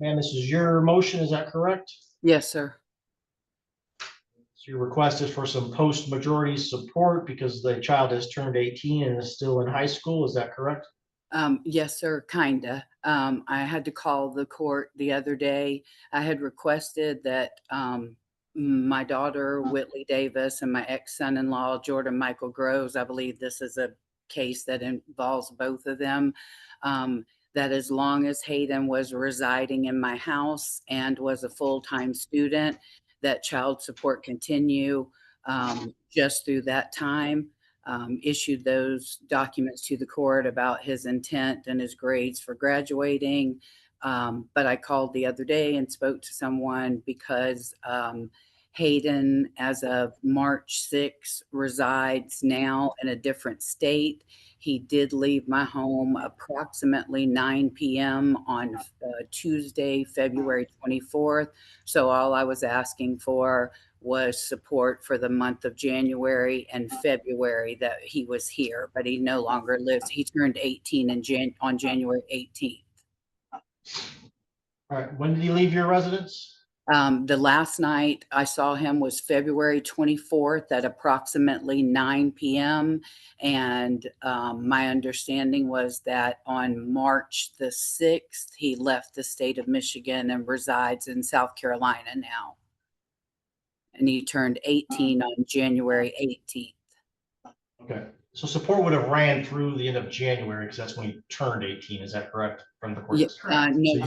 And this is your motion, is that correct? Yes, sir. So your request is for some post-majority support because the child has turned 18 and is still in high school, is that correct? Yes, sir, kinda. I had to call the court the other day. I had requested that my daughter, Whitley Davis, and my ex-son-in-law, Jordan Michael Groves, I believe this is a case that involves both of them, that as long as Hayden was residing in my house and was a full-time student, that child support continue just through that time. Issued those documents to the court about his intent and his grades for graduating. But I called the other day and spoke to someone because Hayden, as of March 6th, resides now in a different state. He did leave my home approximately 9 p.m. on Tuesday, February 24th. So all I was asking for was support for the month of January and February that he was here, but he no longer lives. He turned 18 on January 18th. All right, when did he leave your residence? The last night I saw him was February 24th at approximately 9 p.m. And my understanding was that on March the 6th, he left the state of Michigan and resides in South Carolina now. And he turned 18 on January 18th. Okay, so support would have ran through the end of January because that's when he turned 18, is that correct? From the court? Yeah, no,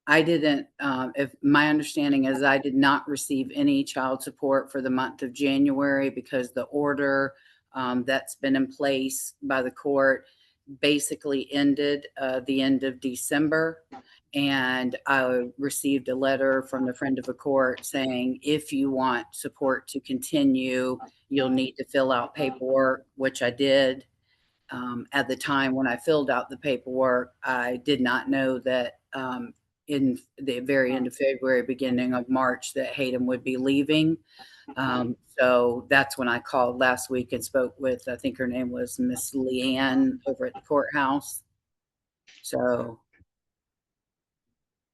I didn't. If my understanding is I did not receive any child support for the month of January because the order that's been in place by the court basically ended the end of December. And I received a letter from the friend of the court saying, if you want support to continue, you'll need to fill out paperwork, which I did. At the time when I filled out the paperwork, I did not know that in the very end of February, beginning of March, that Hayden would be leaving. So that's when I called last week and spoke with, I think her name was Miss Leanne over at the courthouse. So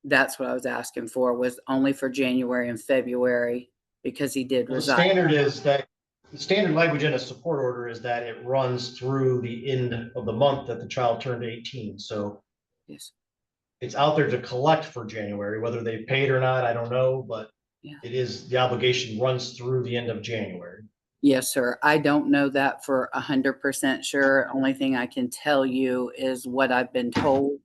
that's what I was asking for, was only for January and February because he did resign. The standard is that the standard language in a support order is that it runs through the end of the month that the child turned 18. So yes, it's out there to collect for January, whether they paid or not, I don't know, but yeah, it is, the obligation runs through the end of January. Yes, sir. I don't know that for 100% sure. Only thing I can tell you is what I've been told,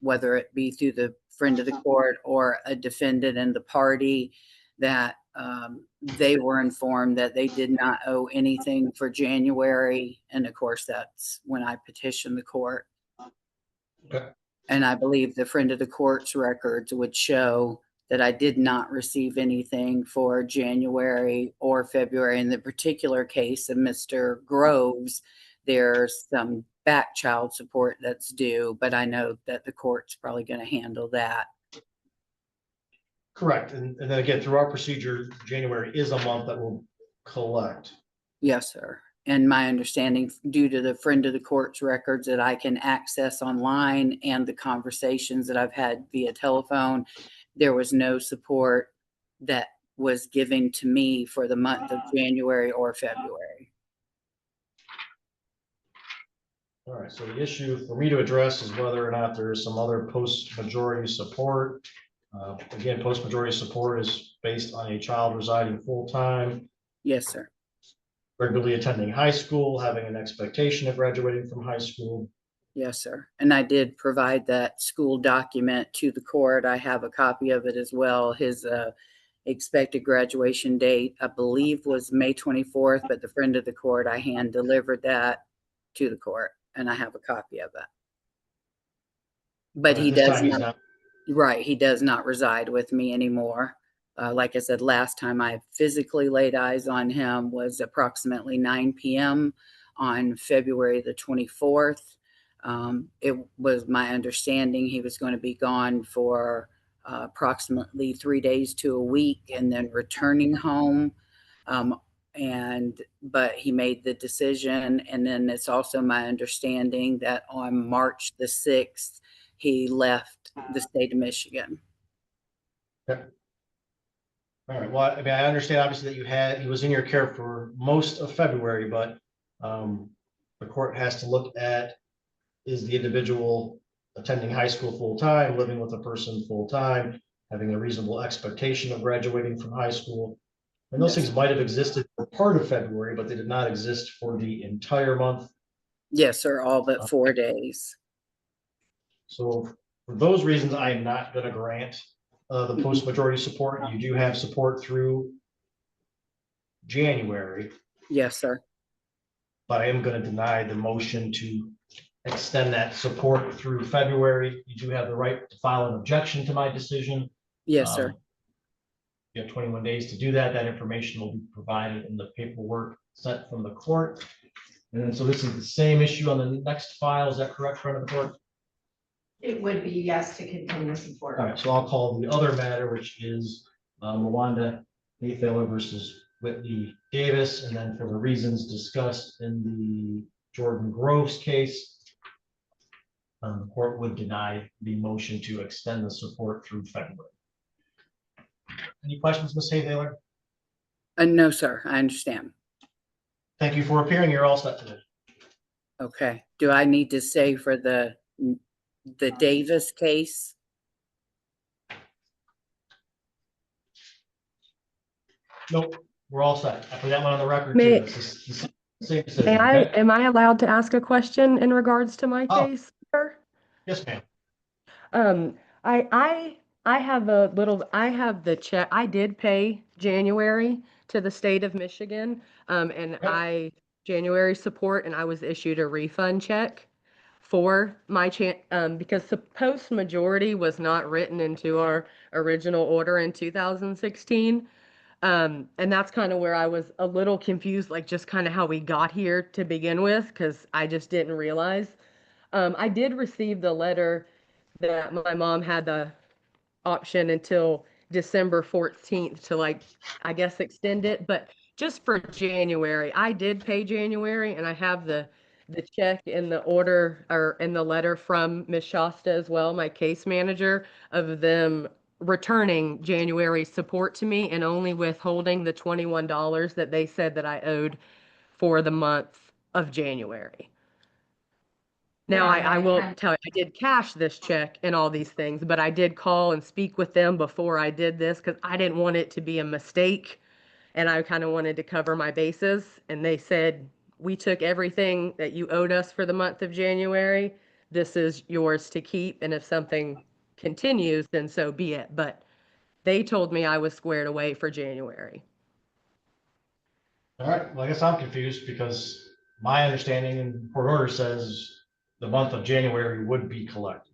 whether it be through the friend of the court or a defendant in the party, that they were informed that they did not owe anything for January. And of course, that's when I petitioned the court. Okay. And I believe the friend of the court's records would show that I did not receive anything for January or February. In the particular case of Mr. Groves, there's some back child support that's due, but I know that the court's probably going to handle that. Correct. And then again, through our procedure, January is a month that will collect. Yes, sir. And my understanding, due to the friend of the court's records that I can access online and the conversations that I've had via telephone, there was no support that was given to me for the month of January or February. All right, so the issue for me to address is whether or not there is some other post-majority support. Again, post-majority support is based on a child residing full-time. Yes, sir. Regularly attending high school, having an expectation of graduating from high school. Yes, sir. And I did provide that school document to the court. I have a copy of it as well. His expected graduation date, I believe, was May 24th, but the friend of the court, I hand delivered that to the court, and I have a copy of it. But he does not, right, he does not reside with me anymore. Like I said, last time I physically laid eyes on him was approximately 9 p.m. on February the 24th. It was my understanding he was going to be gone for approximately 3 days to a week and then returning home. But he made the decision. And then it's also my understanding that on March the 6th, he left the state of Michigan. Okay. All right, well, I mean, I understand obviously that he was in your care for most of February, but the court has to look at, is the individual attending high school full-time, living with a person full-time, having a reasonable expectation of graduating from high school? And those Yes. things might have existed for part of February, but they did not exist for the entire month. Yes, sir, all but 4 days. So for those reasons, I am not going to grant the post-majority support. You do have support through January, Yes, sir. but I am going to deny the motion to extend that support through February. You do have the right to file an objection to my decision. Yes, sir. You have 21 days to do that. That information will be provided in the paperwork sent from the court. And then, so this is the same issue on the next file. Is that correct, front of the court? It would be yes to continue support. All right, so I'll call the other matter, which is Mwanda Mayfeller versus Whitley Davis. And then for the reasons discussed in the Jordan Groves case, the court would deny the motion to extend the support through February. Any questions, Ms. Haythaler? No, sir, I understand. Thank you for appearing. You're all set today. Okay. Do I need to say for the Davis case? Nope, we're all set. I put that one on the record May- too. It's the same decision, okay? Am I allowed to ask a question in regards to my Oh. case, sir? Yes, ma'am. I have the check. I did pay January to the state of Michigan, and January support, and I was issued a refund check for my because the post majority was not written into our original order in 2016. And that's kind of where I was a little confused, like just kind of how we got here to begin with, because I just didn't realize. I did receive the letter that my mom had the option until December 14th to, like, I guess extend it, but just for January, I did pay January, and I have the check in the order or in the letter from Ms. Shasta as well, my case manager, of them returning January support to me and only withholding the $21 that they said that I owed for the month of January. Now, I will tell you, I did cash this check and all these things, but I did call and speak with them before I did this because I didn't want it to be a mistake, and I kind of wanted to cover my bases. And they said, we took everything that you owed us for the month of January. This is yours to keep, and if something continues, then so be it. But they told me I was squared away for January. All right, well, I guess I'm confused because my understanding in court order says the month of January would be collected.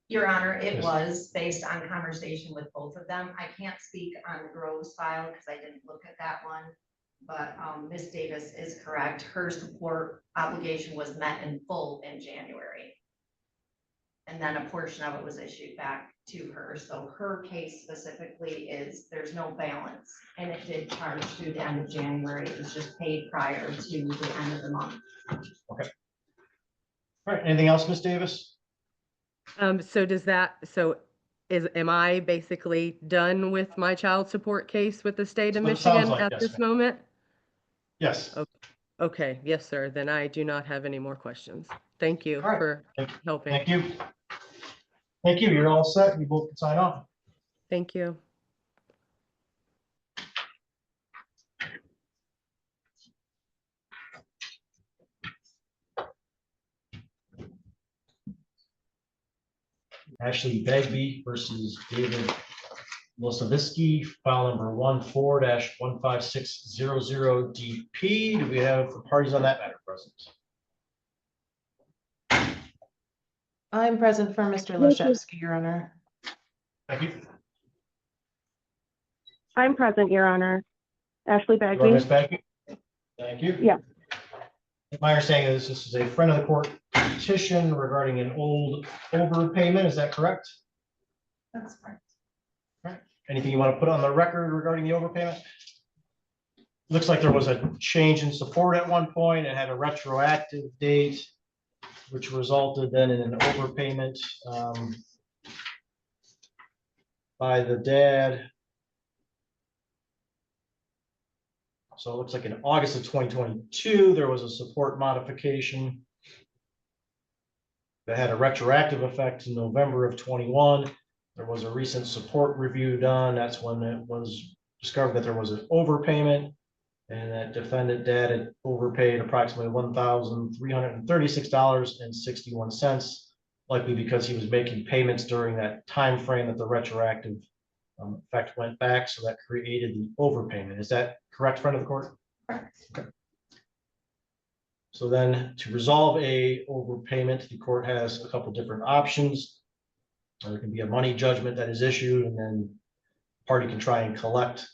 Your Honor, it Yes. was based on conversation with both of them. I can't speak on the Groves file because I didn't look at that one. But Ms. Davis is correct. Her support obligation was met in full in January. And then a portion of it was issued back to her. So her case specifically is there's no balance, and it did charge through the end of January. It was just paid prior to the end of the month. Okay. All right, anything else, Ms. Davis? Am I basically done with my child support case with the state of So it sounds Michigan like at yes, this ma'am. moment? Yes. Okay, yes, sir. Then I do not have any more questions. Thank you All right. for helping. Thank you. Thank you. You're all set. You both can sign off. Thank you. Ashley Bagby versus David Losavitsky, file number 14-15600 DP. Do we have parties on that matter present? I'm present for Mr. Leshevsky, Your Honor. Thank you. I'm present, Your Honor. Ashley You are Bagby. Ms. Bagby? Thank you. Yeah. My understanding is this is a friend of the court petition regarding an old overpayment. Is that correct? That's correct. Anything you want to put on the record regarding the overpayment? Looks like there was a change in support at one point. It had a retroactive date. which resulted then in an overpayment by the dad. So it looks like in August of 2022, there was a support modification that had a retroactive effect in November of 21. There was a recent support review done. That's when it was discovered that there was an overpayment, and that defendant dad had overpaid approximately $1,336.61, likely because he was making payments during that time frame that the retroactive effect went back, so that created the overpayment. Is that correct, friend of the court? Correct. Okay. So then to resolve a overpayment, the court has a couple different options. There can be a money judgment that is issued, and then the party can try and collect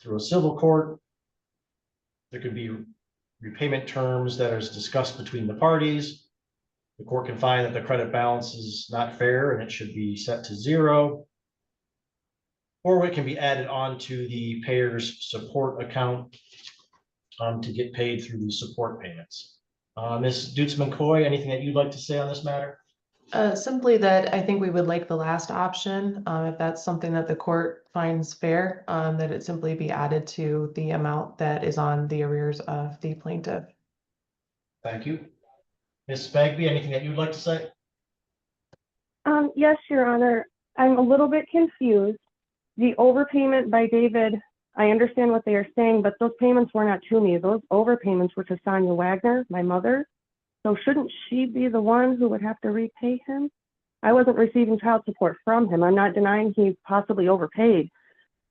through a civil court. There could be repayment terms that are discussed between the parties. The court can find that the credit balance is not fair and it should be set to 0. Or it can be added on to the payer's support account to get paid through the support payments. Ms. Dutzman-Coy, anything that you'd like to say on this matter? Simply that I think we would like the last option, if that's something that the court finds fair, that it simply be added to the amount that is on the arrears of the plaintiff. Thank you. Ms. Bagby, anything that you'd like to say? Yes, Your Honor. I'm a little bit confused. The overpayment by David, I understand what they are saying, but those payments were not to me. Those overpayments were to Sonia Wagner, my mother. So shouldn't she be the one who would have to repay him? I wasn't receiving child support from him. I'm not denying he possibly overpaid,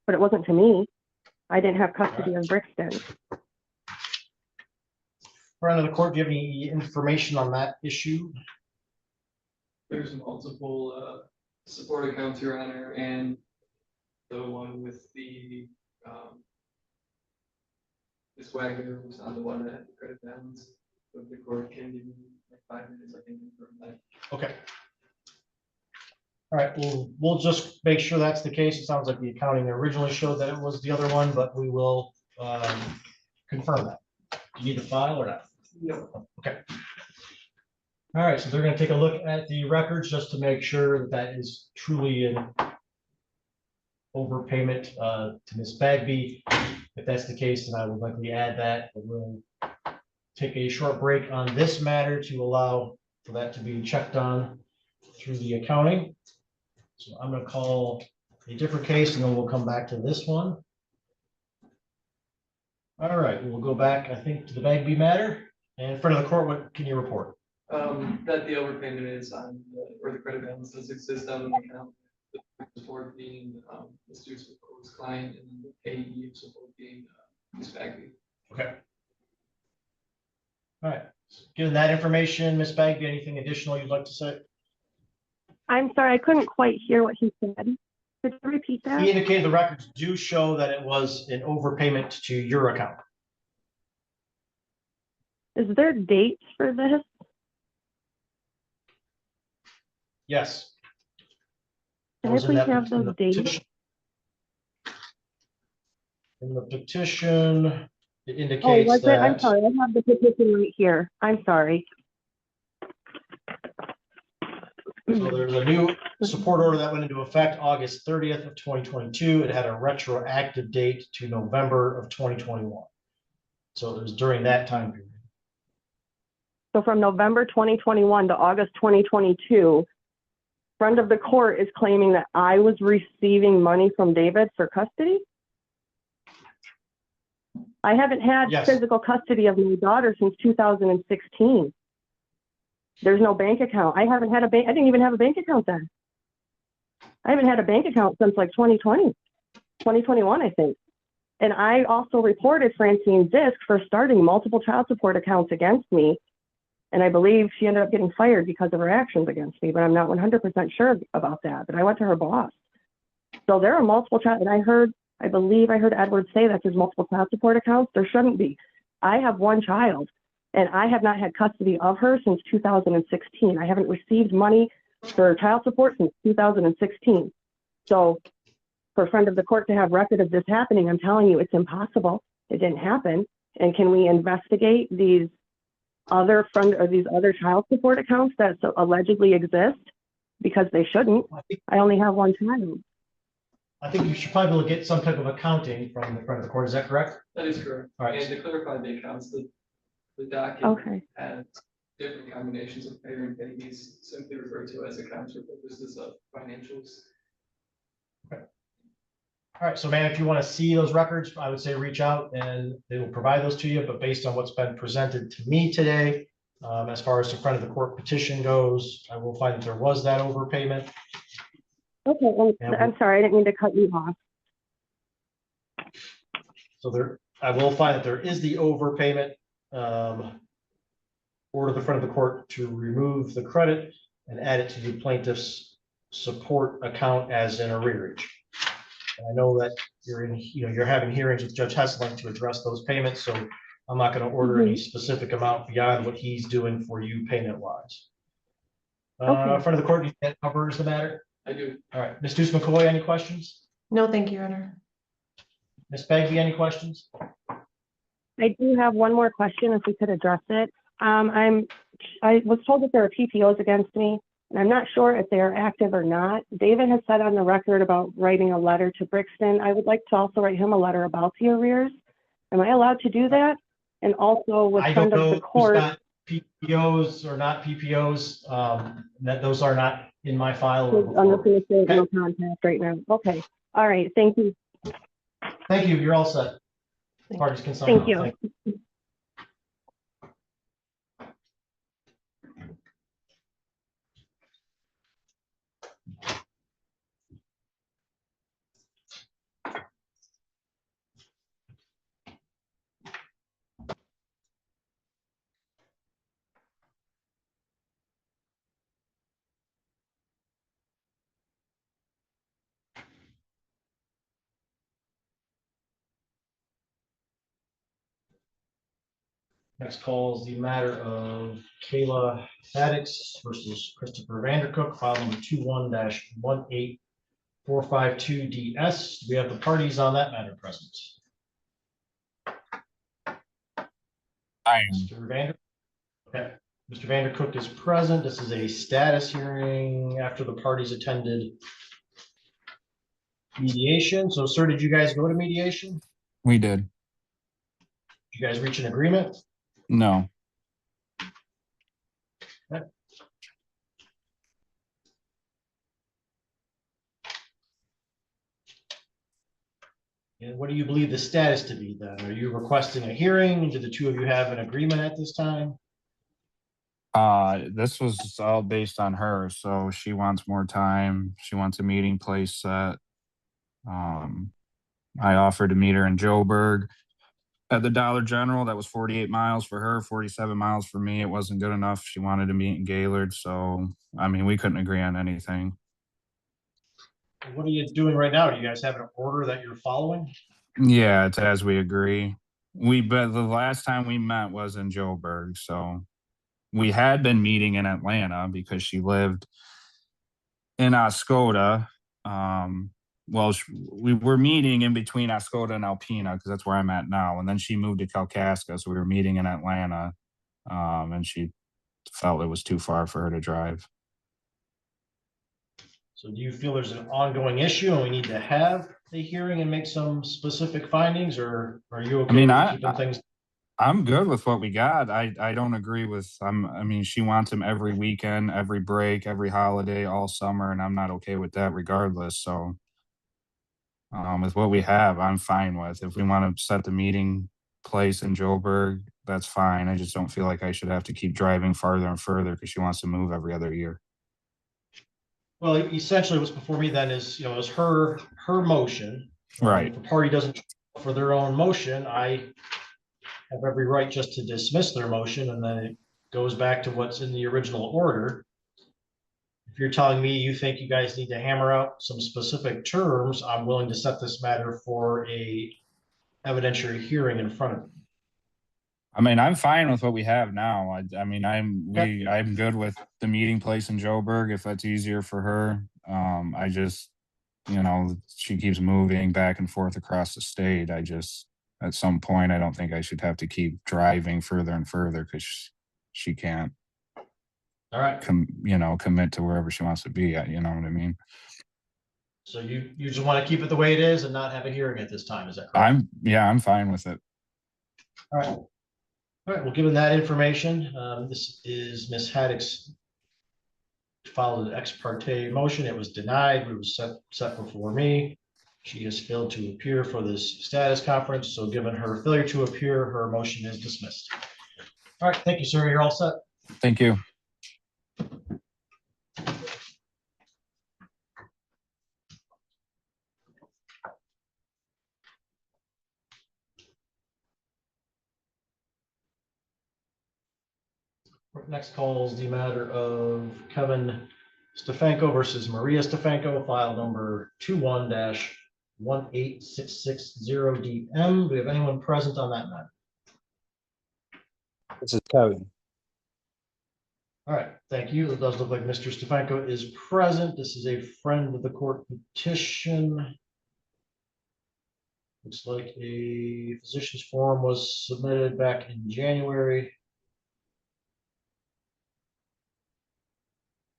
but it wasn't to me. I didn't have custody of Brixton. Friend of the court, do you have any information on that issue? There's multiple support accounts, Your Honor, and the one with the Ms. Wagner was on the one that had the credit balance. But the court can give me like 5 minutes, I think, for that. Okay. All right, we'll just make sure that's the case. It sounds like the accounting originally showed that it was the other one, but we will confirm that. Do you need the file or not? No. Okay. All right, so they're going to take a look at the records just to make sure that that is truly an overpayment to Ms. Bagby. If that's the case, then I would likely add that. But we'll take a short break on this matter to allow for that to be checked on through the accounting. So I'm going to call a different case and then we'll come back to this one. All right, we'll go back, I think, to the Bagby matter. And in front of the court, what can you report? That the overpayment is on or the credit balance does exist on the account. The support being the student's proposed client and the payee of support being Ms. Bagby. Okay. All right, given that information, Ms. Bagby, anything additional you'd like to say? I'm sorry, I couldn't quite hear what he said. Could you repeat He that? indicated the records do show that it was an overpayment to your account. Is there dates for this? Yes. Can It I was in please that- have in those the dates? petition. In the petition, it Oh, indicates was it? I'm that. sorry, I have the petition right here. I'm sorry. So there's a new support order that went into effect August 30th of 2022. It had a retroactive date to November of 2021. So it was during that time period. So from November 2021 to August 2022, friend of the court is claiming that I was receiving money from David for custody. I haven't had Yes. physical custody of my daughter since 2016. There's no bank account. I haven't had a bank. I didn't even have a bank account then. I haven't had a bank account since like 2021, I think. And I also reported Francine Zisk for starting multiple child support accounts against me. And I believe she ended up getting fired because of her actions against me, but I'm not 100% sure about that. But I went to her boss. So there are multiple child, and I believe I heard Edward say that there's multiple child support accounts. There shouldn't be. I have one child, and I have not had custody of her since 2016. I haven't received money for child support since 2016. So for a friend of the court to have record of this happening, I'm telling you, it's impossible. It didn't happen. And can we investigate these other friend or these other child support accounts that allegedly exist? Because they shouldn't. I only have one child. I think you should probably be able to get some type of accounting from the front of the court. Is that correct? That is correct. All right. And to clarify the accounts, the document Okay. has different combinations of payer and payee, simply referred to as accounts for purposes of financials. All right, so man, if you want to see those records, I would say reach out and they will provide those to you. But based on what's been presented to me today, as far as the front of the court petition goes, I will find that there was that overpayment. Okay, And I'm sorry, I didn't mean to cut you off. So I will find that there is the overpayment. Order the front of the court to remove the credit and add it to the plaintiff's support account as an arrearage. And I know that you're having hearings with Judge Hessling to address those payments, so I'm not going to order any specific amount beyond what he's doing for you payment wise. Okay. Front of the court, that covers the matter. I do. All right, Ms. Deuce McCoy, any questions? No, thank you, Your Honor. Ms. Bagby, any questions? I do have one more question, if we could address it. I was told that there are PPOs against me, and I'm not sure if they are active or not. David has said on the record about writing a letter to Brixton. I would like to also write him a letter about the arrears. Am I allowed to do that? And also with I don't front of know the who's court. got PPOs or not PPOs, that those are not in my file. or I'm just before. going to say no contact right now. Okay. All right. Thank you. Thank you, you're all set. Thank Parties can sign. Thank off. you. you. Next call is the matter of Kayla Haddix versus Christopher Vandercook, file number 21-18452DS. Do we have the parties on that matter present? I am. Mr. Vander. Okay, Mr. Vandercook is present. This is a status hearing after the parties attended mediation. So, sir, did you guys go to mediation? We did. Did you guys reach an agreement? No. And what do you believe the status to be then? Are you requesting a hearing? Do the two of you have an agreement at this time? This was all based on her. So she wants more time. She wants a meeting place set. I offered to meet her in Joburg at the Dollar General. That was 48 miles for her, 47 miles for me. It wasn't good enough. She wanted to meet in Gaylord. So, I mean, we couldn't agree on anything. What are you doing right now? Do you guys have an order that you're following? Yeah, it's as we agree. But the last time we met was in Joburg. So we had been meeting in Atlanta because she lived in Oscoda. We were meeting in between Oscoda and Alpena because that's where I'm at now. And then she moved to Kalkaska, so we were meeting in Atlanta, and she felt it was too far for her to drive. So do you feel there's an ongoing issue and we need to have a hearing and make some specific findings, or are you okay with keeping things? I'm good with what we got. I don't agree with, I mean, she wants him every weekend, every break, every holiday, all summer, and I'm not okay with that regardless. So with what we have, I'm fine with. If we want to set the meeting place in Joburg, that's fine. I just don't feel like I should have to keep driving farther and further because she wants to move every other year. Well, essentially what's before me then is, is her motion. Right. If the party doesn't for their own motion, I have every right just to dismiss their motion, and then it goes back to what's in the original order. If you're telling me you think you guys need to hammer out some specific terms, I'm willing to set this matter for a evidentiary hearing in front of you. I mean, I'm fine with what we have now. I mean, I'm good with the meeting place in Joburg if that's easier for her. I just, she keeps moving back and forth across the state. At some point, I don't think I should have to keep driving further and further because she can't All right, commit to wherever she wants to be at, you know what I mean? so you just want to keep it the way it is and not have a hearing at this time, is that correct? I'm fine with it. All right. All right, well, given that information, this is Ms. Haddock's filed an ex parte motion. It was denied. It was set before me. She has failed to appear for this status conference, so given her failure to appear, her motion is dismissed. All right, thank you, sir. You're all set. Thank you. Next call is the matter of Kevin Stefanko versus Maria Stefanko, file number 21-18660 DM. Do we have anyone present on that matter? This is Kevin. All right, thank you. It does look like Mr. Stefanko is present. This is a friend of the court petition. Looks like a physician's form was submitted back in January.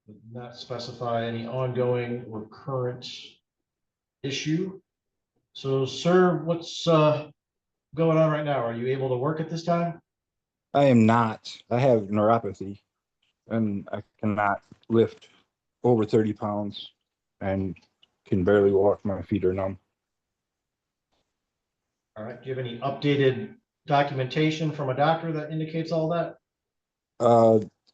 Did not specify any ongoing or current issue. So, sir, what's going on right now? Are you able to work at this time? I am not. I have neuropathy and I cannot lift over 30 pounds and can barely walk. My feet are numb. All right, do you have any updated documentation from a doctor that indicates all that?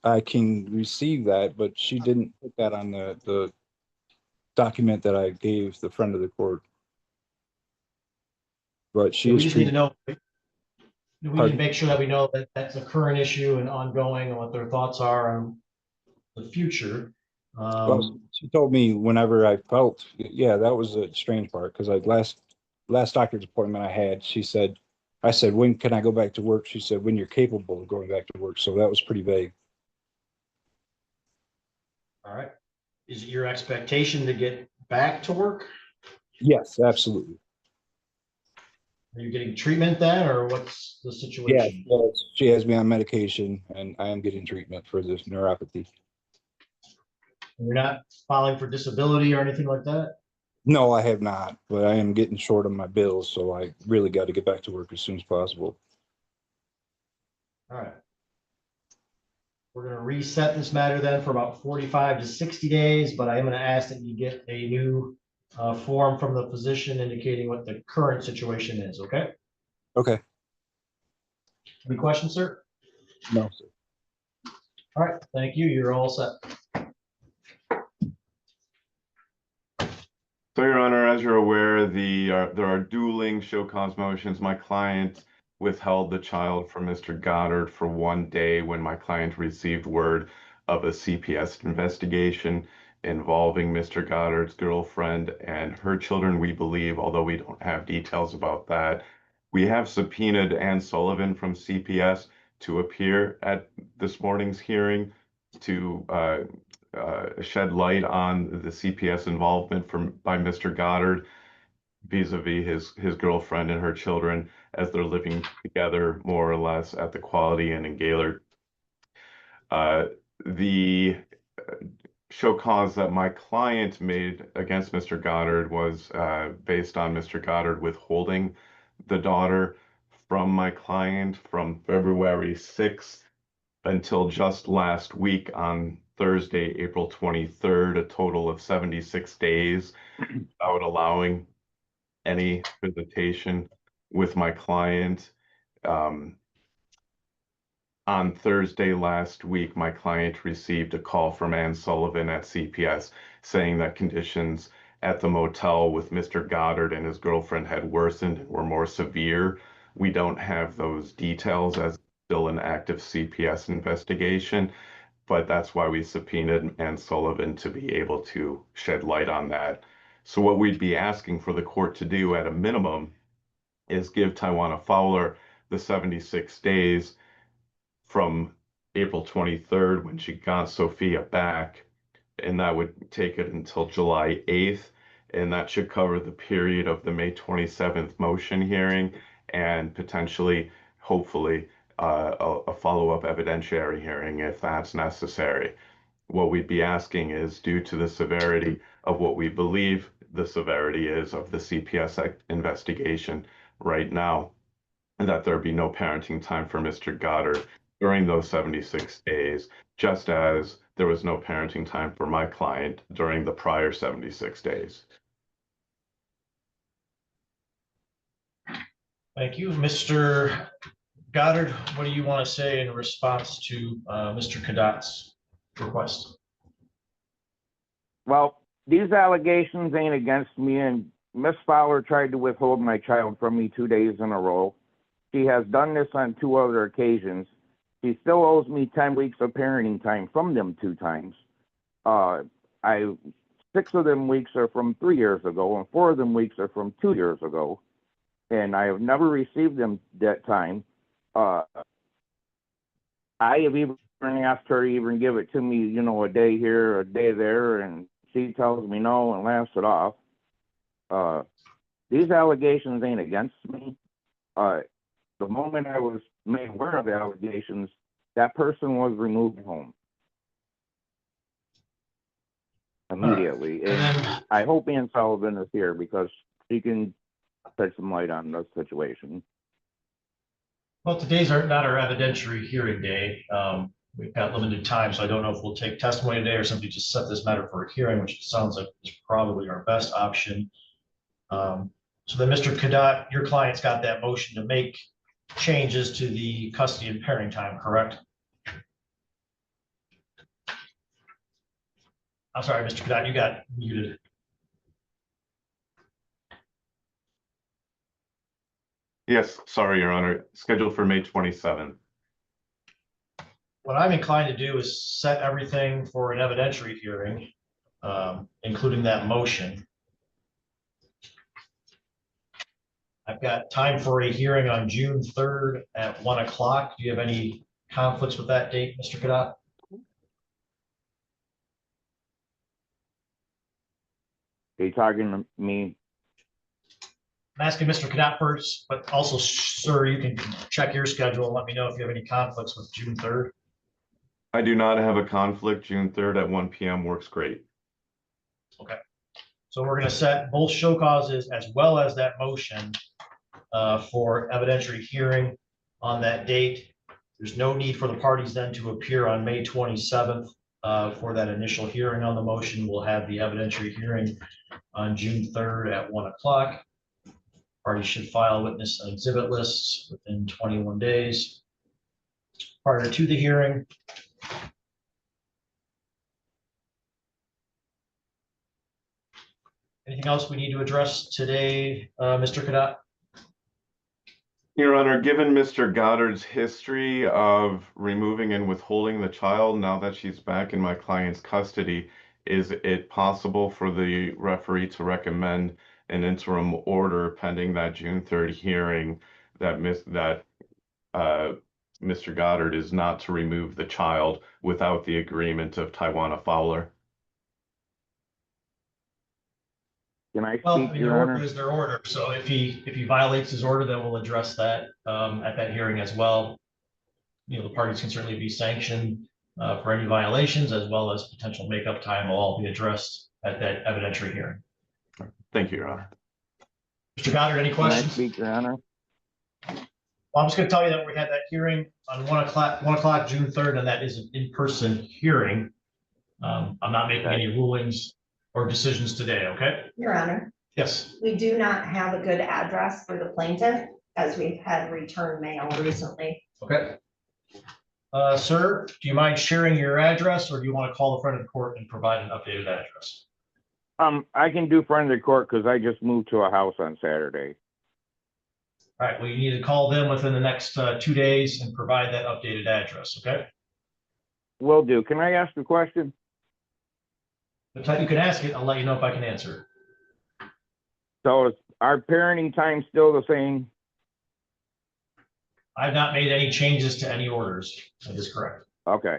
I can receive that, but she didn't put that on the document that I gave the friend of the court. But she We is just need to treated. know. We need to Pardon? make sure that we know that that's a current issue and ongoing and what their thoughts are on the future. Well, she told me whenever I felt, yeah, that was the strange part, because last doctor's appointment I had, I said, when can I go back to work? She said, when you're capable of going back to work. So that was pretty vague. All right. Is it your expectation to get back to work? Yes, absolutely. Are you getting treatment then, or what's the Yeah, situation? she has me on medication and I am getting treatment for this neuropathy. You're not filing for disability or anything like that? No, I have not, but I am getting short on my bills, so I really got to get back to work as soon as possible. All right. We're going to reset this matter then for about 45 to 60 days, but I am going to ask that you get a new form from the physician indicating what the current situation is, okay? Okay. Any questions, sir? No, sir. All right, thank you. You're all set. So, Your Honor, as you're aware, there are dueling show cause motions. My client withheld the child from Mr. Goddard for 1 day when my client received word of a CPS investigation involving Mr. Goddard's girlfriend and her children, we believe, although we don't have details about that. We have subpoenaed Ann Sullivan from CPS to appear at this morning's hearing to shed light on the CPS involvement by Mr. Goddard vis-a-vis his girlfriend and her children as they're living together more or less at the Quality Inn in Gaylord. The show cause that my client made against Mr. Goddard was based on Mr. Goddard withholding the daughter from my client from February 6th until just last week on Thursday, April 23rd, a total of 76 days without allowing any visitation with my client. On Thursday last week, my client received a call from Ann Sullivan at CPS saying that conditions at the motel with Mr. Goddard and his girlfriend had worsened and were more severe. We don't have those details as still an active CPS investigation, but that's why we subpoenaed Ann Sullivan to be able to shed light on that. So what we'd be asking for the court to do at a minimum is give Tawana Fowler the 76 days from April 23rd when she got Sophia back, and that would take it until July 8th, and that should cover the period of the May 27th motion hearing and potentially, hopefully, a follow-up evidentiary hearing if that's necessary. What we'd be asking is, due to the severity of what we believe the severity is of the CPS investigation right now, that there be no parenting time for Mr. Goddard during those 76 days, just as there was no parenting time for my client during the prior 76 days. Thank you. Mr. Goddard, what do you want to say in response to Mr. Kadat's request? Well, these allegations ain't against me, and Miss Fowler tried to withhold my child from me 2 days in a row. She has done this on 2 other occasions. She still owes me 10 weeks of parenting time from them 2 times. 6 of them weeks are from 3 years ago, and 4 of them weeks are from 2 years ago. And I have never received them that time. I have even asked her to even give it to me, you know, a day here, a day there, and she tells me no and laughs it off. These allegations ain't against me. The moment I was made aware of the allegations, that person was removed home immediately. And I hope Ann Sullivan is here because she can shed some light on this situation. Well, today's not our evidentiary hearing day. We've got limited time, so I don't know if we'll take testimony today or simply just set this matter for a hearing, which sounds like is probably our best option. So then, Mr. Kadat, your client's got that motion to make changes to the custody and parenting time, correct? I'm sorry, Mr. Kadat, you got muted. Yes, sorry, Your Honor. Scheduled for May 27th. What I'm inclined to do is set everything for an evidentiary hearing, including that motion. I've got time for a hearing on June 3rd at 1 o'clock. Do you have any conflicts with that date, Mr. Kadat? Are you talking to me? I'm asking Mr. Kadat first, but also, sir, you can check your schedule and let me know if you have any conflicts with June 3rd. I do not have a conflict. June 3rd at 1 p.m. works great. Okay. So we're going to set both show causes as well as that motion for evidentiary hearing on that date. There's no need for the parties then to appear on May 27th for that initial hearing on the motion. We'll have the evidentiary hearing on June 3rd at 1 o'clock. Parties should file witness and exhibit lists within 21 days prior to the hearing. Anything else we need to address today, Mr. Kadat? Your Honor, given Mr. Goddard's history of removing and withholding the child now that she's back in my client's custody, is it possible for the referee to recommend an interim order pending that June 3rd hearing that Mr. Goddard is not to remove the child without the agreement of Tawana Fowler? Can I Well, speak, I mean, Your their order Honor? is their order. So if he violates his order, then we'll address that at that hearing as well. You know, the parties can certainly be sanctioned for any violations, as well as potential makeup time will all be addressed at that evidentiary hearing. Thank you, Your Honor. Mr. Goddard, any Can I questions? speak, Your Honor? Well, I'm just going to tell you that we had that hearing on 1 o'clock, June 3rd, and that is an in-person hearing. I'm not making any rulings or decisions today, okay? Your Honor, Yes. we do not have a good address for the plaintiff as we've had return mail recently. Okay. Sir, do you mind sharing your address, or do you want to call the front of the court and provide an updated address? I can do friend of the court because I just moved to a house on Saturday. All right, well, you need to call them within the next 2 days and provide that updated address, okay? Will do. Can I ask a question? The time you can ask it, I'll let you know if I can answer. So is our parenting time still the same? I've not made any changes to any orders. That is correct. Okay.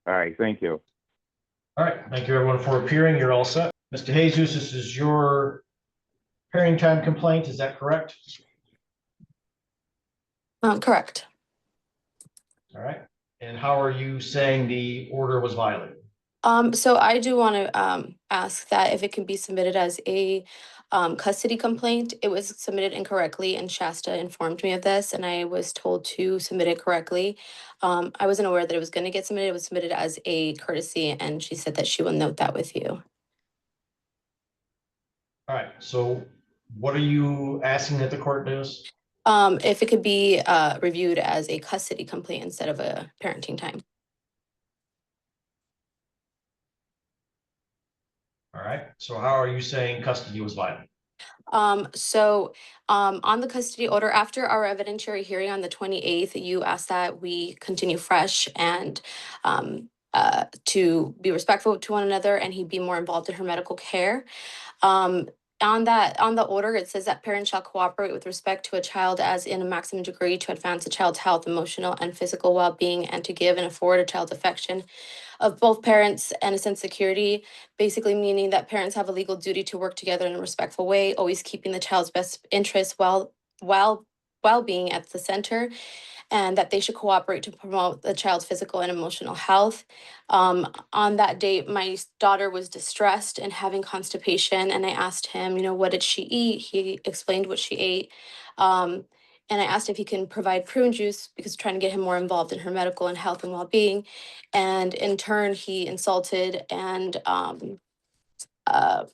All right, thank you. All right, thank you everyone for appearing. You're all set. Mr. Jesus, this is your parenting time complaint, is that correct? Correct. All right. And how are you saying the order was violated? So I do want to ask that if it can be submitted as a custody complaint. It was submitted incorrectly, and Shasta informed me of this, and I was told to submit it correctly. I wasn't aware that it was going to get submitted. It was submitted as a courtesy, and she said that she will note that with you. All right. So what are you asking that the court does? If it could be reviewed as a custody complaint instead of a parenting time. All right. So how are you saying custody was violated? On the custody order, after our evidentiary hearing on the 28th, you asked that we continue fresh and to be respectful to one another, and he'd be more involved in her medical care. On the order, it says that parents shall cooperate with respect to a child as in a maximum degree to advance a child's health, emotional, and physical well-being, and to give and afford a child's affection of both parents and a sense of security, basically meaning that parents have a legal duty to work together in a respectful way, always keeping the child's best interests well-being at the center, and that they should cooperate to promote the child's physical and emotional health. On that date, my daughter was distressed and having constipation, and I asked him, what did she eat? He explained what she ate. And I asked if he can provide prune juice because trying to get him more involved in her medical and health and well-being. And in turn, he insulted and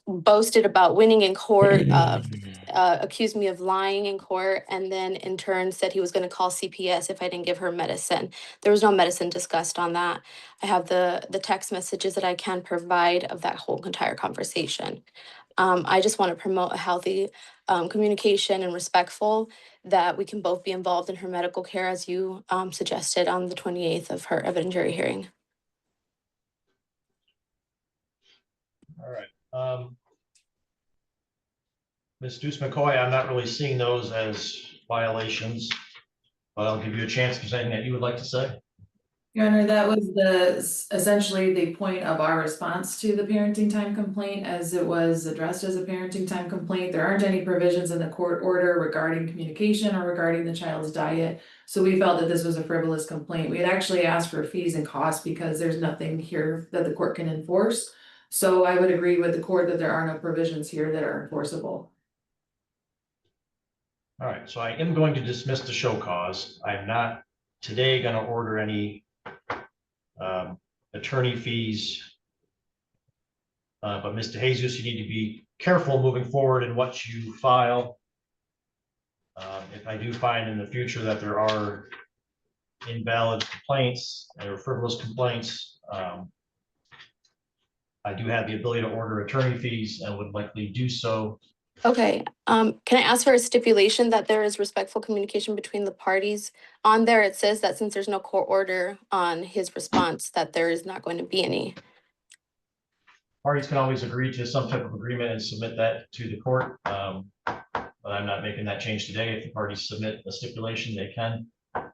boasted about winning in court, accused me of lying in court, and then in turn said he was going to call CPS if I didn't give her medicine. There was no medicine discussed on that. I have the text messages that I can provide of that whole entire conversation. I just want to promote a healthy communication and respectful, that we can both be involved in her medical care as you suggested on the 28th of her evidentiary hearing. All right. Ms. Deuce McCoy, I'm not really seeing those as violations, but I'll give you a chance for anything that you would like to say. Your Honor, that was essentially the point of our response to the parenting time complaint, as it was addressed as a parenting time complaint. There aren't any provisions in the court order regarding communication or regarding the child's diet. So we felt that this was a frivolous complaint. We had actually asked for fees and costs because there's nothing here that the court can enforce. So I would agree with the court that there are no provisions here that are enforceable. All right, so I am going to dismiss the show cause. I'm not today going to order any attorney fees. But Mr. Jesus, you need to be careful moving forward in what you file. If I do find in the future that there are invalid complaints or frivolous complaints, I do have the ability to order attorney fees and would likely do so. Okay, can I ask for a stipulation that there is respectful communication between the parties? On there, it says that since there's no court order on his response, that there is not going to be any. Parties can always agree to some type of agreement and submit that to the court. But I'm not making that change today. If the parties submit a stipulation, they can. All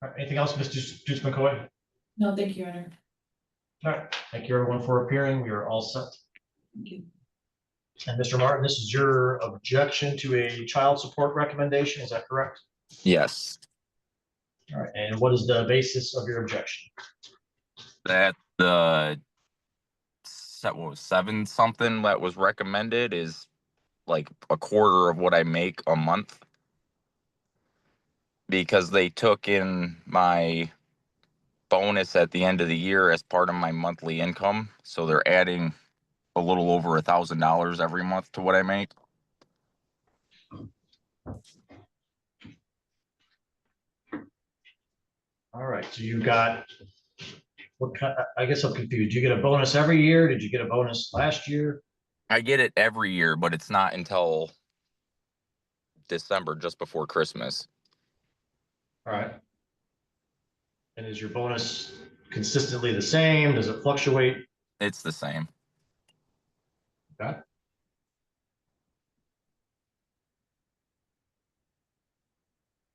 right, anything else, Mr. Deuce McCoy? No, thank you, Your Honor. All right, thank you everyone for appearing. We are all set. Thank you. And Mr. Martin, this is your objection to a child support recommendation, is that correct? Yes, All right, and what is the basis of your objection? that the what was 7 something that was recommended is like a quarter of what I make a month, because they took in my bonus at the end of the year as part of my monthly income, so they're adding a little over $1,000 every month to what I make. All right, so you got, what kind, I guess I'm confused. Did you get a bonus every year? Did you get a bonus last year? I get it every year, but it's not until December, just before Christmas. All right. And is your bonus consistently the same? Does it fluctuate? It's the same. Okay.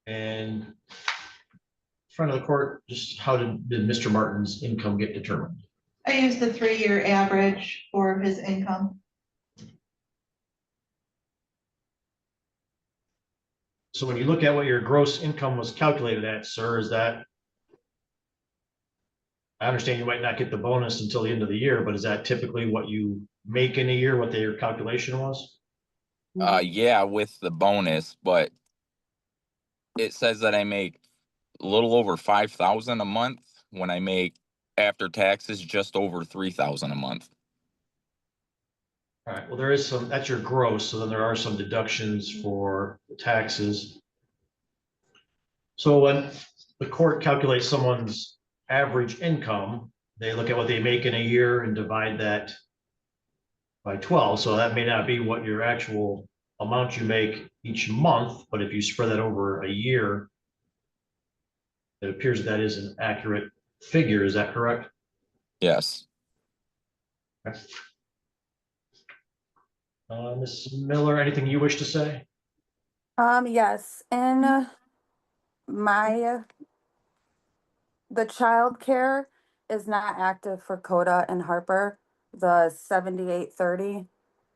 And in front of the court, just how did Mr. Martin's income get determined? I used the 3-year average for his income. So when you look at what your gross income was calculated at, sir, is that, I understand you might not get the bonus until the end of the year, but is that typically what you make in a year, what your calculation was? Yeah, with the bonus, but it says that I make a little over 5,000 a month when I make after taxes just over 3,000 a month. All right, well, there is some, that's your gross, so then there are some deductions for taxes. So when the court calculates someone's average income, they look at what they make in a year and divide that by 12. So that may not be what your actual amount you make each month, but if you spread that over a year, it appears that is an accurate figure. Is that correct? Yes. Okay. Ms. Miller, anything you wish to say? Yes, in the childcare is not active for Coda and Harper, the 7830.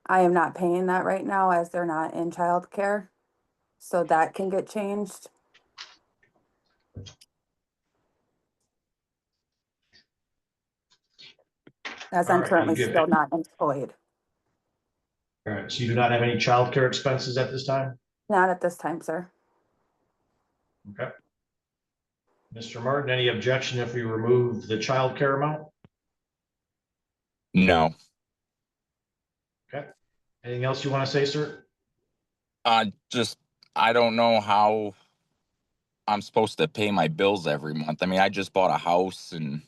I am not paying that right now as they're not in childcare. So that can get changed. As All I'm right, currently you still not employed. All right, so you do not have any childcare expenses at this time? Not at this time, sir. Okay. Mr. Martin, any objection if we remove the childcare amount? No. Okay. Anything else you want to say, sir? Just, I don't know how I'm supposed to pay my bills every month. I mean, I just bought a house and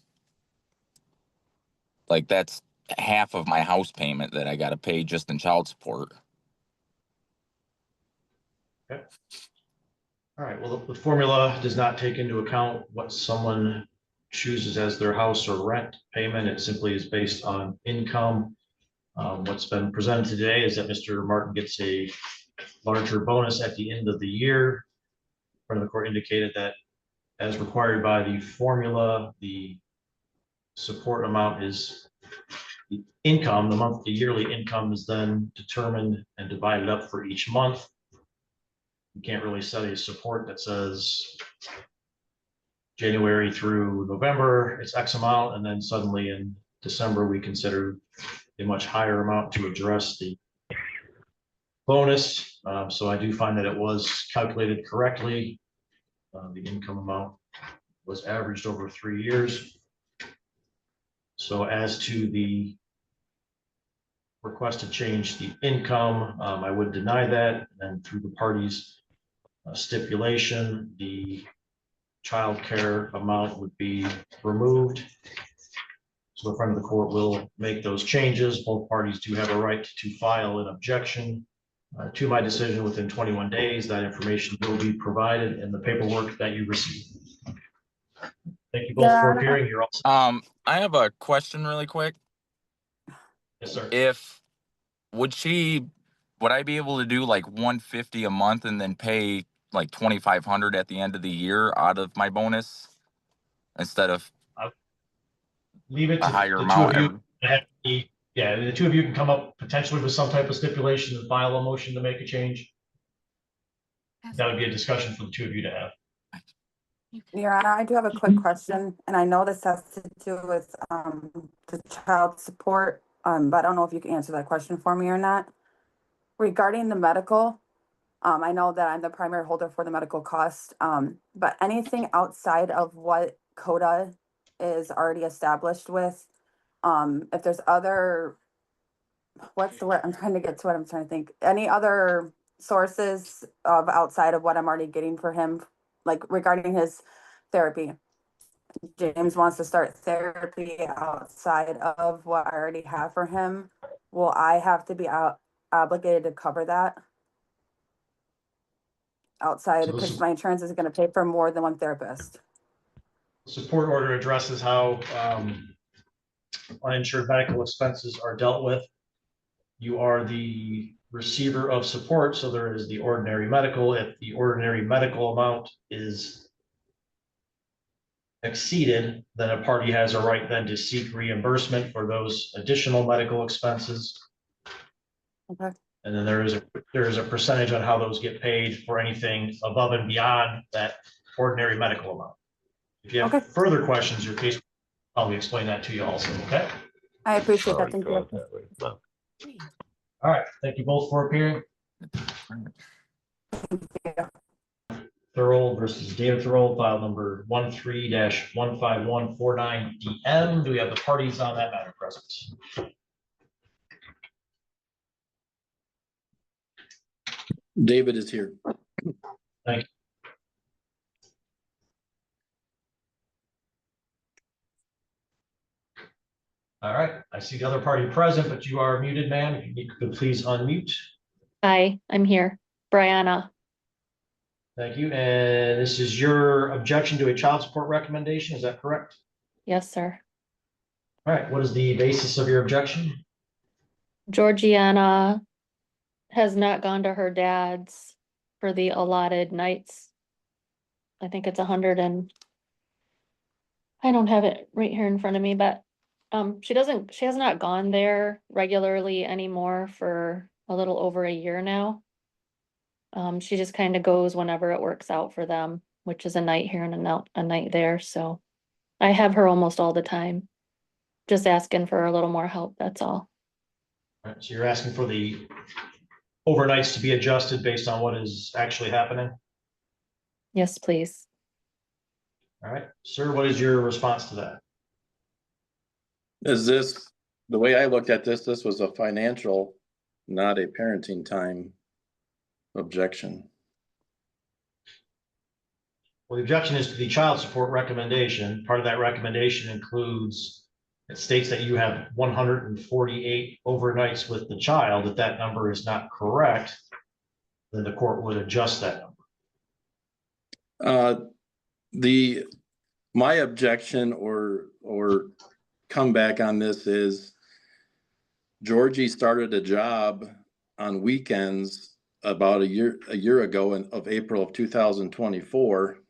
like that's half of my house payment that I got to pay just in child support. Okay. All right, well, the formula does not take into account what someone chooses as their house or rent payment. It simply is based on income. What's been presented today is that Mr. Martin gets a larger bonus at the end of the year. Front of the court indicated that as required by the formula, the support amount is the income, the yearly income is then determined and divided up for each month. You can't really set a support that says January through November, it's X amount, and then suddenly in December, we consider a much higher amount to address the bonus. So I do find that it was calculated correctly. The income amount was averaged over 3 years. So as to the request to change the income, I would deny that. And through the parties' stipulation, the child care amount would be removed. So the front of the court will make those changes. Both parties do have a right to file an objection to my decision within 21 days. That information will be provided in the paperwork that you receive. Thank you both for appearing. You're all set. I have a question really quick. Yes, sir. Would I be able to do like 150 a month and then pay like 2,500 at the end of the year out of my bonus instead of Leave it a to higher the two amount? of you. Yeah, the two of you can come up potentially with some type of stipulation and file a motion to make a change. That would be a discussion for the two of you to have. Your Honor, I do have a quick question, and I know this has to do with the child support, but I don't know if you can answer that question for me or not. Regarding the medical, I know that I'm the primary holder for the medical cost, but anything outside of what CODA is already established with, if there's other, what's the word, I'm trying to get to it, I'm trying to think, any other sources of outside of what I'm already getting for him, like regarding his therapy. James wants to start therapy outside of what I already have for him. Will I have to be obligated to cover that? Outside, So because my insurance is going to pay for more than one therapist. Support order addresses how uninsured medical expenses are dealt with. You are the receiver of support, so there is the ordinary medical. If the ordinary medical amount is exceeded, then a party has a right then to seek reimbursement for those additional medical expenses. Okay. And then there is a percentage on how those get paid for anything above and beyond that ordinary medical amount. If you have Okay. further questions, your case, I'll explain that to you also, okay? I appreciate that. Sorry, Thank go you. that way. No. All right, thank you both for appearing. Thorold versus David Thorold, file number 13-15149 DM. Do we have the parties on that matter present? David is here. Thank you. All right, I see the other party present, but you are muted, ma'am. If you could please unmute. Hi, I'm here. Brianna. Thank you. And this is your objection to a child support recommendation, is that correct? Yes, sir. All right, what is the basis of your objection? Georgiana has not gone to her dad's for the allotted nights. I think it's 100 and I don't have it right here in front of me, but she has not gone there regularly anymore for a little over a year now. She just kind of goes whenever it works out for them, which is a night here and a night there. So I have her almost all the time. Just asking for a little more help, that's all. All right, so you're asking for the overnights to be adjusted based on what is actually happening? Yes, please. All right, sir, what is your response to that? Is this, the way I looked at this, this was a financial, not a parenting time objection. Well, the objection is to the child support recommendation. Part of that recommendation includes, it states that you have 148 overnights with the child. If that number is not correct, then the court would adjust that number. My objection or comeback on this is Georgie started a job on weekends about a year ago of April of 2024,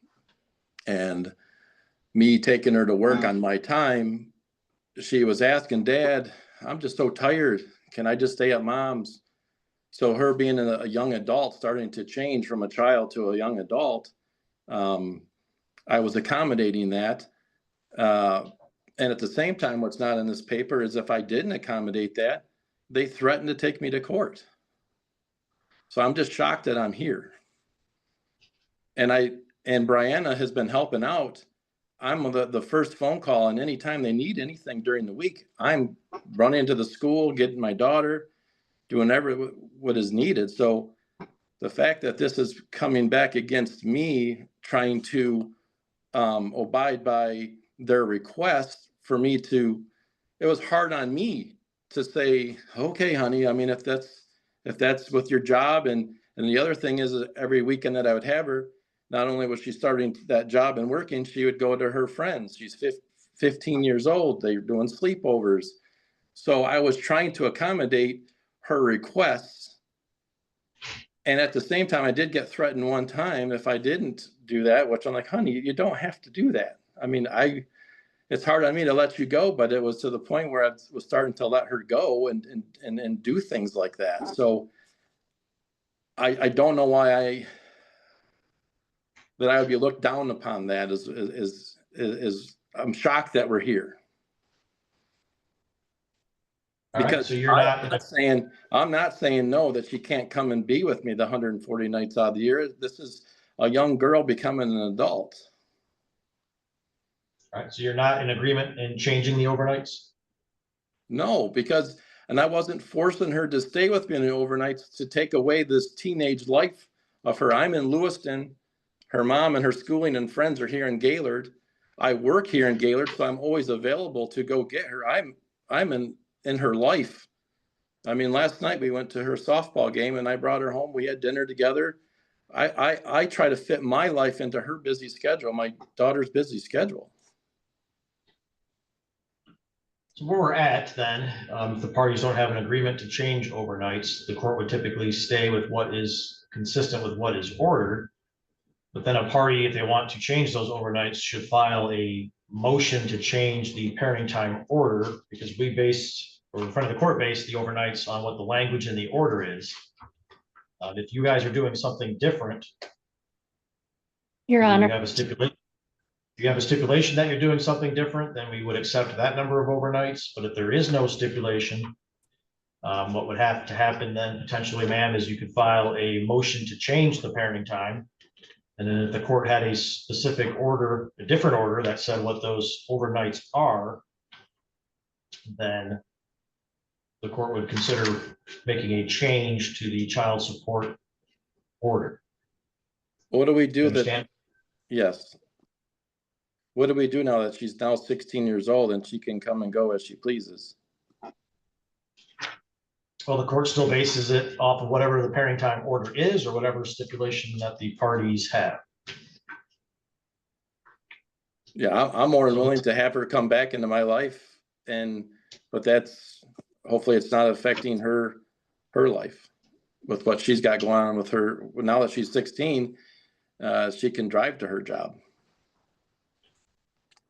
and me taking her to work on my time, she was asking, Dad, I'm just so tired. Can I just stay at Mom's? So her being a young adult, starting to change from a child to a young adult, I was accommodating that. And at the same time, what's not in this paper is if I didn't accommodate that, they threatened to take me to court. So I'm just shocked that I'm here. And Brianna has been helping out. I'm the first phone call, and anytime they need anything during the week, I'm running to the school, getting my daughter, doing what is needed. So the fact that this is coming back against me, trying to abide by their request for me to, it was hard on me to say, okay, honey, I mean, if that's with your job. And the other thing is every weekend that I would have her, not only was she starting that job and working, she would go to her friends. She's 15 years old. They're doing sleepovers. So I was trying to accommodate her requests. And at the same time, I did get threatened one time if I didn't do that, which I'm like, honey, you don't have to do that. I mean, it's hard on me to let you go, but it was to the point where I was starting to let her go and do things like that. So I don't know why that I would be looked down upon. That is I'm shocked that we're here. Because I'm not saying no, that she can't come and be with me the 140 nights out of the year. This is a young girl becoming an adult. All right, so you're not in agreement in changing the overnights? No, and I wasn't forcing her to stay with me in the overnights to take away this teenage life of her. I'm in Lewiston. Her mom and her schooling and friends are here in Gaylord. I work here in Gaylord, so I'm always available to go get her. I'm in her life. I mean, last night we went to her softball game and I brought her home. We had dinner together. I try to fit my life into her busy schedule, my daughter's busy schedule. So where we're at then, if the parties don't have an agreement to change overnights, the court would typically stay with what is consistent with what is ordered. But then a party, if they want to change those overnights, should file a motion to change the parenting time order, because we based, or in front of the court based the overnights on what the language in the order is. If you guys are doing something different, Your you Honor, have a stipulation. If you have a stipulation that you're doing something different, then we would accept that number of overnights. But if there is no stipulation, what would have to happen then potentially, ma'am, is you could file a motion to change the parenting time. And then if the court had a specific order, a different order that said what those overnights are, then the court would consider making a change to the child support order. What do we do that? Understand? Yes. What do we do now that she's now 16 years old and she can come and go as she pleases? Well, the court still bases it off of whatever the parenting time order is or whatever stipulation that the parties have. Yeah, I'm more than willing to have her come back into my life, but that's, hopefully it's not affecting her life with what she's got going on with her. Now that she's 16, she can drive to her job.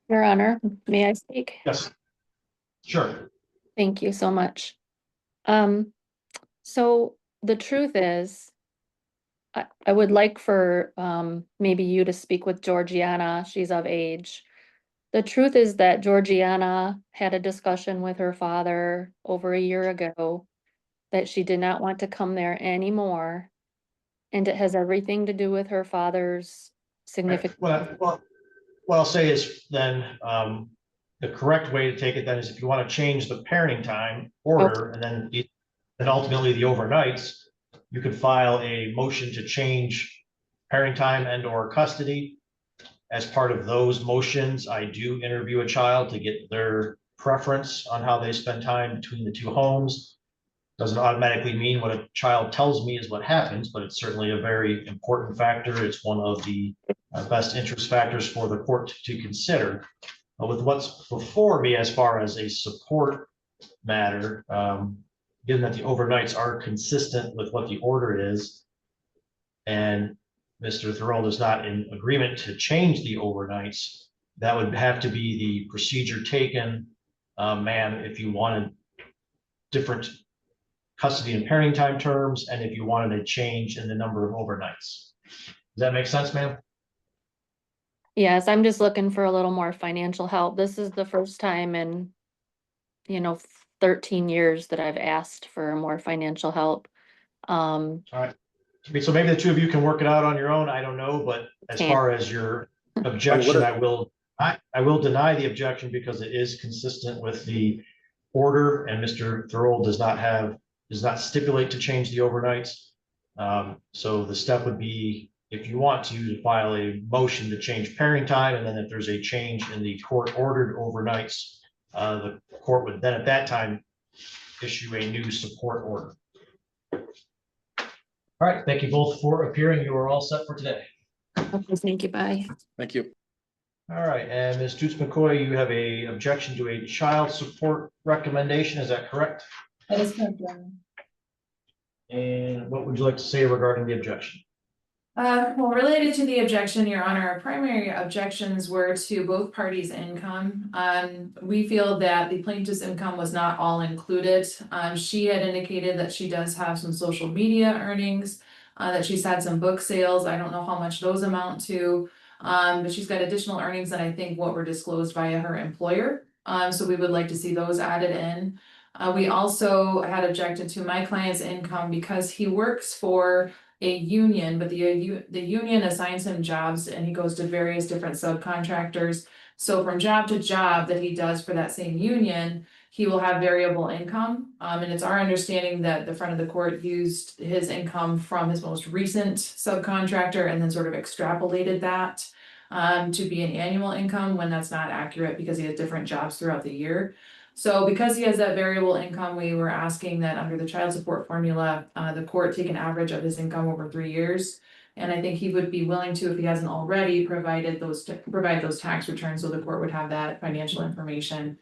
Your Honor, may I speak? Yes. Sure. Thank you so much. So the truth is, I would like for maybe you to speak with Georgiana. She's of age. The truth is that Georgiana had a discussion with her father over a year ago that she did not want to come there anymore. And it has everything to do with her father's significant. What I'll say is then the correct way to take it then is if you want to change the parenting time order and then ultimately the overnights, you could file a motion to change parenting time and or custody. As part of those motions, I do interview a child to get their preference on how they spend time between the two homes. Doesn't automatically mean what a child tells me is what happens, but it's certainly a very important factor. It's one of the best interest factors for the court to consider. With what's before me as far as a support matter, given that the overnights are consistent with what the order is, and Mr. Derailed is not in agreement to change the overnights, that would have to be the procedure taken, ma'am, if you wanted different custody and parenting time terms, and if you wanted a change in the number of overnights. Does that make sense, ma'am? Yes, I'm just looking for a little more financial help. This is the first time in, 13 years that I've asked for more financial help. All right. So maybe the two of you can work it out on your own. I don't know, but as far as your objection, I will deny the objection because it is consistent with the order, and Mr. Derailed does not stipulate to change the overnights. So the step would be, if you want to file a motion to change parenting time, and then if there's a change in the court ordered overnights, the court would then at that time issue a new support order. All right, thank you both for appearing. You are all set for today. Okay, thank you, bye. Thank you. All right, and Ms. Dutz-McCoy, you have a objection to a child support recommendation, is that correct? That is correct, Your Honor. And what would you like to say regarding the objection? Well, related to the objection, Your Honor, our primary objections were to both parties' income. We feel that the plaintiff's income was not all included. She had indicated that she does have some social media earnings, that she's had some book sales. I don't know how much those amount to, but she's got additional earnings than I think what were disclosed via her employer. So we would like to see those added in. We also had objected to my client's income because he works for a union, but the union assigns him jobs and he goes to various different subcontractors. So from job to job that he does for that same union, he will have variable income. And it's our understanding that the front of the court used his income from his most recent subcontractor and then sort of extrapolated that to be an annual income, when that's not accurate because he has different jobs throughout the year. So because he has that variable income, we were asking that under the child support formula, the court take an average of his income over 3 years. And I think he would be willing to, if he hasn't already, provide those tax returns, so the court would have that financial information.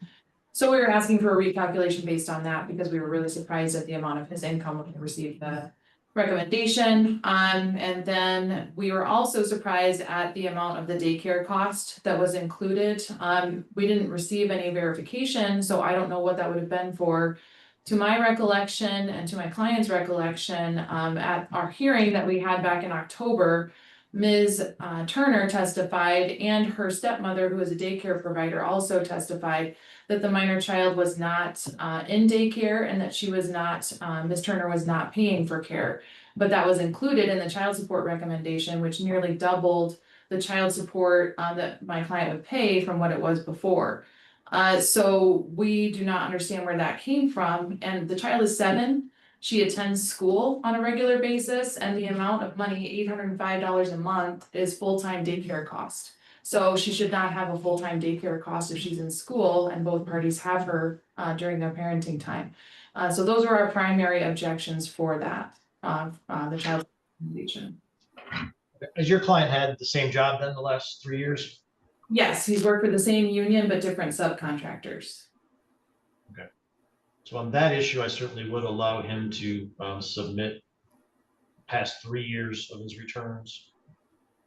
So we were asking for a recalculation based on that because we were really surprised at the amount of his income when he received the recommendation. And then we were also surprised at the amount of the daycare cost that was included. We didn't receive any verification, so I don't know what that would have been for To my recollection and to my client's recollection, at our hearing that we had back in October, Ms. Turner testified and her stepmother, who is a daycare provider, also testified that the minor child was not in daycare and that she was not, Ms. Turner was not paying for care. But that was included in the child support recommendation, which nearly doubled the child support that my client would pay from what it was before. So we do not understand where that came from, and the child is 7. She attends school on a regular basis, and the amount of money, $805 a month, is full-time daycare cost. So she should not have a full-time daycare cost if she's in school, and both parties have her during their parenting time. So those are our primary objections for that, the child recommendation. Has your client had the same job then the last 3 years? Yes, he's worked for the same union, but different subcontractors. Okay. So on that issue, I certainly would allow him to submit past 3 years of his returns.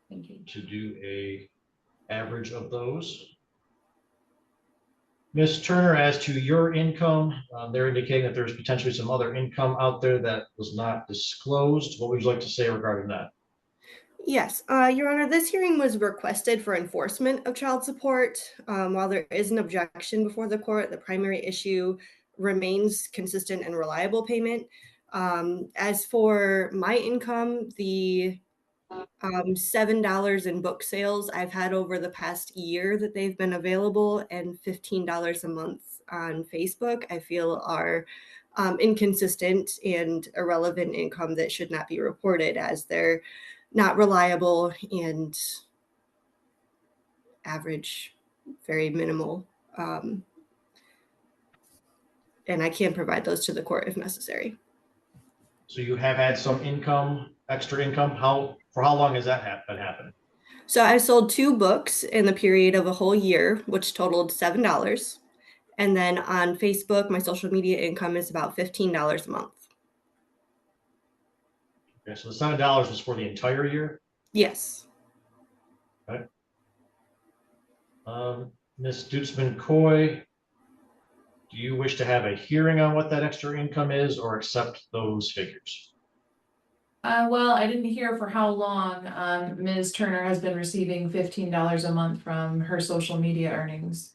Thank you. To do a average of those. Ms. Turner, as to your income, they're indicating that there's potentially some other income out there that was not disclosed. What would you like to say regarding that? Yes, Your Honor, this hearing was requested for enforcement of child support. While there is an objection before the court, the primary issue remains consistent and reliable payment. As for my income, the $7 in book sales I've had over the past year that they've been available, and $15 a month on Facebook, I feel are inconsistent and irrelevant income that should not be reported, as they're not reliable and average, very minimal. And I can provide those to the court if necessary. So you have had some income, extra income. For how long has that been happening? So I sold 2 books in the period of a whole year, which totaled $7. And then on Facebook, my social media income is about $15 a month. Okay, so the $7 was for the entire year? Yes. Okay. Ms. Dutzman-Coy, do you wish to have a hearing on what that extra income is or accept those figures? Well, I didn't hear for how long Ms. Turner has been receiving $15 a month from her social media earnings.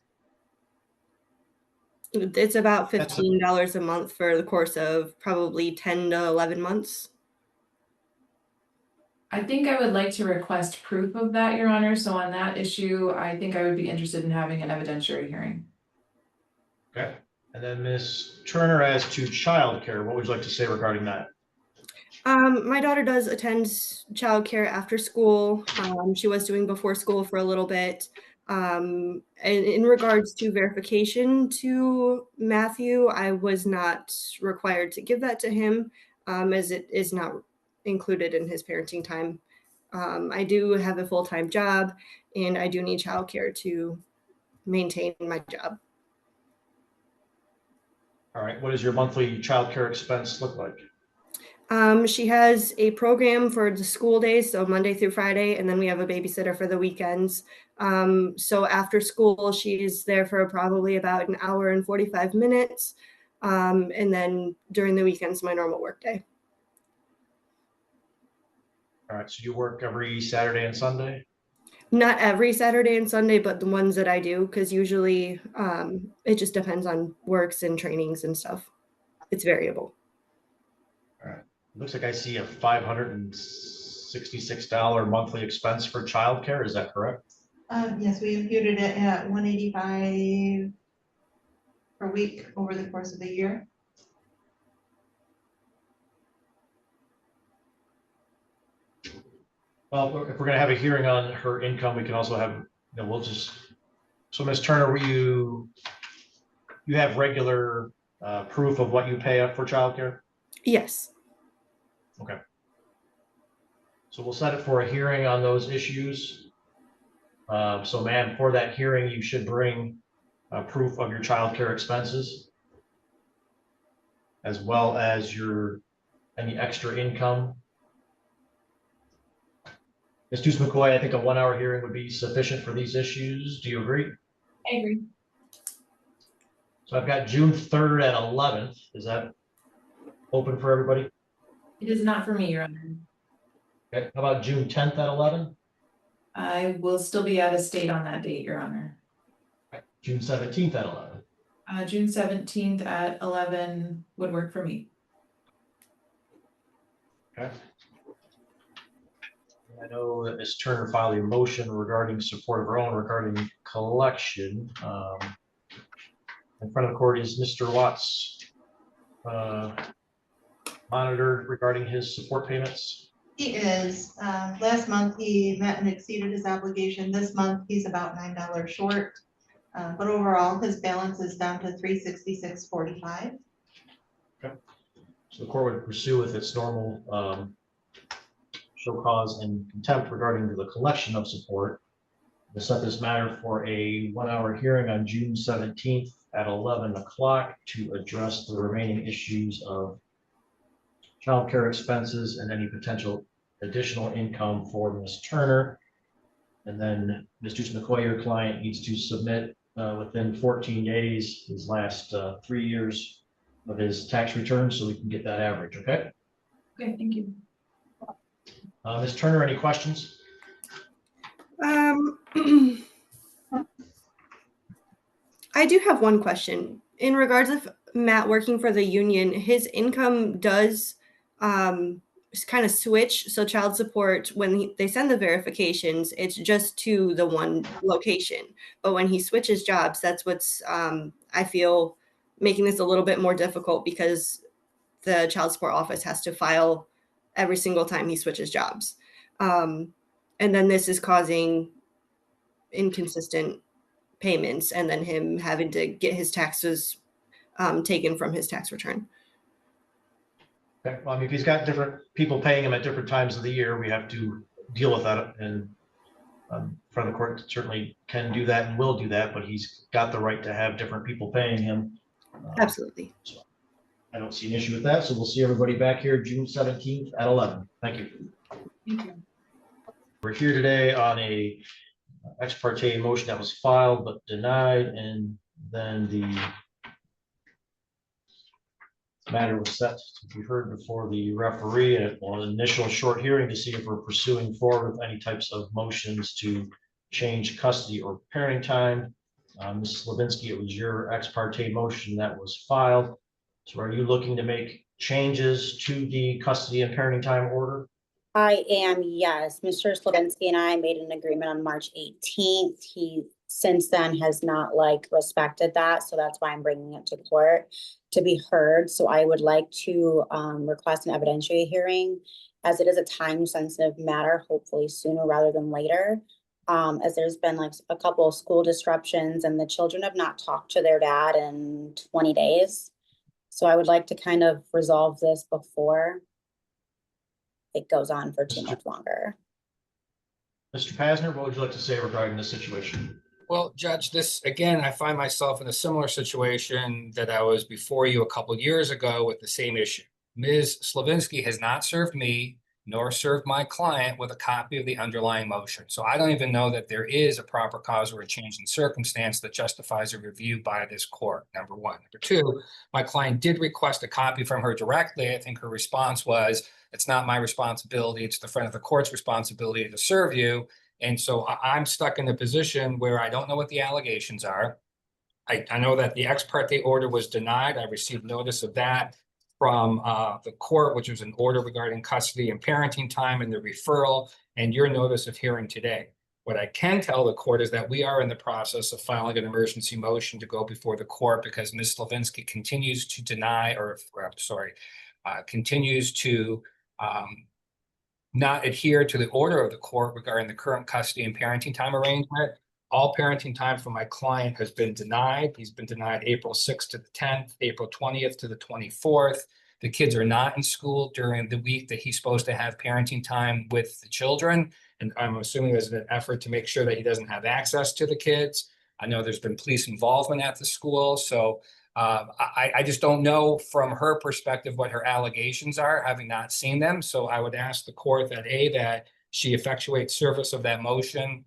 It's about $15 a month for the course of probably 10 to 11 months. I think I would like to request proof of that, Your Honor. So on that issue, I think I would be interested in having an evidentiary hearing. Okay. And then Ms. Turner, as to childcare, what would you like to say regarding that? My daughter does attend childcare after school. She was doing before school for a little bit. And in regards to verification to Matthew, I was not required to give that to him, as it is not included in his parenting time. I do have a full-time job, and I do need childcare to maintain my job. All right. What does your monthly childcare expense look like? She has a program for the school days, so Monday through Friday, and then we have a babysitter for the weekends. So after school, she's there for probably about an hour and 45 minutes. And then during the weekends, my normal work day. All right. So you work every Saturday and Sunday? Not every Saturday and Sunday, but the ones that I do, because usually it just depends on works and trainings and stuff. It's variable. All right. Looks like I see a $566 monthly expense for childcare. Is that correct? Yes, we imputed it at $185 per week over the course of the year. Well, if we're going to have a hearing on her income, we can also have, we'll just, so Ms. Turner, you have regular proof of what you pay up for childcare? Yes. Okay. So we'll set it for a hearing on those issues. So ma'am, for that hearing, you should bring proof of your childcare expenses, as well as any extra income. Ms. Dutzman-Coy, I think a 1-hour hearing would be sufficient for these issues. Do you agree? I agree. So I've got June 3rd at 11th. Is that open for everybody? It is not for me, Your Honor. Okay, how about June 10th at 11? I will still be out of state on that date, Your Honor. June 17th at 11. June 17th at 11 would work for me. Okay. I know that Ms. Turner filed a motion regarding support of her own regarding collection. In front of the court is Mr. Watts monitored regarding his support payments. He is. Last month, he met and exceeded his obligation. This month, he's about $9 short. But overall, his balance is down to $366.45. Okay. So the court would pursue with its normal show cause and contempt regarding the collection of support. We'll set this matter for a 1-hour hearing on June 17th at 11 o'clock to address the remaining issues of child care expenses and any potential additional income for Ms. Turner. And then Mr. McCoy, your client, needs to submit within 14 days his last 3 years of his tax return so we can get that average, okay? Okay, thank you. Ms. Turner, any questions? I do have one question. In regards of Matt working for the union, his income does kind of switch. So child support, when they send the verifications, it's just to the one location. But when he switches jobs, that's what's, I feel, making this a little bit more difficult because the child support office has to file every single time he switches jobs. And then this is causing inconsistent payments and then him having to get his taxes taken from his tax return. Okay, well, I mean, if he's got different people paying him at different times of the year, we have to deal with that. And front of the court certainly can do that and will do that, but he's got the right to have different people paying him. Absolutely. So I don't see an issue with that. So we'll see everybody back here June 17th at 11. Thank you. Thank you. We're here today on a ex parte motion that was filed but denied, and then the matter was set to be heard before the referee at an initial short hearing to see if we're pursuing forward with any types of motions to change custody or parenting time. Mrs. Levinsky, it was your ex parte motion that was filed. So are you looking to make changes to the custody and parenting time order? I am, yes. Mr. Slavinsky and I made an agreement on March 18th. He since then has not respected that. So that's why I'm bringing it to court to be heard. So I would like to request an evidentiary hearing, as it is a time sensitive matter, hopefully sooner rather than later. As there's been a couple of school disruptions and the children have not talked to their dad in 20 days. So I would like to kind of resolve this before it goes on for too much longer. Mr. Pasner, what would you like to say regarding this situation? Well, Judge, this, again, I find myself in a similar situation that I was before you a couple of years ago with the same issue. Ms. Slavinsky has not served me nor served my client with a copy of the underlying motion. So I don't even know that there is a proper cause or a change in circumstance that justifies a review by this court, number one. Number two, my client did request a copy from her directly. I think her response was, it's not my responsibility, it's the front of the court's responsibility to serve you. And so I'm stuck in a position where I don't know what the allegations are. I know that the ex parte order was denied. I received notice of that from the court, which was an order regarding custody and parenting time and the referral, and your notice of hearing today. What I can tell the court is that we are in the process of filing an emergency motion to go before the court because Ms. Slavinsky continues to deny, or continues to not adhere to the order of the court regarding the current custody and parenting time arrangement. All parenting time for my client has been denied. He's been denied April 6th to the 10th, April 20th to the 24th. The kids are not in school during the week that he's supposed to have parenting time with the children. And I'm assuming there's an effort to make sure that he doesn't have access to the kids. I know there's been police involvement at the school. So I just don't know from her perspective what her allegations are, having not seen them. So I would ask the court that that she effectuates service of that motion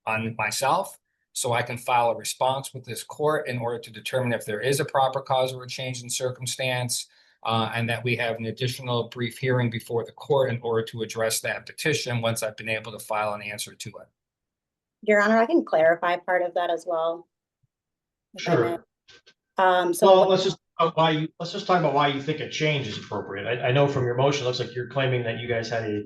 on myself, so I can file a response with this court in order to determine if there is a proper cause or a change in circumstance, and that we have an additional brief hearing before the court in order to address that petition once I've been able to file an answer to it. Your Honor, I can clarify part of that as well. if I may. Sure. So Well, let's just talk about why you think a change is appropriate. I know from your motion, it looks like you're claiming that you guys had a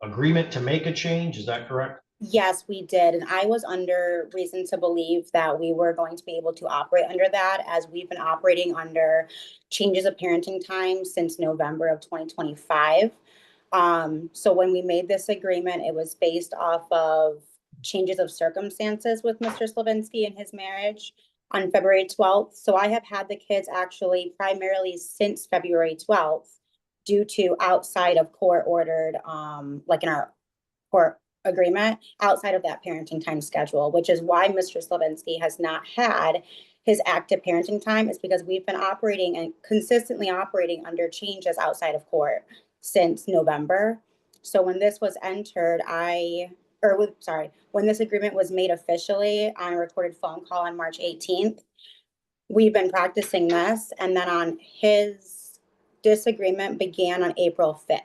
agreement to make a change. Is that correct? yes, we did. And I was under reason to believe that we were going to be able to operate under that, as we've been operating under changes of parenting time since November of 2025. So when we made this agreement, it was based off of changes of circumstances with Mr. Slavinsky and his marriage on February 12th. So I have had the kids actually primarily since February 12th due to outside of court ordered, like in our court agreement, outside of that parenting time schedule, which is why Mr. Slavinsky has not had his active parenting time, is because we've been operating and consistently operating under changes outside of court since November. So when this was entered, when this agreement was made officially on a recorded phone call on March 18th, we've been practicing this. And then on his disagreement began on April 5th.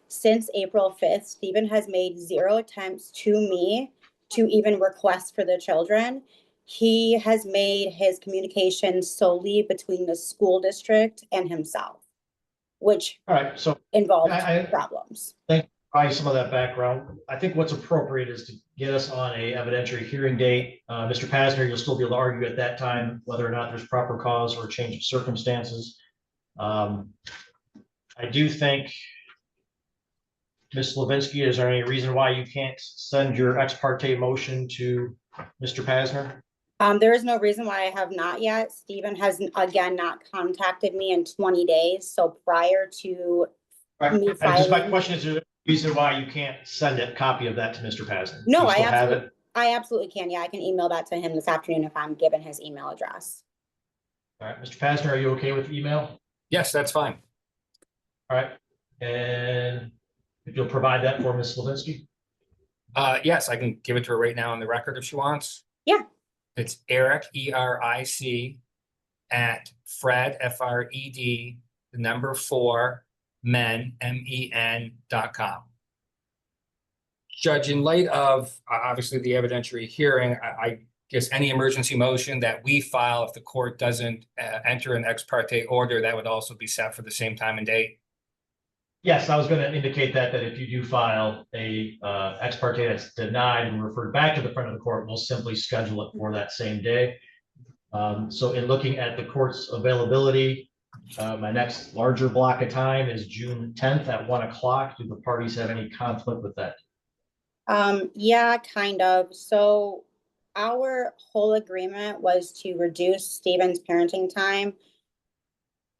Since April 5th, Stephen has made 0 attempts to me to even request for the children. He has made his communication solely between the school district and himself, which All right, so involved I problems. thank you for some of that background. I think what's appropriate is to get us on a evidentiary hearing date. Mr. Pasner, you'll still be able to argue at that time whether or not there's proper cause or change of circumstances. I do think, Ms. Slavinsky, is there any reason why you can't send your ex parte motion to Mr. Pasner? There is no reason why I have not yet. Stephen has, again, not contacted me in 20 days. So prior to me My filing. question is, there a reason why you can't send a copy of that to Mr. Pasner? No, Do you I still have absolutely, it? I absolutely can. Yeah, I can email that to him this afternoon if I'm given his email address. All right, Mr. Pasner, are you okay with email? Yes, that's fine. All right, and if you'll provide that for Ms. Slavinsky? Yes, I can give it to her right now on the record if she wants. Yeah. It's Eric, ERIC, at Fred, FRED, the number 4, men, MEN.com. Judge, in light of obviously the evidentiary hearing, I guess any emergency motion that we file, if the court doesn't enter an ex parte order, that would also be set for the same time and date. Yes, I was going to indicate that if you do file a ex parte that's denied and referred back to the front of the court, we'll simply schedule it for that same day. So in looking at the court's availability, my next larger block of time is June 10th at 1 o'clock. Do the parties have any conflict with that? Yeah, kind of. So our whole agreement was to reduce Stephen's parenting time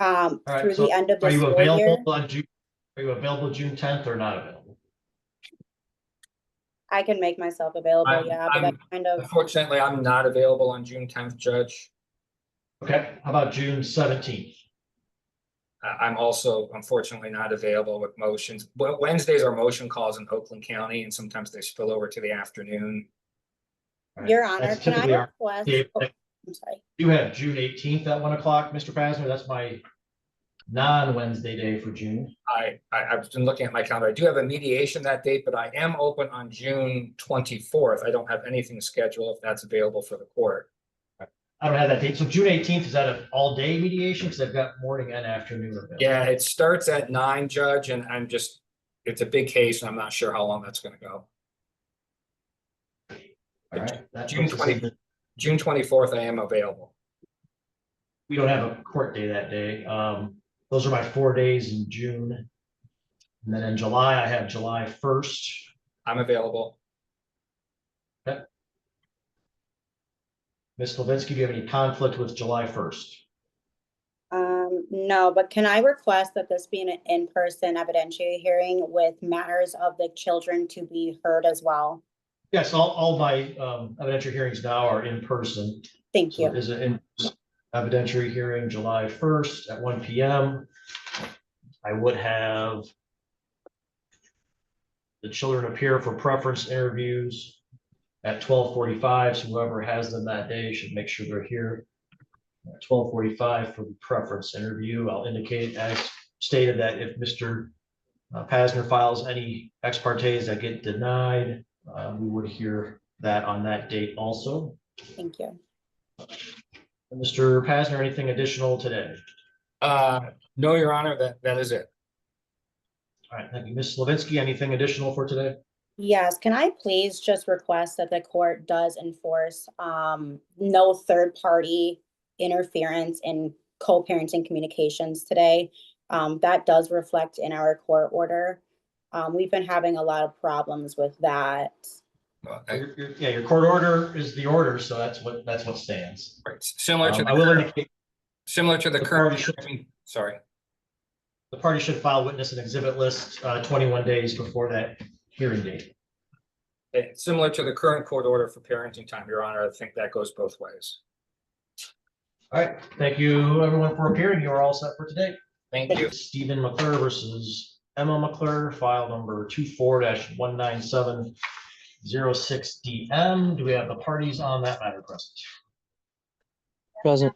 All right, through so the end of the are you school year. available on June? Are you available June 10th or not available? I can make myself available, yeah, but that's kind of. Unfortunately, I'm not available on June 10th, Judge. Okay, how about June 17th? I'm also unfortunately not available with motions. But Wednesdays are motion calls in Oakland County, and sometimes they spill over to the afternoon. Right. Your Honor, That's can I typically our request? day. Oh, I'm sorry. You have June 18th at 1 o'clock, Mr. Pasner. That's my non-Wednesday day for June. I've been looking at my calendar. I do have a mediation that date, but I am open on June 24th. I don't have anything scheduled if that's available for the court. I don't have that date. So June 18th, is that an all-day mediation? Because I've got morning and afternoon available. Yeah, it starts at 9, Judge, and it's a big case, and I'm not sure how long that's going to go. All right. That June puts us in the- June 24th, I am available. We don't have a court day that day. Those are my 4 days in June. And then in July, I have July 1st. I'm available. Okay. Ms. Slavinsky, do you have any conflict with July 1st? No, but can I request that this be an in-person evidentiary hearing with matters of the children to be heard as well? Yes, all my evidentiary hearings now are in person. Thank you. So is it in evidentiary hearing July 1st at 1 p.m. I would have the children appear for preference interviews at 12:45. So whoever has them that day should make sure they're here at 12:45 for the preference interview. I'll indicate as stated that if Mr. Pasner files any ex partes that get denied, we would hear that on that date also. Thank you. Mr. Pasner, anything additional today? No, Your Honor, that is it. All right, thank you. Ms. Slavinsky, anything additional for today? Yes, can I please just request that the court does enforce no third-party interference in co-parenting communications today? That does reflect in our court order. We've been having a lot of problems with that. Yeah, your court order is the order, so that's what stands. Right. Similar to I will indicate the current. Sorry. The party should file witness and exhibit list 21 days before that hearing date. Similar to the current court order for parenting time, Your Honor. I think that goes both ways. All right, thank you everyone for appearing. You are all set for today. Thank you. Stephen McClure versus Emma McClure, file number 24-19706DM. Do we have the parties on that matter present? Present.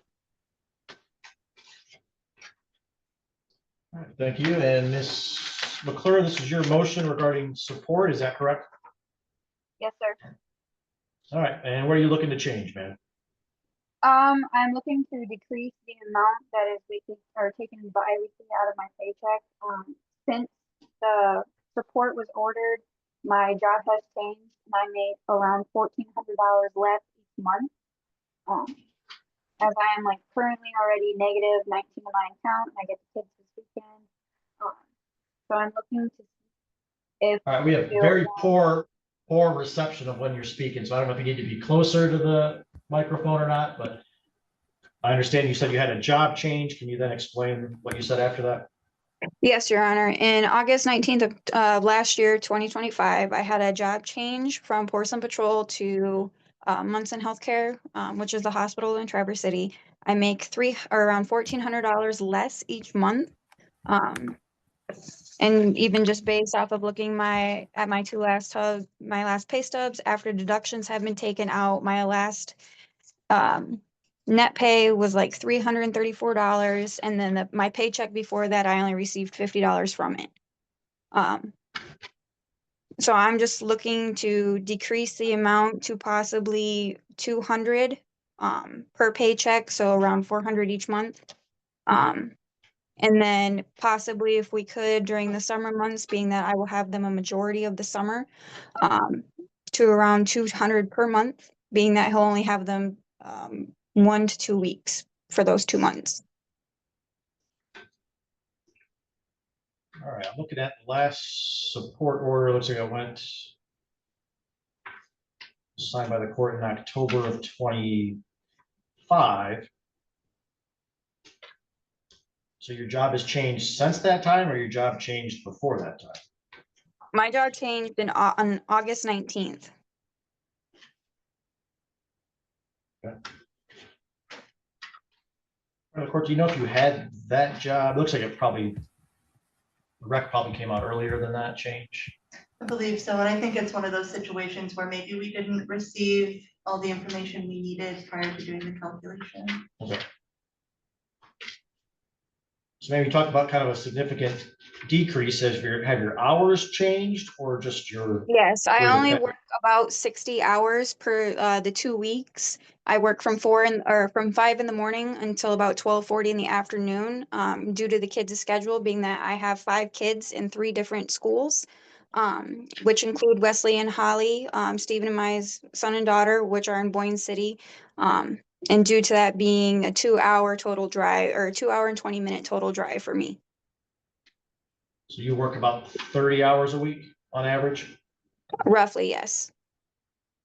All right, thank you. And Ms. McClure, this is your motion regarding support, is that correct? Yes, sir. All right, and what are you looking to change, man? I'm looking to decrease the amount that is weekly or taken bi-weekly out of my paycheck. Since the support was ordered, my job has changed and I make around $1,400 less each month. As I am like currently already negative 19 in my account, and I get the kids this weekend. So I'm looking to see if All right, we have very poor reception of when you're speaking, so I don't know if you need to be closer to the microphone or not, but I understand you said you had a job change. Can you then explain what you said after that? Yes, Your Honor. In August 19th of last year, 2025, I had a job change from Porcelain Patrol to Munson Healthcare, which is the hospital in Traverse City. I make around $1,400 less each month. And even just based off of looking my last pay stubs, after deductions have been taken out, my last net pay was like $334, and then my paycheck before that, I only received $50 from it. So I'm just looking to decrease the amount to possibly $200 per paycheck, so around $400 each month. And then possibly if we could during the summer months, being that I will have them a majority of the summer, to around $200 per month, being that he'll only have them 1 to 2 weeks for those 2 months. All right, I'm looking at the last support order. Looks like it went signed by the court in October of 25. So your job has changed since that time, or your job changed before that time? My job changed on August 19th. Okay. The court, do you know if you had that job? Looks like it probably, the rec probably came out earlier than that change. I believe so, and I think it's one of those situations where maybe we didn't receive all the information we needed prior to doing the calculation. Okay. So maybe talk about kind of a significant decrease as have your hours changed, or just your? Yes, I only work about 60 hours per the 2 weeks. I work from 5 in the morning until about 12:40 in the afternoon, due to the kids' schedule being that I have 5 kids in 3 different schools, which include Wesley and Holly, Stephen and my son and daughter, which are in Boyne City. And due to that being a 2-hour total drive, or 2 hour and 20-minute total drive for me. So you work about 30 hours a week on average? Roughly, yes.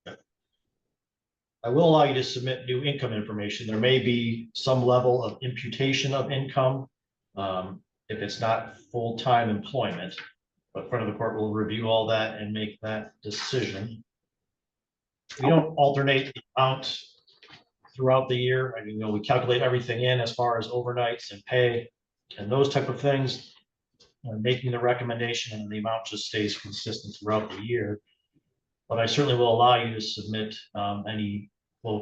I will allow you to submit new income information. There may be some level of imputation of income if it's not full-time employment, but front of the court will review all that and make that decision. We don't alternate the amount throughout the year. I mean, we calculate everything in as far as overnights and pay and those type of things, making the recommendation, and the amount just stays consistent throughout the year. but I certainly will allow you to submit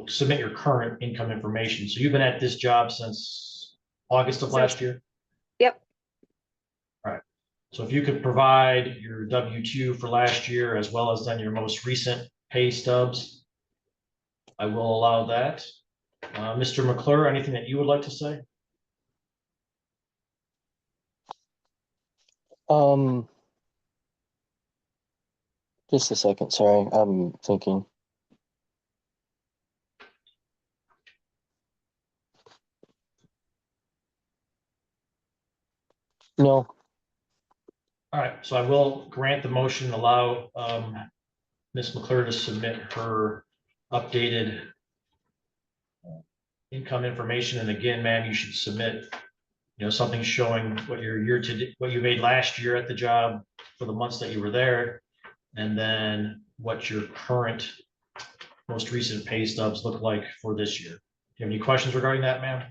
submit your current income information. So you've been at this job since August of last year? Yep. All right. So if you could provide your W-2 for last year as well as then your most recent pay stubs, I will allow that. Mr. McClure, anything that you would like to say? Just a second, sorry, I'm thinking. No. All right, so I will grant the motion, allow Ms. McClure to submit her updated income information. And again, ma'am, you should submit, something showing what what you made last year at the job for the months that you were there, and then what your current most recent pay stubs look like for this year. Do you have any questions regarding that, ma'am?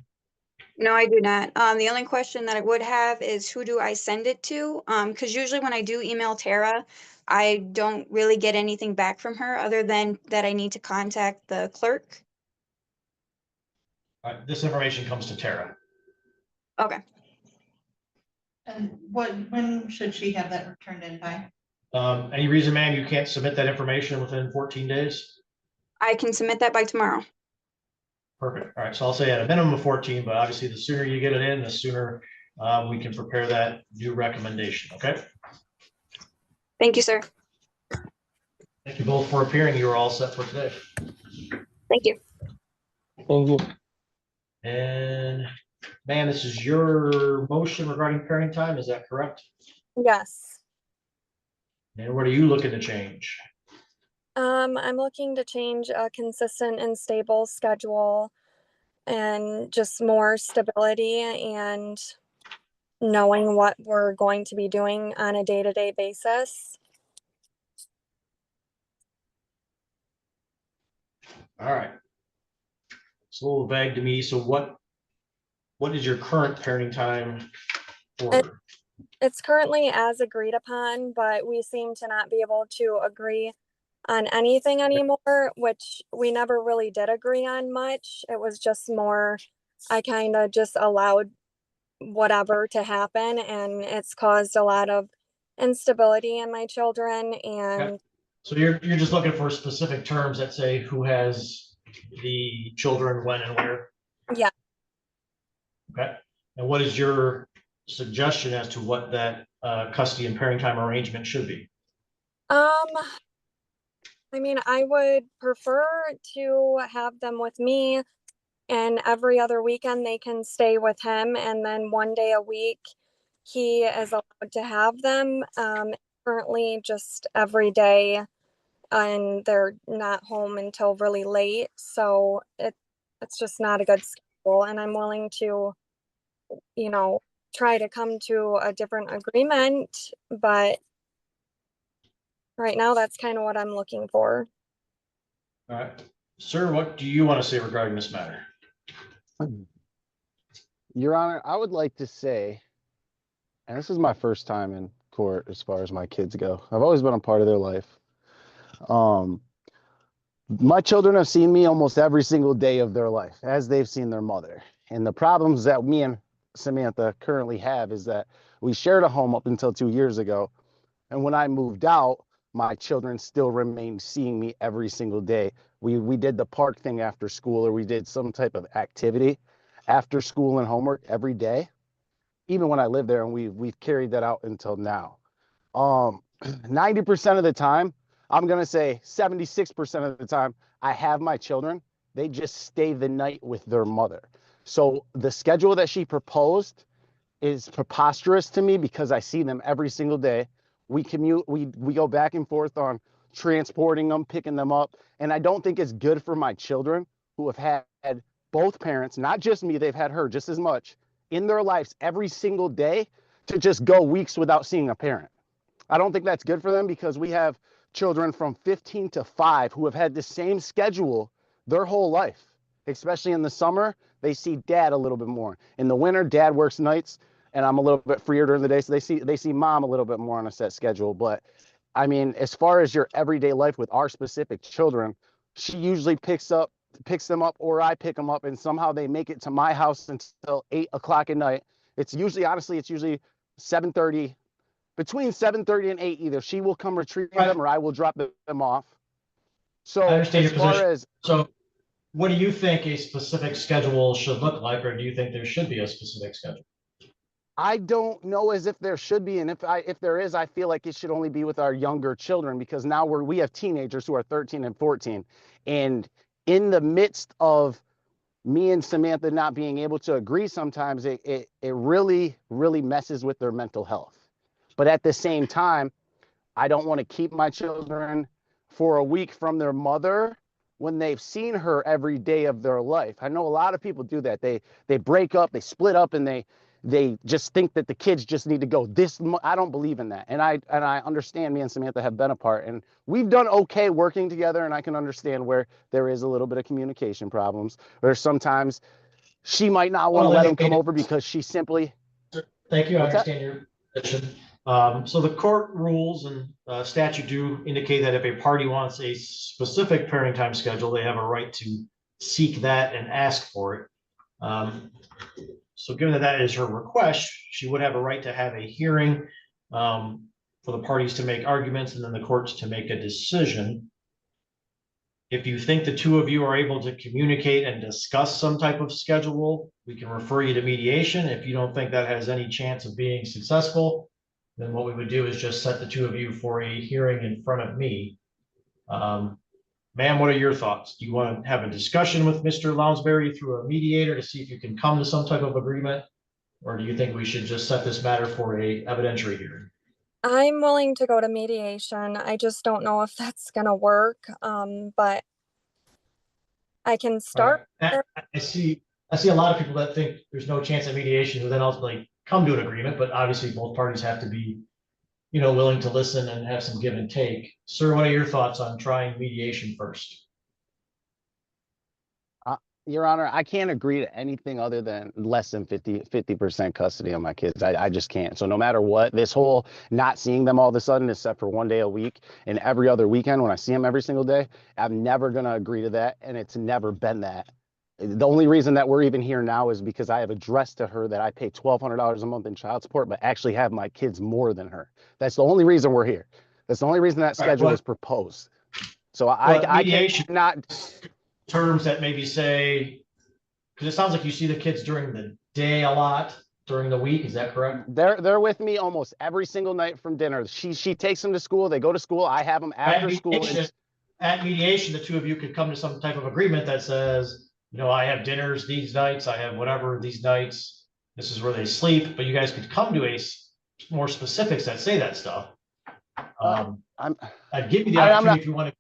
No, I do not. The only question that I would have is who do I send it to? Because usually when I do email Tara, I don't really get anything back from her other than that I need to contact the clerk. All right, this information comes to Tara. Okay. And when should she have that returned in by? Any reason, ma'am, you can't submit that information within 14 days? I can submit that by tomorrow. Perfect. All right, so I'll say at a minimum of 14, but obviously the sooner you get it in, the sooner we can prepare that new recommendation, okay? Thank you, sir. Thank you both for appearing. You are all set for today. Thank you. Thank you. And man, this is your motion regarding parenting time, is that correct? Yes. And what are you looking to change? I'm looking to change a consistent and stable schedule and just more stability and knowing what we're going to be doing on a day-to-day basis. All right. It's a little vague to me. So what is your current parenting time order? It's currently as agreed upon, but we seem to not be able to agree on anything anymore, which we never really did agree on much. It was just more, I kind of just allowed whatever to happen, and it's caused a lot of instability in my children. And Okay. So you're just looking for specific terms that say who has the children, when and where? yeah, Okay. And what is your suggestion as to what that custody and parenting time arrangement should be? I mean, I would prefer to have them with me, and every other weekend they can stay with him, and then one day a week he is allowed to have them. Currently just every day, and they're not home until really late, so it's just not a good schedule, and I'm willing to, try to come to a different agreement, but right now that's kind of what I'm looking for. All right. Sir, what do you want to say regarding this matter? Your Honor, I would like to say, and this is my first time in court as far as my kids go. I've always been a part of their life. My children have seen me almost every single day of their life, as they've seen their mother. And the problems that me and Samantha currently have is that we shared a home up until 2 years ago. And when I moved out, my children still remained seeing me every single day. We did the park thing after school, or we did some type of activity after school and homework every day, even when I lived there, and we've carried that out until now. 90% of the time, I'm gonna say 76% of the time, I have my children, they just stay the night with their mother. So the schedule that she proposed is preposterous to me because I see them every single day. We commute, we go back and forth on transporting them, picking them up. And I don't think it's good for my children who have had both parents, not just me, they've had her just as much in their lives every single day, to just go weeks without seeing a parent. I don't think that's good for them because we have children from 15 to 5 who have had the same schedule their whole life. Especially in the summer, they see dad a little bit more. In the winter, dad works nights and I'm a little bit freer during the day. So they see mom a little bit more on a set schedule. But I mean, as far as your everyday life with our specific children, she usually picks them up, or I pick them up, and somehow they make it to my house until 8 o'clock at night. It's usually, honestly, it's usually 7:30, between 7:30 and 8. Either she will come retrieve them or I will drop them off. So I understand as your far position. as, So what do you think a specific schedule should look like, or do you think there should be a specific schedule? I don't know as if there should be, and if there is, I feel like it should only be with our younger children, because now we have teenagers who are 13 and 14, and in the midst of me and Samantha not being able to agree, sometimes it really messes with their mental health. But at the same time, I don't want to keep my children for a week from their mother when they've seen her every day of their life. I know a lot of people do that. They break up, they split up, and they just think that the kids just need to go I don't believe in that. And I understand me and Samantha have been apart, and we've done okay working together, and I can understand where there is a little bit of communication problems, or sometimes she might not want to let him come over because she simply. Thank you. I What's that? understand your position. So the court rules and statute do indicate that if a party wants a specific parenting time schedule, they have a right to seek that and ask for it. So given that that is her request, she would have a right to have a hearing for the parties to make arguments and then the courts to make a decision. If you think the two of you are able to communicate and discuss some type of schedule, we can refer you to mediation. If you don't think that has any chance of being successful, then what we would do is just set the two of you for a hearing in front of me. Ma'am, what are your thoughts? Do you want to have a discussion with Mr. Lounsbury through a mediator to see if you can come to some type of agreement? Or do you think we should just set this matter for a evidentiary hearing? I'm willing to go to mediation. I just don't know if that's gonna work, but I can start. I see a lot of people that think there's no chance of mediation, who then ultimately come to an agreement, but obviously both parties have to be, willing to listen and have some give and take. Sir, what are your thoughts on trying mediation first? Your Honor, I can't agree to anything other than less than 50% custody of my kids. I just can't. So no matter what, this whole not seeing them all of a sudden, except for one day a week and every other weekend when I see them every single day, I'm never going to agree to that. And it's never been that. The only reason that we're even here now is because I have addressed to her that I pay $1,200 a month in child support, but actually have my kids more than her. That's the only reason we're here. That's the only reason that schedule was proposed. So I cannot. Terms that maybe say, because it sounds like you see the kids during the day a lot, during the week, is that correct? They're with me almost every single night from dinner. She takes them to school, they go to school, I have them after school. At mediation, the two of you could come to some type of agreement that says, I have dinners these nights, I have whatever these nights, this is where they sleep, but you guys could come to a more specifics that say that stuff. I'd give you the opportunity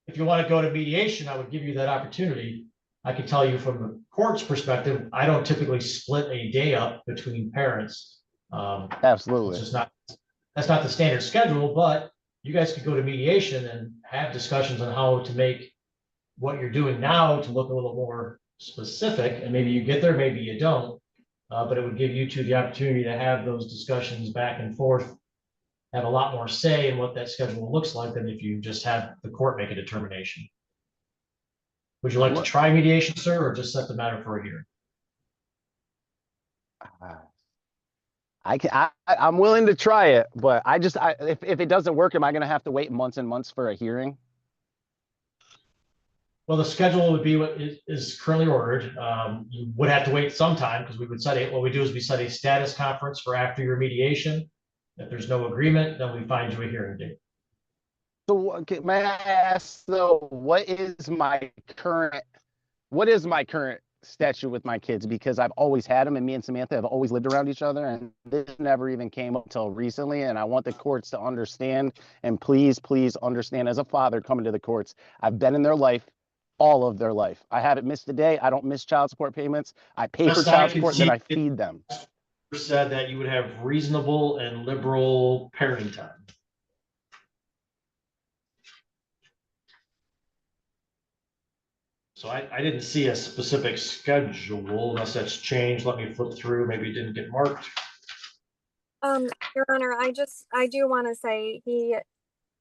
if you want to go to mediation, I would give you that opportunity. I can tell you from the court's perspective, I don't typically split a day up between parents. Absolutely. That's not the standard schedule, but you guys could go to mediation and have discussions on how to make what you're doing now to look a little more specific. And maybe you get there, maybe you don't, but it would give you two the opportunity to have those discussions back and forth, have a lot more say in what that schedule looks like than if you just have the court make a determination. Would you like to try mediation, sir, or just set the matter for a hearing? I'm willing to try it, but if it doesn't work, am I going to have to wait months and months for a hearing? Well, the schedule would be what is currently ordered. You would have to wait some time because we would what we do is we set a status conference for after your mediation. If there's no agreement, then we find you a hearing date. So may I ask though, what is my current statute with my kids? Because I've always had them, and me and Samantha have always lived around each other, and this never even came up until recently. And I want the courts to understand, and please understand, as a father coming to the courts, I've been in their life, all of their life. I haven't missed a day. I don't miss child support payments. I pay for child support, and then I feed them. Said that you would have reasonable and liberal parenting time. So I didn't see a specific schedule unless that's changed. Let me flip through. Maybe it didn't get marked. Your Honor, I do want to say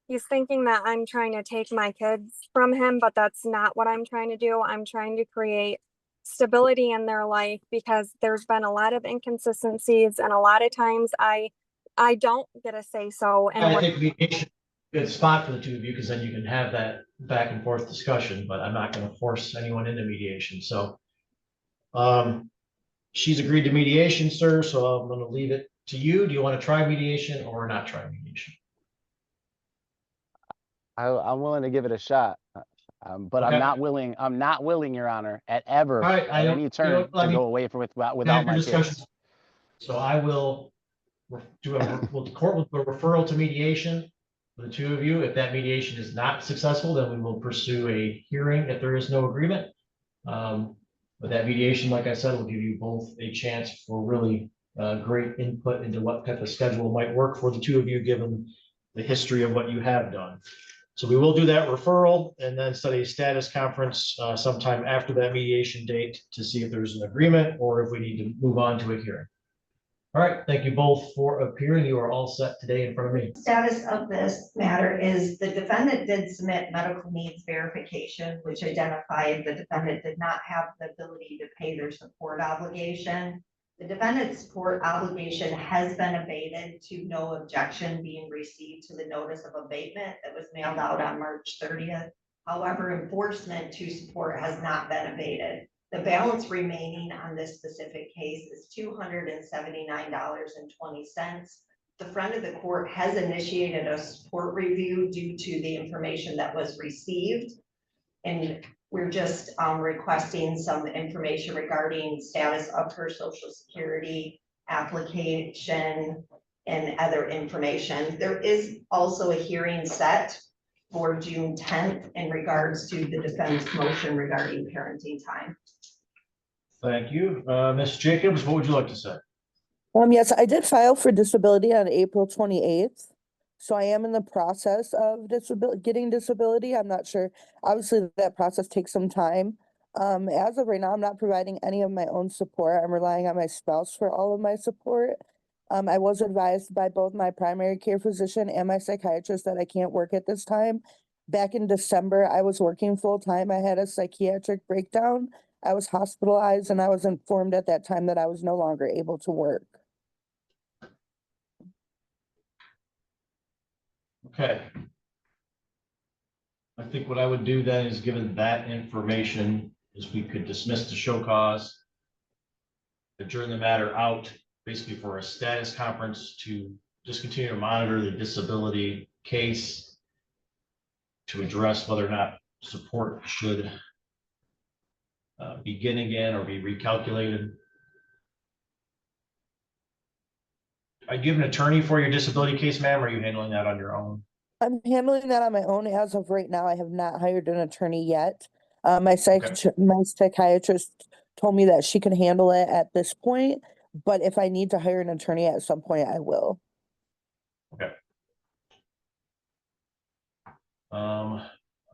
He's thinking that I'm trying to take my kids from him, but that's not what I'm trying to do. I'm trying to create stability in their life because there's been a lot of inconsistencies and a lot of times I don't get a say so. And I think mediation is a good spot for the two of you, because then you can have that back and forth discussion, but I'm not gonna force anyone into mediation, so. She's agreed to mediation, sir, so I'm gonna leave it to you. Do you want to try mediation or not try mediation? I'm willing to give it a shot, but Okay. I'm not willing, Your Honor, at ever, All right, at any turn to go away from without my kids. So I will the court will do a referral to mediation for the two of you. If that mediation is not successful, then we will pursue a hearing if there is no agreement. But that mediation, like I said, will give you both a chance for really great input into what type of schedule might work for the two of you, given the history of what you have done. So we will do that referral and then set a status conference sometime after that mediation date to see if there's an agreement or if we need to move on to a hearing. All right, thank you both for appearing. You are all set today in front of me. Status of this matter is the defendant did submit medical needs verification, which identified the defendant did not have the ability to pay their support obligation. The defendant's support obligation has been abated to no objection being received to the notice of abatement that was mailed out on March 30th. However, enforcement to support has not been abated. The balance remaining on this specific case is $279.20. The front of the court has initiated a support review due to the information that was received. And we're just requesting some information regarding status of her Social Security application and other information. There is also a hearing set for June 10th in regards to the defense motion regarding parenting time. Thank you. Ms. Jacobs, what would you like to say? Yes, I did file for disability on April 28th. So I am in the process of getting disability. I'm not sure. Obviously, that process takes some time. As of right now, I'm not providing any of my own support. I'm relying on my spouse for all of my support. I was advised by both my primary care physician and my psychiatrist that I can't work at this time. Back in December, I was working full time. I had a psychiatric breakdown. I was hospitalized and I was informed at that time that I was no longer able to work. Okay. I think what I would do then is, given that information, is we could dismiss the show cause, adjourn the matter out basically for a status conference to just continue to monitor the disability case to address whether or not support should begin again or be recalculated. Are you an attorney for your disability case, ma'am, or are you handling that on your own? I'm handling that on my own as of right now. I have not hired an attorney yet. My psychiatrist told me that she can handle it at this point, but if I need to hire an attorney at some point, I will. Okay.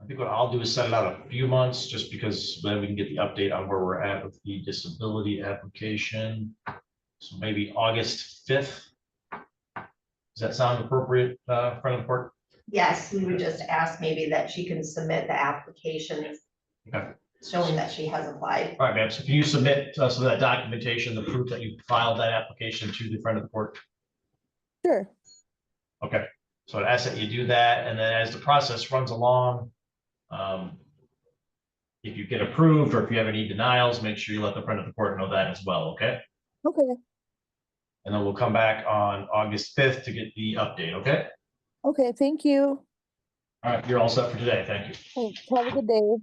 I think what I'll do is set it out a few months, just because then we can get the update on where we're at with the disability application. So maybe August 5th. Does that sound appropriate, front of the court? Yes, we would just ask maybe that she can submit the application showing that she has applied. All right, ma'am. So can you submit some of that documentation, the proof that you filed that application to the front of the court? Sure. Okay. So I'd ask that you do that, and then as the process runs along, if you get approved or if you have any denials, make sure you let the front of the court know that as well. Okay. Okay. And then we'll come back on August 5th to get the update. Okay. Okay. Thank you. All right. You're all set for today. Thank you. Thanks. Have a good day.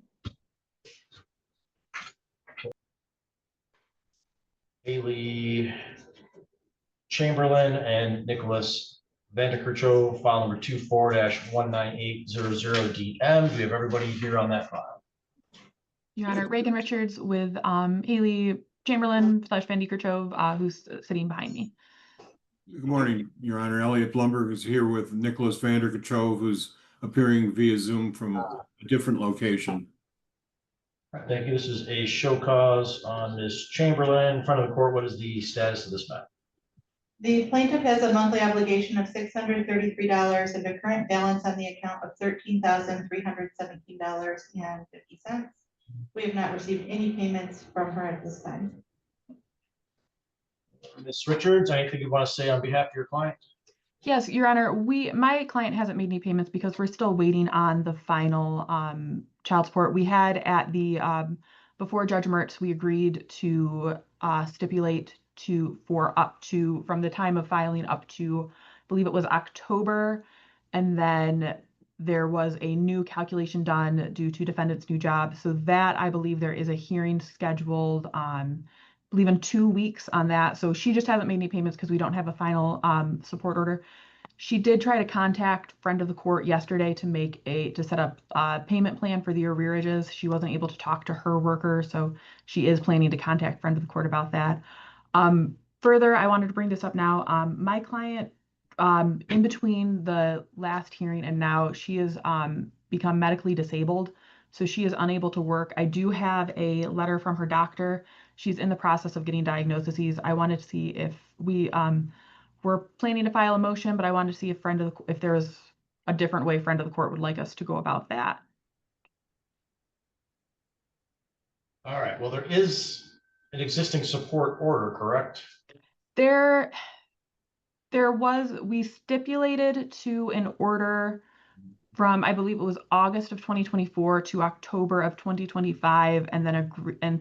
Haley Chamberlain and Nicholas Vanderkerchove, file number 24-19800DM. Do we have everybody here on that file? Your Honor, Reagan Richards with Haley Chamberlain / Vanderkerchove, who's sitting behind me. Good morning, Your Honor. Elliot Blumberg is here with Nicholas Vanderkerchove, who's appearing via Zoom from a different location. All right, thank you. This is a show cause on Ms. Chamberlain. In front of the court, what is the status of this matter? The plaintiff has a monthly obligation of $633 and a current balance on the account of $13,317.50. We have not received any payments from her at this time. Ms. Richards, anything you want to say on behalf of your client? Yes, Your Honor, my client hasn't made any payments because we're still waiting on the final child support. We had at the before Judge Mertz, we agreed to stipulate for up to from the time of filing up to, I believe it was October, and then there was a new calculation done due to defendant's new job. So that I believe there is a hearing scheduled I believe in 2 weeks on that. So she just hasn't made any payments because we don't have a final support order. She did try to contact friend of the court yesterday to set up a payment plan for the arrearages. She wasn't able to talk to her worker, so she is planning to contact friend of the court about that. Further, I wanted to bring this up now. My client, in between the last hearing and now, she has become medically disabled, so she is unable to work. I do have a letter from her doctor. She's in the process of getting diagnoses. I wanted to see if we're planning to file a motion, but I wanted to see if there is a different way friend of the court would like us to go about that. All right, well, there is an existing support order, correct? We stipulated to an order from, I believe it was August of 2024 to October of 2025, and then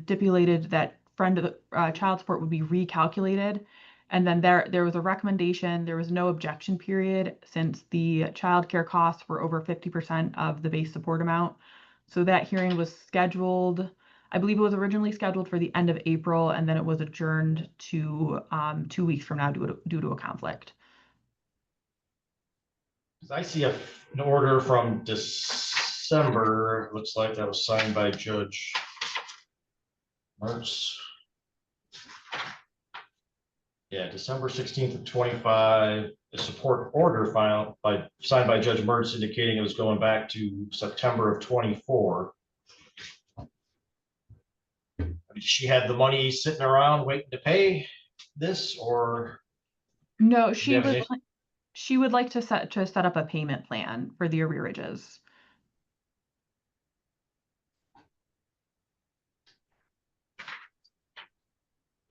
stipulated that friend of the child support would be recalculated. And then there was a recommendation. There was no objection period since the child care costs were over 50% of the base support amount. So that hearing was scheduled, I believe it was originally scheduled for the end of April, and then it was adjourned to 2 weeks from now due to a conflict. I see an order from December. Looks like that was signed by Judge Mertz. Yeah, December 16th of 25, a support order signed by Judge Mertz indicating it was going back to September of 24. She had the money sitting around waiting to pay this, or no? She would like to set up a payment plan for the arrearages.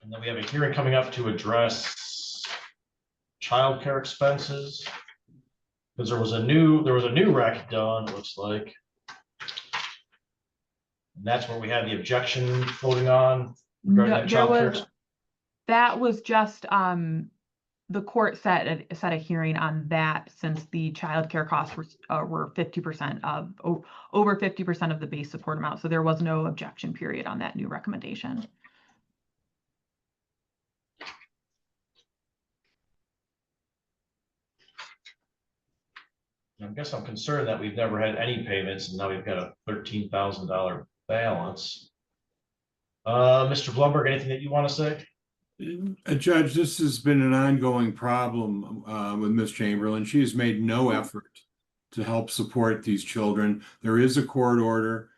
And then we have a hearing coming up to address childcare expenses, because there was a new rec done, it looks like. And that's where we had the objection floating on regarding that was just the court set a hearing on that, since the child care costs were 50% of over 50% of the base support amount. So there was no objection period on that new recommendation. I guess I'm concerned that we've never had any payments, and now we've got a $13,000 balance. Mr. Blumberg, anything that you want to say? Judge, this has been an ongoing problem with Ms. Chamberlain. She has made no effort to help support these children. There is a court order,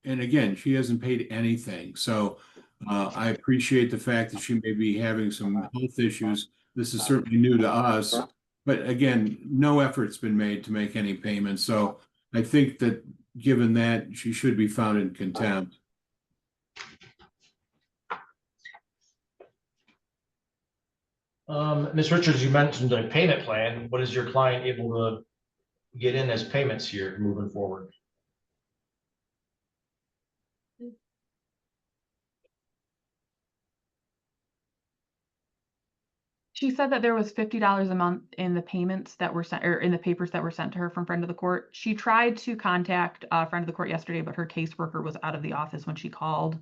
and again, she hasn't paid anything. So I appreciate the fact that she may be having some health issues. This is certainly new to us. But again, no effort's been made to make any payments. So I think that given that, she should be found in contempt. Ms. Richards, you mentioned a payment plan. What is your client able to get in as payments here moving forward? She said that there was $50 a month in the payments that were sent, or in the papers that were sent to her from friend of the court. She tried to contact a friend of the court yesterday, but her caseworker was out of the office when she called.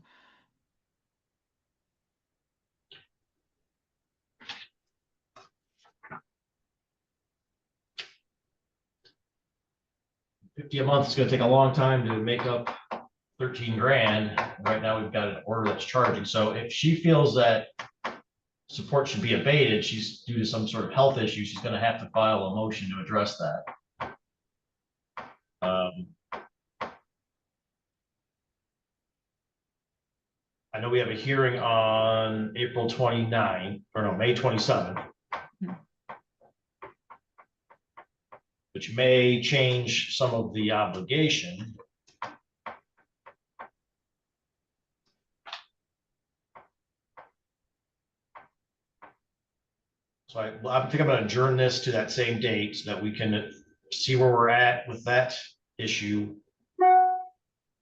$50 a month is going to take a long time to make up 13 grand. Right now, we've got an order that's charging. So if she feels that support should be abated, she's due to some sort of health issue, she's going to have to file a motion to address that. I know we have a hearing on April 29th, or no, May 27th. which may change some of the obligation. So I think I'm going to adjourn this to that same date so that we can see where we're at with that issue.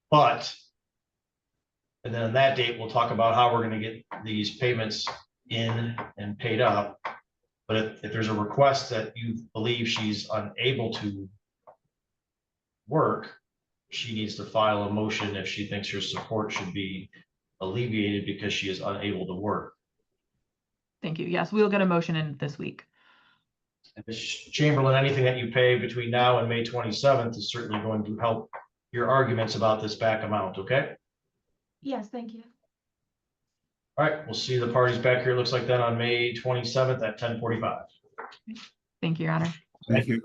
But, and then on that date, we'll talk about how we're going to get these payments in and paid up. But if there's a request that you believe she's unable to work, she needs to file a motion if she thinks her support should be alleviated because she is unable to work. Thank you. Yes, we'll get a motion in this week. And Ms. Chamberlain, anything that you pay between now and May 27th is certainly going to help your arguments about this back amount, okay? Yes, thank you. All right, we'll see the parties back here, looks like that on May 27th at 10:45. Thank you, Your Honor. Thank you.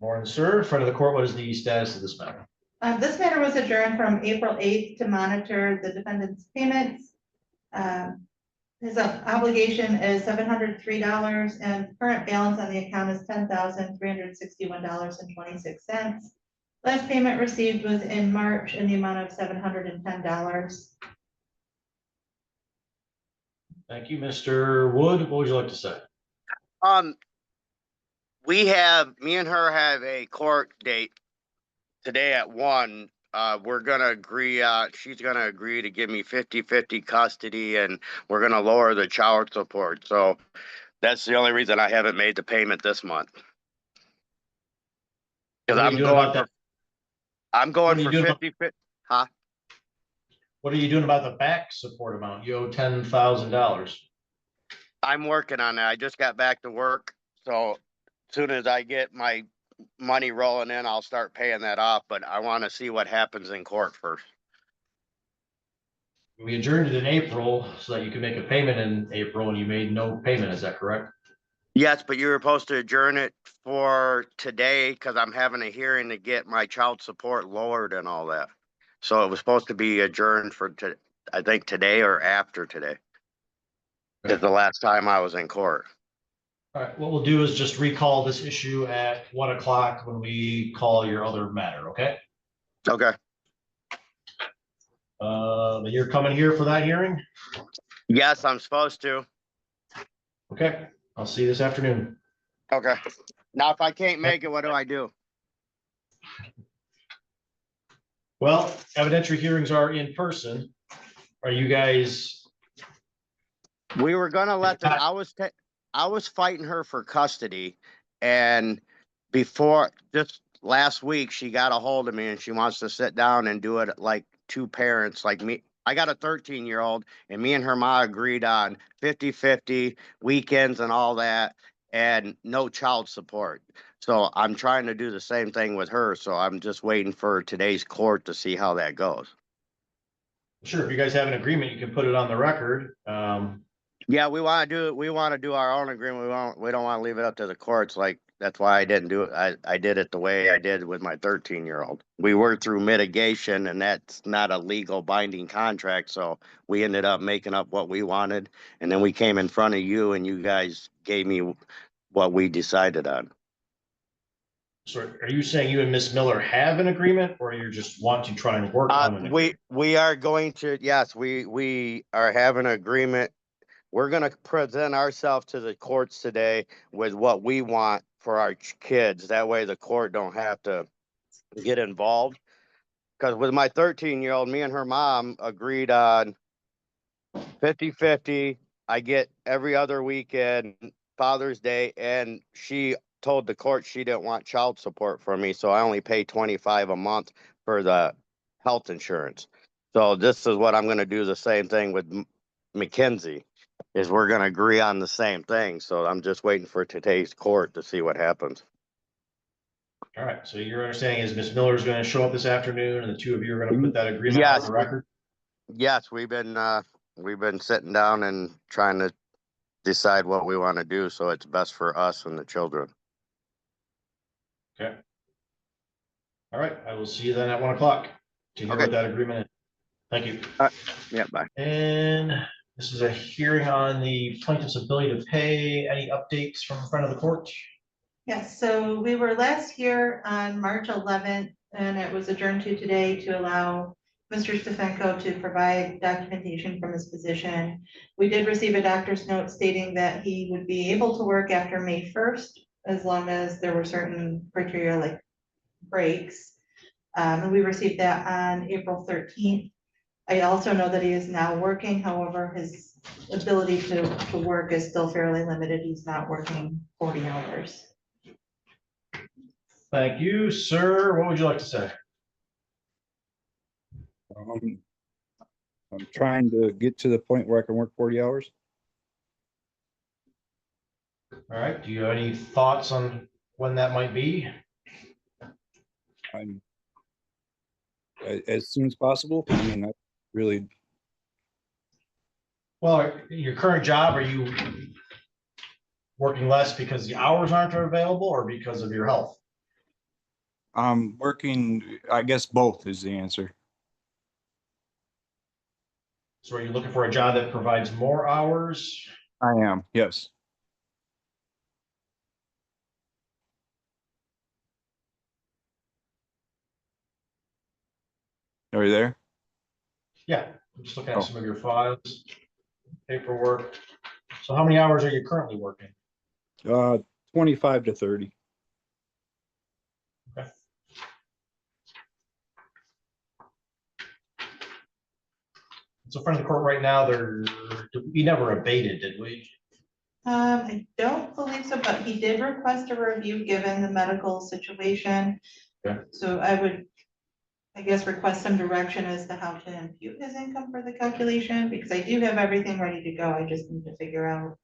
Morning, sir. In front of the court, what is the status of this matter? This matter was adjourned from April 8th to monitor the defendant's payments. His obligation is $703 and current balance on the account is $10,361.26. Last payment received was in March in the amount of $710. Thank you, Mr. Wood. What would you like to say? Me and her have a court date today at 1. We're gonna agree, she's gonna agree to give me 50-50 custody and we're gonna lower the child support. So that's the only reason I haven't made the payment this month. Cause I'm going for 50-50, huh? What are you doing about the back support amount? You owe $10,000. I'm working on that. I just got back to work. So as soon as I get my money rolling in, I'll start paying that off, but I want to see what happens in court first. We adjourned it in April so that you could make a payment in April and you made no payment. Is that correct? Yes, but you were supposed to adjourn it for today because I'm having a hearing to get my child support lowered and all that. So it was supposed to be adjourned for, I think today or after today. Is the last time I was in court. All right, what we'll do is just recall this issue at 1 o'clock when we call your other matter, okay? Okay. You're coming here for that hearing? Yes, I'm supposed to. Okay, I'll see you this afternoon. Okay. Now, if I can't make it, what do I do? Well, evidentiary hearings are in person. Are you guys? We were gonna let them, I was fighting her for custody, and before, just last week, she got a hold of me and she wants to sit down and do it like two parents, like me. I got a 13-year-old and me and her mom agreed on 50-50 weekends and all that and no child support. So I'm trying to do the same thing with her. So I'm just waiting for today's court to see how that goes. Sure, if you guys have an agreement, you can put it on the record. Yeah, we want to do our own agreement. We don't want to leave it up to the courts. Like, that's why I didn't do it. I did it the way I did with my 13-year-old. We worked through mitigation and that's not a legal binding contract. So we ended up making up what we wanted. And then we came in front of you and you guys gave me what we decided on. So are you saying you and Miss Miller have an agreement or you're just want to try and work on an agreement? We are going to, yes, we are having an agreement. We're going to present ourselves to the courts today with what we want for our kids. That way the court don't have to get involved. Because with my 13-year-old, me and her mom agreed on 50-50. I get every other weekend, Father's Day, and she told the court she didn't want child support for me. So I only pay $25 a month for the health insurance. So this is what I'm going to do the same thing with Mackenzie. Is we're going to agree on the same thing. So I'm just waiting for today's court to see what happens. All right. So your understanding is Miss Miller is going to show up this afternoon and the two of you are going to put that agreement on the record? Yes, we've been sitting down and trying to decide what we want to do. So it's best for us and the children. Okay. All right. I will see you then at 1 o'clock to hear what that agreement is. Thank you. Yeah, bye. And This is a hearing on the plaintiff's ability to pay. Any updates from the front of the court? Yes, so we were last here on March 11th, and it was adjourned to today to allow Mr. Stefenko to provide documentation from his position. We did receive a doctor's note stating that he would be able to work after May 1st, as long as there were certain criteria like breaks. And we received that on April 13th. I also know that he is now working, however, his ability to work is still fairly limited. He's not working 40 hours. Thank you, sir. What would you like to say? I'm trying to get to the point where I can work 40 hours. All right, do you have any thoughts on when that might be? I'm as soon as possible. I mean, I really. Well, your current job, are you working less because the hours aren't available or because of your health? I'm working, I guess both is the answer. So are you looking for a job that provides more hours? I am, yes. Are you there? Yeah, I'm just looking at some of your files, paperwork. So how many hours are you currently working? 25 to 30. Okay. So in front of the court right now, we never abated, did we? I don't believe so, but he did request a review given the medical situation. Okay. So I would, I guess, request some direction as to how to impute his income for the calculation, because I do have everything ready to go. I just need to figure out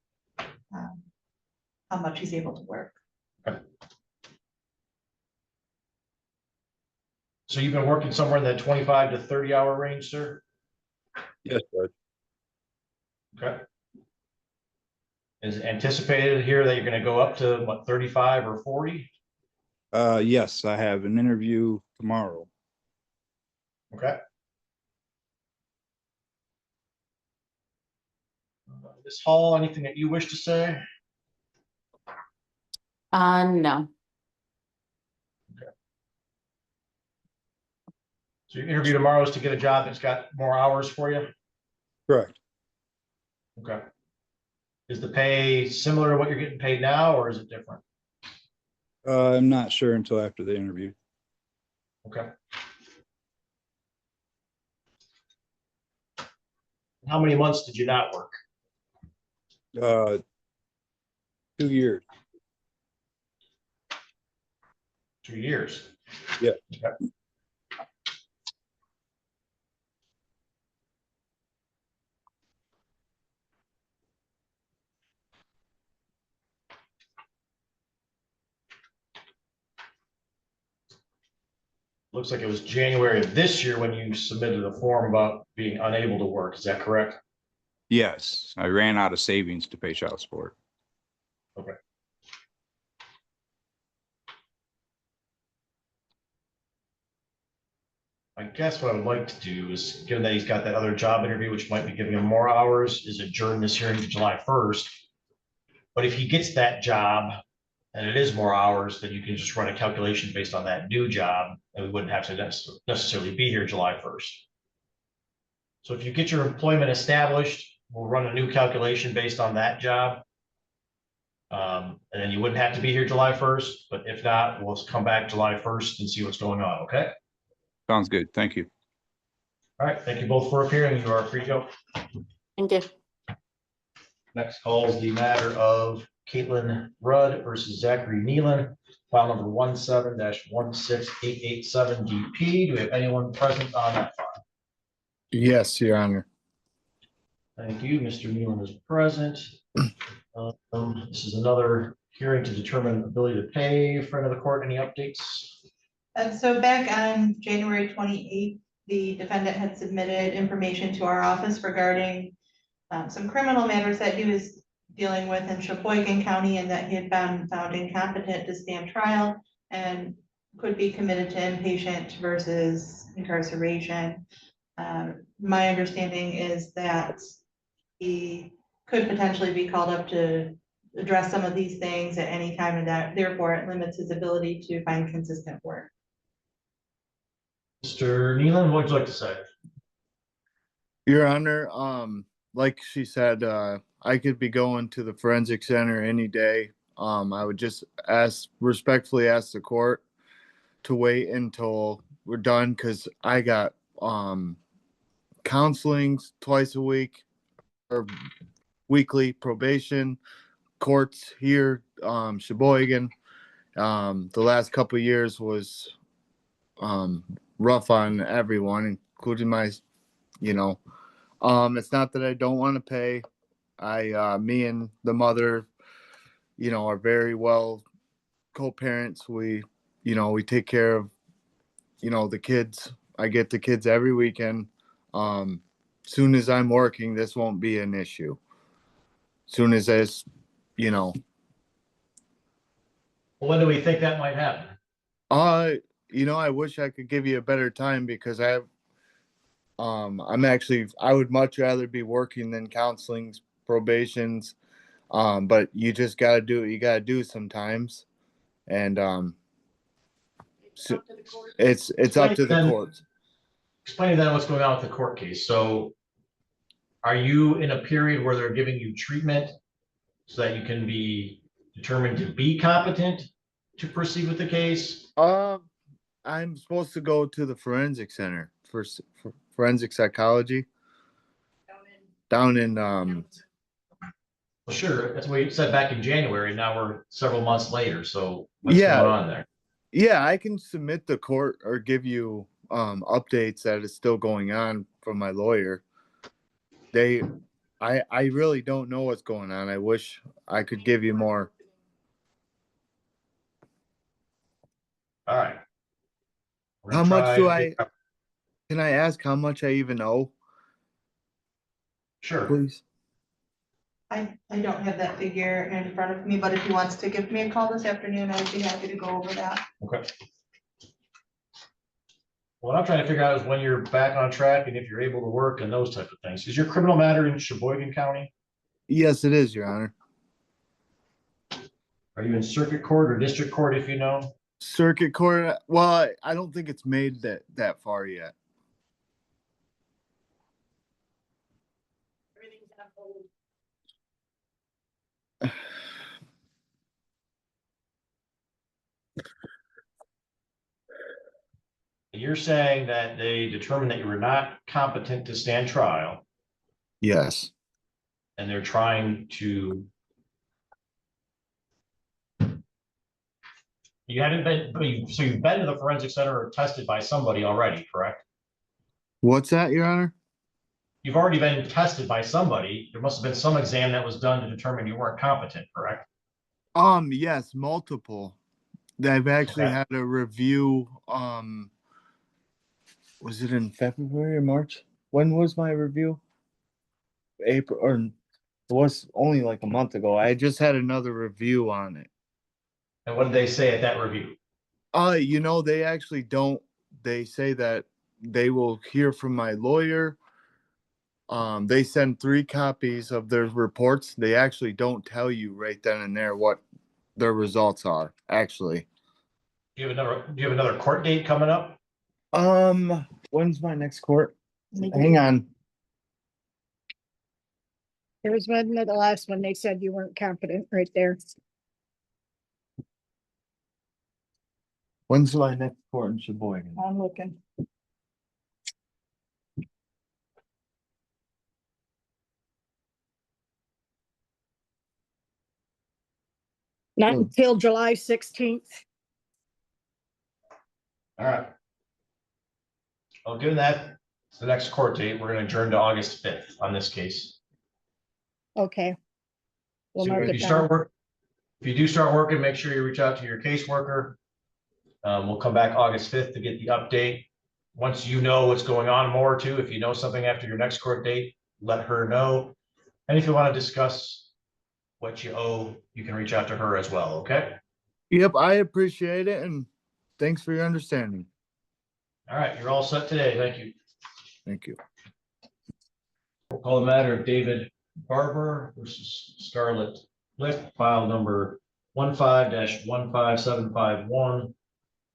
how much he's able to work. Okay. So you've been working somewhere in that 25 to 30 hour range, sir? Yes, Judge. Okay. Is it anticipated here that you're going to go up to what, 35 or 40? Yes, I have an interview tomorrow. Okay. Ms. Hall, anything that you wish to say? No. Okay. So your interview tomorrow is to get a job that's got more hours for you? Correct. Okay. Is the pay similar to what you're getting paid now, or is it different? I'm not sure until after the interview. Okay. How many months did you not work? 2 years. 2 years. Yeah. Okay. Looks like it was January of this year when you submitted a form about being unable to work. Is that correct? Yes, I ran out of savings to pay child support. Okay. I guess what I would like to do is, given that he's got that other job interview, which might be giving him more hours, is adjourn this hearing to July 1st. But if he gets that job and it is more hours, then you can just run a calculation based on that new job, and we wouldn't have to necessarily be here July 1st. So if you get your employment established, we'll run a new calculation based on that job. And then you wouldn't have to be here July 1st, but if not, we'll come back July 1st and see what's going on, okay? Sounds good. Thank you. All right, thank you both for appearing. You are free to go. Thank you. Next call is the matter of Caitlin Rudd versus Zachary Nealon, file number 17-16887 DP. Do we have anyone present on that file? Yes, Your Honor. Thank you. Mr. Nealon is present. This is another hearing to determine ability to pay. Friend of the court, any updates? And so back on January 28th, the defendant had submitted information to our office regarding some criminal matters that he was dealing with in Sheboygan County, and that he had been found incompetent to stand trial and could be committed to inpatient versus incarceration. My understanding is that he could potentially be called up to address some of these things at any time, and that therefore it limits his ability to find consistent work. Mr. Nealon, what would you like to say? Your Honor, like she said, I could be going to the forensic center any day. I would just respectfully ask the court to wait until we're done, because I got counseling twice a week or weekly, probation, courts here, Sheboygan. The last couple of years was rough on everyone, including it's not that I don't want to pay. Me and the mother, are very well co-parents. We take care of, the kids. I get the kids every weekend. Soon as I'm working, this won't be an issue. Soon as When do we think that might happen? I wish I could give you a better time, because I would much rather be working than counseling, probations. But you just gotta do what you gotta do sometimes. And so it's up to the courts. Explain then what's going on with the court case. So are you in a period where they're giving you treatment so that you can be determined to be competent to proceed with the case? I'm supposed to go to the forensic center for forensic psychology down in Well, sure, that's what you said back in January. Now we're several months later. So what's going on there? Yeah, I can submit the court or give you updates that it's still going on from my lawyer. I really don't know what's going on. I wish I could give you more. All right. How much can I ask how much I even owe? Sure. Please. I don't have that figure in front of me, but if he wants to give me a call this afternoon, I would be happy to go over that. Okay. What I'm trying to figure out is when you're back on track and if you're able to work and those type of things. Is your criminal matter in Sheboygan County? Yes, it is, Your Honor. Are you in circuit court or district court, if you know? Circuit court. Well, I don't think it's made that far yet. You're saying that they determined that you were not competent to stand trial, Yes. and they're trying to. You haven't been, so you've been to the forensic center or tested by somebody already, correct? What's that, Your Honor? You've already been tested by somebody. There must have been some exam that was done to determine you weren't competent, correct? Yes, multiple. I've actually had a review. Was it in February or March? When was my review? April, or it was only like a month ago. I just had another review on it. And what did they say at that review? They actually don't. They say that they will hear from my lawyer. They send 3 copies of their reports. They actually don't tell you right then and there what their results are, actually. Do you have another court date coming up? When's my next court? Hang on. There was one of the last one, they said you weren't competent right there. When's my next court in Sheboygan? I'm looking. Not until July 16th. All right. Well, given that it's the next court date, we're going to adjourn to August 5th on this case. Okay. We'll So mark if it you down. start work, if you do start working, make sure you reach out to your caseworker. We'll come back August 5th to get the update. Once you know what's going on more too, if you know something after your next court date, let her know. And if you want to discuss what you owe, you can reach out to her as well, okay? Yep, I appreciate it, and thanks for your understanding. All right, you're all set today. Thank you. Thank you. We'll call the matter of David Barber versus Scarlett Lick, file number 15-15751.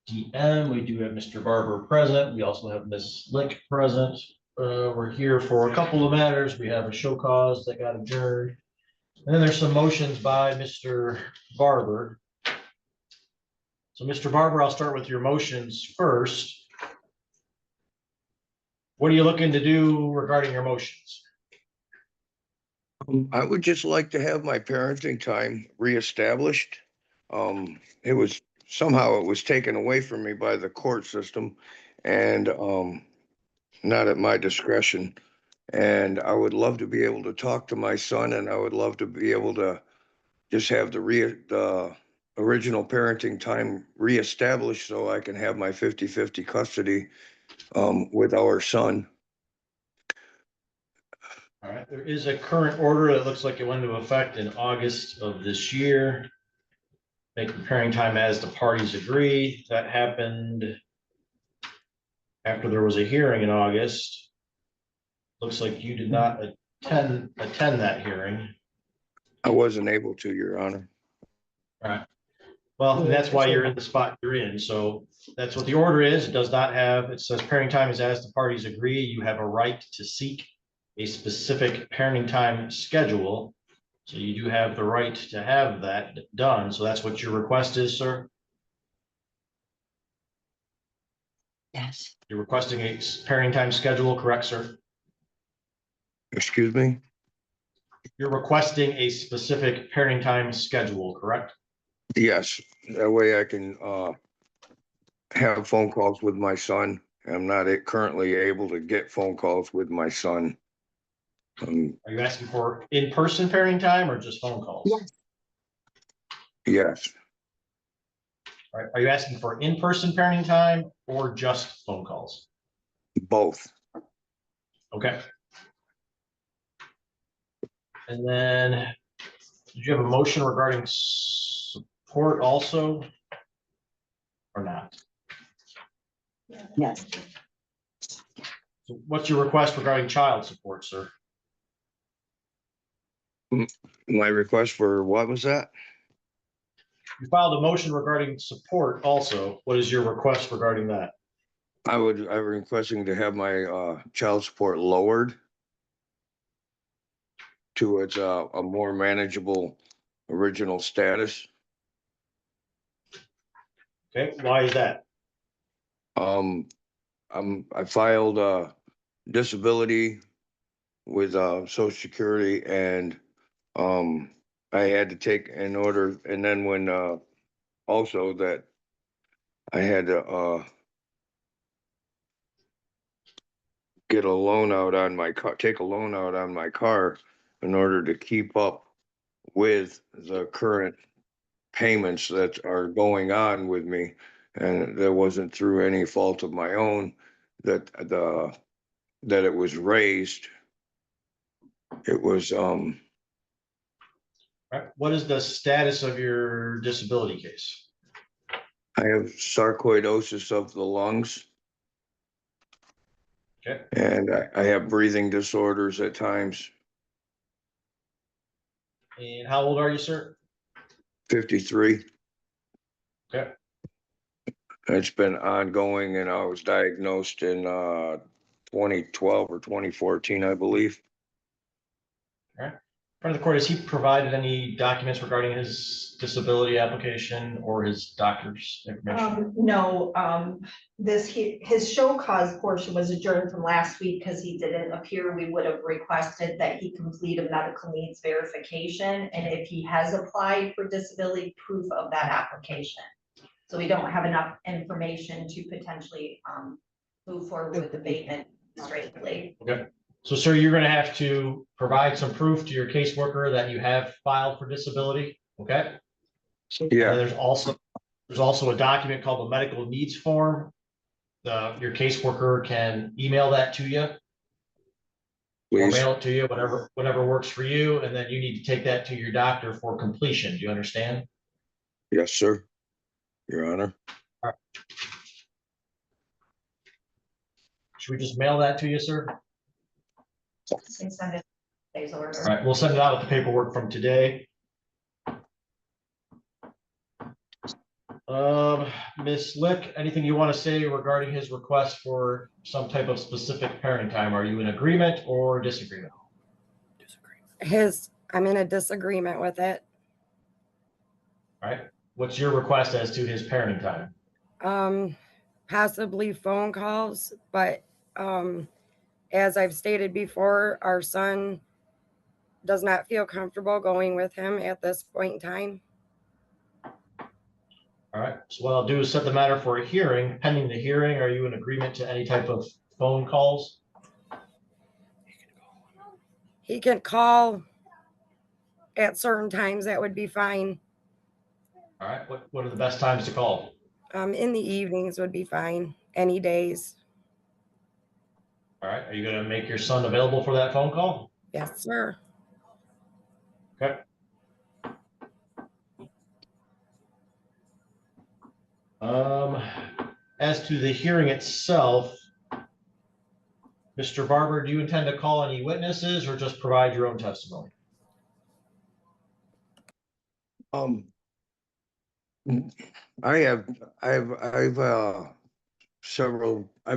DM, we do have Mr. Barber present. We also have Ms. Lick present. We're here for a couple of matters. We have a show cause that got adjourned. And then there's some motions by Mr. Barber. So Mr. Barber, I'll start with your motions first. What are you looking to do regarding your motions? I would just like to have my parenting time reestablished. It was somehow it was taken away from me by the court system and not at my discretion. And I would love to be able to talk to my son, and I would love to be able to just have the original parenting time reestablished so I can have my 50-50 custody with our son. All right, there is a current order that looks like it went into effect in August of this year. Make preparing time as the parties agree. That happened after there was a hearing in August. Looks like you did not attend that hearing. I wasn't able to, Your Honor. All right. Well, and that's why you're in the spot you're in. So that's what the order is. It does not have, it says parenting time is as the parties agree. You have a right to seek a specific parenting time schedule. So you do have the right to have that done. So that's what your request is, sir? Yes. You're requesting a parenting time schedule, correct, sir? Excuse me? You're requesting a specific parenting time schedule, correct? Yes, that way I can have phone calls with my son. I'm not currently able to get phone calls with my son. Are you asking for in-person parenting time or just phone calls? Yes, All right. Are you asking for in-person parenting time or just phone calls? both. Okay. And then, did you have a motion regarding support also? Or not? Yes. So what's your request regarding child support, sir? My request for what was that? You filed a motion regarding support also. What is your request regarding that? I'm requesting to have my child support lowered to its a more manageable original status. Okay, why is that? I filed disability with Social Security, and I had to take in order, and then when also that I had to get a loan out on my car, take a loan out on my car in order to keep up with the current payments that are going on with me. And that wasn't through any fault of my own that it was raised. It was All right, what is the status of your disability case? I have sarcoidosis of the lungs. Okay. And I have breathing disorders at times. And how old are you, sir? 53. Okay. It's been ongoing, and I was diagnosed in 2012 or 2014, I believe. All right. In front of the court, has he provided any documents regarding his disability application or his doctor's information? No, his show cause portion was adjourned from last week because he didn't appear. We would have requested that he complete a medical needs verification, and if he has applied for disability, proof of that application. So we don't have enough information to potentially move forward with abatement straightly. Okay. So, sir, you're going to have to provide some proof to your caseworker that you have filed for disability. Okay. Yeah. And there's also a document called the medical needs form. Your caseworker can email that to you. Please. Or mail it to you, whatever works for you, and then you need to take that to your doctor for completion. Do you understand? Yes, sir, Your Honor. All right. Should we just mail that to you, sir? And send it today's order. All right, we'll send it out with the paperwork from today. Ms. Lick, anything you want to say regarding his request for some type of specific parenting time? Are you in agreement or disagreement? I'm in a disagreement with it. All right, what's your request as to his parenting time? Possibly phone calls, but as I've stated before, our son does not feel comfortable going with him at this point in time. All right, so what I'll do is set the matter for a hearing. Pending the hearing, are you in agreement to any type of phone calls? He can call at certain times, that would be fine. All right, what are the best times to call? In the evenings would be fine, any days. All right, are you gonna make your son available for that phone call? Yes, sir. Okay. As to the hearing itself, Mr. Barber, do you intend to call any witnesses or just provide your own testimony? I've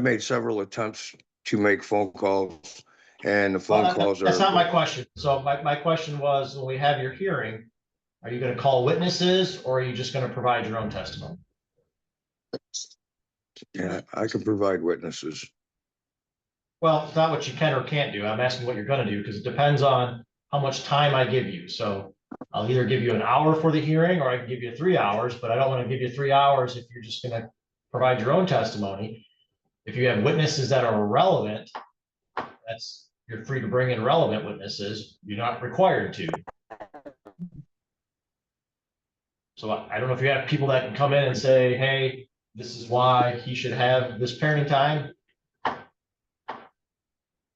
made several attempts to make phone calls, and the phone Well, calls that's are. not my question. So my question was, when we have your hearing, are you going to call witnesses or are you just going to provide your own testimony? Yeah, I can provide witnesses. Well, it's not what you can or can't do. I'm asking what you're going to do because it depends on how much time I give you. So I'll either give you an hour for the hearing or I can give you 3 hours, but I don't want to give you 3 hours if you're just going to provide your own testimony. If you have witnesses that are relevant, you're free to bring in relevant witnesses. You're not required to. So I don't know if you have people that can come in and say, hey, this is why he should have this parenting time.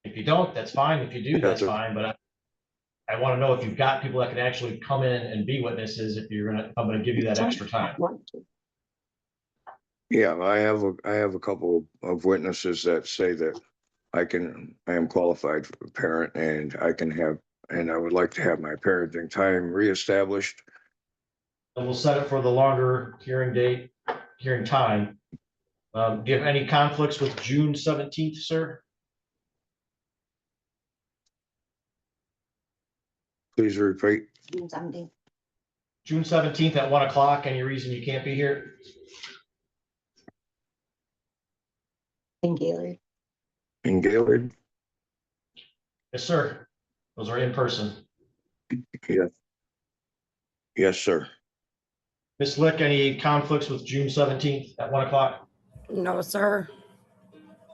If you don't, that's fine. If you do, that's fine. But I want to know if you've got people that can actually come in and be witnesses if I'm going to give you that extra time. Yeah, I have a couple of witnesses that say that I am qualified for a parent and I would like to have my parenting time reestablished. And we'll set it for the longer hearing time. Do you have any conflicts with June 17th, sir? Please repeat. June 17th at 1 o'clock. Any reason you can't be here? In Gaylord. In Gaylord? Yes, sir. Those are in person. Yeah. Yes, sir. Ms. Lick, any conflicts with June 17th at 1 o'clock? No, sir.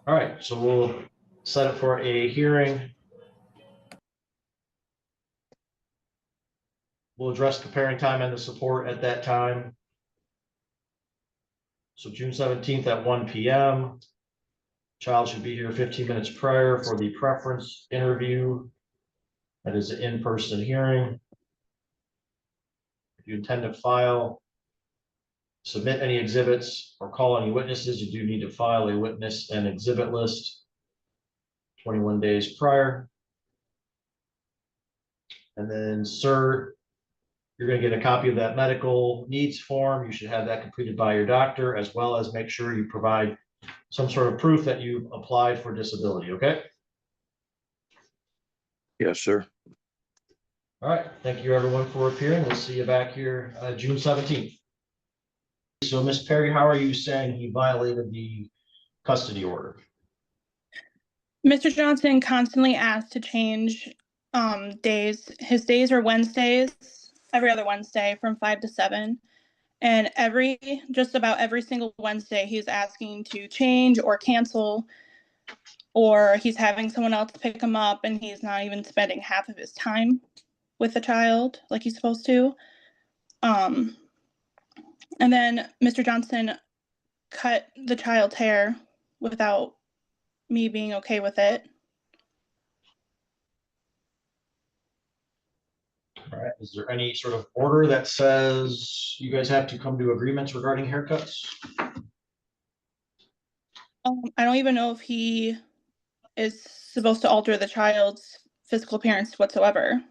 All right, so we'll set it for a hearing. We'll address the parenting time and the support at that time. So June 17th at 1 p.m. Child should be here 15 minutes prior for the preference interview. That is an in-person hearing. If you intend to submit any exhibits or call any witnesses, you do need to file a witness and exhibit list 21 days prior. And then, sir, you're going to get a copy of that medical needs form. You should have that completed by your doctor, as well as make sure you provide some sort of proof that you applied for disability, okay? Yes, sir. All right, thank you everyone for appearing. We'll see you back here June 17th. So Ms. Perry, how are you saying he violated the custody order? Mr. Johnson constantly asked to change days. His days are Wednesdays, every other Wednesday from 5 to 7. And just about every single Wednesday, he's asking to change or cancel, or he's having someone else pick him up and he's not even spending half of his time with the child like he's supposed to. And then Mr. Johnson cut the child's hair without me being okay with it. All right, is there any sort of order that says you guys have to come to agreements regarding haircuts? I don't even know if he is supposed to alter the child's physical appearance whatsoever.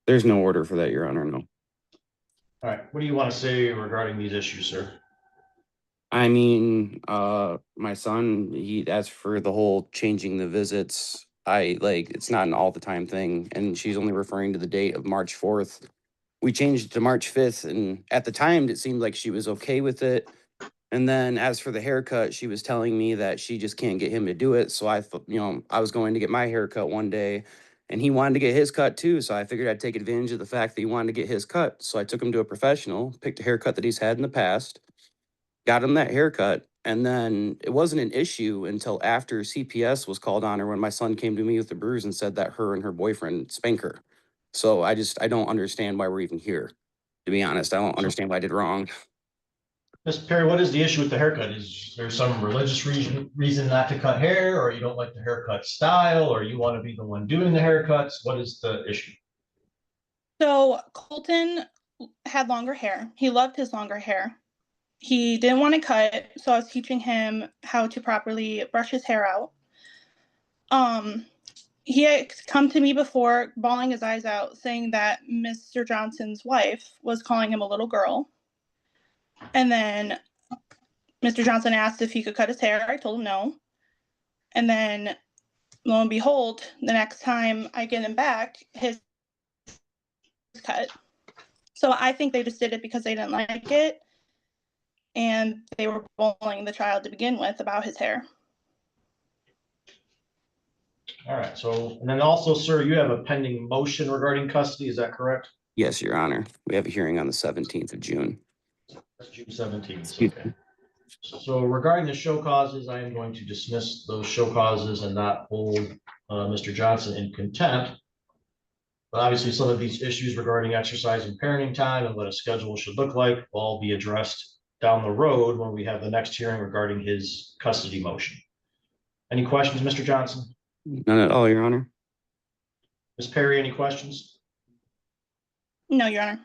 There's no order for that, Your Honor, no. All right, what do you want to say regarding these issues, sir? I mean, my son, he asked for the whole changing the visits. It's not an all the time thing. And she's only referring to the date of March 4th. We changed it to March 5th. And at the time, it seemed like she was okay with it. And then as for the haircut, she was telling me that she just can't get him to do it. So I was going to get my haircut one day and he wanted to get his cut too. So I figured I'd take advantage of the fact that he wanted to get his cut. So I took him to a professional, picked a haircut that he's had in the past, got him that haircut. And then it wasn't an issue until after CPS was called on her when my son came to me with the bruise and said that her and her boyfriend spank her. So I don't understand why we're even here. To be honest, I don't understand what I did wrong. Ms. Perry, what is the issue with the haircut? Is there some religious reason not to cut hair, or you don't like the haircut style, or you want to be the one doing the haircuts? What is the issue? So Colton had longer hair. He loved his longer hair. He didn't want to cut, so I was teaching him how to properly brush his hair out. He had come to me before, bawling his eyes out, saying that Mr. Johnson's wife was calling him a little girl. And then Mr. Johnson asked if he could cut his hair. I told him no. And then, lo and behold, the next time I get him back, his cut. So I think they just did it because they didn't like it. And they were bullying the child to begin with about his hair. All right, so, and then also, sir, you have a pending motion regarding custody, is that correct? Yes, Your Honor. We have a hearing on the 17th of June. That's June 17th, okay. So regarding the show causes, I am going to dismiss those show causes and not hold Mr. Johnson in contempt. But obviously, some of these issues regarding exercise and parenting time and what a schedule should look like will all be addressed down the road when we have the next hearing regarding his custody motion. Any questions, Mr. Johnson? None at all, Your Honor. Ms. Perry, any questions? No, Your Honor.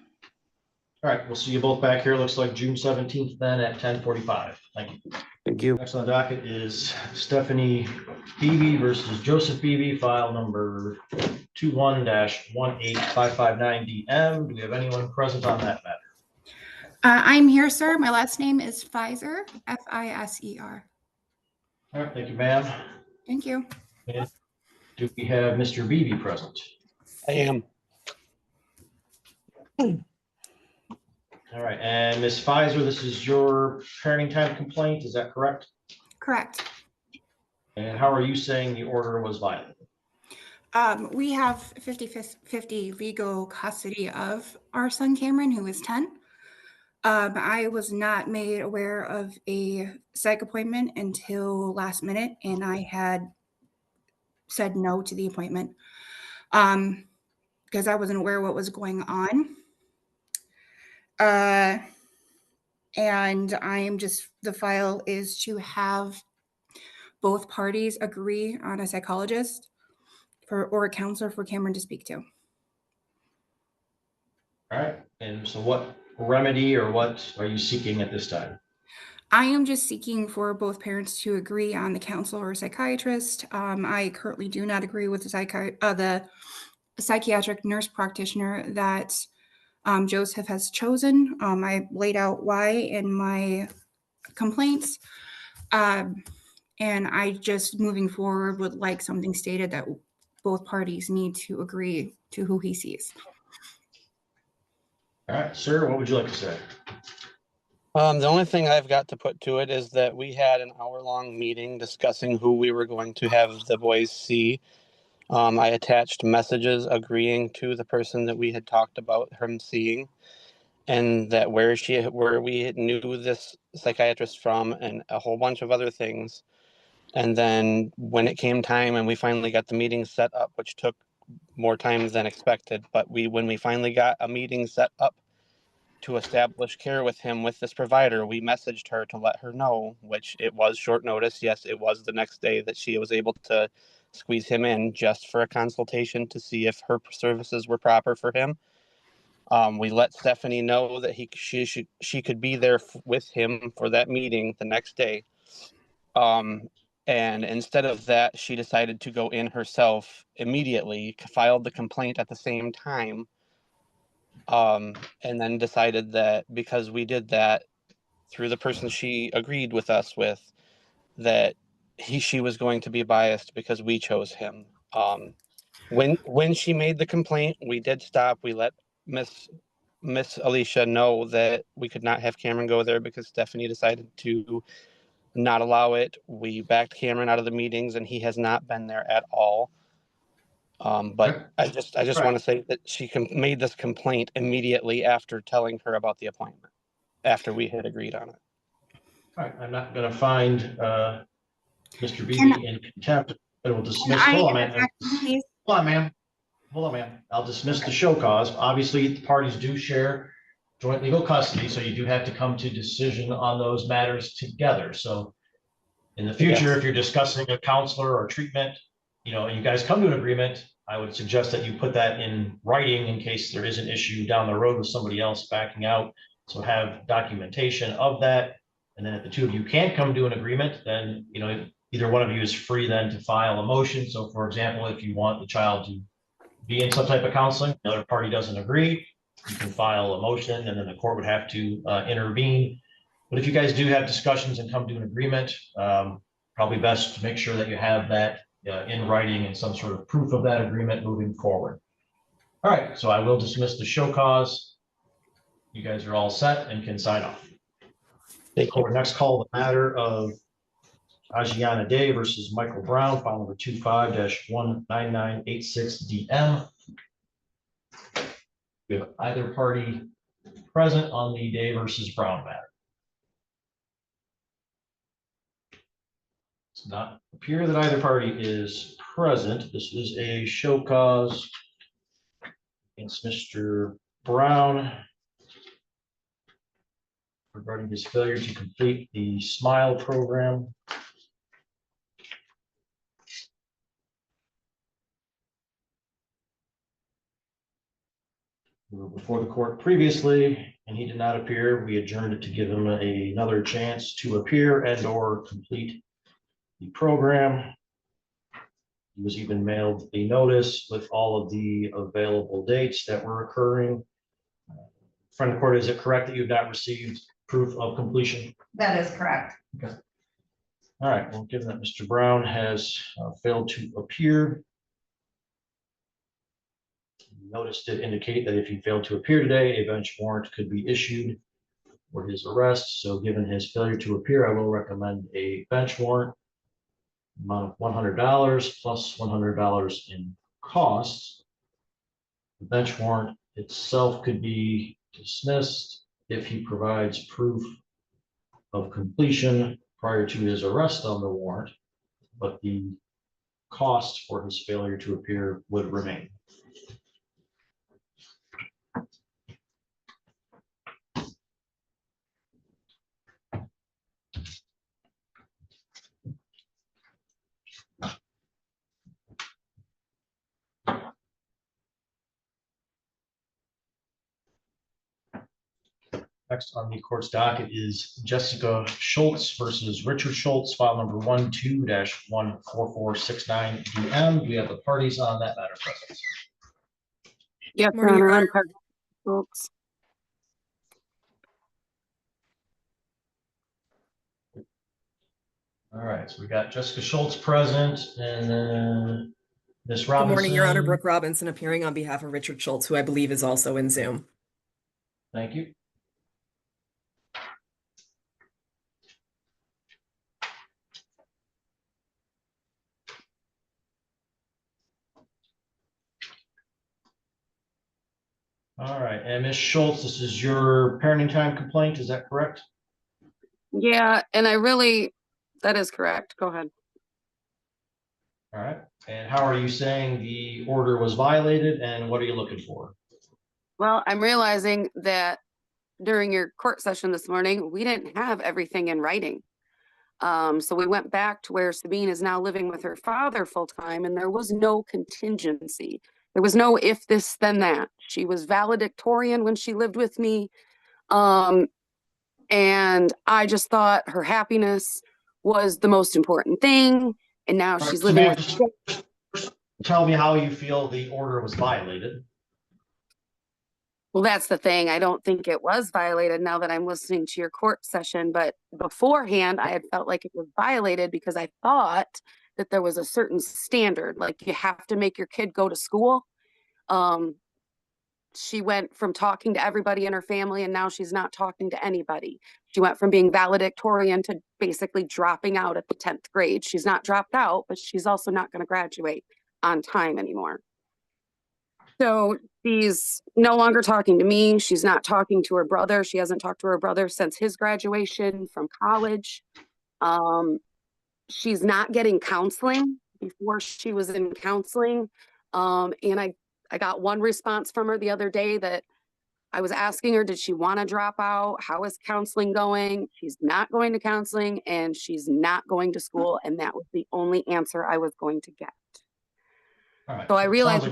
All right, we'll see you both back here. Looks like June 17th then at 10:45. Thank you. Thank you. Next on the docket is Stephanie Beebe versus Joseph Beebe, file number 21-18559DM. Do we have anyone present on that matter? I'm here, sir. My last name is Fiser, Fiser. All right, thank you, ma'am. Thank you. And do we have Mr. Beebe present? I am. All right, and Ms. Fiser, this is your parenting time complaint, is that correct? Correct. And how are you saying the order was violated? We have 50-50 legal custody of our son Cameron, who is 10. I was not made aware of a psych appointment until last minute, and I had said no to the appointment because I wasn't aware what was going on. And the file is to have both parties agree on a psychologist or a counselor for Cameron to speak to. All right, and so what remedy or what are you seeking at this time? I am just seeking for both parents to agree on the counselor or psychiatrist. I currently do not agree with the psychiatric nurse practitioner that Joseph has chosen. I laid out why in my complaints. And I just moving forward would like something stated that both parties need to agree to who he sees. All right, sir, what would you like to say? The only thing I've got to put to it is that we had an hour-long meeting discussing who we were going to have the boys see. I attached messages agreeing to the person that we had talked about him seeing, and that where we knew this psychiatrist from, and a whole bunch of other things. And then when it came time and we finally got the meeting set up, which took more time than expected, but when we finally got a meeting set up to establish care with him with this provider, we messaged her to let her know, which it was short notice. Yes, it was the next day that she was able to squeeze him in just for a consultation to see if her services were proper for him. We let Stephanie know that she could be there with him for that meeting the next day. And instead of that, she decided to go in herself immediately, filed the complaint at the same time, and then decided that because we did that through the person she agreed with us with, that she was going to be biased because we chose him. When she made the complaint, we did stop. We let Miss Alicia know that we could not have Cameron go there because Stephanie decided to not allow it. We backed Cameron out of the meetings, and he has not been there at all. But I just want to say that she made this complaint immediately after telling her about the appointment, after we had agreed on it. All right, I'm not going to find Mr. Beebe in contempt. I will dismiss. Hold on, man. Hold on, ma'am. Hold on, ma'am. I'll dismiss the show cause. Obviously, the parties do share joint legal custody, so you do have to come to decision on those matters together. So in the future, if you're discussing a counselor or treatment, you know, and you guys come to an agreement, I would suggest that you put that in writing in case there is an issue down the road with somebody else backing out. So have documentation of that. And then if the two of you can't come to an agreement, then, you know, either one of you is free then to file a motion. So for example, if you want the child to be in some type of counseling, the other party doesn't agree, you can file a motion and then the court would have to intervene. But if you guys do have discussions and come to an agreement, probably best to make sure that you have that in writing and some sort of proof of that agreement moving forward. All right, so I will dismiss the show cause. You guys are all set and can sign off. Next call the matter of Ajiana Day versus Michael Brown, file number 25-19986DM. We have either party present on the Day versus Brown matter. Does not appear that either party is present. This is a show cause against Mr. Brown regarding his failure to complete the SMILE program. We were before the court previously, and he did not appear. We adjourned it to give him another chance to appear and or complete the program. He was even mailed a notice with all of the available dates that were occurring. Friend of the court, is it correct that you've not received proof of completion? That is correct. Okay. All right, well, given that Mr. Brown has failed to appear, notice did indicate that if he failed to appear today, a bench warrant could be issued for his arrest. So given his failure to appear, I will recommend a bench warrant amount of $100 plus $100 in costs. The bench warrant itself could be dismissed if he provides proof of completion prior to his arrest on the warrant, but the cost for his failure to appear would remain. Next on the court's docket is Jessica Schultz versus Richard Schultz, file number 12-14469DM. We have the parties on that matter present. Yes, Your Honor, I'm part of Schultz. All right, so we got Jessica Schultz present and then Ms. Robinson. Good morning, Your Honor. Brooke Robinson appearing on behalf of Richard Schultz, who I believe is also in Zoom. Thank you. All right, and Ms. Schultz, this is your parenting time complaint, is that correct? Yeah, and that is correct. Go ahead. All right, and how are you saying the order was violated and what are you looking for? Well, I'm realizing that during your court session this morning, we didn't have everything in writing. So we went back to where Sabine is now living with her father full-time, and there was no contingency. There was no if this, then that. She was valedictorian when she lived with me. And I just thought her happiness was the most important thing. And now All right, she's so living ma'am, with. just tell me how you feel the order was violated. Well, that's the thing. I don't think it was violated now that I'm listening to your court session, but beforehand, I had felt like it was violated because I thought that there was a certain standard, like you have to make your kid go to school. She went from talking to everybody in her family and now she's not talking to anybody. She went from being valedictorian to basically dropping out at the 10th grade. She's not dropped out, but she's also not going to graduate on time anymore. So she's no longer talking to me. She's not talking to her brother. She hasn't talked to her brother since his graduation from college. She's not getting counseling. Before she was in counseling. And I got one response from her the other day that I was asking her, did she want to drop out? How is counseling going? She's not going to counseling and she's not going to school. And that was the only answer I was going to get. All right. So I realized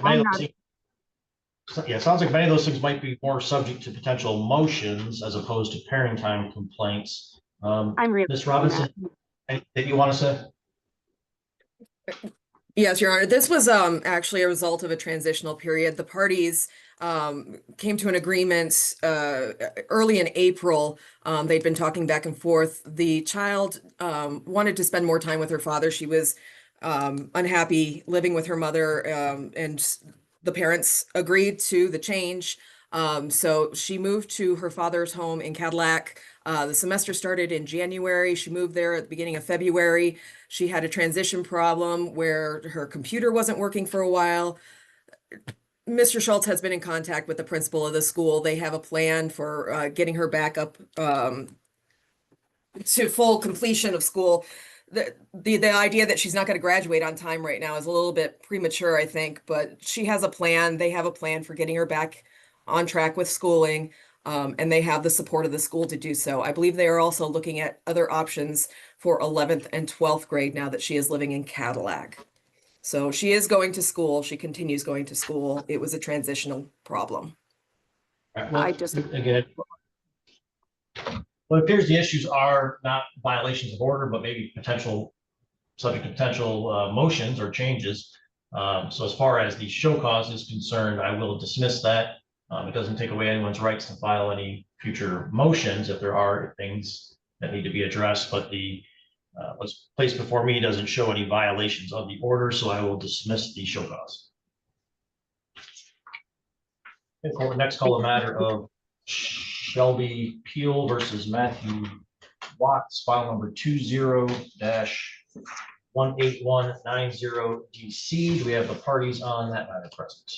it sounds like many of those things might be more subject to potential motions as opposed to parenting time complaints. I'm really Ms. Robinson, anything you want to say? Yes, Your Honor. This was actually a result of a transitional period. The parties came to an agreement early in April. They'd been talking back and forth. The child wanted to spend more time with her father. She was unhappy living with her mother, and the parents agreed to the change. So she moved to her father's home in Cadillac. The semester started in January. She moved there at the beginning of February. She had a transition problem where her computer wasn't working for a while. Mr. Schultz has been in contact with the principal of the school. They have a plan for getting her back up to full completion of school. The idea that she's not going to graduate on time right now is a little bit premature, I think, but she has a plan. They have a plan for getting her back on track with schooling, and they have the support of the school to do so. I believe they are also looking at other options for 11th and 12th grade now that she is living in Cadillac. So she is going to school. She continues going to school. It was a transitional problem. Well, again, well, it appears the issues are not violations of order, but maybe subject to potential motions or changes. So as far as the show cause is concerned, I will dismiss that. It doesn't take away anyone's rights to file any future motions if there are things that need to be addressed, but the what's placed before me doesn't show any violations of the order, so I will dismiss the show cause. Okay, for the next call, a matter of Shelby Peel versus Matthew Watts, file number 20-18190 DC. Do we have the parties on that matter present?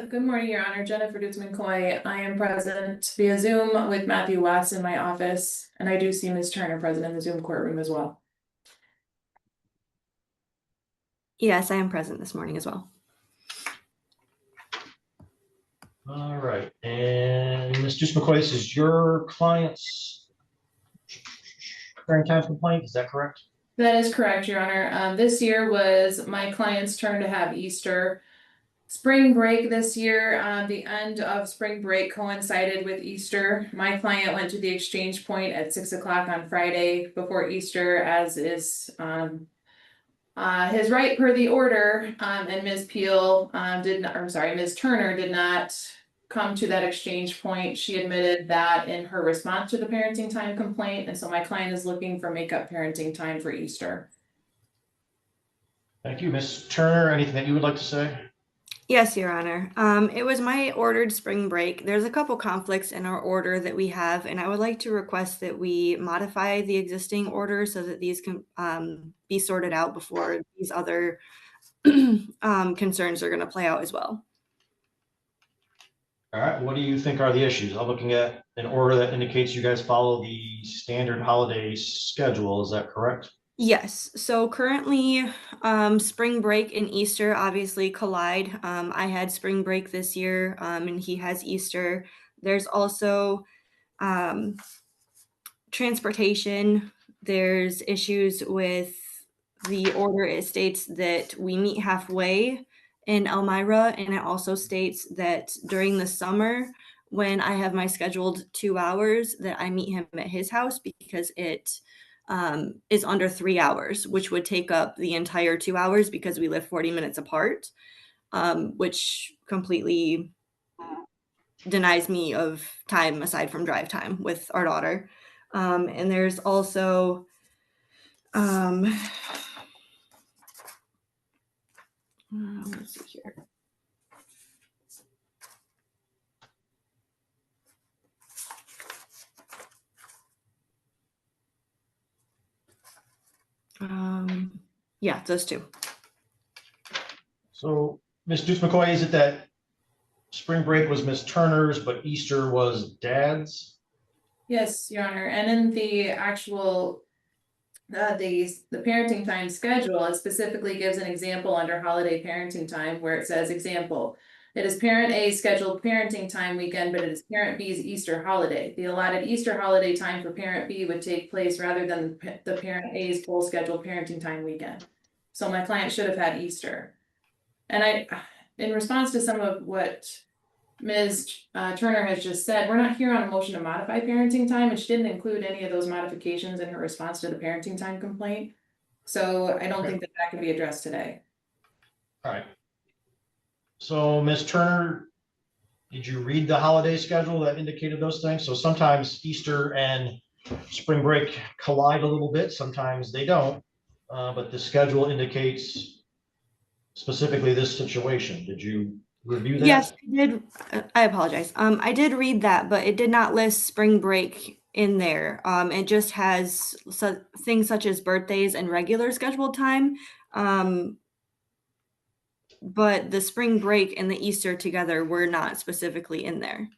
Good morning, Your Honor. Jennifer Dutzman-Coy. I am present via Zoom with Matthew Watts in my office, and I do see Ms. Turner present in the Zoom courtroom as well. Yes, I am present this morning as well. All right, and Ms. Dutzman-Coy, this is your client's parenting time complaint, is that correct? That is correct, Your Honor. This year was my client's turn to have Easter. Spring break this year, the end of spring break coincided with Easter. My client went to the exchange point at 6 o'clock on Friday before Easter, as is his right per the order. And Ms. Peel Ms. Turner did not come to that exchange point. She admitted that in her response to the parenting time complaint, and so my client is looking for makeup parenting time for Easter. Thank you. Ms. Turner, anything that you would like to say? Yes, Your Honor. It was my ordered spring break. There's a couple conflicts in our order that we have, and I would like to request that we modify the existing order so that these can be sorted out before these other concerns are going to play out as well. All right, what do you think are the issues? I'm looking at an order that indicates you guys follow the standard holiday schedule. Is that correct? Yes. So currently, spring break and Easter obviously collide. I had spring break this year, and he has Easter. There's also transportation. There's issues with the order. It states that we meet halfway in Elmira, and it also states that during the summer, when I have my scheduled 2 hours that I meet him at his house because it is under 3 hours, which would take up the entire 2 hours because we live 40 minutes apart, which completely denies me of time aside from drive time with our daughter. And there's also let's see here. Yeah, those two. So, Ms. Dukes McCoy, is it that spring break was Miss Turner's, but Easter was Dad's? Yes, Your Honor, and in the actual, the parenting time schedule, it specifically gives an example under holiday parenting time where it says, example, it is parent A's scheduled parenting time weekend, but it is parent B's Easter holiday. The allotted Easter holiday time for parent B would take place rather than the parent A's full scheduled parenting time weekend. So my client should have had Easter. And in response to some of what Ms. Turner has just said, we're not here on a motion to modify parenting time, and she didn't include any of those modifications in her response to the parenting time complaint. So I don't think that that can be addressed today. All right. So, Ms. Turner, did you read the holiday schedule that indicated those things? So sometimes Easter and spring break collide a little bit, sometimes they don't, but the schedule indicates specifically this situation. Did you review that? Yes, I did. I apologize. I did read that, but it did not list spring break in there. It just has things such as birthdays and regular scheduled time. But the spring break and the Easter together were not specifically in there.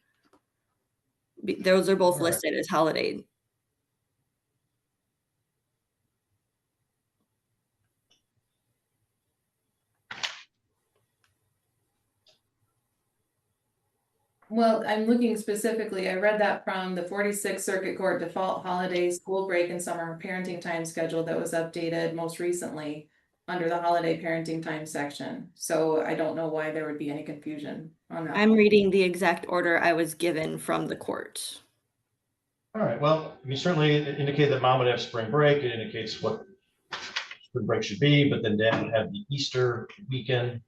Those are both All right. listed as holiday. Well, I'm looking specifically, I read that from the 46th Circuit Court default holiday, school break and summer parenting time schedule that was updated most recently under the holiday parenting time section. So I don't know why there would be any confusion on that. I'm reading the exact order I was given from the court. All right, well, you certainly indicate that mom would have spring break. It indicates what spring break should be, but then dad would have the Easter weekend.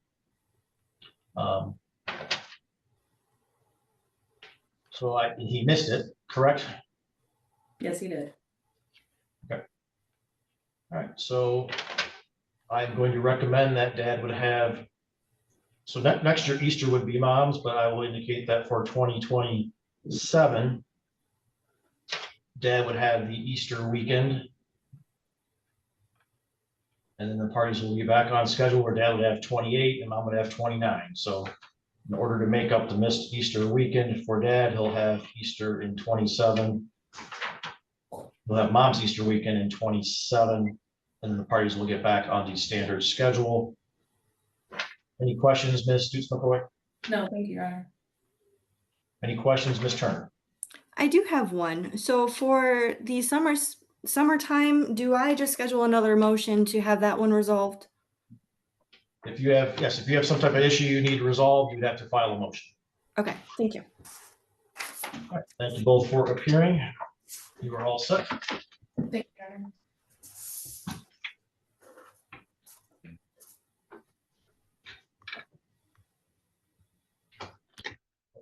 So he missed it, correct? Yes, he did. Okay. All right, so I'm going to recommend that dad would have, so next year Easter would be mom's, but I will indicate that for 2027, dad would have the Easter weekend. And then the parties will be back on schedule where dad would have 28 and mom would have 29. So in order to make up the missed Easter weekend for dad, he'll have Easter in 27. He'll have mom's Easter weekend in 27, and the parties will get back on the standard schedule. Any questions, Ms. Dukes McCoy? No, thank you, Your Honor. Any questions, Ms. Turner? I do have one. So for the summertime, do I just schedule another motion to have that one resolved? If you have, yes, if you have some type of issue you need resolved, you'd have to file a motion. Okay, thank you. All right, thank you both for appearing. You are all set. Thank you, Your Honor.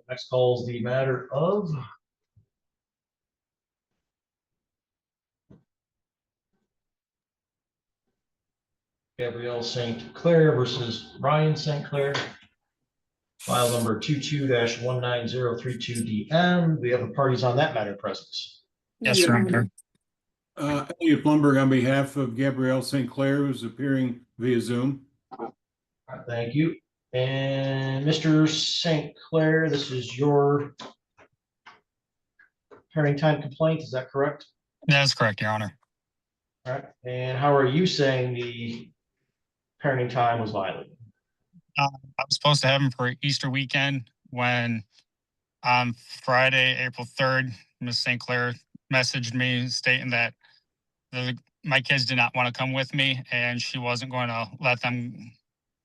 Next call is the matter of Gabrielle St. Clair versus Ryan St. Clair. File number 22-19032DM. We have the parties on that matter present. Yes, Your Honor. Elliot Blumberg on behalf of Gabrielle St. Clair, who's appearing via Zoom. All right, thank you. And Mr. St. Clair, this is your parenting time complaint, is that correct? That is correct, Your Honor. All right, and how are you saying the parenting time was violated? I was supposed to have him for Easter weekend when on Friday, April 3rd, Ms. St. Clair messaged me stating that my kids did not want to come with me and she wasn't going to let them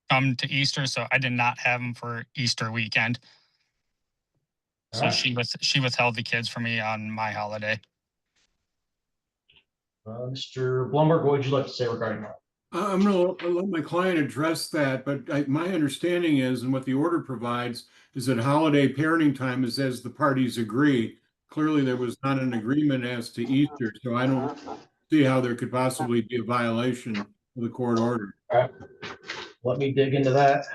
come to Easter, so I did not have him for Easter weekend. So she withheld the kids from me on my holiday. Mr. Blumberg, what would you like to say regarding that? I'm gonna let my client address that, but my understanding is, and what the order provides, is that holiday parenting time is as the parties agree. Clearly, there was not an agreement as to Easter, so I don't see how there could possibly be a violation of the court order. All right. Let me dig into that.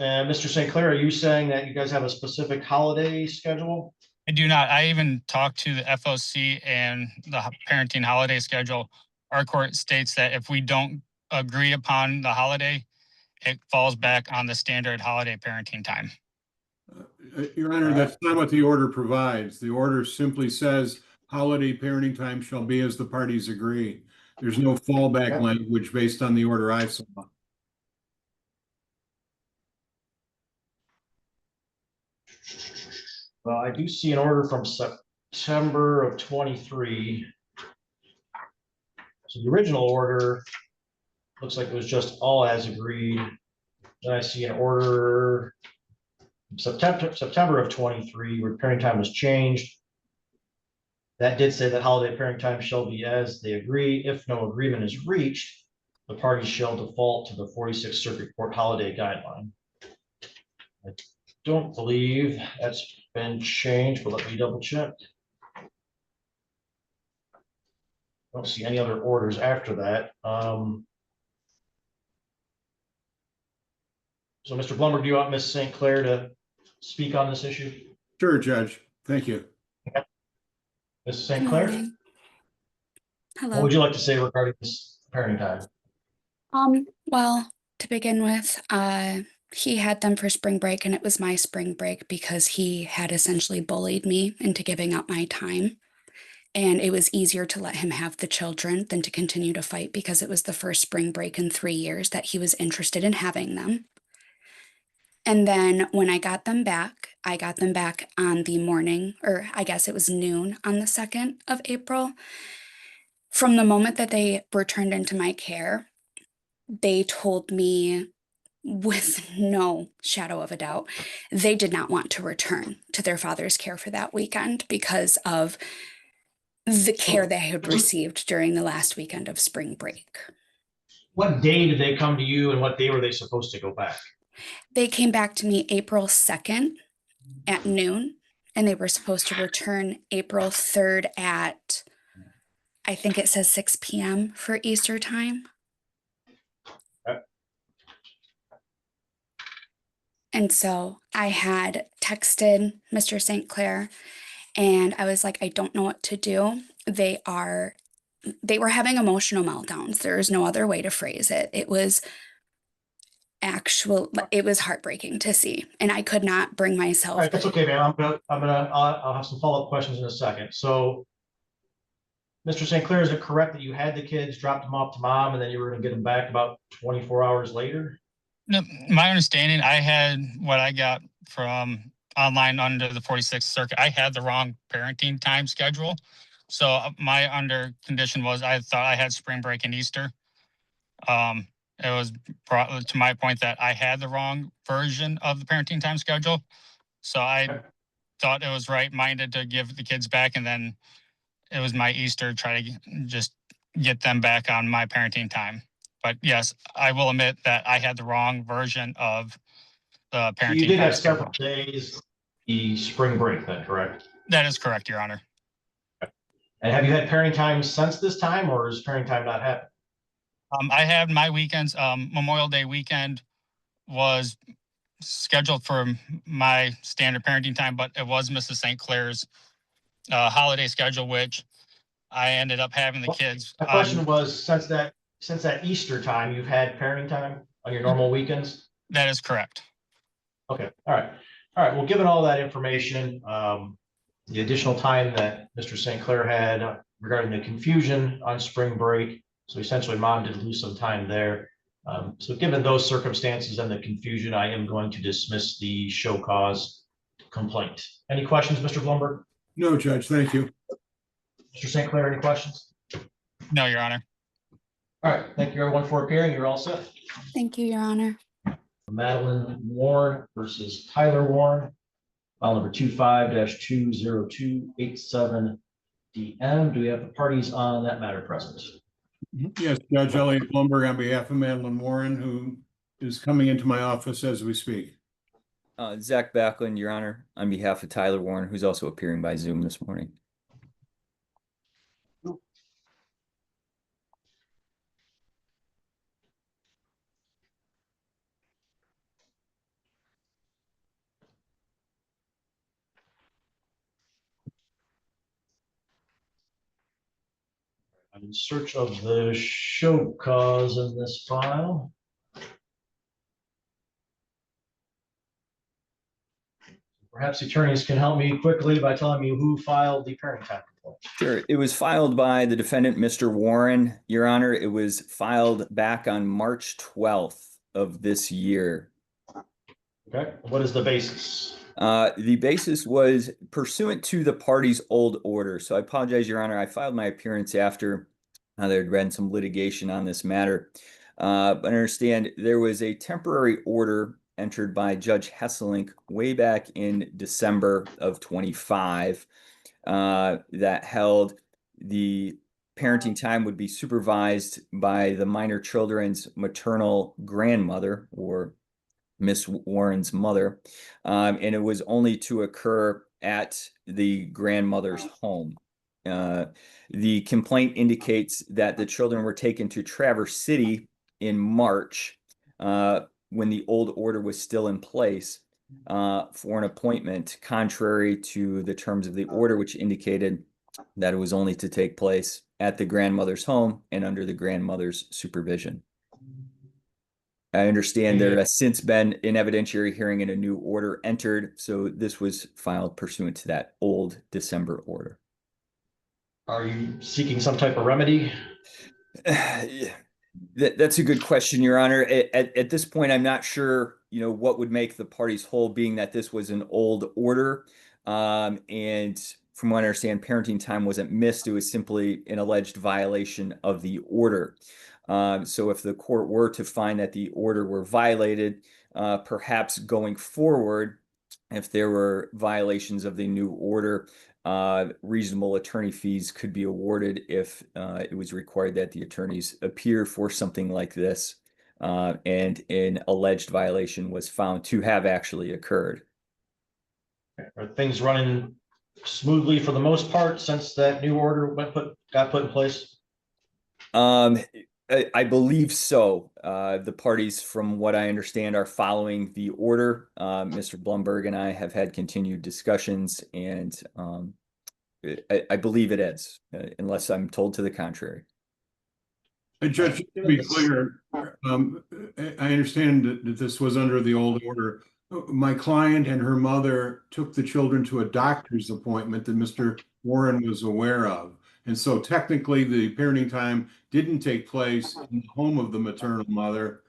And Mr. St. Clair, are you saying that you guys have a specific holiday schedule? I do not. I even talked to the FOC and the parenting holiday schedule. Our court states that if we don't agree upon the holiday, it falls back on the standard holiday parenting time. Your Honor, that's not what the order provides. The order simply says holiday parenting time shall be as the parties agree. There's no fallback language based on the order I saw. Well, I do see an order from September of 23. So the original order looks like it was just all as agreed. Then I see an order September of 23 where parenting time was changed. That did say that holiday parenting time shall be as they agree. If no agreement is reached, the parties shall default to the 46th Circuit Court holiday guideline. I don't believe that's been changed, but let me double check. Don't see any other orders after that. So Mr. Blumberg, do you want Ms. St. Clair to speak on this issue? Sure, Judge. Thank you. Ms. St. Clair? Hello. What would you like to say regarding this parenting time? Well, to begin with, he had them for spring break and it was my spring break because he had essentially bullied me into giving up my time. And it was easier to let him have the children than to continue to fight because it was the first spring break in 3 years that he was interested in having them. And then when I got them back on the morning, or I guess it was noon on the 2nd of April. From the moment that they were turned into my care, they told me with no shadow of a doubt, they did not want to return to their father's care for that weekend because of the care they had received during the last weekend of spring break. What day did they come to you and what day were they supposed to go back? They came back to me April 2nd at noon, and they were supposed to return April 3rd at, I think it says 6 p.m. for Easter time. And so I had texted Mr. St. Clair and I was like, I don't know what to do. They were having emotional meltdowns. There is no other way to phrase it. It was heartbreaking to see. And I could not bring myself. All right, that's okay, man. I'll have some follow-up questions in a second. So Mr. St. Clair, is it correct that you had the kids, dropped them off to mom, and then you were going to get them back about 24 hours later? No, my understanding, I had what I got from online under the 46th Circuit. I had the wrong parenting time schedule. So my condition was I thought I had spring break and Easter. It was brought to my point that I had the wrong version of the parenting time schedule. So I thought it was right-minded to give the kids back, and then it was my Easter to try to just get them back on my parenting time. But yes, I will admit that I had the wrong version of the parenting time. You did have schedule. several days the spring break then, correct? That is correct, Your Honor. And have you had parenting time since this time, or is parenting time not happening? I had my weekends. Memorial Day weekend was scheduled for my standard parenting time, but it was Mrs. St. Clair's holiday schedule, which I ended up having the kids. My question was, since that Easter time, you've had parenting time on your normal weekends? That is correct. Okay, all right. Well, given all that information, the additional time that Mr. St. Clair had regarding the confusion on spring break, so essentially mom did lose some time there. So given those circumstances and the confusion, I am going to dismiss the show cause complaint. Any questions, Mr. Blumberg? No, Judge, thank you. Mr. St. Clair, any questions? No, Your Honor. All right, thank you everyone for appearing. You're all set. Thank you, Your Honor. Madeline Warren versus Tyler Warren. File number 25-20287DM. Do we have the parties on that matter present? Yes, Judge Elliot Blumberg on behalf of Madeline Warren, who is coming into my office as we speak. Zach Backlund, Your Honor, on behalf of Tyler Warren, who's also appearing by Zoom this morning. I'm in search of the show cause in this file. Perhaps the attorneys can help me quickly by telling me who filed the parenting time complaint. Sure. It was filed by the defendant, Mr. Warren, Your Honor. It was filed back on March 12th of this year. Okay, what is the basis? The basis was pursuant to the party's old order. So I apologize, Your Honor. I filed my appearance after there had been some litigation on this matter. But I understand there was a temporary order entered by Judge Hesselink way back in December of 25 that held the parenting time would be supervised by the minor children's maternal grandmother, or Miss Warren's mother, and it was only to occur at the grandmother's home. The complaint indicates that the children were taken to Traverse City in March when the old order was still in place for an appointment, contrary to the terms of the order, which indicated that it was only to take place at the grandmother's home and under the grandmother's supervision. I understand there has since been an evidentiary hearing and a new order entered, so this was filed pursuant to that old December order. Are you seeking some type of remedy? That's a good question, Your Honor. At this point, I'm not sure, what would make the parties whole, being that this was an old order. And from what I understand, parenting time wasn't missed. It was simply an alleged violation of the order. So if the court were to find that the order were violated, perhaps going forward, if there were violations of the new order, reasonable attorney fees could be awarded if it was required that the attorneys appear for something like this, and an alleged violation was found to have actually occurred. Are things running smoothly for the most part since that new order got put in place? I believe so. The parties, from what I understand, are following the order. Mr. Blumberg and I have had continued discussions, and I believe it is, unless I'm told to the contrary. Judge, to be clear, I understand that this was under the old order. My client and her mother took the children to a doctor's appointment that Mr. Warren was aware of. And so technically the parenting time didn't take place in the home of the maternal mother,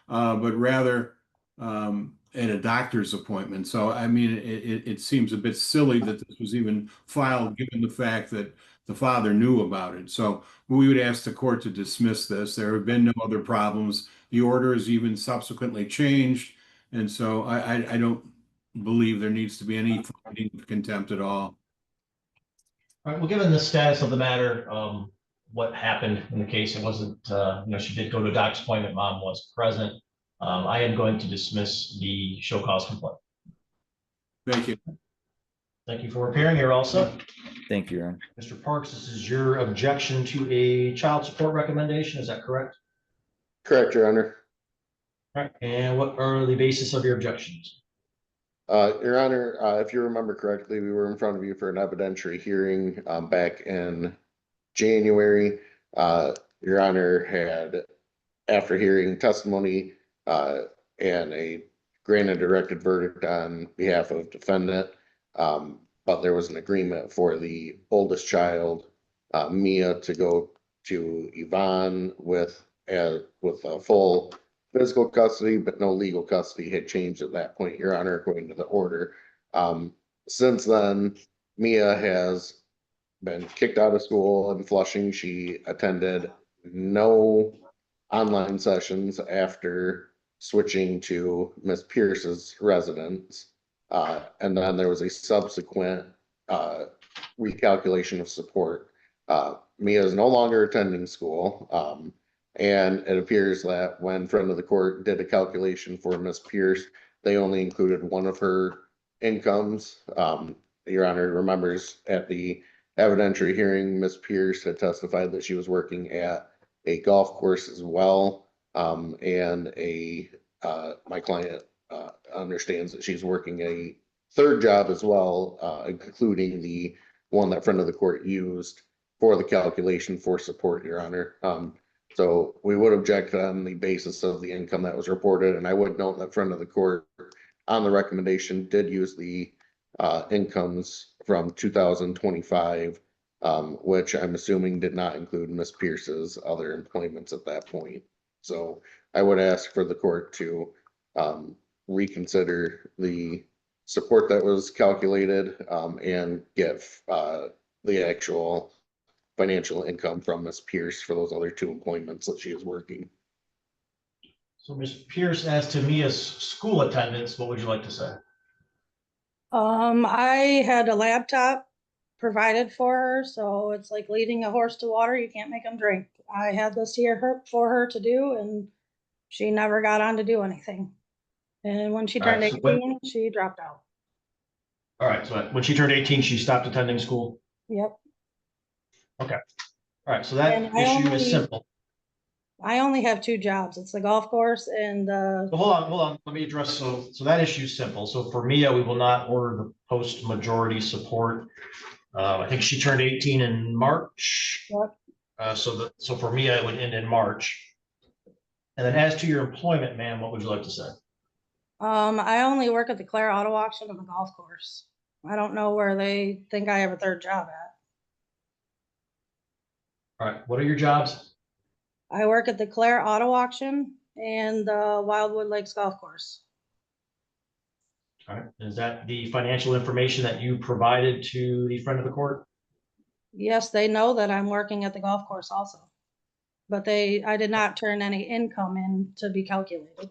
but rather at a doctor's appointment. So, I mean, it seems a bit silly that this was even filed, given the fact that the father knew about it. So we would ask the court to dismiss this. There have been no other problems. The order is even subsequently changed. And so I don't believe there needs to be any finding of contempt at all. All right, well, given the status of the matter, what happened in the case, it wasn't, she did go to a doctor's appointment, mom was present. I am going to dismiss the show cause complaint. Thank you. Thank you for appearing. You're all set. Thank you, Your Honor. Mr. Parks, this is your objection to a child support recommendation, is that correct? Correct, Your Honor. All right, and what are the basis of your objections? Your Honor, if you remember correctly, we were in front of you for an evidentiary hearing back in January. Your Honor had, after hearing testimony and a granted directed verdict on behalf of defendant, but there was an agreement for the oldest child, Mia, to go to Yvonne with a full physical custody, but no legal custody had changed at that point, Your Honor, according to the order. Since then, Mia has been kicked out of school in Flushing. She attended no online sessions after switching to Miss Pierce's residence. And then there was a subsequent recalculation of support. Mia is no longer attending school. And it appears that when friend of the court did a calculation for Miss Pierce, they only included one of her incomes. Your Honor remembers at the evidentiary hearing, Miss Pierce had testified that she was working at a golf course as well. And my client understands that she's working a third job as well, including the one that friend of the court used for the calculation for support, Your Honor. So we would object on the basis of the income that was reported, and I would note that friend of the court on the recommendation did use the incomes from 2025, which I'm assuming did not include Miss Pierce's other employments at that point. So I would ask for the court to reconsider the support that was calculated and give the actual financial income from Miss Pierce for those other two employments that she is working. So Ms. Pierce, as to Mia's school attendance, what would you like to say? I had a laptop provided for her, so it's like leading a horse to water. You can't make them drink. I had this here for her to do, and she never got on to do anything. And when she turned 18, she dropped out. All right, so when she turned 18, she stopped attending school? Yep. Okay. All right, so that And issue is simple. I only have two jobs. It's the golf course and So hold on. Let me address, so that issue is simple. So for Mia, we will not order the post-majority support. I think she turned 18 in March. Yep. So for Mia, it would end in March. And then as to your employment, ma'am, what would you like to say? I only work at the Claire Auto Auction on the golf course. I don't know where they think I have a third job at. All right, what are your jobs? I work at the Claire Auto Auction and the Wildwood Lakes Golf Course. All right, is that the financial information that you provided to the friend of the court? Yes, they know that I'm working at the golf course also. But I did not turn any income in to be calculated.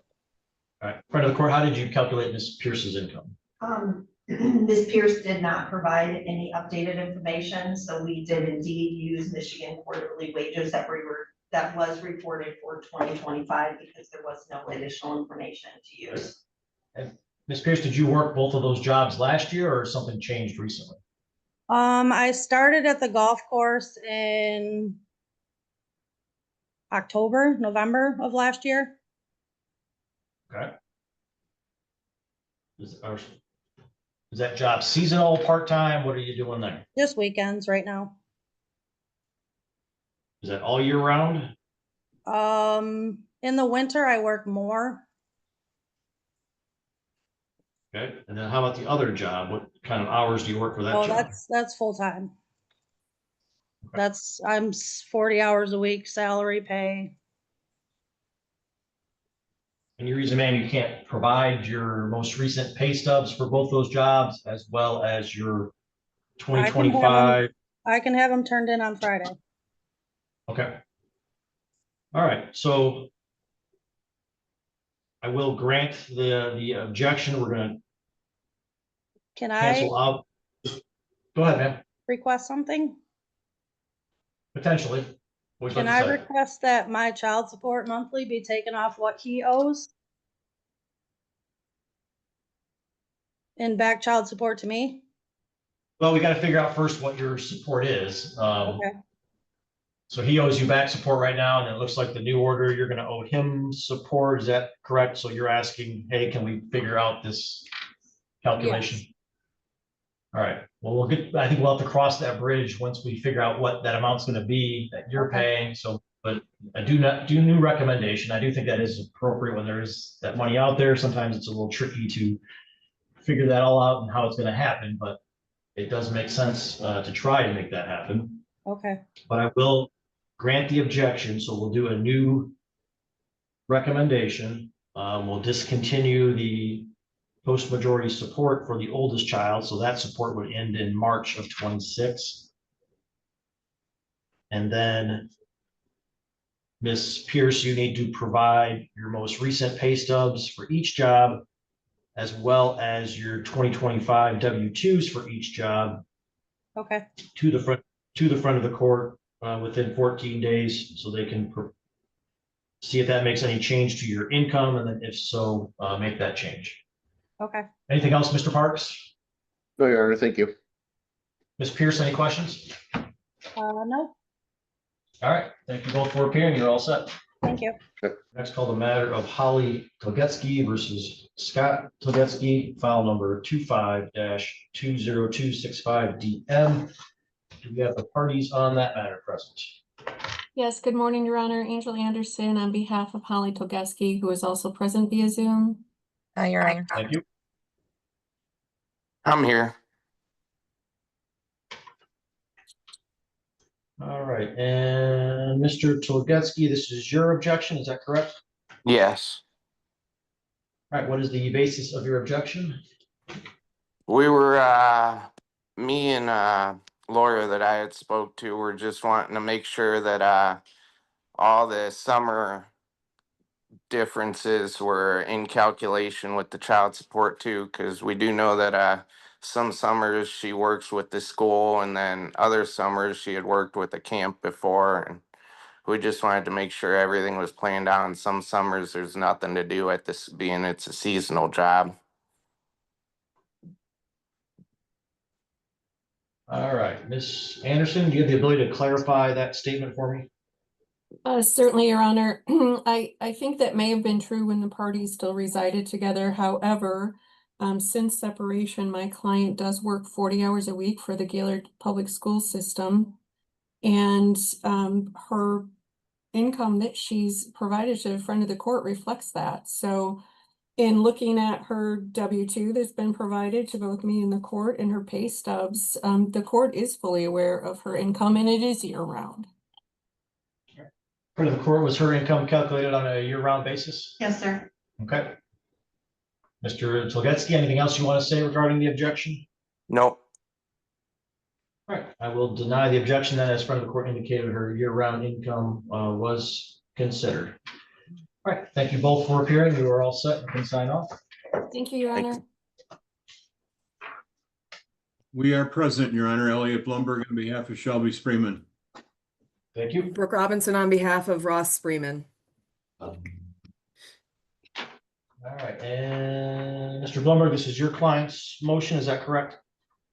All right, friend of the court, how did you calculate Ms. Pierce's income? Ms. Pierce did not provide any updated information, so we did indeed use Michigan quarterly wages that was reported for 2025 because there was no additional information to use. And Ms. Pierce, did you work both of those jobs last year or something changed recently? I started at the golf course in November of last year. Okay. Is that job seasonal, part-time? What are you doing there? Just weekends right now. Is that all year round? In the winter I work more. Okay, and then how about the other job? What kind of hours do you work for that job? That's full time. Okay. I'm 40 hours a week, salary pay. And your reason, ma'am, you can't provide your most recent pay stubs for both those jobs as well as your 2025? I can have them turned in on Friday. Okay. All right, so I will grant the objection. We're going to cancel out. Go ahead, ma'am. Request something? Potentially. Can I request that my child support monthly be taken off what he owes? And back child support to me? Well, we got to figure out first what your support is. Okay. So he owes you back support right now, and it looks like the new order, you're going to owe him support. Is that correct? So you're asking, hey, can we figure out this calculation? Yes. All right. Well, I think we'll have to cross that bridge once we figure out what that amount's going to be that you're paying. So, but I do new recommendation. I do think that is appropriate when there is that money out there. Sometimes it's a little tricky to figure that all out and how it's going to happen, but it does make sense to try to make that happen. Okay. But I will grant the objection. So we'll do a new recommendation. We'll discontinue the post-majority support for the oldest child. So that support would end in March of 26. And then Ms. Pierce, you need to provide your most recent pay stubs for each job, as well as your 2025 W-2s for each job Okay, to the front of the court within 14 days, so they can see if that makes any change to your income, and then if so, make that change. okay. Anything else, Mr. Parks? No, Your Honor, thank you. Ms. Pierce, any questions? No, All right, thank you both for appearing. You're all set. thank you. Next call, the matter of Holly Togetsky versus Scott Togetsky, file number 25-20265DM. Do we have the parties on that matter present? Yes, good morning, Your Honor. Angel Anderson on behalf of Holly Togeski, who is also present via Zoom. Your Honor. Thank you. I'm here. All right, and Mr. Togetsky, this is your objection, is that correct? Yes. All right, what is the basis of your objection? We were, me and lawyer that I had spoke to were just wanting to make sure that all the summer differences were in calculation with the child support too, because we do know that some summers she works with the school, and then other summers she had worked with a camp before, and we just wanted to make sure everything was planned out. And some summers there's nothing to do at this, being it's a seasonal job. All right, Ms. Anderson, do you have the ability to clarify that statement for me? Certainly, Your Honor. I think that may have been true when the parties still resided together. However, since separation, my client does work 40 hours a week for the Gaylord Public School System. And her income that she's provided to the front of the court reflects that. So in looking at her W-2 that's been provided to both me and the court and her pay stubs, the court is fully aware of her income, and it is year-round. For the court, was her income calculated on a year-round basis? Yes, sir. Okay. Mr. Togetsky, anything else you want to say regarding the objection? Nope. All right, I will deny the objection that, as front of the court indicated, her year-round income was considered. All right, thank you both for appearing. You are all set and can sign off. Thank you, Your Honor. We are present, Your Honor. Elliot Blumberg on behalf of Shelby Spreeman. Thank you. Brooke Robinson on behalf of Ross Spreeman. All right, and Mr. Blumberg, this is your client's motion, is that correct?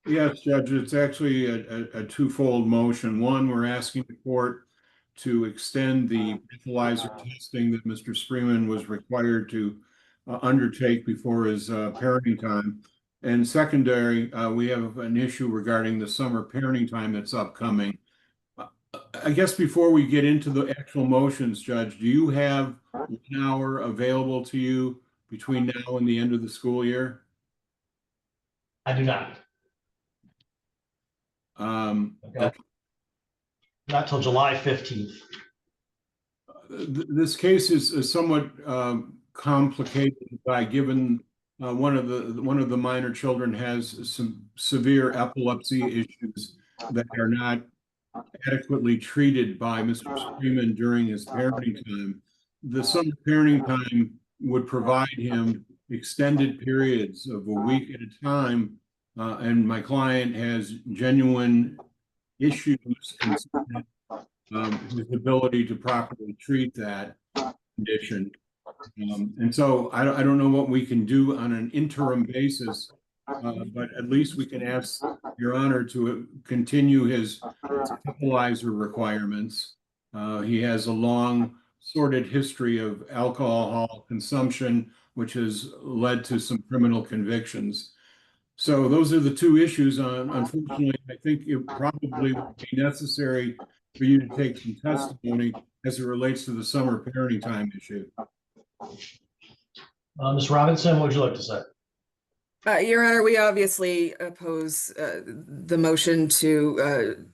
Yes, Judge, it's actually a twofold motion. One, we're asking the court to extend the breathalyzer testing that Mr. Spreeman was required to undertake before his parenting time. And secondary, we have an issue regarding the summer parenting time that's upcoming. I guess before we get into the actual motions, Judge, do you have 1 hour available to you between now and the end of the school year? I do not. Okay. Not till July 15th. This case is somewhat complicated by given one of the minor children has some severe epilepsy issues that are not adequately treated by Mr. Spreeman during his parenting time. The summer parenting time would provide him extended periods of a week at a time, and my client has genuine issues concerning his ability to properly treat that condition. And so I don't know what we can do on an interim basis, but at least we can ask Your Honor to continue his stabilizer requirements. He has a long sordid history of alcohol consumption, which has led to some criminal convictions. So those are the two issues. Unfortunately, I think it probably would be necessary for you to take some testimony as it relates to the summer parenting time issue. Ms. Robinson, what would you like to say? Your Honor, we obviously oppose the motion to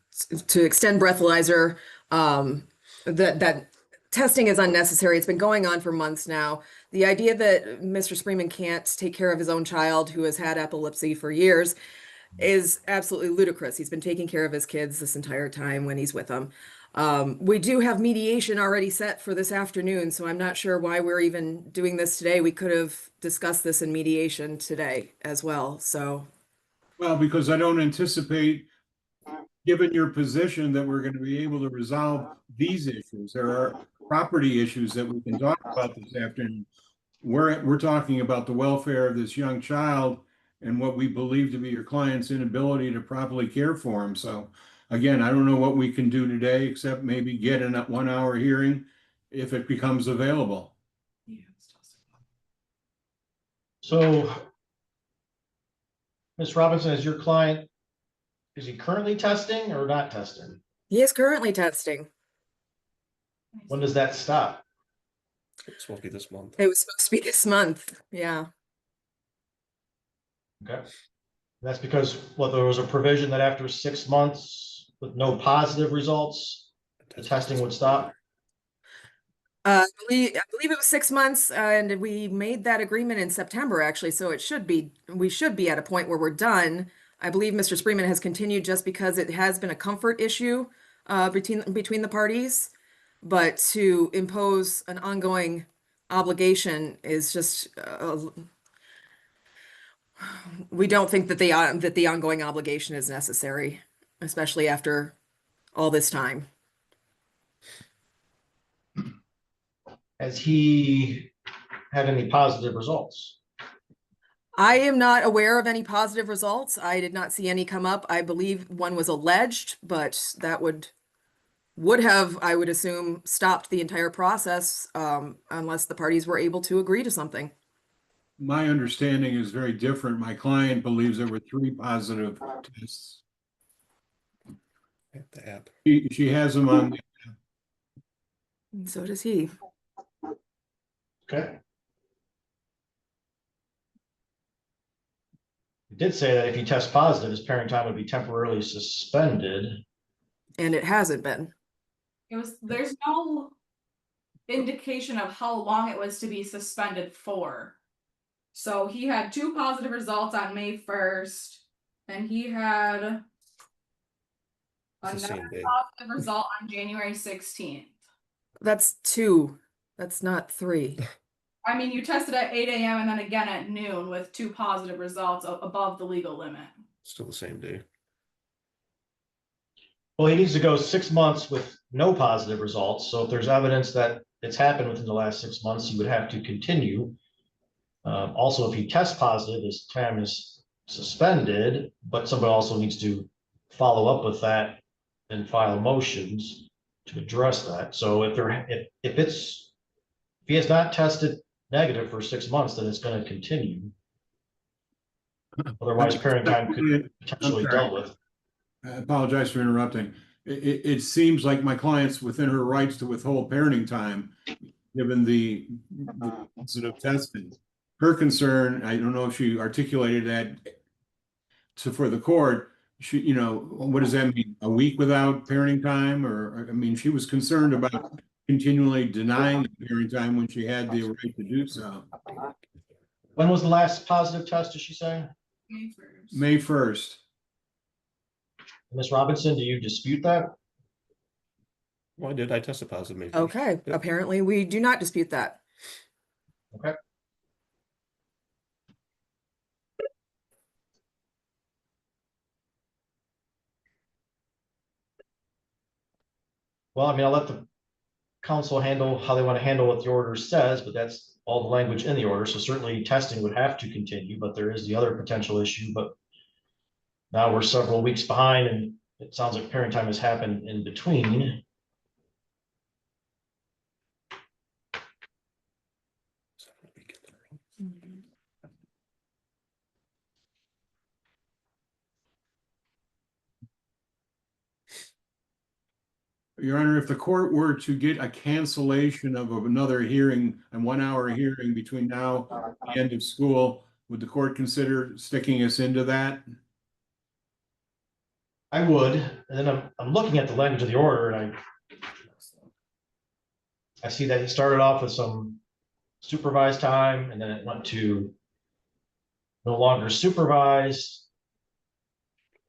extend breathalyzer. That testing is unnecessary. It's been going on for months now. The idea that Mr. Spreeman can't take care of his own child who has had epilepsy for years is absolutely ludicrous. He's been taking care of his kids this entire time when he's with them. We do have mediation already set for this afternoon, so I'm not sure why we're even doing this today. We could have discussed this in mediation today as well, so. Well, because I don't anticipate, given your position, that we're going to be able to resolve these issues. There are property issues that we can talk about this afternoon. We're talking about the welfare of this young child and what we believe to be your client's inability to properly care for him. So again, I don't know what we can do today, except maybe get in that 1 hour hearing if it becomes available. So, Ms. Robinson, is your client, is he currently testing or not testing? He is currently testing. When does that stop? It's supposed to be this month. It was supposed to be this month, yeah. Okay. That's because, well, there was a provision that after 6 months with no positive results, the testing would stop. I believe it was 6 months, and we made that agreement in September, actually, so we should be at a point where we're done. I believe Mr. Spreeman has continued just because it has been a comfort issue between the parties, but to impose an ongoing obligation is just we don't think that the ongoing obligation is necessary, especially after all this time. Has he had any positive results? I am not aware of any positive results. I did not see any come up. I believe one was alleged, but that would have, I would assume, stopped the entire process unless the parties were able to agree to something. My understanding is very different. My client believes there were 3 positive tests. The app. She has them on. And so does he. Okay. It did say that if he tests positive, his parent time would be temporarily suspended. And it hasn't been. There's no indication of how long it was to be suspended for. So he had 2 positive results on May 1st, and he had another positive result on January 16th. That's 2. That's not 3. I mean, you tested at 8 a.m. and then again at noon with 2 positive results above the legal limit. Still the same day. Well, he needs to go 6 months with no positive results. So if there's evidence that it's happened within the last 6 months, he would have to continue. Also, if he tests positive, his time is suspended, but somebody also needs to follow up with that and file motions to address that. So if he has not tested negative for 6 months, then it's going to continue. Otherwise, parent time could be potentially dealt with. I apologize for interrupting. It seems like my client's within her rights to withhold parenting time, given the positive testing. Her concern, I don't know if she articulated that for the court. She, what does that mean? A week without parenting time? Or, I mean, she was concerned about continually denying the parenting time when she had the right to do so. When was the last positive test, did she say? May 1st. Ms. Robinson, do you dispute that? Why did I test a positive May 1st? Okay, Yep. apparently we do not dispute that. Okay. Well, I mean, I'll let the council handle how they want to handle what the order says, but that's all the language in the order. So certainly testing would have to continue, but there is the other potential issue. But now we're several weeks behind, and it sounds like parent time has happened in between. Your Honor, if the court were to get a cancellation of another hearing, a 1 hour hearing between now and the end of school, would the court consider sticking us into that? I would, and then I'm looking at the language of the order, and I see that he started off with some supervised time, and then it went to no longer supervised.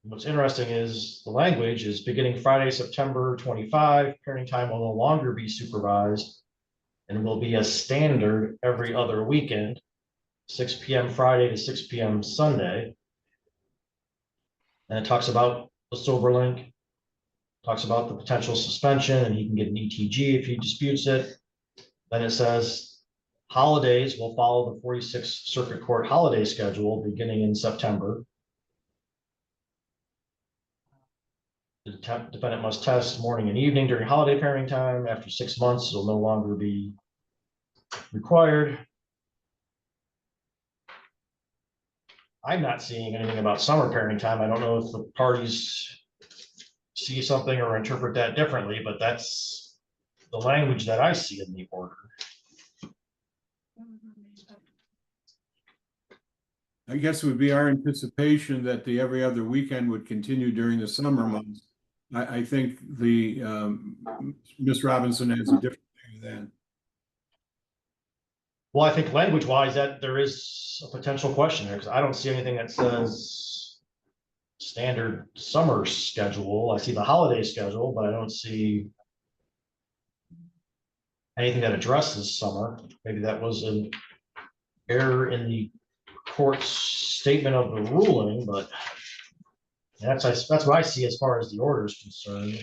What's interesting is the language is beginning Friday, September 25, parenting time will no longer be supervised and will be a standard every other weekend, 6 p.m. Friday to 6 p.m. Sunday. And it talks about the sober link, talks about the potential suspension, and he can get an ETG if he disputes it. Then it says holidays will follow the 46th Circuit Court holiday schedule beginning in September. The defendant must test morning and evening during holiday parenting time. After 6 months, it'll no longer be required. I'm not seeing anything about summer parenting time. I don't know if the parties see something or interpret that differently, but that's the language that I see in the order. I guess it would be our anticipation that the every other weekend would continue during the summer months. I think the Ms. Robinson has a different view than. Well, I think language wise that there is a potential question there because I don't see anything that says standard summer schedule. I see the holiday schedule, but I don't see anything that addresses summer. Maybe that was an error in the court's statement of the ruling, but that's what I see as far as the order is concerned.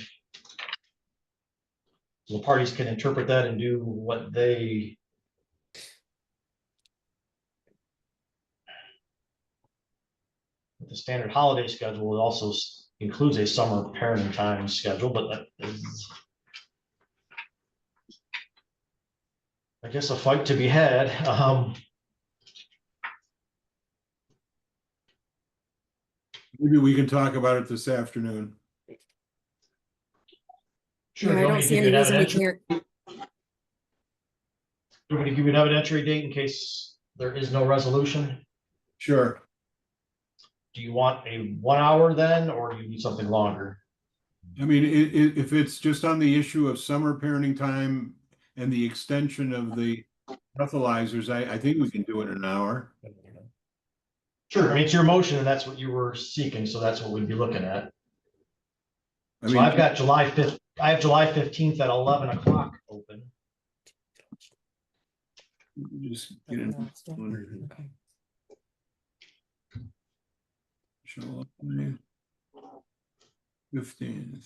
The parties can interpret that and do what they the standard holiday schedule also includes a summer parenting time schedule, but that is, I guess, a fight to be had. Maybe we can talk about it this afternoon. Sure. Yeah, I don't see any reason we can't. You want me to give you an evidentiary date in case there is no resolution? Sure. Do you want a 1 hour then, or do you need something longer? I mean, if it's just on the issue of summer parenting time and the extension of the breathalyzers, I think we can do it in an hour. Sure. I mean, it's your motion and that's what you were seeking. So that's what we'd be looking at. I So mean, I've got July 5th. I have July 15th at 11 o'clock open. just get in. Show up 15th.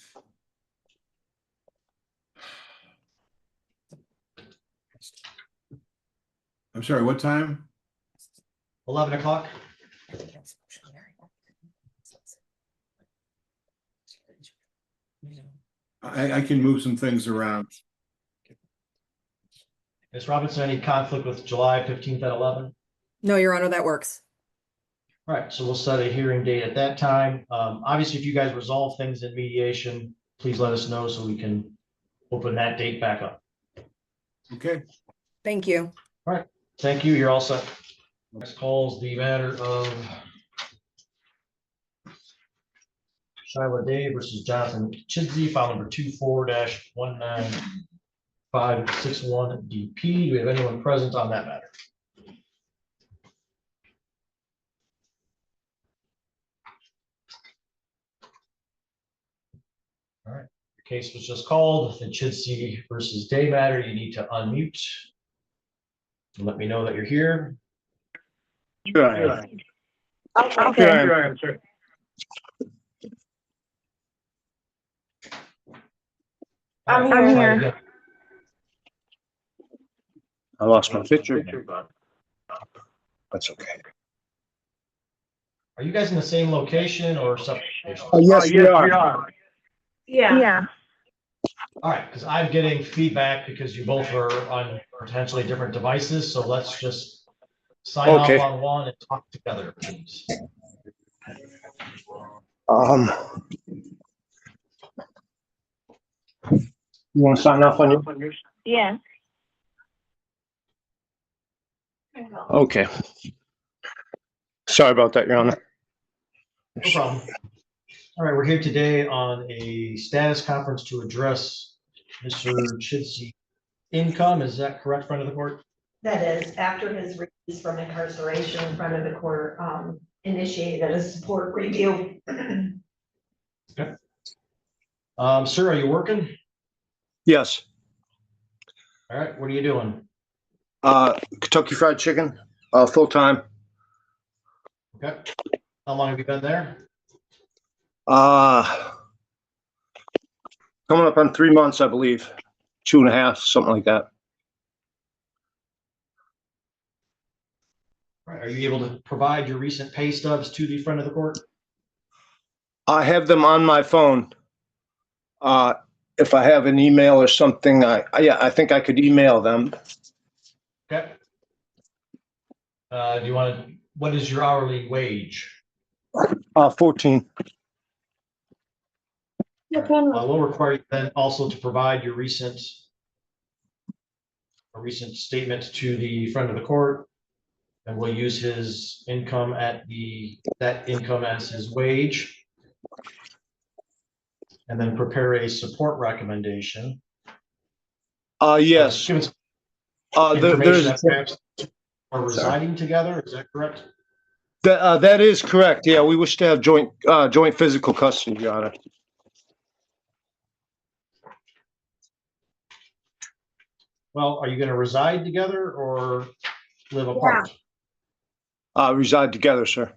I'm sorry, what time? 11 o'clock. I can move some things around. Ms. Robinson, any conflict with July 15th at 11? No, Your Honor, that works. All right, so we'll set a hearing date at that time. Obviously, if you guys resolve things in mediation, please let us know so we can open that date back up. Okay. Thank you. All right, thank you. You're all set. Next call is the matter of Shyla Day versus Jonathan Chidsey, file number 24-19561 DP. Do we have anyone present on that matter? All right, your case was just called, the Chidsey versus Day matter. You need to unmute and let me know that you're here. Sure I am. Okay. Sure I am, sir. I'm here. I lost my picture, but that's okay. Are you guys in the same location or separate locations? Yes, we are. Yeah. All right, because I'm getting feedback because you both are on potentially different devices, so let's just sign off on one and talk together, please. You want to sign off on yours? Yeah. Okay. Sorry about that, Your Honor. No problem. All right, we're here today on a status conference to address Mr. Chidsey income. Is that correct, friend of the court? That is, after his release from incarceration, in front of the court initiated a support review Okay. Sir, are you working? Yes. All right, what are you doing? Kentucky Fried Chicken, full-time. Okay. How long have you been there? Coming up on 3 months, I believe. 2.5, something like that. All right, are you able to provide your recent pay stubs to the friend of the court? I have them on my phone. If I have an email or something, I think I could email them. Okay. Do you want to, what is your hourly wage? 14. I will require you then also to provide your recent statement to the friend of the court, and we'll use his income that income as his wage, and then prepare a support recommendation. Yes. Give us There's information that perhaps are residing together. Is that correct? that is correct. Yeah, we wish to have joint physical custody, Your Honor. Well, are you going to reside together or live apart? Reside together, sir.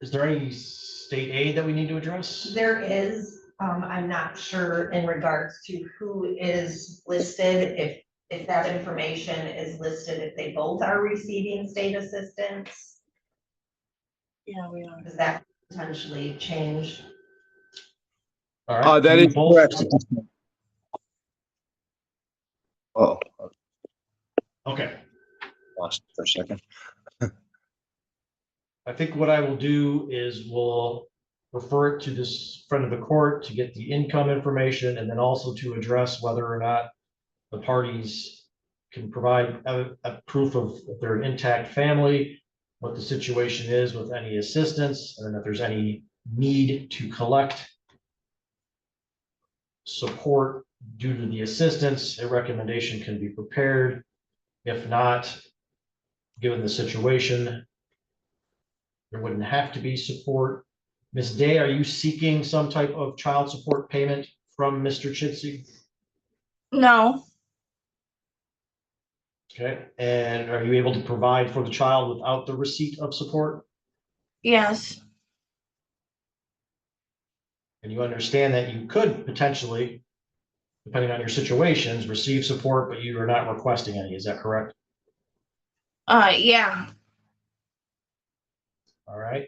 Is there any state aid that we need to address? There is, I'm not sure in regards to who is listed, if that information is listed, if they both are receiving state assistance. Yeah, we are. Does that potentially change? All right. That is correct. Oh, Okay. lost it for a second. I think what I will do is we'll refer it to this friend of the court to get the income information, and then also to address whether or not the parties can provide a proof of if they're an intact family, what the situation is with any assistance, and then if there's any need to collect support due to the assistance, a recommendation can be prepared. If not, given the situation, there wouldn't have to be support. Ms. Day, are you seeking some type of child support payment from Mr. Chitsey? No. Okay, and are you able to provide for the child without the receipt of support? Yes. And you understand that you could potentially, depending on your situations, receive support, but you are not requesting any, is that correct? Yeah. All right.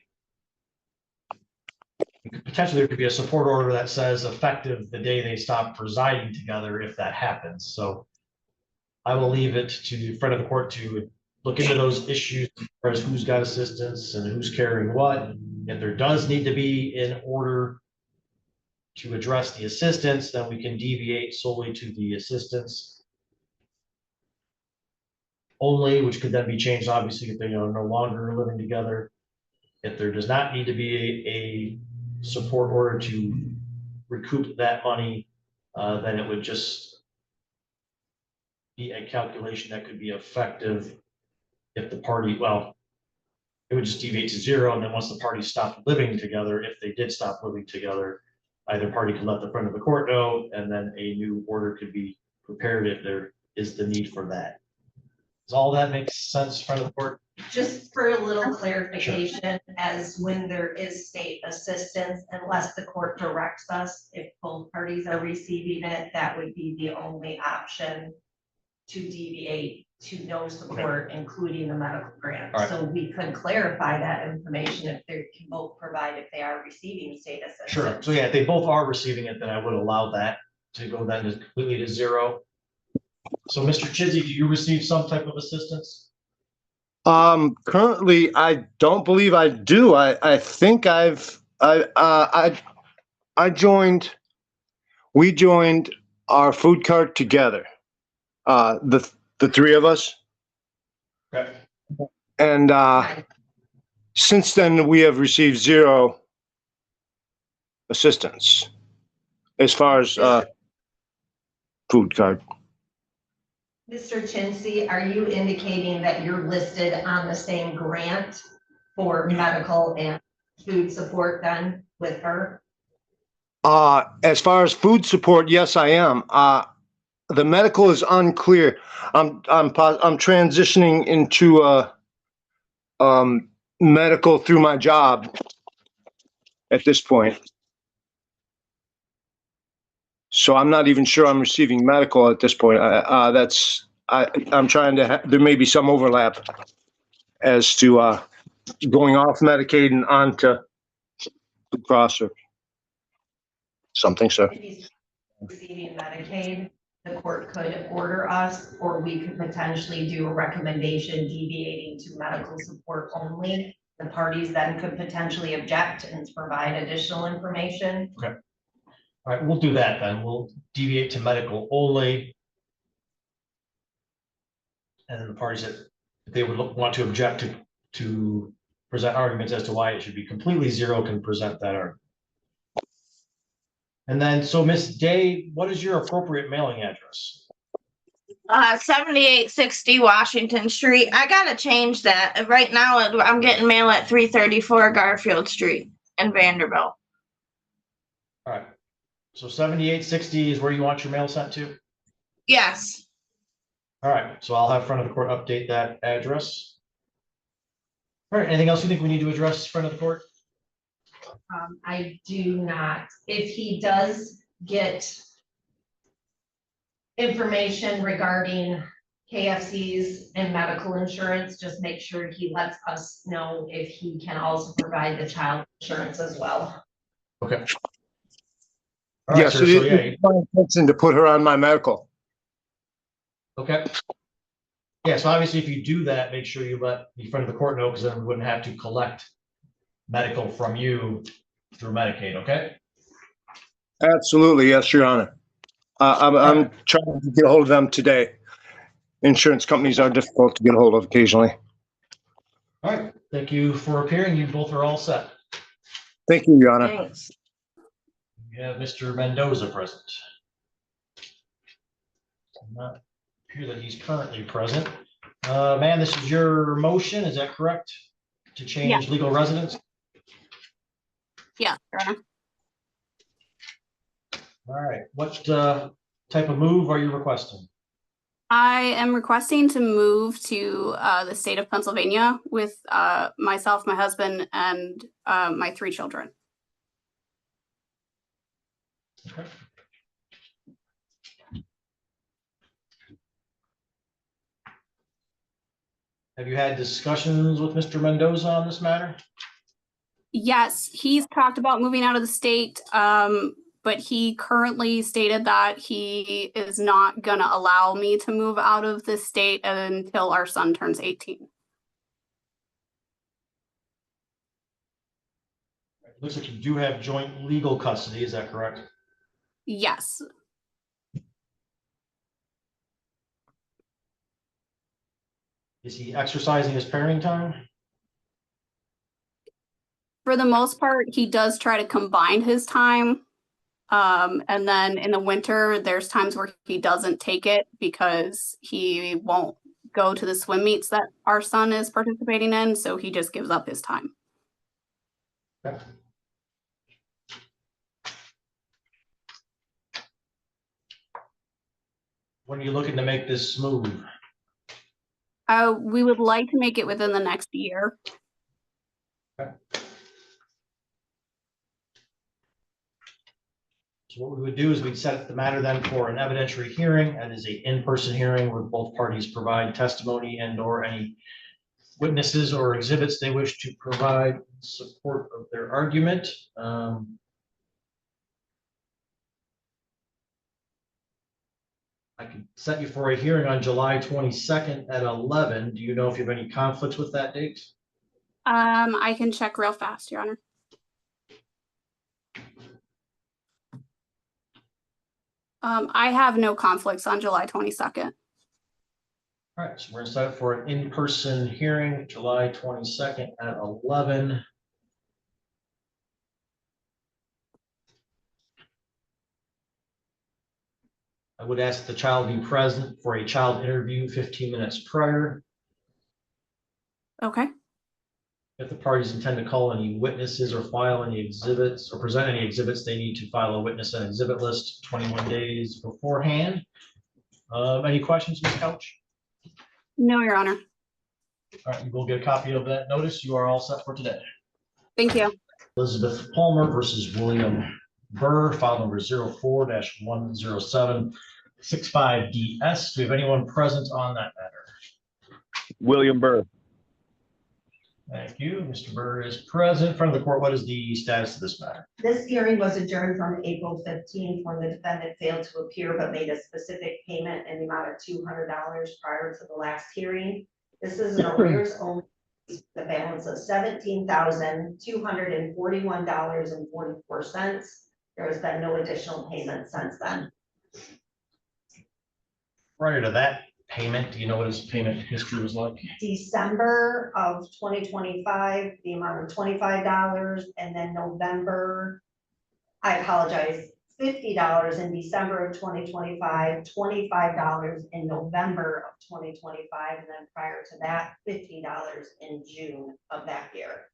Potentially, there could be a support order that says effective the day they stop residing together if that happens. So I will leave it to the friend of the court to look into those issues as far as who's got assistance and who's carrying what. If there does need to be in order to address the assistance, then we can deviate solely to the assistance only, which could then be changed, obviously, if they are no longer living together. If there does not need to be a support order to recoup that money, then it would just be a calculation that could be effective if the party, well, it would just deviate to zero. And then once the parties stopped living together, if they did stop living together, either party could let the friend of the court know, and then a new order could be prepared if there is the need for that. Does all that make sense, friend of the court? Just for a little clarification, as when there is state assistance, unless the court directs us, if both parties are receiving it, that would be the only option to deviate to no support, including the medical grant. All right. So we could clarify that information if they can both provide if they are receiving state assistance. Sure. So yeah, if they both are receiving it, then I would allow that to go then completely to zero. So Mr. Chizzy, do you receive some type of assistance? Currently, I don't believe I do. I think we joined our food cart together. The three of us. Okay. And since then, we have received zero assistance as far as food cart. Mr. Chinsey, are you indicating that you're listed on the same grant for medical and food support then with her? As far as food support, yes, I am. The medical is unclear. I'm transitioning into medical through my job at this point. So I'm not even sure I'm receiving medical at this point. I'm trying to, there may be some overlap as to going off Medicaid and onto Blue Cross or something, sir. If he's receiving Medicaid, the court could order us, or we could potentially do a recommendation deviating to medical support only. The parties then could potentially object and provide additional information. Okay. All right, we'll do that then. We'll deviate to medical only. And then the parties that if they would want to object to present arguments as to why it should be completely zero can present that argument. And then, so Miss Day, what is your appropriate mailing address? 7860 Washington Street. I gotta change that. Right now, I'm getting mail at 334 Garfield Street in Vanderbilt. All right. So 7860 is where you want your mail sent to? Yes. All right. So I'll have front of the court update that address. All right. Anything else you think we need to address front of the court? I do not. If he does get information regarding KFCs and medical insurance, just make sure he lets us know if he can also provide the child insurance as well. Okay. All right, Yes, sir, it so is yeah, my intention to put her on my medical. okay. Yeah, so obviously if you do that, make sure you let the front of the court know, because then we wouldn't have to collect medical from you through Medicaid, okay? Absolutely, yes, Your Honor. I'm trying to get a hold of them today. Insurance companies are difficult to get a hold of occasionally. All right, thank you for appearing. You both are all set. Thank you, Your Honor. Thanks. We have Mr. Mendoza present. I'm not sure that he's currently present. Man, this is your motion, is that correct? To change legal residence? Yeah, Your Honor. All right, what type of move are you requesting? I am requesting to move to the state of Pennsylvania with myself, my husband, and my 3 children. Okay. Have you had discussions with Mr. Mendoza on this matter? Yes, he's talked about moving out of the state, but he currently stated that he is not going to allow me to move out of the state until our son turns 18. It looks like you do have joint legal custody, is that correct? Yes. Is he exercising his parenting time? For the most part, he does try to combine his time. And then in the winter, there's times where he doesn't take it because he won't go to the swim meets that our son is participating in. So he just gives up his time. Okay. When are you looking to make this move? We would like to make it within the next year. Okay. So what we would do is we'd set the matter then for an evidentiary hearing. That is a in-person hearing where both parties provide testimony and or any witnesses or exhibits they wish to provide in support of their argument. I could set you for a hearing on July 22nd at 11. Do you know if you have any conflicts with that date? I can check real fast, Your Honor. I have no conflicts on July 22nd. All right, so we're gonna set it for an in-person hearing, July 22nd at 11. I would ask the child be present for a child interview 15 minutes prior. Okay. If the parties intend to call any witnesses or file any exhibits or present any exhibits, they need to file a witness and exhibit list 21 days beforehand. Any questions, Ms. Couch? No, Your Honor. All right, you will get a copy of that notice. You are all set for today. Thank you. Elizabeth Palmer versus William Burr, file number 04-10765DS. Do we have anyone present on that matter? William Burr. Thank you. Mr. Burr is present. In front of the court, what is the status of this matter? This hearing was adjourned from April 15th when the defendant failed to appear but made a specific payment in the amount of $200 prior to the last hearing. This is an arrears only, the balance of $17,241.44. There has been no additional payment since then. Prior to that payment, do you know what his payment history was like? December of 2025, the amount of $25, and then November, I apologize, $50 in December of 2025, $25 in November of 2025, and then prior to that, $50 in June of that year.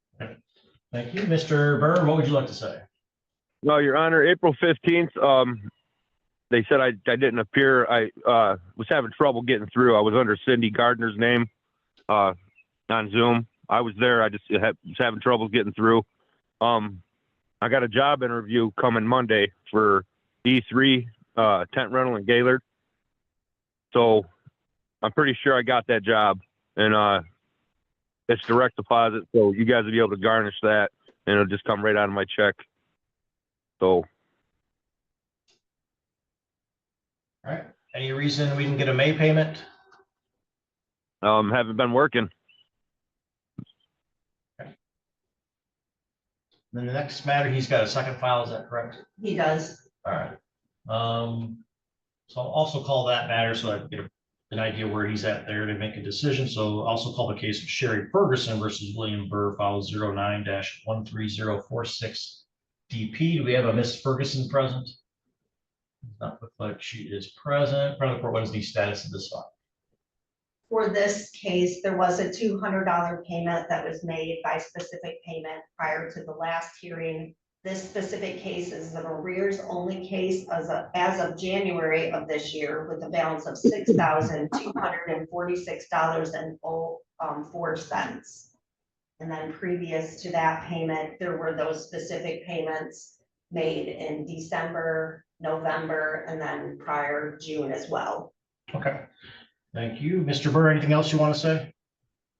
Thank you. Mr. Burr, what would you like to say? No, Your Honor, April 15th, they said I didn't appear. I was having trouble getting through. I was under Cindy Gardner's name on Zoom. I was there. I just was having trouble getting through. I got a job interview coming Monday for E3 tent rental in Gaylord. So I'm pretty sure I got that job, and it's direct deposit. So you guys will be able to garnish that, and it'll just come right out of my check. So. All right. Any reason we can get a May payment? Haven't been working. Then the next matter, he's got a second file, is that correct? He does. All right. So I'll also call that matter so I can get an idea where he's at there to make a decision. So I'll also call the case of Sherry Ferguson versus William Burr, file 09-13046 DP. Do we have a Miss Ferguson present? Does not look like she is present. In front of the court, what is the status of this file? For this case, there was a $200 payment that was made by specific payment prior to the last hearing. This specific case is an arrears only case as of January of this year with a balance of $6,246.04. And then previous to that payment, there were those specific payments made in December, November, and then prior June as well. Okay. Thank you. Mr. Burr, anything else you want to say?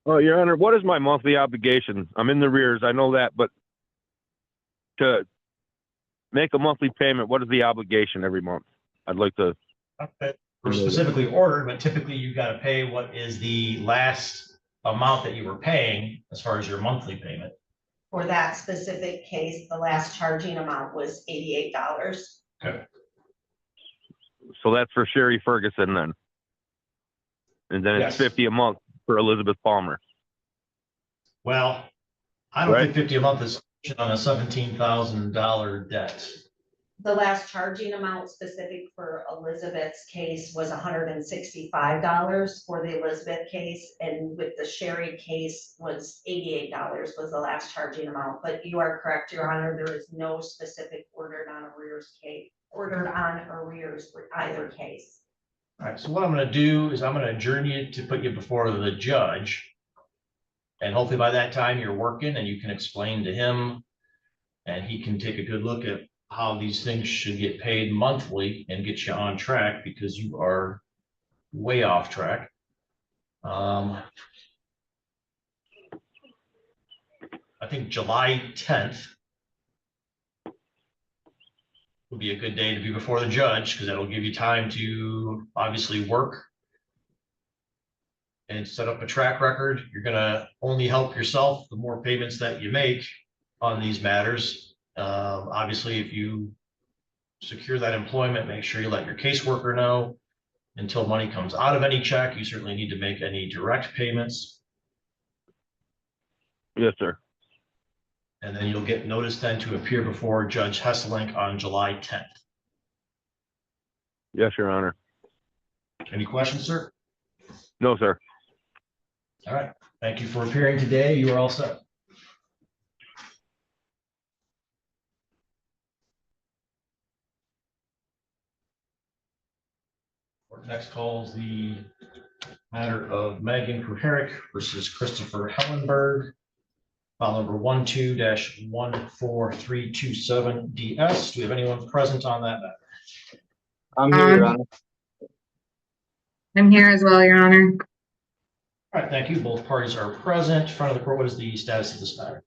Oh, Your Honor, what is my monthly obligation? I'm in the rears, I know that, but to make a monthly payment, what is the obligation every month? I'd like to. We're specifically ordered, but typically you got to pay what is the last amount that you were paying as far as your monthly payment. For that specific case, the last charging amount was $88. Okay. So that's for Sherry Ferguson then. And then it's Yes. $50 a month for Elizabeth Palmer. Well, I don't Right. think 50 a month is on a $17,000 debt. The last charging amount specific for Elizabeth's case was $165 for the Elizabeth case, and with the Sherry case was $88 was the last charging amount. But you are correct, Your Honor, there is no specific ordered on arrears for either case. All right, so what I'm going to do is I'm going to adjourn you to put you before the judge. And hopefully by that time you're working and you can explain to him and he can take a good look at how these things should get paid monthly and get you on track because you are way off track. I think July 10th would be a good day to be before the judge because that'll give you time to obviously work and set up a track record. You're going to only help yourself the more payments that you make on these matters. Obviously, if you secure that employment, make sure you let your caseworker know until money comes out of any check. You certainly need to make any direct payments. Yes, sir. And then you'll get notice then to appear before Judge Hesselink on July 10th. Yes, Your Honor. Any questions, sir? No, sir. All right. Thank you for appearing today. You are all set. Our next call is the matter of Megan Kuharic versus Christopher Hellenberg. File number 12-14327 DS. Do we have anyone present on that matter? I'm here, Your Honor. I'm here as well, Your Honor. All right, thank you. Both parties are present. In front of the court, what is the status of this matter?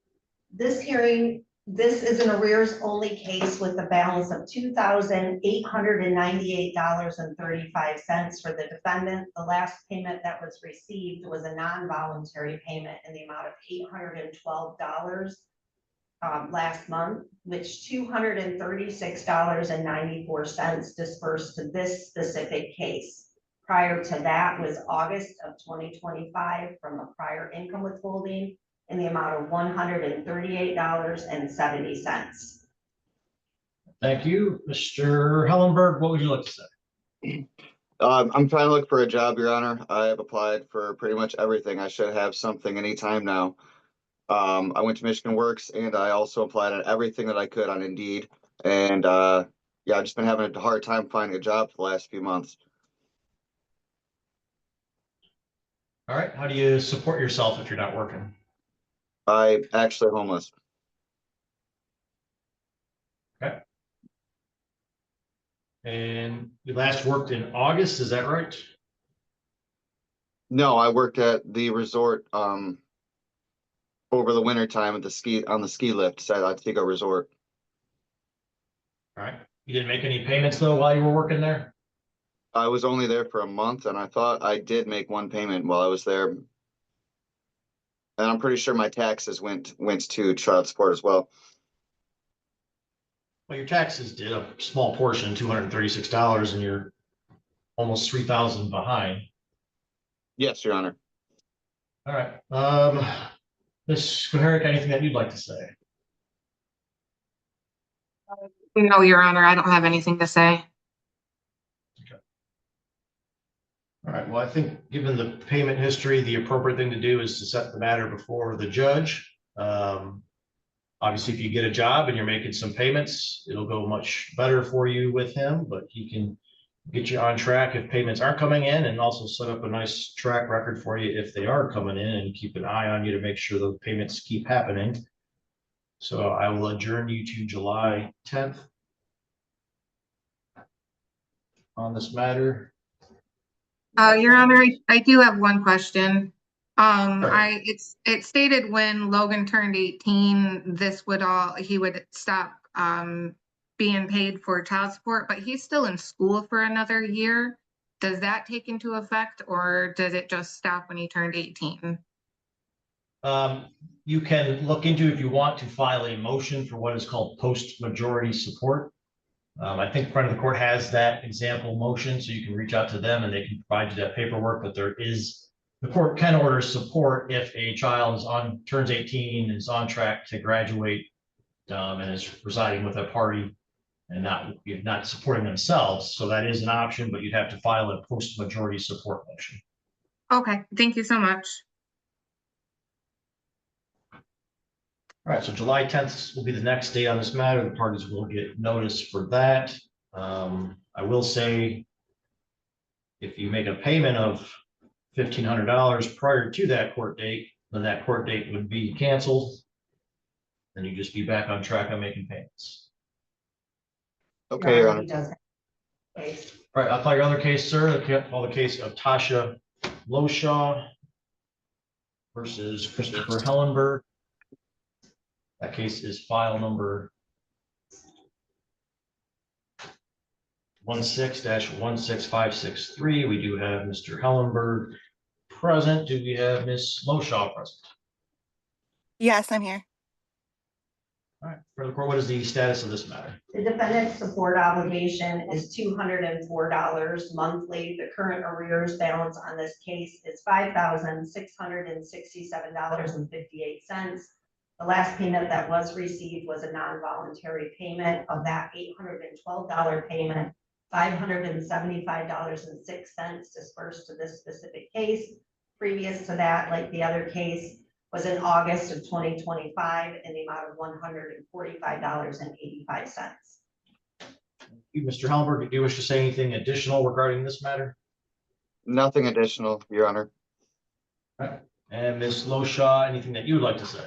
This hearing, this is an arrears only case with a balance of $2,898.35 for the defendant. The last payment that was received was a non-voluntary payment in the amount of $812 last month, which $236.94 dispersed to this specific case. Prior to that was August of 2025 from a prior income withholding in the amount of $138.70. Thank you. Mr. Hellenberg, what would you like to say? I'm trying to look for a job, Your Honor. I have applied for pretty much everything. I should have something anytime now. I went to Michigan Works and I also applied on everything that I could on Indeed. And yeah, I've just been having a hard time finding a job for the last few months. All right. How do you support yourself if you're not working? I'm actually homeless. Okay. And you last worked in August, is that right? No, I worked at the resort over the winter time at the ski lift at Antigua Resort. All right. You didn't make any payments though while you were working there? I was only there for a month and I thought I did make one payment while I was there. And I'm pretty sure my taxes went to child support as well. Well, your taxes did a small portion, $236, and you're almost 3,000 behind. Yes, Your Honor. All right. Ms. Kuharic, anything that you'd like to say? No, Your Honor, I don't have anything to say. All right, well, I think given the payment history, the appropriate thing to do is to set the matter before the judge. Obviously, if you get a job and you're making some payments, it'll go much better for you with him, but he can get you on track if payments aren't coming in and also set up a nice track record for you if they are coming in and keep an eye on you to make sure those payments keep happening. So I will adjourn you to July 10th on this matter. Your Honor, I do have one question. It stated when Logan turned 18, he would stop being paid for child support, but he's still in school for another year. Does that take into effect or does it just stop when he turned 18? You can look into if you want to file a motion for what is called post-majority support. I think front of the court has that example motion, so you can reach out to them and they can provide you that paperwork, but the court can order support if a child turns 18 and is on track to graduate and is residing with a party and not supporting themselves. So that is an option, but you'd have to file a post-majority support motion. Okay, thank you so much. All right, so July 10th will be the next date on this matter. The parties will get notice for that. I will say, if you make a payment of $1,500 prior to that court date, then that court date would be canceled. Then you just be back on track on making payments. Okay, Your Honor. All right, I'll call your other case, sir. I'll call the case of Tasha Loshaw versus Christopher Hellenberg. That case is file number 16-16563. We do have Mr. Hellenberg present. Do we have Ms. Loshaw present? Yes, I'm here. All right, for the court, what is the status of this matter? The defendant's support obligation is $204 monthly. The current arrears balance on this case is $5,667.58. The last payment that was received was a non-voluntary payment. Of that $812 payment, $575.06 dispersed to this specific case. Previous to that, like the other case, was in August of 2025 in the amount of $145.85. Mr. Hellenberg, do you wish to say anything additional regarding this matter? Nothing additional, Your Honor. All right. And Ms. Loshaw, anything that you would like to say?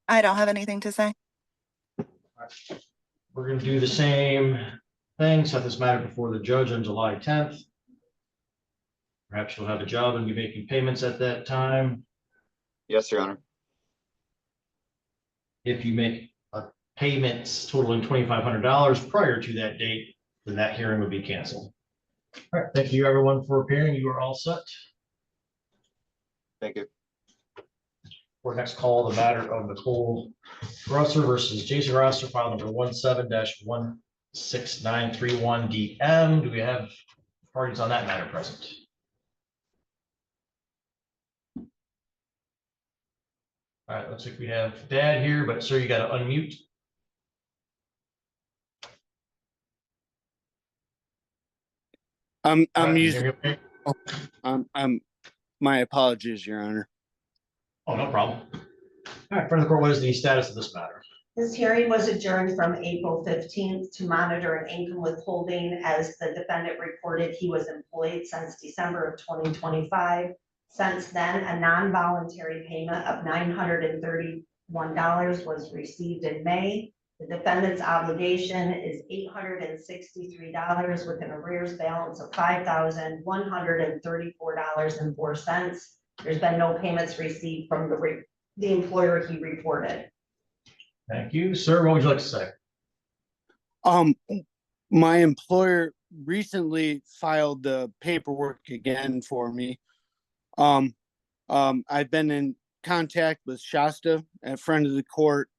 I don't have anything to say. We're going to do the same thing, set this matter before the judge on July 10th. Perhaps you'll have a job and be making payments at that time. Yes, Your Honor. If you make payments totaling $2,500 prior to that date, then that hearing would be canceled. All right, thank you everyone for appearing. You are all set. Thank you. For next call, the matter of Nicole Grosser versus Jason Grosser, file number 17-16931 DM. Do we have parties on that matter present? All right, looks like we have Dad here, but sir, you got to unmute. I'm All right, using. can you hear me? I'm. My apologies, Your Honor. Oh, no problem. All right, front of the court, what is the status of this matter? This hearing was adjourned from April 15th to monitor an income withholding, as the defendant reported he was employed since December of 2025. Since then, a non-voluntary payment of $931 was received in May. The defendant's obligation is $863 with an arrears balance of $5,134.04. There's been no payments received from the employer he reported. Thank you, sir. What would you like to say? My employer recently filed the paperwork again for me. I've been in contact with Shasta, a friend of the court,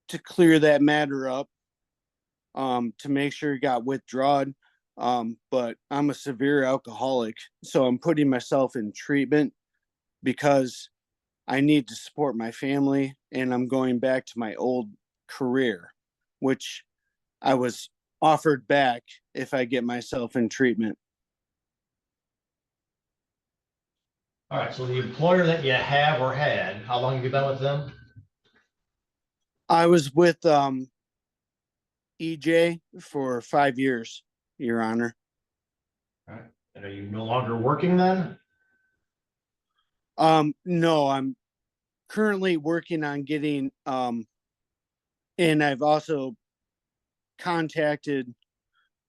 to clear that matter up, to make sure it got withdrawn. But I'm a severe alcoholic, so I'm putting myself in treatment because I need to support my family, and I'm going back to my old career, which I was offered back if I get myself in treatment. All right, so the employer that you have or had, how long have you been with them? I was with EJ for 5 years, Your Honor. All right, and are you no longer working then? No, I'm currently working on getting and I've also contacted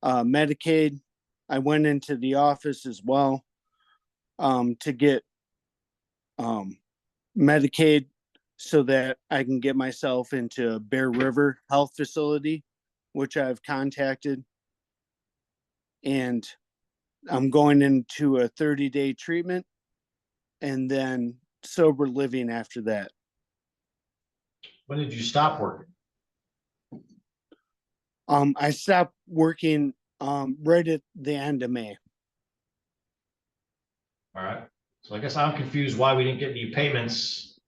Medicaid. I went into the office as well to get Medicaid so that I can get myself into Bear River Health Facility, which I've contacted. And I'm going into a 30-day treatment and then sober living after that. When did you stop working? I stopped working right at the end of May. All right, so I guess I'm confused why we didn't get any payments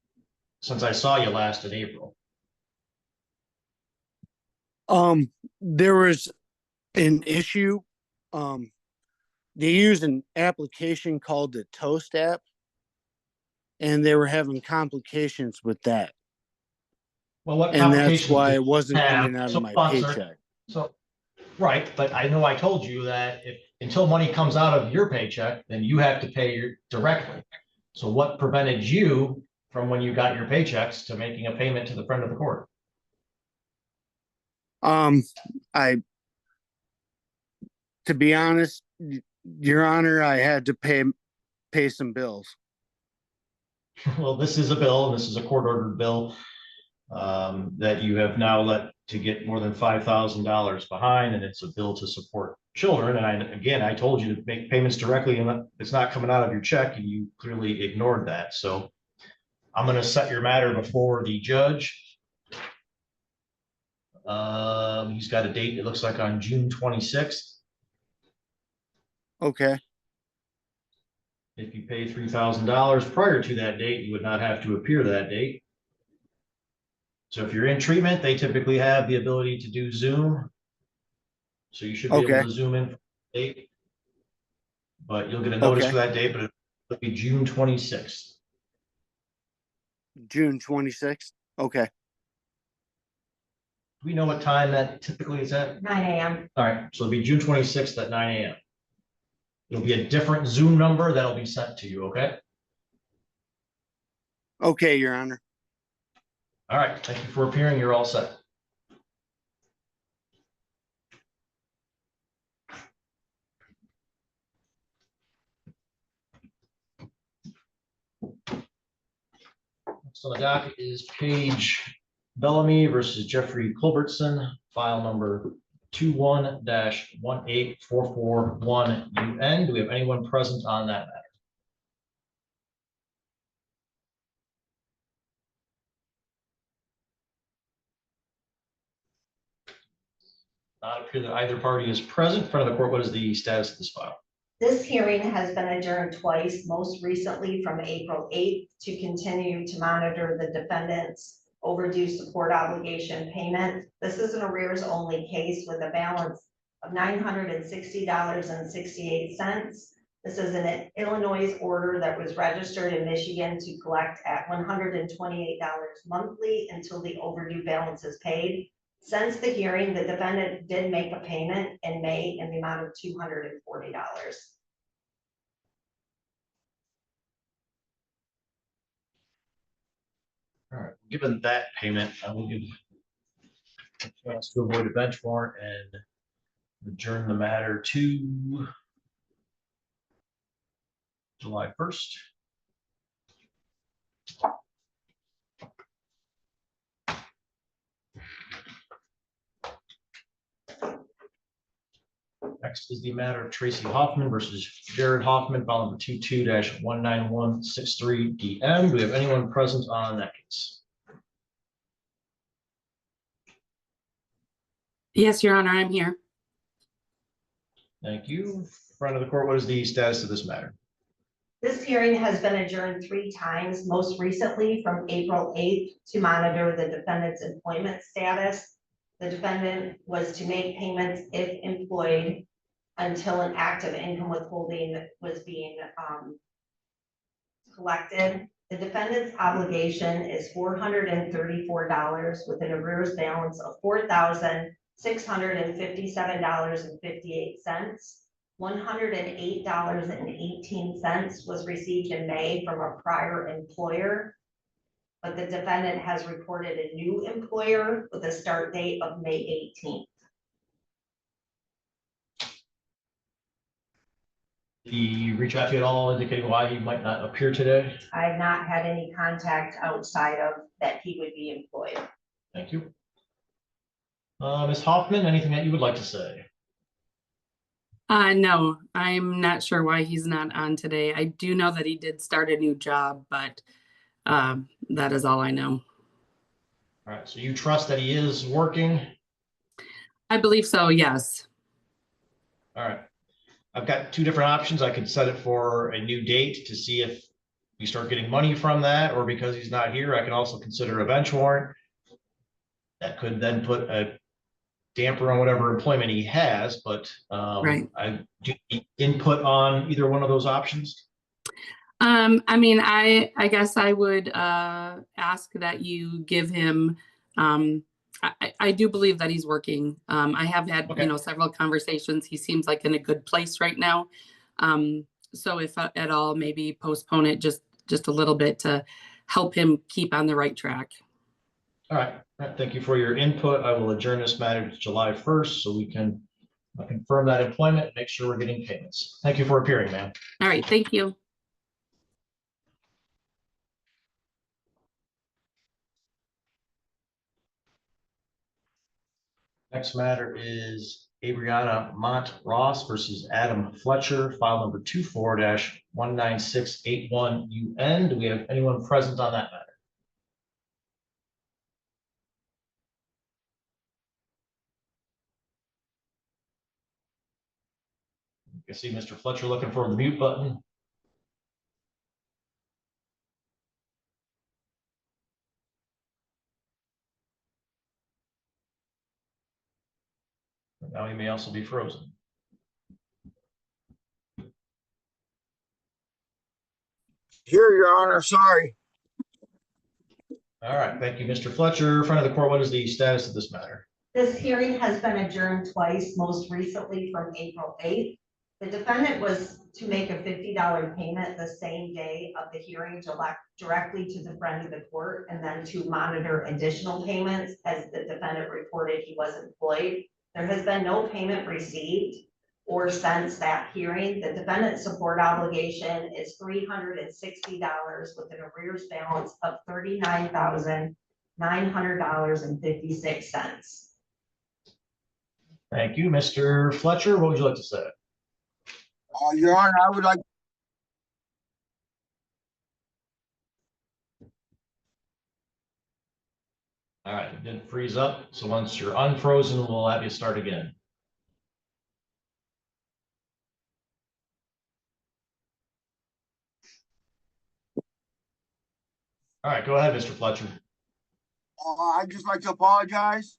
since I saw you last in April. There was an issue. They use an application called the Toast app, and they were having complications with that. Well, what And that's complications why did it wasn't you have? coming out of So, my hold on, sir. paycheck. So, right, but I know I told you that if until money comes out of your paycheck, then you have to pay directly. So what prevented you from when you got your paychecks to making a payment to the friend of the court? To be honest, Your Honor, I had to pay some bills. Well, this is a bill, this is a court-ordered bill that you have now let to get more than $5,000 behind, and it's a bill to support children. And I told you to make payments directly, and it's not coming out of your check, and you clearly ignored that. So I'm going to set your matter before the judge. He's got a date, it looks like on June 26th. Okay. If you pay $3,000 prior to that date, you would not have to appear that date. So if you're in treatment, they typically have the ability to do Zoom. So you should be able Okay. to zoom in for the date. But you'll get a notice Okay. for that date, but it'll be June 26th. June 26th. Okay. Do we know what time that typically is at? 9 a.m. All right, so it'll be June 26th at 9 a.m. It'll be a different Zoom number that'll be sent to you, okay? Okay, Your Honor. All right, thank you for appearing. You're all set. Next on the docket is Paige Bellamy versus Jeffrey Culbertson, file number 21-18441 UN. Do we have anyone present on that matter? Not appear that either party is present. In front of the court, what is the status of this file? This hearing has been adjourned twice, most recently from April 8th to continue to monitor the defendant's overdue support obligation payment. This is an arrears only case with a balance of $960.68. This is an Illinois order that was registered in Michigan to collect at $128 monthly until the overdue balance is paid. Since the hearing, the defendant did make a payment in May in the amount of $240. All right, given that payment, I will give a chance to avoid a bench warrant and adjourn the matter to July 1st. Next is the matter of Tracy Hoffman versus Jared Hoffman, file number 22-19163 DM. Do we have anyone present on that case? Yes, Your Honor, I'm here. Thank you. Front of the court, what is the status of this matter? This hearing has been adjourned 3 times, most recently from April 8th to monitor the defendant's employment status. The defendant was to make payments if employed until an act of income withholding was being collected. The defendant's obligation is $434 with an arrears balance of $4,657.58. $108.18 was received in May from a prior employer, but the defendant has reported a new employer with a start date of May 18th. Did he reach out to you at all indicating why he might not appear today? I have not had any contact outside of that he would be employed. Thank you. Ms. Hoffman, anything that you would like to say? No, I'm not sure why he's not on today. I do know that he did start a new job, but that is all I know. All right, so you trust that he is working? I believe so, yes. All right. I've got 2 different options. I could set it for a new date to see if we start getting money from that, or because he's not here, I can also consider a bench warrant. That could then put a damper on whatever employment he has, but Right. I do need input on either one of those options. I mean, I guess I would ask that you give him, I do believe that he's working. I have had, Okay. Several conversations. He seems like in a good place right now. So if at all, maybe postpone it just a little bit to help him keep on the right track. All right. All right. Thank you for your input. I will adjourn this matter to July 1st so we can confirm that employment and make sure we're getting payments. Thank you for appearing, ma'am. All right, thank you. Next matter is Adriana Mont Ross versus Adam Fletcher, file number 24-19681 UN. Do we have anyone present on that matter? I see Mr. Fletcher looking for the mute button. Now he may also be frozen. Here, Your Honor, sorry. All right, thank you, Mr. Fletcher. In front of the court, what is the status of this matter? This hearing has been adjourned twice, most recently from April 8th. The defendant was to make a $50 payment the same day of the hearing directly to the friend of the court, and then to monitor additional payments as the defendant reported he was employed. There has been no payment received or since that hearing. The defendant's support obligation is $360 with an arrears balance of $39,900.56. Thank you, Mr. Fletcher. What would you like to say? Your Honor, I would like. All right, it didn't freeze up. So once you're unfrozen, we'll have you start again. All right, go ahead, Mr. Fletcher. I'd just like to apologize.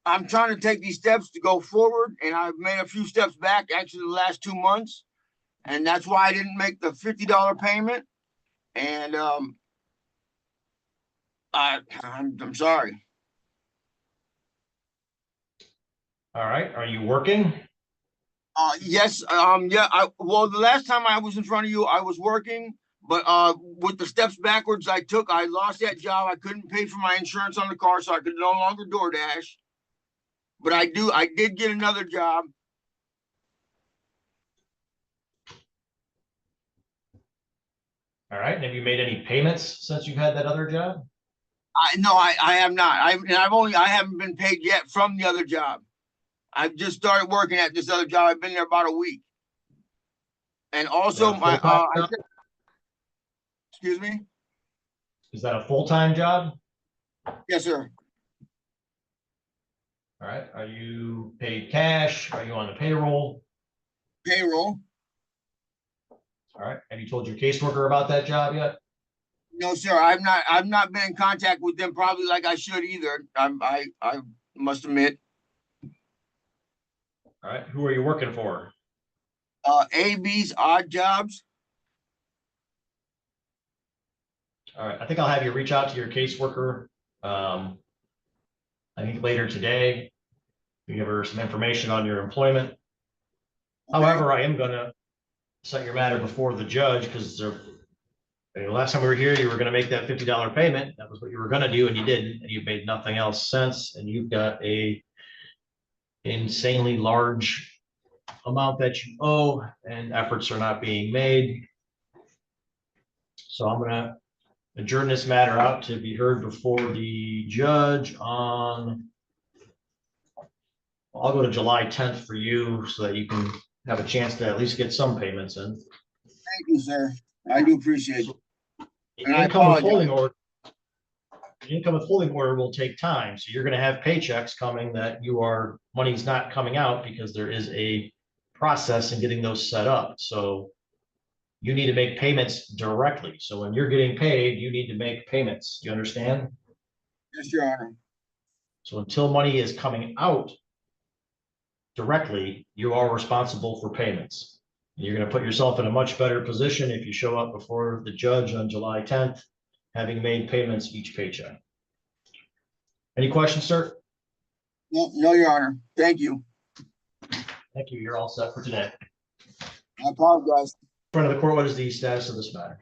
I'm trying to take these steps to go forward, and I've made a few steps back actually the last 2 months, and that's why I didn't make the $50 payment. And I'm sorry. All right, are you working? Yes. Yeah. Well, the last time I was in front of you, I was working. But with the steps backwards I took, I lost that job. I couldn't pay for my insurance on the car, so I could no longer DoorDash. But I did get another job. All right, have you made any payments since you've had that other job? No, I have not. I haven't been paid yet from the other job. I've just started working at this other job. I've been there about a week. And also excuse me? Is that a full-time job? Yes, sir. All right, are you paid cash? Are you on the payroll? Payroll. All right, have you told your caseworker about that job yet? No, sir. I've not been in contact with them probably like I should either. I must admit. All right, who are you working for? AB's Odd Jobs. All right, I think I'll have you reach out to your caseworker. I think later today, you give her some information on your employment. However, I am gonna set your matter before the judge because last time we were here, you were gonna make that $50 payment. That was what you were gonna do, and you didn't, and you've made nothing else since, and you've got a insanely large amount that you owe, and efforts are not being made. So I'm gonna adjourn this matter out to be heard before the judge on, I'll go to July 10th for you so that you can have a chance to at least get some payments in. Thank you, sir. I do appreciate it. And The I income withholding apologize. order, the income withholding order will take time. So you're gonna have paychecks coming that money's not coming out because there is a process in getting those set up. So you need to make payments directly. So when you're getting paid, you need to make payments. Do you understand? Yes, Your Honor. So until money is coming out directly, you are responsible for payments. You're going to put yourself in a much better position if you show up before the judge on July 10th, having made payments each paycheck. Any questions, sir? No, Your Honor. Thank you. Thank you. You're all set for today. I apologize. In front of the court, what is the status of this matter?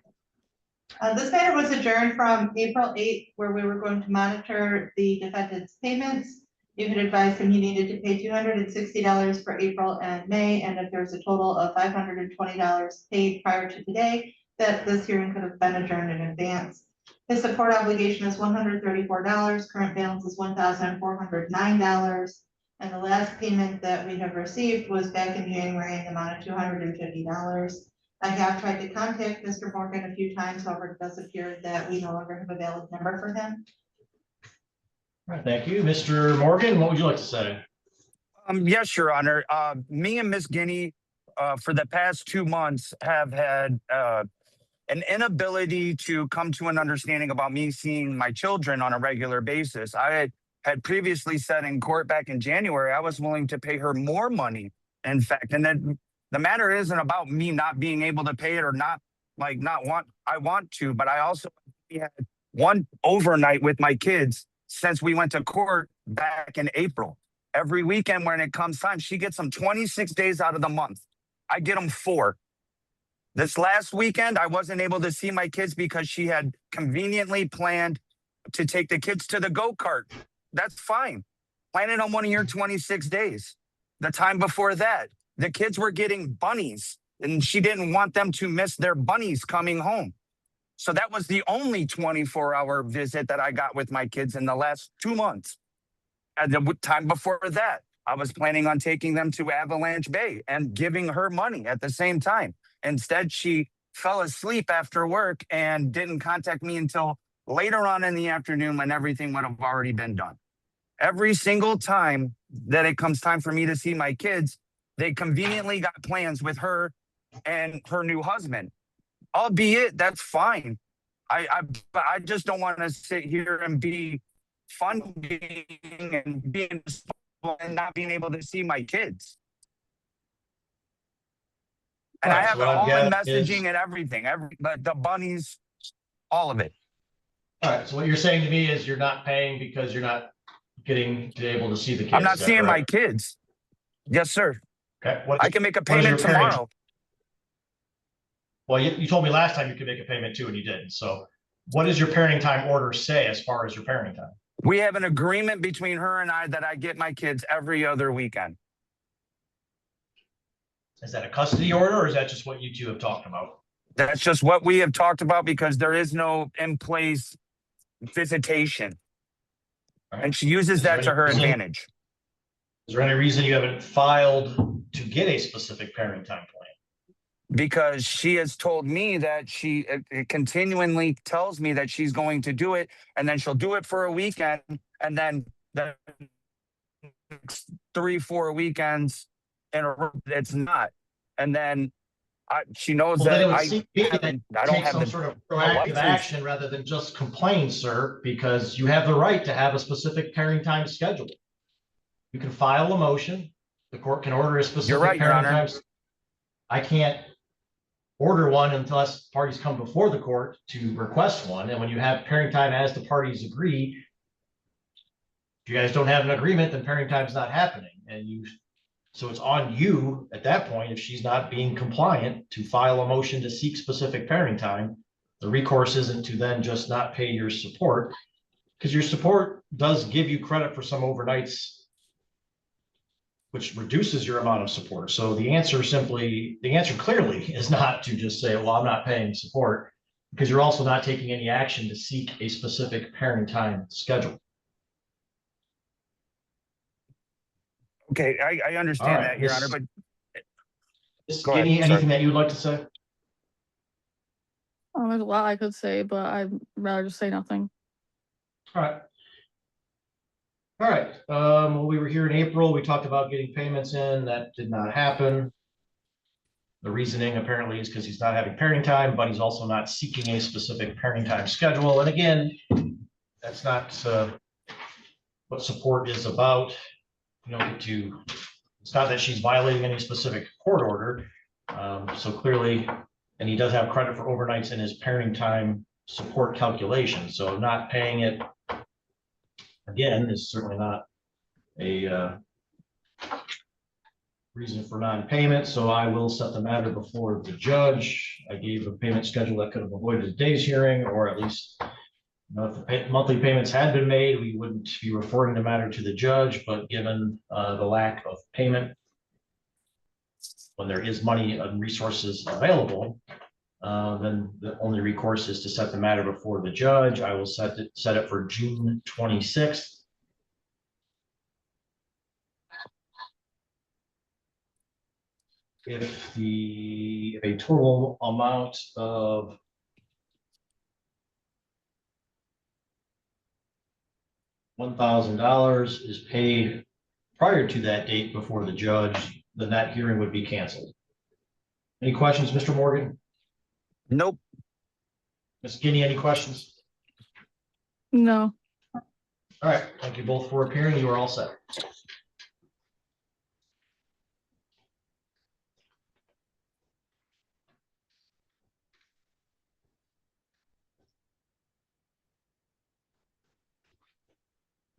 This matter was adjourned from April 8th, where we were going to monitor the defendant's payments. You had advised him he needed to pay $260 for April and May, and if there's a total of $520 paid prior to today, that this hearing could have been adjourned in advance. His support obligation is $134. Current balance is $1,409. And the last payment that we have received was back in January in the amount of $250. I have tried to contact Mr. Morgan a few times, however, it does appear that we no longer have a valid number for him. All right, thank you. Mr. Morgan, what would you like to say? Yes, Your Honor. Me and Miss Guinea, for the past 2 months, have had an inability to come to an understanding about me seeing my children on a regular basis. I had previously said in court back in January, I was willing to pay her more money. In fact, and then the matter isn't about me not being able to pay it or not, I want to, but I also had one overnight with my kids since we went to court back in April. Every weekend when it comes time, she gets them 26 days out of the month. I get them 4. This last weekend, I wasn't able to see my kids because she had conveniently planned to take the kids to the go-kart. That's fine. Plan it on one of your 26 days. The time before that, the kids were getting bunnies, and she didn't want them to miss their bunnies coming home. So that was the only 24-hour visit that I got with my kids in the last 2 months. And the time before that, I was planning on taking them to Avalanche Bay and giving her money at the same time. Instead, she fell asleep after work and didn't contact me until later on in the afternoon when everything would have already been done. Every single time that it comes time for me to see my kids, they conveniently got plans with her and her new husband. Albeit, that's fine. I just don't want to sit here and be funding and being and not being able to see my kids. And I Right, have so it what I've all in got is- messaging and everything, the bunnies, all of it. All right, so what you're saying to me is you're not paying because you're not getting to be able to see the kids. I'm not is that seeing my correct? kids. Yes, sir. Okay. I can make a what is your payment parenting- tomorrow. Well, you told me last time you could make a payment too, and you didn't. So what does your parenting time order say as far as your parenting time? We have an agreement between her and I that I get my kids every other weekend. Is that a custody order or is that just what you two have talked about? That's just what we have talked about because there is no in place visitation. And she uses that to her advantage. Is there any reason you haven't filed to get a specific parenting time plan? Because she has told me that she continually tells me that she's going to do it, and then she'll do it for a weekend, and then the 3-4 weekends in a row, it's not. And then she knows Well, then it that would seem to me that I don't take have some the sort of proactive license. action rather than just complain, sir, because you have the right to have a specific parenting time schedule. You can file a motion. The court can order a specific You're right, Your parenting Honor. time. I can't order one unless parties come before the court to request one. And when you have parenting time as the parties agree, if you guys don't have an agreement, then parenting time is not happening. So it's on you at that point, if she's not being compliant, to file a motion to seek specific parenting time. The recourse isn't to then just not pay your support, because your support does give you credit for some overnights, which reduces your amount of support. So the answer clearly is not to just say, well, I'm not paying support, because you're also not taking any action to seek a specific parenting time schedule. Okay, I understand All right, that, Your Miss- Honor, but Is Go ahead, anything sorry. that you would like to say? There's a lot I could say, but I'd rather just say nothing. All right. All right, when we were here in April, we talked about getting payments in. That did not happen. The reasoning apparently is because he's not having parenting time, but he's also not seeking a specific parenting time schedule. And again, that's not what support is about. You don't get to, it's not that she's violating any specific court order. So clearly, and he does have credit for overnights in his parenting time support calculation. So not paying it, again, is certainly not a reason for non-payment. So I will set the matter before the judge. I gave a payment schedule that could have avoided today's hearing, or at least, you know, if the monthly payments had been made, we wouldn't be referring the matter to the judge. But given the lack of payment, when there is money and resources available, then the only recourse is to set the matter before the judge. I will set it for June 26th. If a total amount of $1,000 is paid prior to that date before the judge, then that hearing would be canceled. Any questions, Mr. Morgan? Nope. Ms. Guinea, any questions? No. All right, thank you both for appearing. You are all set. All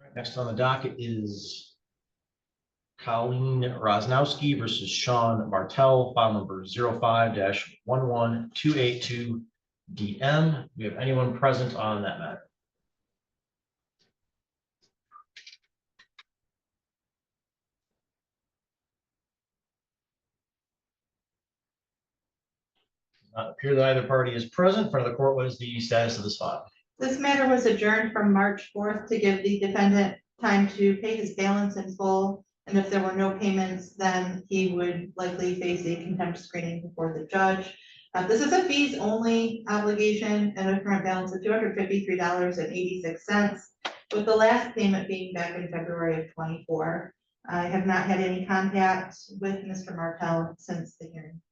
right, next on the docket is Colleen Rosnowski versus Sean Martell, file number 05-11282-DM. Do we have anyone present on that matter? Not appear that either party is present. In front of the court, what is the status of this file? This matter was adjourned from March 4th to give the defendant time to pay his balance in full. And if there were no payments, then he would likely face a contempt screening before the judge. This is a fees only obligation and a current balance of $253.86, with the last payment being back in February of 24. I have not had any contact with Mr. Martell since the hearing.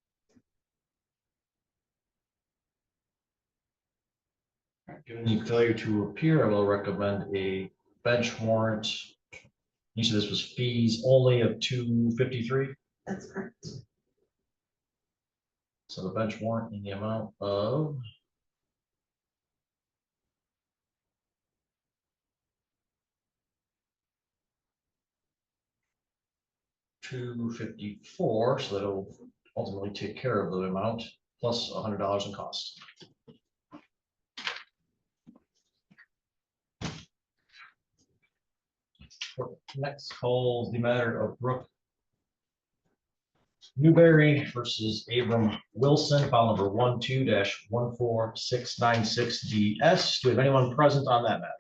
Given the failure to appear, I will recommend a bench warrant. You said this was fees only of $253. That's correct. So the bench warrant in the amount of $254. So that'll ultimately take care of the amount plus $100 in costs. Next calls the matter of Brooke Newberry versus Abram Wilson, file number 12-14696DS. Do we have anyone present on that matter?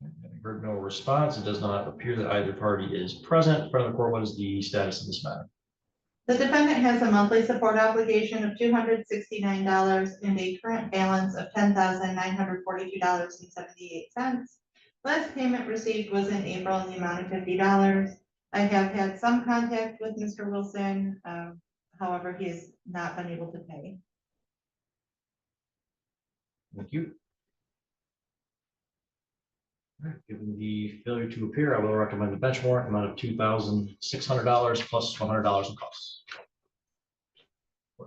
Having heard no response, it does not appear that either party is present. In front of the court, what is the status of this matter? The defendant has a monthly support obligation of $269 and a current balance of $10,942.78. Last payment received was in April in the amount of $50. I have had some contact with Mr. Wilson. However, he has not been able to pay. Thank you. All right, given the failure to appear, I will recommend a bench warrant amount of $2,600 plus $100 in costs.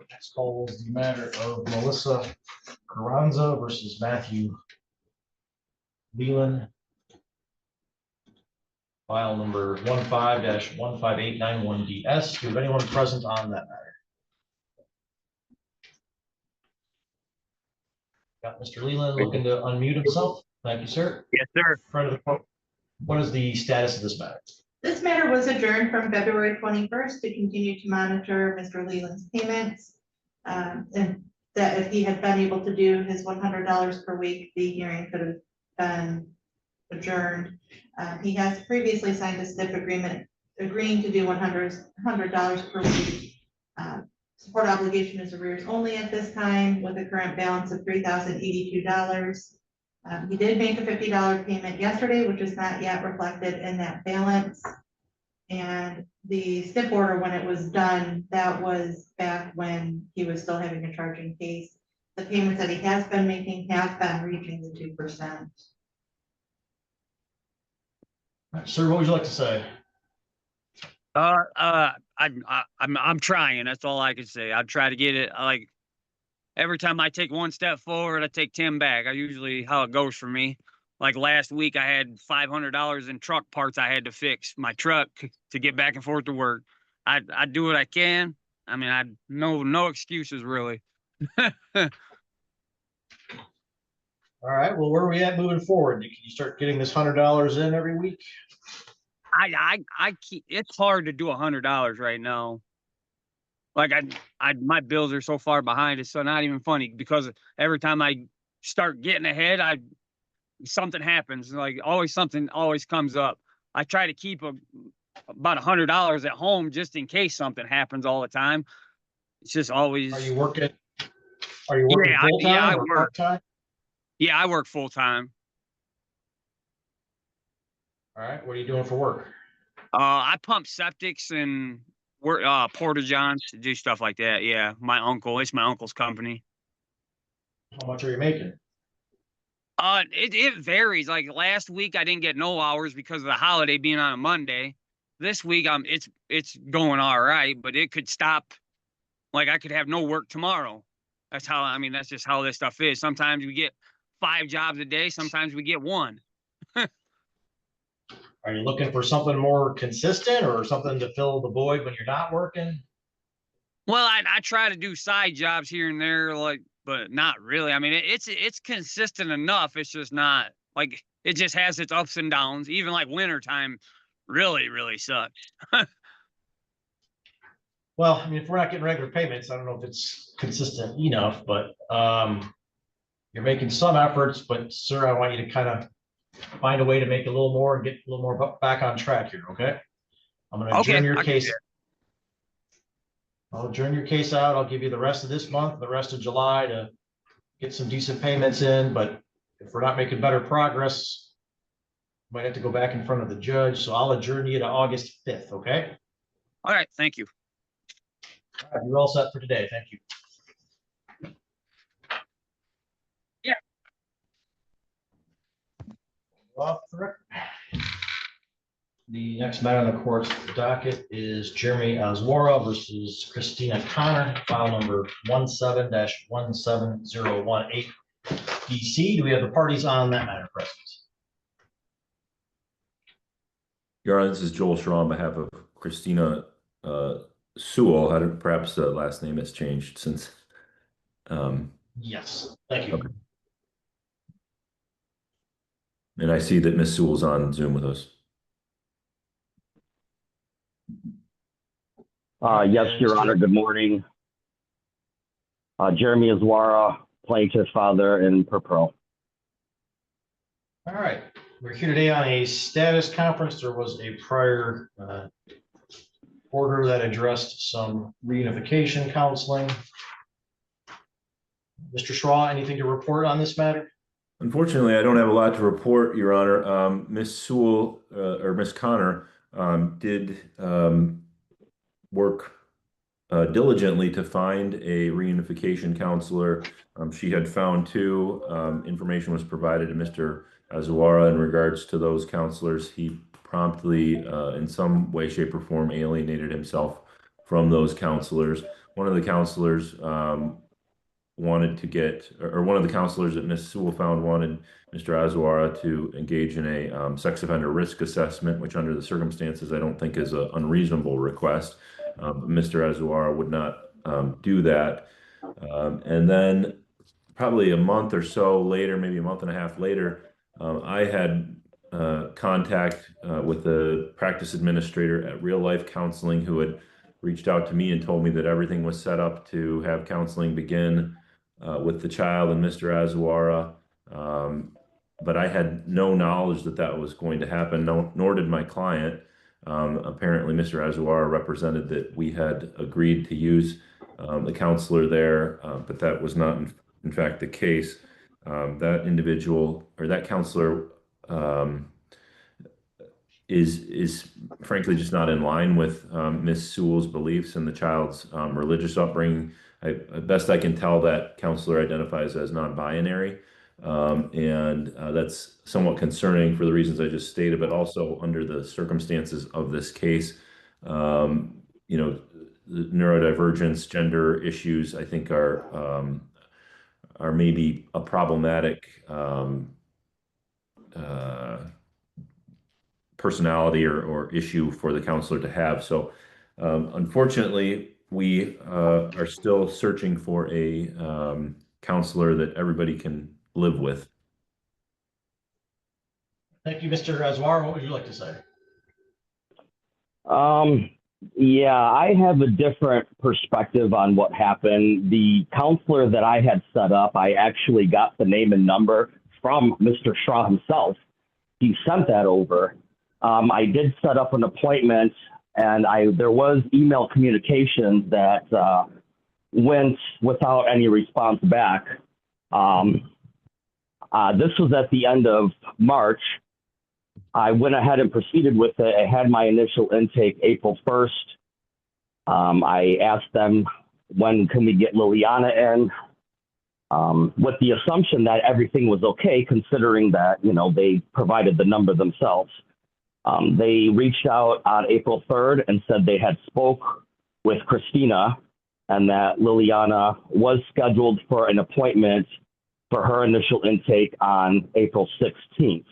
Next call is the matter of Melissa Carranza versus Matthew Leland. File number 15-15891DS. Do we have anyone present on that matter? Got Mr. Leland looking to unmute himself. Thank you, sir. Yes, sir. In front of the court. What is the status of this matter? This matter was adjourned from February 21st to continue to monitor Mr. Leland's payments. And that if he had been able to do his $100 per week, the hearing could have been adjourned. He has previously signed a STIP agreement agreeing to do $100 per week. Support obligation is arrears only at this time with a current balance of $3,082. He did make a $50 payment yesterday, which is not yet reflected in that balance. And the STIP order, when it was done, that was back when he was still having a charging case. The payments that he has been making have been reaching the 2%. Sir, what would you like to say? I'm trying. That's all I can say. I try to get it. Like every time I take one step forward, I take 10 back. I usually how it goes for me. Like last week, I had $500 in truck parts I had to fix my truck to get back and forth to work. I do what I can. I mean, no excuses really. All right. Well, where are we at moving forward? Can you start getting this $100 in every week? I keep, it's hard to do $100 right now. Like my bills are so far behind. It's so not even funny because every time I start getting ahead, something happens. Like something always comes up. I try to keep about $100 at home just in case something happens all the time. It's just always. Are you working full time or part time? Yeah, I work full time. All right. What are you doing for work? I pump septics and work, Porta Johns, do stuff like that. Yeah, it's my uncle's company. How much are you making? It varies. Like last week, I didn't get no hours because of the holiday being on a Monday. This week, it's going all right, but it could stop. Like I could have no work tomorrow. That's just how this stuff is. Sometimes we get 5 jobs a day. Sometimes we get 1. Are you looking for something more consistent or something to fill the void when you're not working? Well, I try to do side jobs here and there, but not really. I mean, it's consistent enough. It's just not like it just has its ups and downs. Even like wintertime really, really sucks. Well, I mean, if we're not getting regular payments, I don't know if it's consistent enough, but you're making some efforts, but sir, I want you to kind of find a way to make a little more and get a little more back on track here, okay? I'm gonna adjourn your case. I'll adjourn your case out. I'll give you the rest of this month, the rest of July to get some decent payments in, but if we're not making better progress, might have to go back in front of the judge, so I'll adjourn you to August 5th, okay? All right, thank you. All right, you're all set for today. Thank you. Yeah. The next matter on the court's docket is Jeremy Azwara versus Christina Connor, file number 17-17018 DC. Do we have the parties on that matter present? Your Honor, this is Joel Shaw on behalf of Christina Sewell. Perhaps the last name has changed since. Yes, thank you. Okay. And I see that Ms. Sewell's on Zoom with us. Yes, Your Honor. Good morning. Jeremy Azwara, plaintiff, father, and per pro. All right, we're here today on a status conference. There was a prior order that addressed some reunification counseling. Mr. Shaw, anything to report on this matter? Unfortunately, I don't have a lot to report, Your Honor. Ms. Sewell or Ms. Connor did work diligently to find a reunification counselor. She had found 2. Information was provided to Mr. Azwara in regards to those counselors. He promptly, in some way, shape, or form, alienated himself from those counselors. One of the counselors wanted to get, or one of the counselors that Ms. Sewell found wanted Mr. Azwara to engage in a sex offender risk assessment, which under the circumstances I don't think is an unreasonable request. Mr. Azwara would not do that. And then probably a month or so later, maybe a month and a half later, I had contact with the practice administrator at Real Life Counseling who had reached out to me and told me that everything was set up to have counseling begin with the child and Mr. Azwara. But I had no knowledge that that was going to happen, nor did my client. Apparently, Mr. Azwara represented that we had agreed to use the counselor there, but that was not, in fact, the case. That individual or that counselor is frankly just not in line with Ms. Sewell's beliefs and the child's religious upbringing. Best I can tell, that counselor identifies as non-binary, and that's somewhat concerning for the reasons I just stated, but also under the circumstances of this case. You know, the neurodivergence, gender issues, I think are maybe a problematic personality or issue for the counselor to have. So unfortunately, we are still searching for a counselor that everybody can live with. Thank you, Mr. Azwara. What would you like to say? Yeah, I have a different perspective on what happened. The counselor that I had set up, I actually got the name and number from Mr. Shaw himself. He sent that over. I did set up an appointment, and there was email communication that went without any response back. This was at the end of March. I went ahead and proceeded with it. I had my initial intake April 1st. I asked them, when can we get Liliana in? With the assumption that everything was okay, considering that, you know, they provided the number themselves. They reached out on April 3rd and said they had spoke with Christina and that Liliana was scheduled for an appointment for her initial intake on April 16th.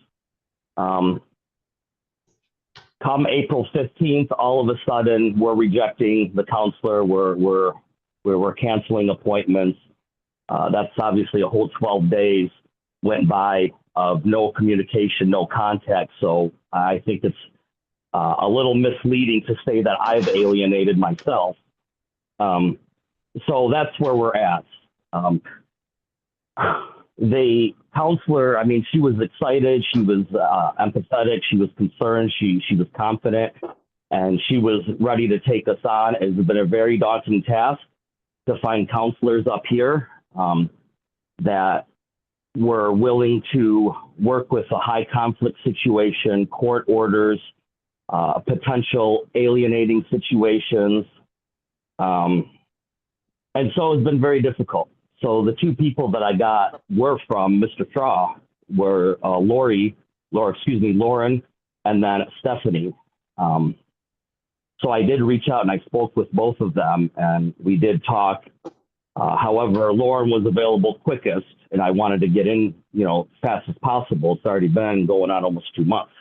Come April 15th, all of a sudden, we're rejecting the counselor. We're canceling appointments. That's obviously a whole 12 days went by of no communication, no contact. So I think it's a little misleading to say that I've alienated myself. So that's where we're at. The counselor, I mean, she was excited, she was empathetic, she was concerned, she was confident, and she was ready to take us on. It's been a very daunting task to find counselors up here that were willing to work with a high conflict situation, court orders, potential alienating situations. And so it's been very difficult. So the two people that I got were from Mr. Shaw, were Lauren, and then Stephanie. So I did reach out and I spoke with both of them and we did talk. However, Lauren was available quickest and I wanted to get in, you know, as fast as possible. It's already been going on almost 2 months.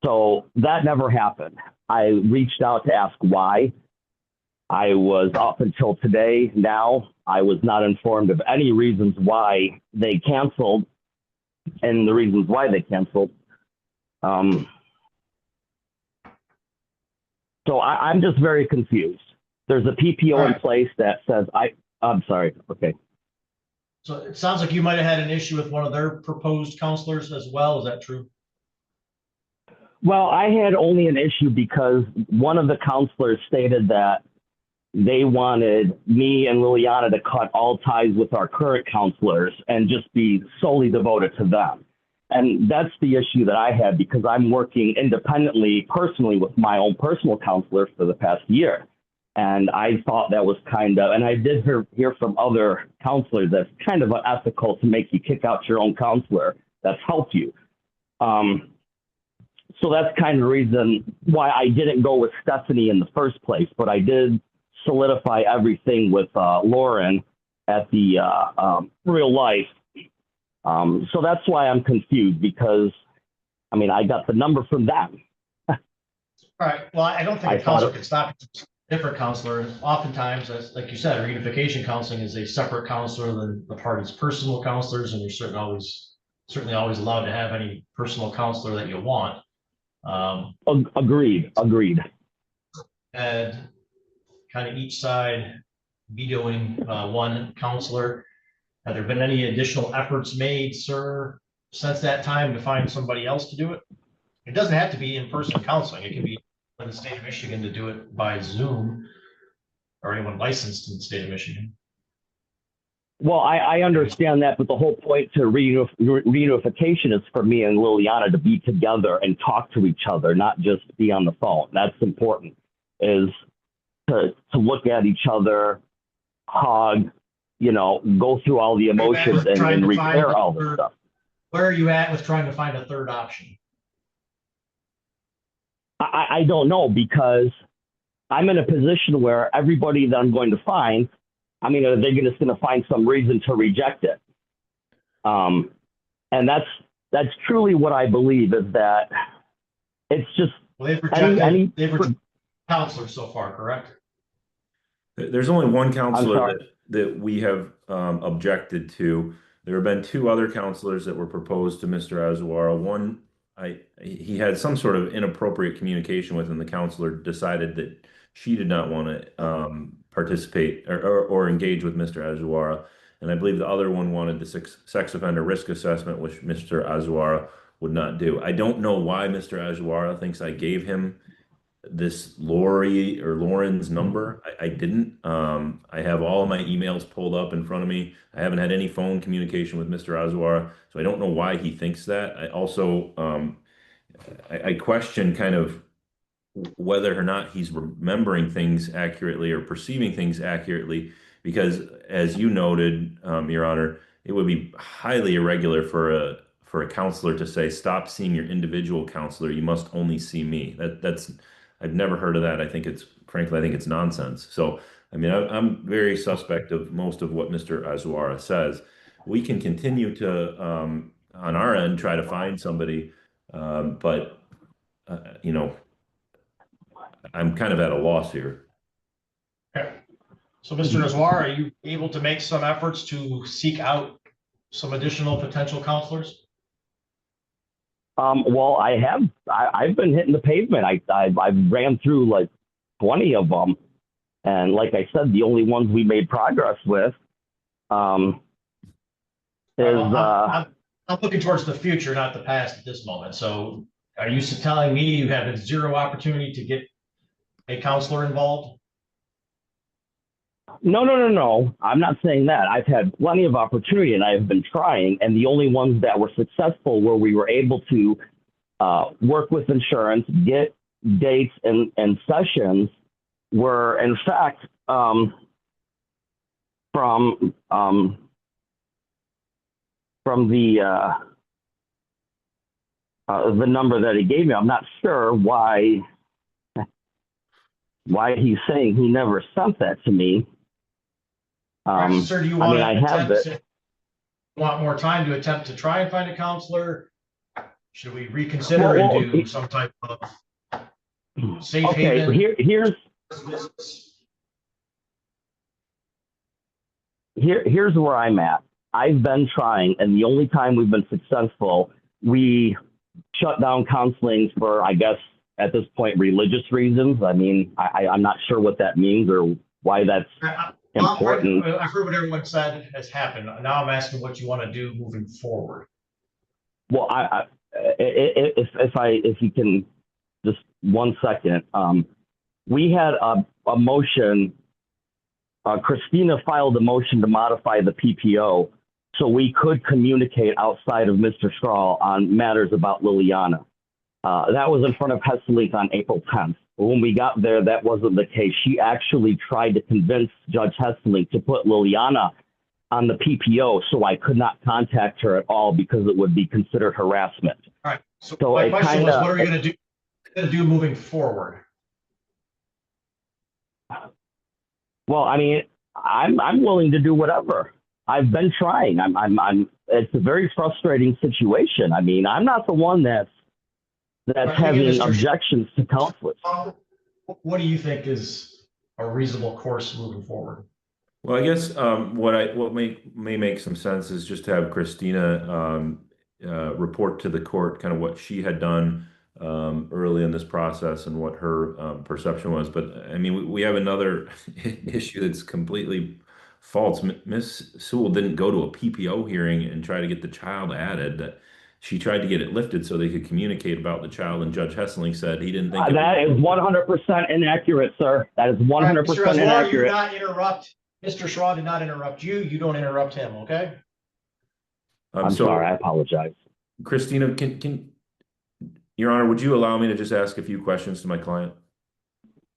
So that never happened. I reached out to ask why. I was up until today. Now I was not informed of any reasons why they canceled and the reasons why they canceled. So I'm just very confused. There's a PPO in place that says I'm sorry. Okay. So it sounds like you might have had an issue with one of their proposed counselors as well. Is that true? Well, I had only an issue because one of the counselors stated that they wanted me and Liliana to cut all ties with our current counselors and just be solely devoted to them. And that's the issue that I had because I'm working independently, personally with my own personal counselor for the past year. And I thought that was kind of, and I did hear from other counselors that's kind of unethical to make you kick out your own counselor that's helped you. So that's kind of the reason why I didn't go with Stephanie in the first place, but I did solidify everything with Lauren at the real life. So that's why I'm confused because, I mean, I got the number from them. All right. Well, I don't think a counselor can stop a different counselor. And oftentimes, as like you said, reunification counseling is a separate counselor than the party's personal counselors, and you're certainly always allowed to have any personal counselor that you want. Agreed. And kind of each side vetoing one counselor. Have there been any additional efforts made, sir, since that time to find somebody else to do it? It doesn't have to be in-person counseling. It can be in the state of Michigan to do it by Zoom or anyone licensed in the state of Michigan. Well, I understand that, but the whole point to reunification is for me and Liliana to be together and talk to each other, not just be on the phone. That's important, is to look at each other, hug, you know, go through all the emotions and repair all the stuff. Where are you at with trying to find a third option? I don't know because I'm in a position where everybody that I'm going to find, I mean, are they just going to find some reason to reject it? And that's truly what I believe is that it's just they've rejected counselors so far, correct? There's only one counselor that we have objected to. There have been two other counselors that were proposed to Mr. Azuara. One, he had some sort of inappropriate communication with, and the counselor decided that she did not want to participate or engage with Mr. Azuara. And I believe the other one wanted the sex offender risk assessment, which Mr. Azuara would not do. I don't know why Mr. Azuara thinks I gave him this Lauren's number. I didn't. I have all of my emails pulled up in front of me. I haven't had any phone communication with Mr. Azuara, so I don't know why he thinks that. I also I question kind of whether or not he's remembering things accurately or perceiving things accurately, because as you noted, Your Honor, it would be highly irregular for a counselor to say, stop seeing your individual counselor, you must only see me. That's I've never heard of that. I think it's nonsense. So, I mean, I'm very suspect of most of what Mr. Azuara says. We can continue to, on our end, try to find somebody, but, you know, I'm kind of at a loss here. Okay. So, Mr. Azuara, are you able to make some efforts to seek out some additional potential counselors? Well, I've been hitting the pavement. I ran through like 20 of them. And like I said, the only ones we made progress with I'm looking towards the future, not the past at this moment. So are you telling me you have zero opportunity to get a counselor involved? No. I'm not saying that. I've had plenty of opportunity and I've been trying. And the only ones that were successful where we were able to work with insurance, get dates and sessions were, in fact, from the number that he gave me. I'm not sure why he's saying he never sent that to me. Sir, do you want I have it. Want more time to attempt to try and find a counselor? Should we reconsider and do some type of safe haven? Here's where I'm at. I've been trying, and the only time we've been successful, we shut down counseling for, I guess, at this point, religious reasons. I mean, I'm not sure what that means or why that's important. I've heard what everyone said has happened. Now I'm asking what you want to do moving forward. Well, if you can, just 1 second. We had a motion. Christina filed a motion to modify the PPO so we could communicate outside of Mr. Strahl on matters about Liliana. That was in front of Hesselink on April 10th. When we got there, that wasn't the case. She actually tried to convince Judge Hesselink to put Liliana on the PPO so I could not contact her at all because it would be considered harassment. All right. So my question was, what are you going to do moving forward? Well, I mean, I'm willing to do whatever. I've been trying. It's a very frustrating situation. I mean, I'm not the one that's having objections to counselors. What do you think is a reasonable course moving forward? Well, I guess what may make some sense is just to have Christina report to the court kind of what she had done early in this process and what her perception was. But I mean, we have another issue that's completely false. Miss Sewell didn't go to a PPO hearing and try to get the child added. That she tried to get it lifted so they could communicate about the child, and Judge Hesselink said he didn't think that is 100% inaccurate, sir. That is 100% inaccurate. Do not interrupt. Mr. Strahl did not interrupt you. You don't interrupt him, okay? I'm sorry. I apologize. Christina, can Your Honor, would you allow me to just ask a few questions to my client?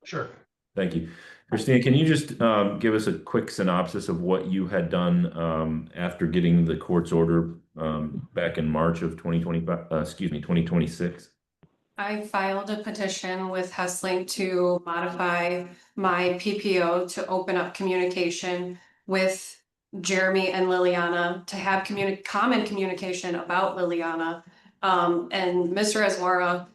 Sure. Thank you. Christina, can you just give us a quick synopsis of what you had done after getting the court's order back in March of 2026? I filed a petition with Hesselink to modify my PPO to open up communication with Jeremy and Liliana, to have common communication about Liliana. And Mr. Azuara,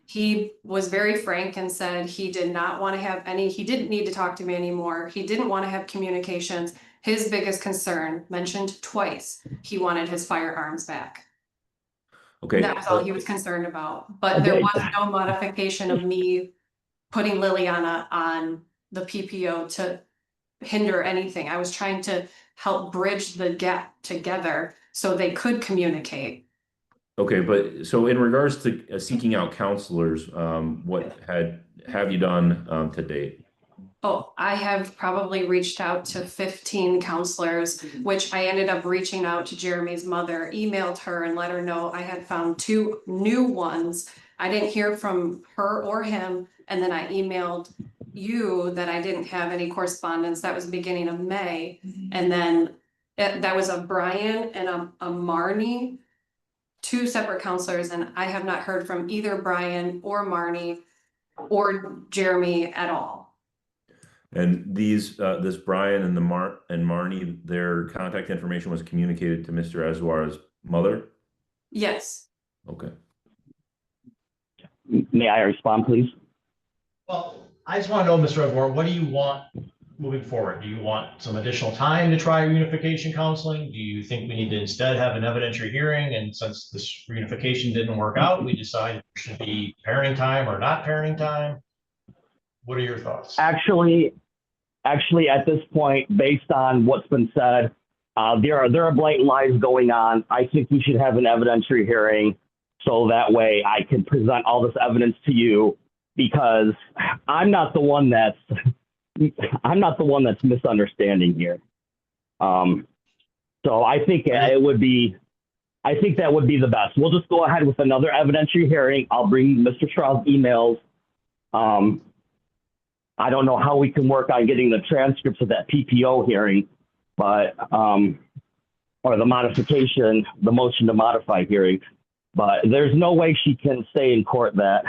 he was very frank and said he did not want to have he didn't need to talk to me anymore. He didn't want to have communications. His biggest concern, mentioned twice, he wanted his firearms back. Okay. That was all he was concerned about. But there was no modification of me putting Liliana on the PPO to hinder anything. I was trying to help bridge the gap together so they could communicate. Okay, but so in regards to seeking out counselors, what have you done to date? Oh, I have probably reached out to 15 counselors, which I ended up reaching out to Jeremy's mother, emailed her and let her know I had found 2 new ones I didn't hear from her or him, and then I emailed you that I didn't have any correspondence. That was the beginning of May. And then that was a Brian and a Marnie, two separate counselors, and I have not heard from either Brian or Marnie or Jeremy at all. And these, this Brian and Marnie, their contact information was communicated to Mr. Azuara's mother? Yes. Okay. May I respond, please? Well, I just want to know, Mr. Edward, what do you want moving forward? Do you want some additional time to try reunification counseling? Do you think we need to instead have an evidentiary hearing? And since this reunification didn't work out, we decided there should be parenting time or not parenting time? What are your thoughts? Actually, at this point, based on what's been said, there are blatant lies going on. I think we should have an evidentiary hearing so that way I can present all this evidence to you, because I'm not the one that's misunderstanding here. So I think that would be the best. We'll just go ahead with another evidentiary hearing. I'll bring Mr. Straw's emails. I don't know how we can work on getting the transcripts of that PPO hearing, but or the motion to modify hearing. But there's no way she can say in court that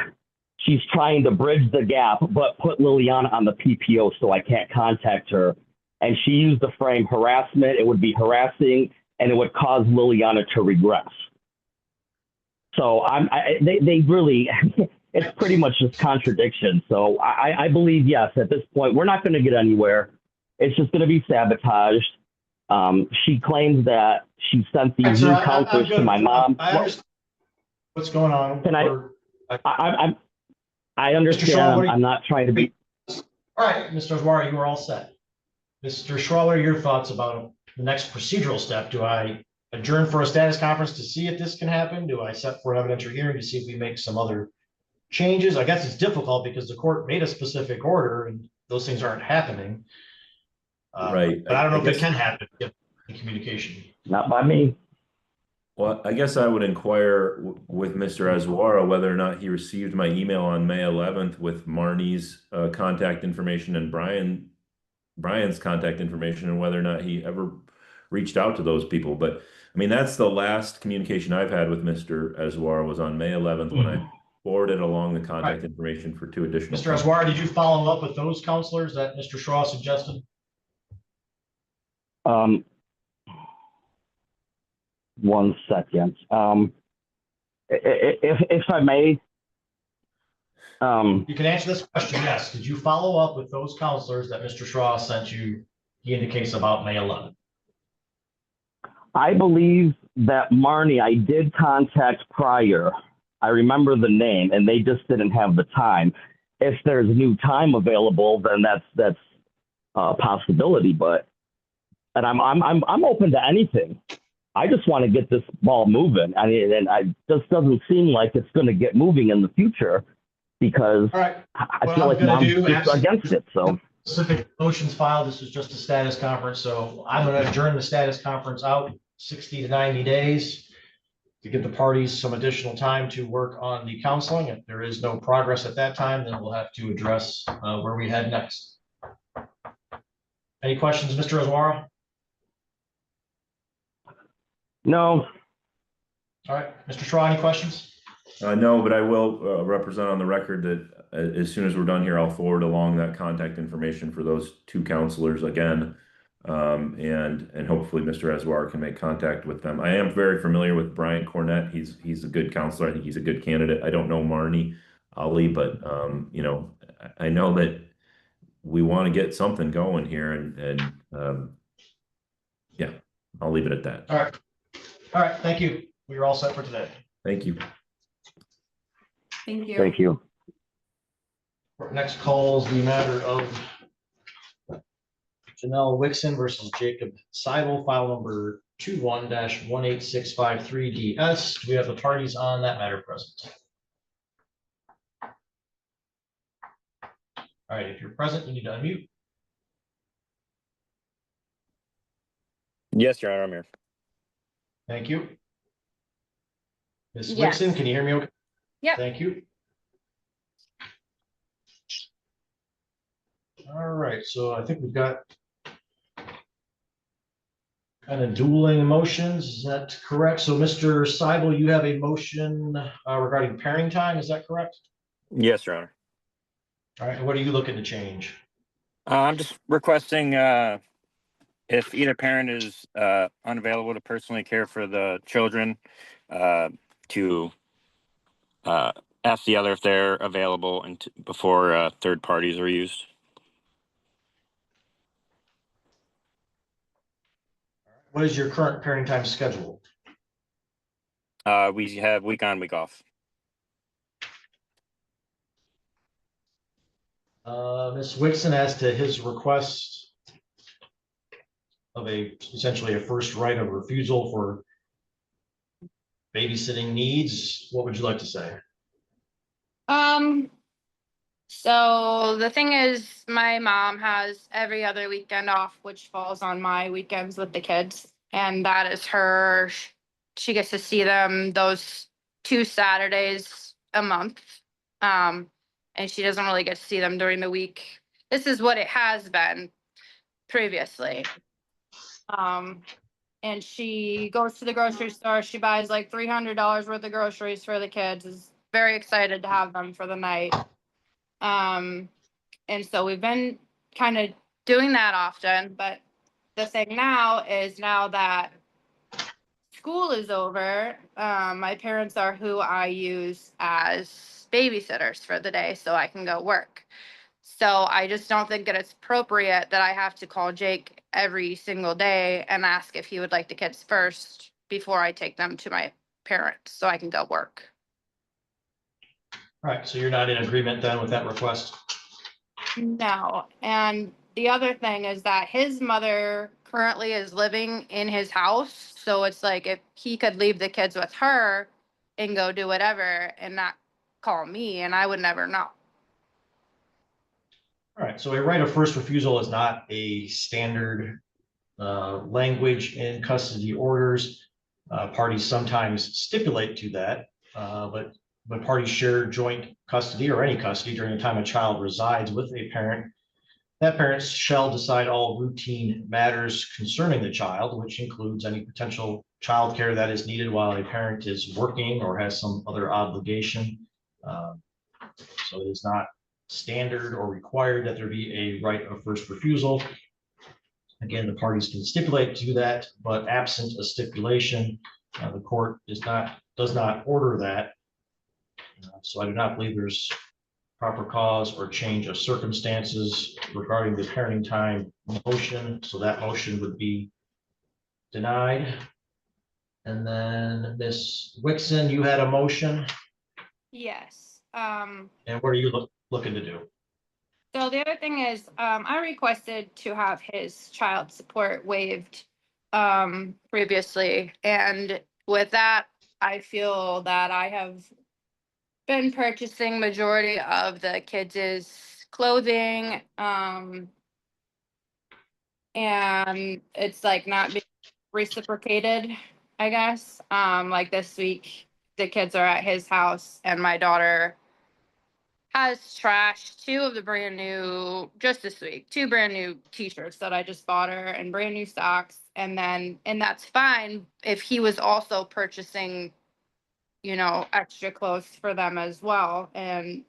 she's trying to bridge the gap, but put Liliana on the PPO so I can't contact her. And she used the frame harassment. It would be harassing, and it would cause Liliana to regress. So they really, it's pretty much just contradiction. So I believe, yes, at this point, we're not going to get anywhere. It's just going to be sabotaged. She claims that she sent these new counselors to my mom. What's going on? Can I understand. I'm not trying to be. All right, Mr. Azuara, you are all set. Mr. Schrawler, your thoughts about the next procedural step? Do I adjourn for a status conference to see if this can happen? Do I set for an evidentiary hearing to see if we make some other changes? I guess it's difficult because the court made a specific order and those things aren't happening. Right. But I don't know if it can happen in communication. Not by me. Well, I guess I would inquire with Mr. Azuara whether or not he received my email on May 11th with Marnie's contact information and Brian's contact information, and whether or not he ever reached out to those people. But I mean, that's the last communication I've had with Mr. Azuara was on May 11th when I forwarded along the contact information for two additional. Mr. Azuara, did you follow up with those counselors that Mr. Straw suggested? One second. If I may. You can answer this question, yes. Did you follow up with those counselors that Mr. Straw sent you, he indicates, about May 11th? I believe that Marnie, I did contact prior. I remember the name, and they just didn't have the time. If there's new time available, then that's a possibility. And I'm open to anything. I just want to get this ball moving. I mean, and it just doesn't seem like it's going to get moving in the future because I feel like mom's just against it. So specific motions filed. This is just a status conference. So I'm going to adjourn the status conference out 60 to 90 days to give the parties some additional time to work on the counseling. If there is no progress at that time, then we'll have to address where we head next. Any questions, Mr. Azuara? No. All right, Mr. Straw, any questions? No, but I will represent on the record that as soon as we're done here, I'll forward along that contact information for those two counselors again. And hopefully Mr. Azuara can make contact with them. I am very familiar with Brian Cornett. He's a good counselor. I think he's a good candidate. I don't know Marnie Ali, but you know, I know that we want to get something going here, and yeah, I'll leave it at that. All right. All right, thank you. We are all set for today. Thank you. Thank you. Thank you. Next call is the matter of Janelle Wixon versus Jacob Seibel, file number 21-18653DS. Do we have the parties on that matter present? All right, if you're present, you need to unmute. Yes, Your Honor, I'm here. Thank you. Ms. Yes. Wixon, can you hear me okay? Yep. Thank you. All right, so I think we've got kind of dueling motions. Is that correct? So Mr. Seibel, you have a motion regarding pairing time. Is that correct? Yes, Your Honor. All right, and what are you looking to change? I'm just requesting if either parent is unavailable to personally care for the children, to ask the other if they're available and before third parties are used. What is your current pairing time schedule? We have week on, week off. Ms. Wixon, as to his request of essentially a first right of refusal for babysitting needs, what would you like to say? So the thing is, my mom has every other weekend off, which falls on my weekends with the kids. And that is her, she gets to see them those 2 Saturdays a month. And she doesn't really get to see them during the week. This is what it has been previously. And she goes to the grocery store. She buys like $300 worth of groceries for the kids. Is very excited to have them for the night. And so we've been kind of doing that often, but the thing now is, now that school is over, my parents are who I use as babysitters for the day so I can go work. So I just don't think that it's appropriate that I have to call Jake every single day and ask if he would like the kids first before I take them to my parents so I can go work. All right, so you're not in agreement then with that request? No, and the other thing is that his mother currently is living in his house, so it's like if he could leave the kids with her and go do whatever and not call me, and I would never know. All right, so a right of first refusal is not a standard language in custody orders. Parties sometimes stipulate to that, but when parties share joint custody or any custody during the time a child resides with a parent, that parent shall decide all routine matters concerning the child, which includes any potential child care that is needed while a parent is working or has some other obligation. So it is not standard or required that there be a right of first refusal. Again, the parties can stipulate to that, but absent a stipulation, the court does not order that. So I do not believe there's proper cause or change of circumstances regarding the parenting time motion. So that motion would be denied. And then Ms. Wixon, you had a motion. Yes. And what are you looking to do? So the other thing is, I requested to have his child support waived previously. And with that, I feel that I have been purchasing majority of the kids' clothing. And it's like not being reciprocated, I guess. Like this week, the kids are at his house and my daughter has trashed 2 of the brand new, just this week, 2 brand new t-shirts that I just bought her and brand new socks. And that's fine if he was also purchasing, you know, extra clothes for them as well.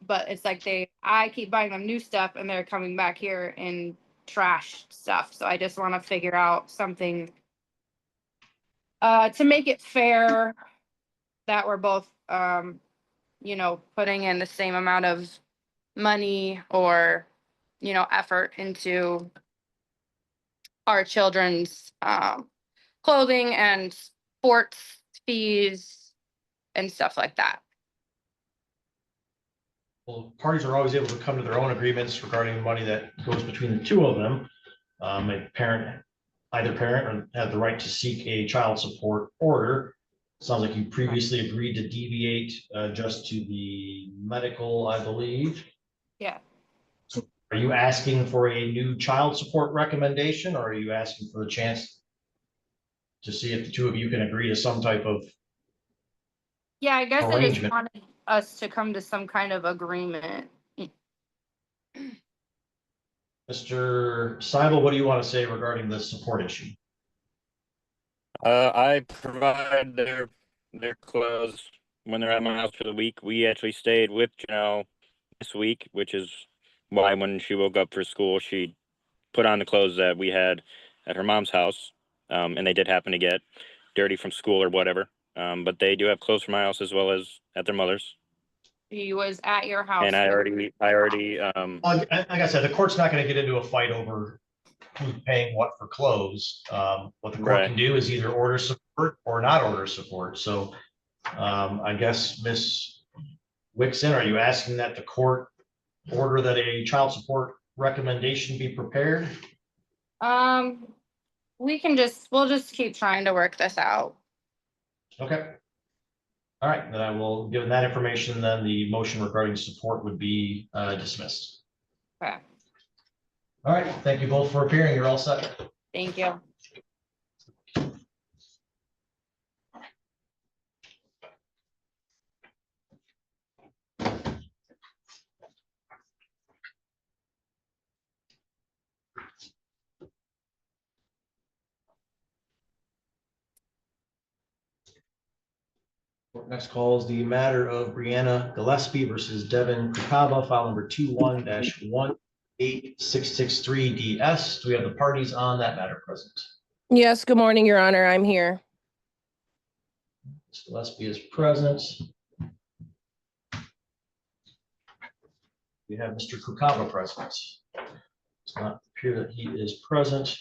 But it's like I keep buying them new stuff and they're coming back here in trashed stuff. So I just want to figure out something to make it fair that we're both, you know, putting in the same amount of money or, you know, effort into our children's clothing and sports fees and stuff like that. Well, parties are always able to come to their own agreements regarding money that goes between the 2 of them. Either parent had the right to seek a child support order. Sounds like you previously agreed to deviate just to the medical, I believe. Yeah. So are you asking for a new child support recommendation, or are you asking for the chance to see if the 2 of you can agree to some type of Yeah, I guess I just arrangement? wanted us to come to some kind of agreement. Mr. Seibel, what do you want to say regarding the support issue? I provide their clothes when they're at my house for the week. We actually stayed with Janelle this week, which is why when she woke up for school, she put on the clothes that we had at her mom's house. And they did happen to get dirty from school or whatever. But they do have clothes from my house as well as at their mother's. He was at your house. And I already Like I said, the court's not going to get into a fight over who's paying what for clothes. What the court can do is either order support or not order support. So I guess Ms. Wixon, are you asking that the court order that a child support recommendation be prepared? We'll just keep trying to work this out. Okay. All right, then I will, given that information, then the motion regarding support would be dismissed. Okay. All right, thank you both for appearing. You're all set. Thank you. Next call is the matter of Brianna Gillespie versus Devin Kukaba, file number 21-18663DS. Do we have the parties on that matter present? Yes, good morning, Your Honor. I'm here. Ms. Gillespie is present. We have Mr. Kukaba present. Does not appear that he is present.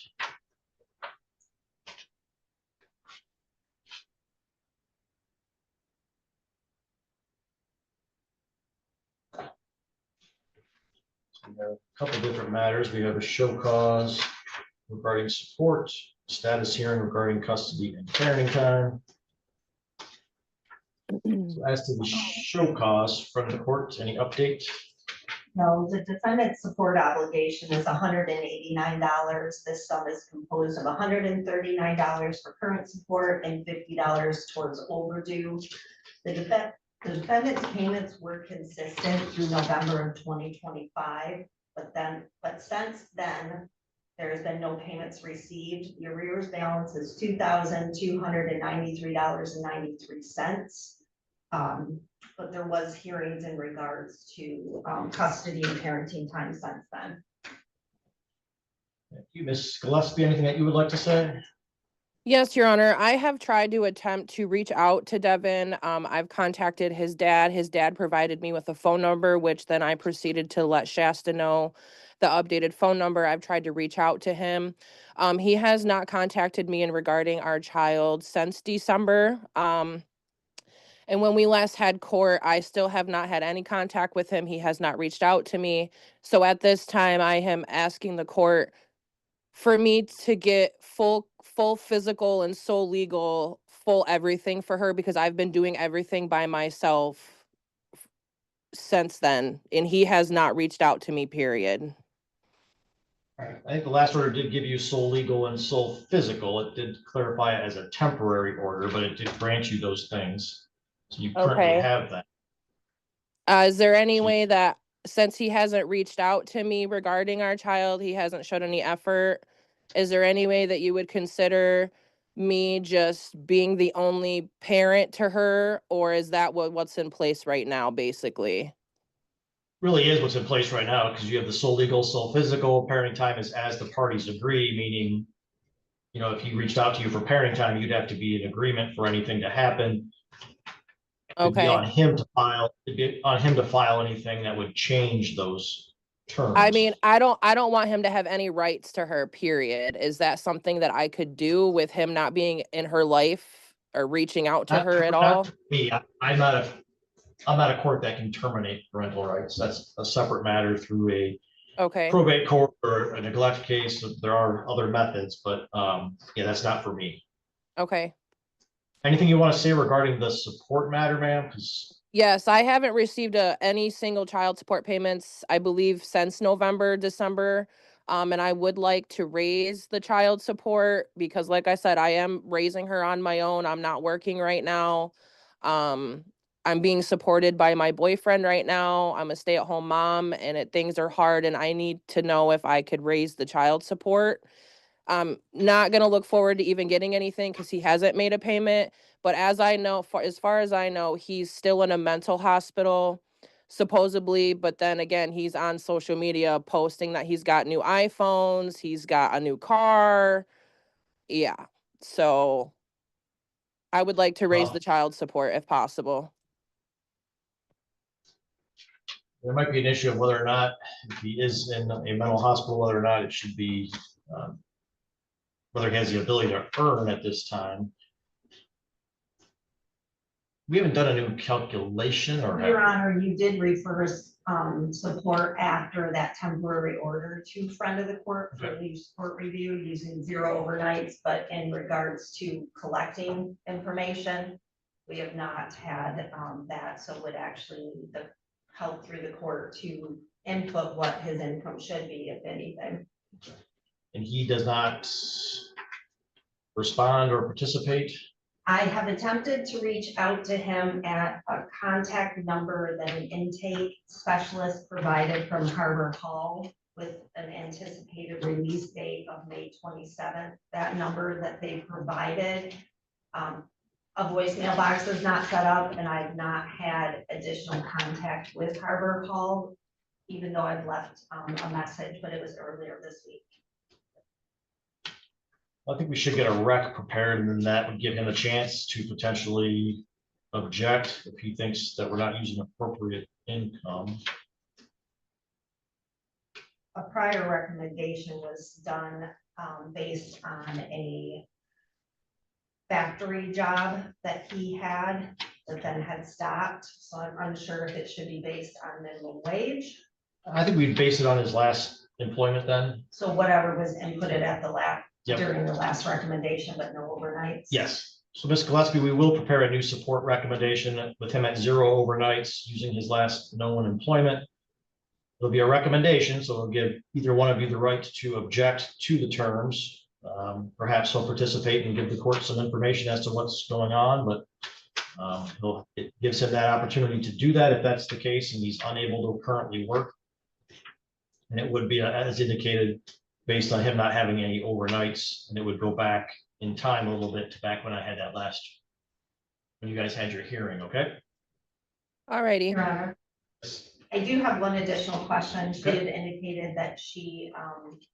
We have a couple different matters. We have a show cause regarding support, status hearing regarding custody and parenting time. So as to the show cause from the court, any update? No, the defendant's support obligation is $189. This sum is composed of $139 for current support and $50 towards overdue. The defendant's payments were consistent through November of 2025, but since then, there has been no payments received. The arrears balance is $2,293.93. But there was hearings in regards to custody and parenting time since then. Thank you, Ms. Gillespie. Anything that you would like to say? Yes, Your Honor. I have tried to attempt to reach out to Devin. I've contacted his dad. His dad provided me with a phone number, which then I proceeded to let Shasta know the updated phone number. I've tried to reach out to him. He has not contacted me in regarding our child since December. And when we last had court, I still have not had any contact with him. He has not reached out to me. So at this time, I am asking the court for me to get full physical and sole legal, full everything for her, because I've been doing everything by myself since then. And he has not reached out to me, period. All right. I think the last order did give you sole legal and sole physical. It did clarify it as a temporary order, but it did grant you those things. So you currently have that. Is there any way that, since he hasn't reached out to me regarding our child, he hasn't showed any effort, is there any way that you would consider me just being the only parent to her, or is that what's in place right now, basically? Really is what's in place right now, because you have the sole legal, sole physical. Parenting time is as the parties agree, meaning, you know, if he reached out to you for parenting time, you'd have to be in agreement for anything to happen. It'd be on him to file. It'd be on him to file anything that would change those terms. I mean, I don't want him to have any rights to her, period. Is that something that I could do with him not being in her life or reaching out to her at all? Me, I'm not a court that can terminate parental rights. That's a separate matter through a probate court or a neglect case. There are other methods, but yeah, that's not for me. Okay. Anything you want to say regarding the support matter, ma'am? Yes, I haven't received any single child support payments, I believe, since November, December. And I would like to raise the child support because, like I said, I am raising her on my own. I'm not working right now. I'm being supported by my boyfriend right now. I'm a stay-at-home mom and things are hard and I need to know if I could raise the child support. I'm not going to look forward to even getting anything because he hasn't made a payment. But as I know, as far as I know, he's still in a mental hospital, supposedly. But then again, he's on social media posting that he's got new iPhones, he's got a new car. Yeah. So I would like to raise the child support if possible. There might be an issue of whether or not, if he is in a mental hospital, whether or not it should be, whether he has the ability to earn at this time. We haven't done a new calculation or have Your we? Honor, you did refer support after that temporary order to friend of the court for the support review using 0 overnights, but in regards to collecting information, we have not had that, so would actually need the help through the court to input what his income should be, if anything. And he does not respond or participate? I have attempted to reach out to him at a contact number that an intake specialist provided from Harbor Hall with an anticipated release date of May 27th. That number that they provided, a voicemail box was not set up, and I've not had additional contact with Harbor Hall, even though I've left a message, but it was earlier this week. I think we should get a rec prepared, and then that would give him a chance to potentially object if he thinks that we're not using appropriate income. A prior recommendation was done based on a factory job that he had that then had stopped. So I'm unsure if it should be based on minimum wage. I think we'd base it on his last employment then. So whatever was inputted at the lab Yep. during the last recommendation, but no overnights. Yes. So Ms. Gillespie, we will prepare a new support recommendation with him at 0 overnights using his last known employment. There'll be a recommendation, so it'll give either one of you the right to object to the terms. Perhaps he'll participate and give the court some information as to what's going on, but it gives him that opportunity to do that if that's the case and he's unable to currently work. And it would be, as indicated, based on him not having any overnights, and it would go back in time a little bit to back when I had that last, when you guys had your hearing, okay? Alrighty. Your Honor, I do have one additional question. She had indicated that she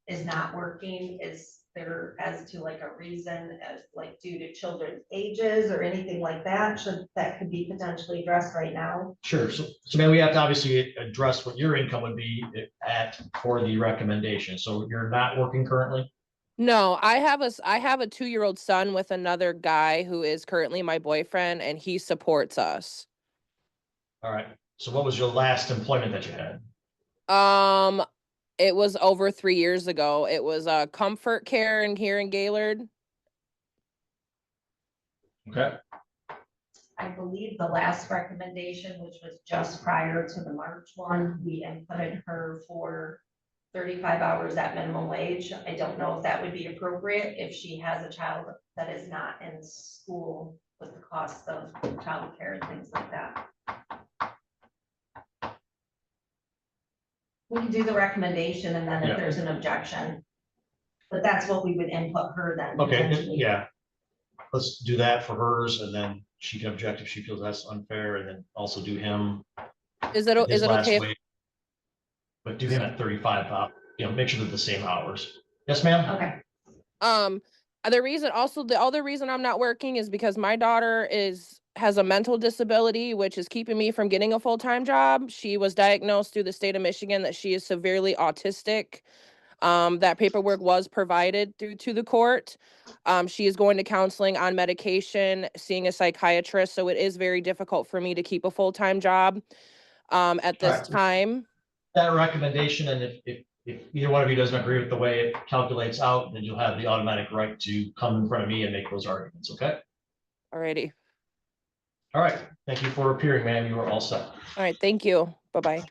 is not working. Is there, as to like a reason, as like due to children's ages or anything like that, that could be potentially addressed right now? Sure. So man, we have to obviously address what your income would be at for the recommendation. So you're not working currently? No, I have a 2-year-old son with another guy who is currently my boyfriend, and he supports us. All right. So what was your last employment that you had? It was over 3 years ago. It was a comfort care here in Gaylord. Okay. I believe the last recommendation, which was just prior to the March one, we inputted her for 35 hours at minimum wage. I don't know if that would be appropriate if she has a child that is not in school with the cost of childcare and things like that. We can do the recommendation and then if there's an objection, but that's what we would input her then. Okay, potentially. yeah. Let's do that for hers, and then she can object if she feels that's unfair, and then also do him. Is it okay if, but do him at 35 hours, make sure they're the same hours. Yes, ma'am? Okay. the other reason I'm not working is because my daughter has a mental disability, which is keeping me from getting a full-time job. She was diagnosed through the state of Michigan that she is severely autistic. That paperwork was provided to the court. She is going to counseling, on medication, seeing a psychiatrist. So it is very difficult for me to keep a full-time job at this time. That recommendation, and if either one of you doesn't agree with the way it calculates out, then you'll have the automatic right to come in front of me and make those arguments, okay? Alrighty. All right. Thank you for appearing, ma'am. You are all set. All right. Thank you. Bye-bye.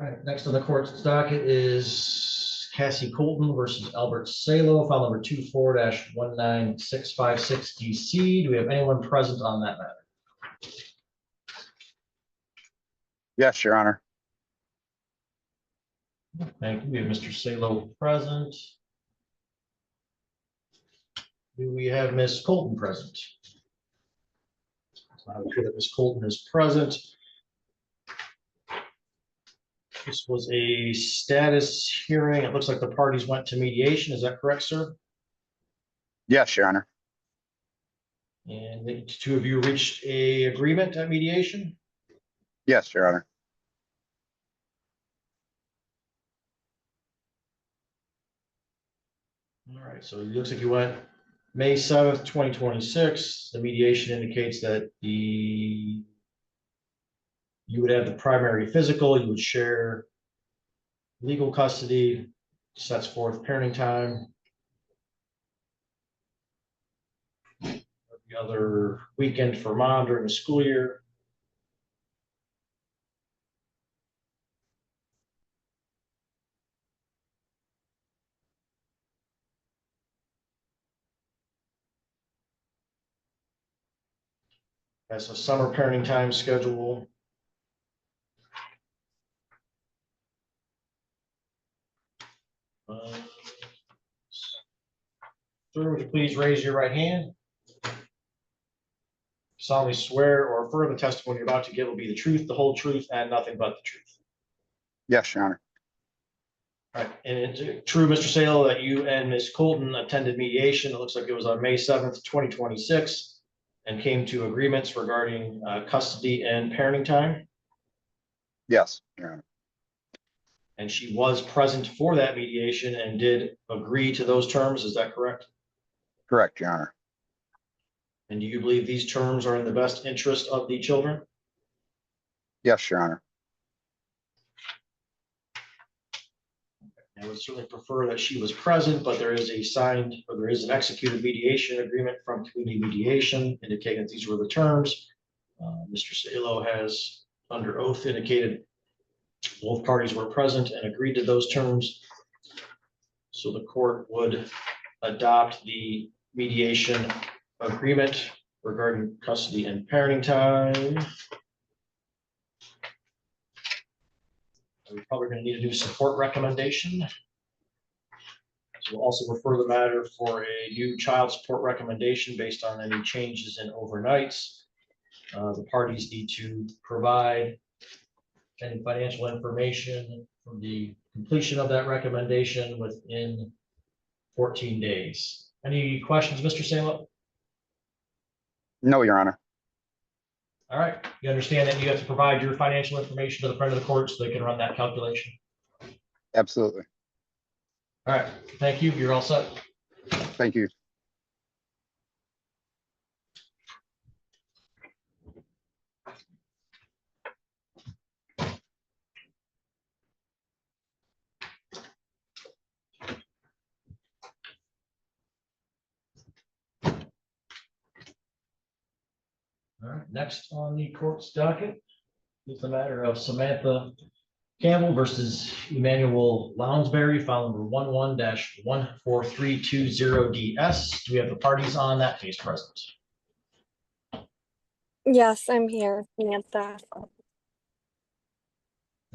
All right, next on the court's docket is Cassie Colton versus Albert Salo, file number 24-19656 DC. Do we have anyone present on that matter? Yes, Your Honor. Thank you. We have Mr. Salo present. Do we have Ms. Colton present? It's not clear that Ms. Colton is present. This was a status hearing. It looks like the parties went to mediation. Is that correct, sir? Yes, Your Honor. And the two of you reached a agreement at mediation? Yes, Your Honor. All right, so it looks like you went May 7th, 2026. The mediation indicates that you would have the primary physical, you would share legal custody, sets forth parenting time. Every other weekend for mom during the school year. Has a summer parenting time schedule. Sir, would you please raise your right hand? Solemnly swear or affirm the testimony you're about to give will be the truth, the whole truth, and nothing but the truth. Yes, Your Honor. All right, and it's true, Mr. Salo, that you and Ms. Colton attended mediation. It looks like it was on May 7th, 2026, and came to agreements regarding custody and parenting time. Yes, Your Honor. And she was present for that mediation and did agree to those terms. Is that correct? Correct, Your Honor. And do you believe these terms are in the best interest of the children? Yes, Your Honor. I would certainly prefer that she was present, but there is an executed mediation agreement from community mediation indicating that these were the terms. Mr. Salo has under oath indicated both parties were present and agreed to those terms. So the court would adopt the mediation agreement regarding custody and parenting time. We're probably going to need a new support recommendation. So we'll also refer the matter for a new child support recommendation based on any changes in overnights. The parties need to provide any financial information from the completion of that recommendation within 14 days. Any questions, Mr. Salo? No, Your Honor. All right, you understand that you have to provide your financial information to the front of the court so they can run that calculation. Absolutely. All right, thank you. You're all set. Thank you. All right, next on the court's docket is the matter of Samantha Campbell versus Emmanuel Lounsbury, file number 11-14320DS. Do we have the parties on that case present? Yes, I'm here, Samantha.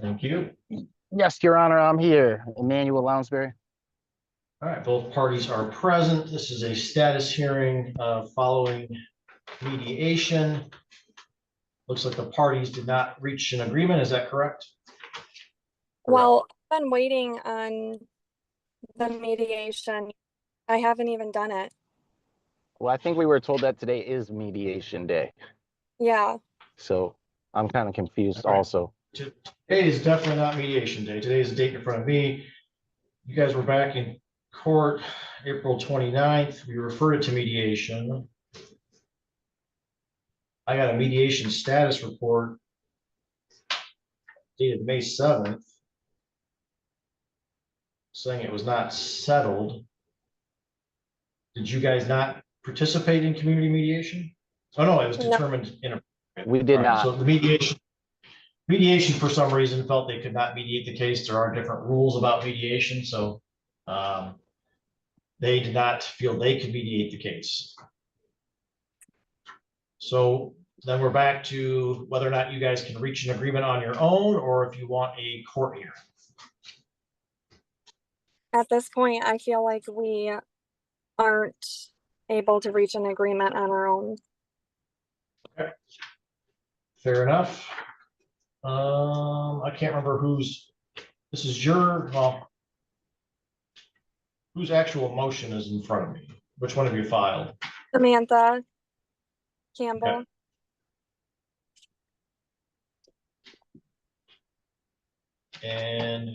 Thank you. Yes, Your Honor, I'm here, Emmanuel Lounsbury. All right, both parties are present. This is a status hearing following mediation. Looks like the parties did not reach an agreement. Is that correct? Well, I've been waiting on the mediation. I haven't even done it. Well, I think we were told that today is mediation day, Yeah. so I'm kind of confused All right. also. Today is definitely not mediation day. Today is the date in front of me. You guys were back in court April 29th. We referred it to mediation. I got a mediation status report dated May 7th saying it was not settled. Did you guys not participate in community mediation? Oh, no, it was determined in a. We did not. So the mediation, mediation, for some reason, felt they could not mediate the case. There are different rules about mediation, so they did not feel they could mediate the case. So then we're back to whether or not you guys can reach an agreement on your own, or if you want a court hearing. At this point, I feel like we aren't able to reach an agreement on our own. Okay. Fair enough. I can't remember this is your, well, whose actual motion is in front of me? Which one have you filed? Samantha Campbell. Okay. And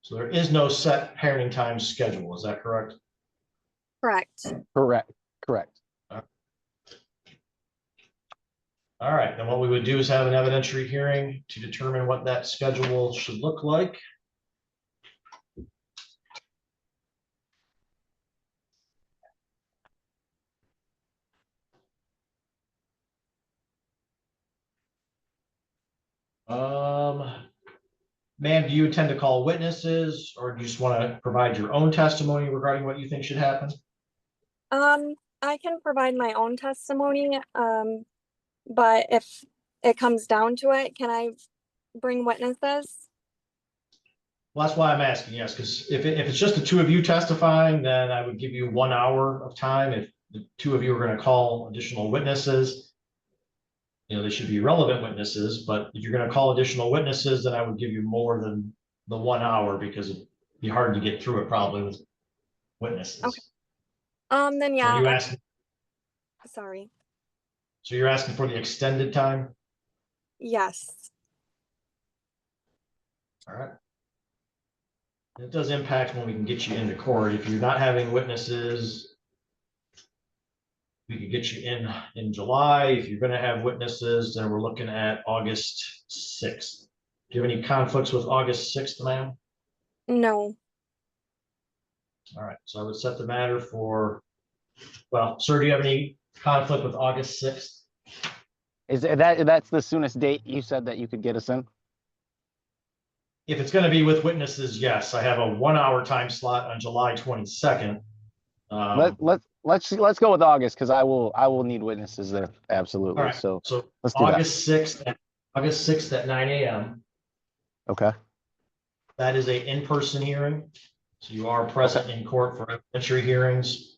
so there is no set parenting time schedule, is that correct? Correct. Correct. All right, then what we would do is have an evidentiary hearing to determine what that schedule should look like. Ma'am, do you intend to call witnesses, or do you just want to provide your own testimony regarding what you think should happen? I can provide my own testimony, but if it comes down to it, can I bring witnesses? Well, that's why I'm asking, yes, because if it's just the two of you testifying, then I would give you 1 hour of time. If the two of you are going to call additional witnesses, they should be relevant witnesses, but if you're going to call additional witnesses, then I would give you more than the 1 hour, because it'd be hard to get through it probably with witnesses. Okay. Then So are you yeah. asking, Sorry. so you're asking for the extended time? Yes. All right. It does impact when we can get you into court. If you're not having witnesses, we could get you in July. If you're going to have witnesses, then we're looking at August 6th. Do you have any conflicts with August 6th, ma'am? No. All right, so I would set the matter for, well, sir, do you have any conflict with August 6th? That's the soonest date you said that you could get us in? If it's going to be with witnesses, yes. I have a 1 hour time slot on July 22nd. Let's go with August, because I will need witnesses there. Absolutely. All right, So let's do August 6th, August 6th at 9 a.m. Okay. That is a in-person hearing. So you are present in court for evidentiary hearings.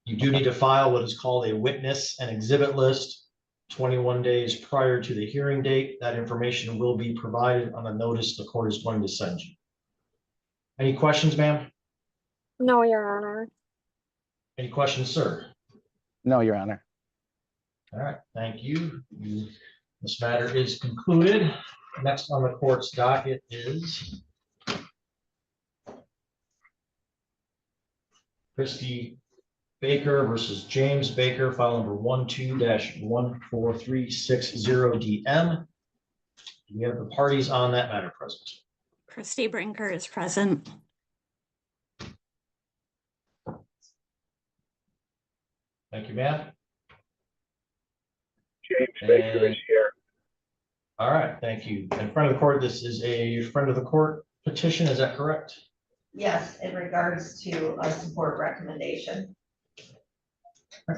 You do need to file what is called a witness and exhibit list 21 days prior to the hearing date. That information will be provided on the notice the court is going to send you. Any questions, ma'am? No, Your Honor. Any questions, sir? No, Your Honor. All right, thank you. This matter is concluded. Next on the court's docket is Christy Baker versus James Baker, file number 12-14360DM. Do we have the parties on that matter present? Christy Brinker is present. Thank you, ma'am. James Baker is here. All right, thank you. In front of the court, this is a friend of the court petition, is that correct? Yes, in regards to a support recommendation.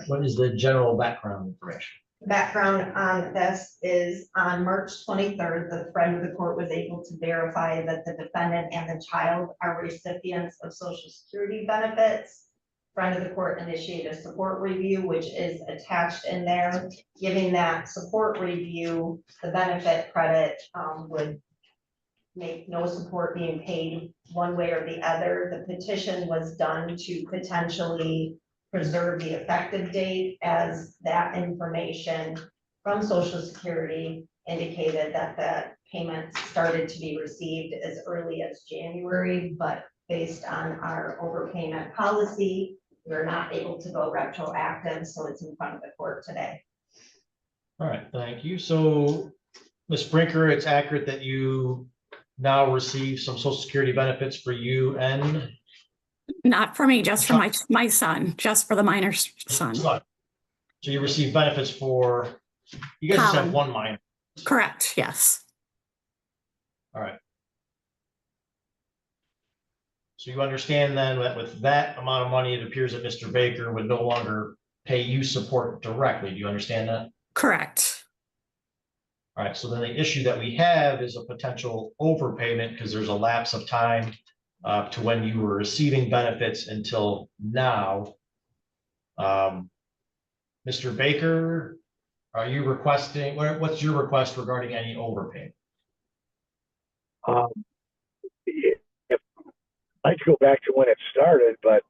What is the general background information? Background on this is on March 23rd, the friend of the court was able to verify that the defendant and the child are recipients of Social Security benefits. Friend of the court initiated a support review, which is attached in there. Giving that support review, the benefit credit would make no support being paid one way or the other. The petition was done to potentially preserve the effective date, as that information from Social Security indicated that the payments started to be received as early as January, but based on our overpayment policy, we're not able to go retroactive, so it's in front of the court today. All right, thank you. So, Ms. Brinker, it's accurate that you now receive some Social Security benefits for you and? Not for me, just for my son, just for the minor son. So you receive benefits for, you guys just have one minor. Correct, yes. All right. So you understand then that with that amount of money, it appears that Mr. Baker would no longer pay you support directly. Do you understand that? Correct. All right, so then the issue that we have is a potential overpayment because there's a lapse of time to when you were receiving benefits until now. Mr. Baker, are you requesting, what's your request regarding any overpayment? If I'd go back to when it started, but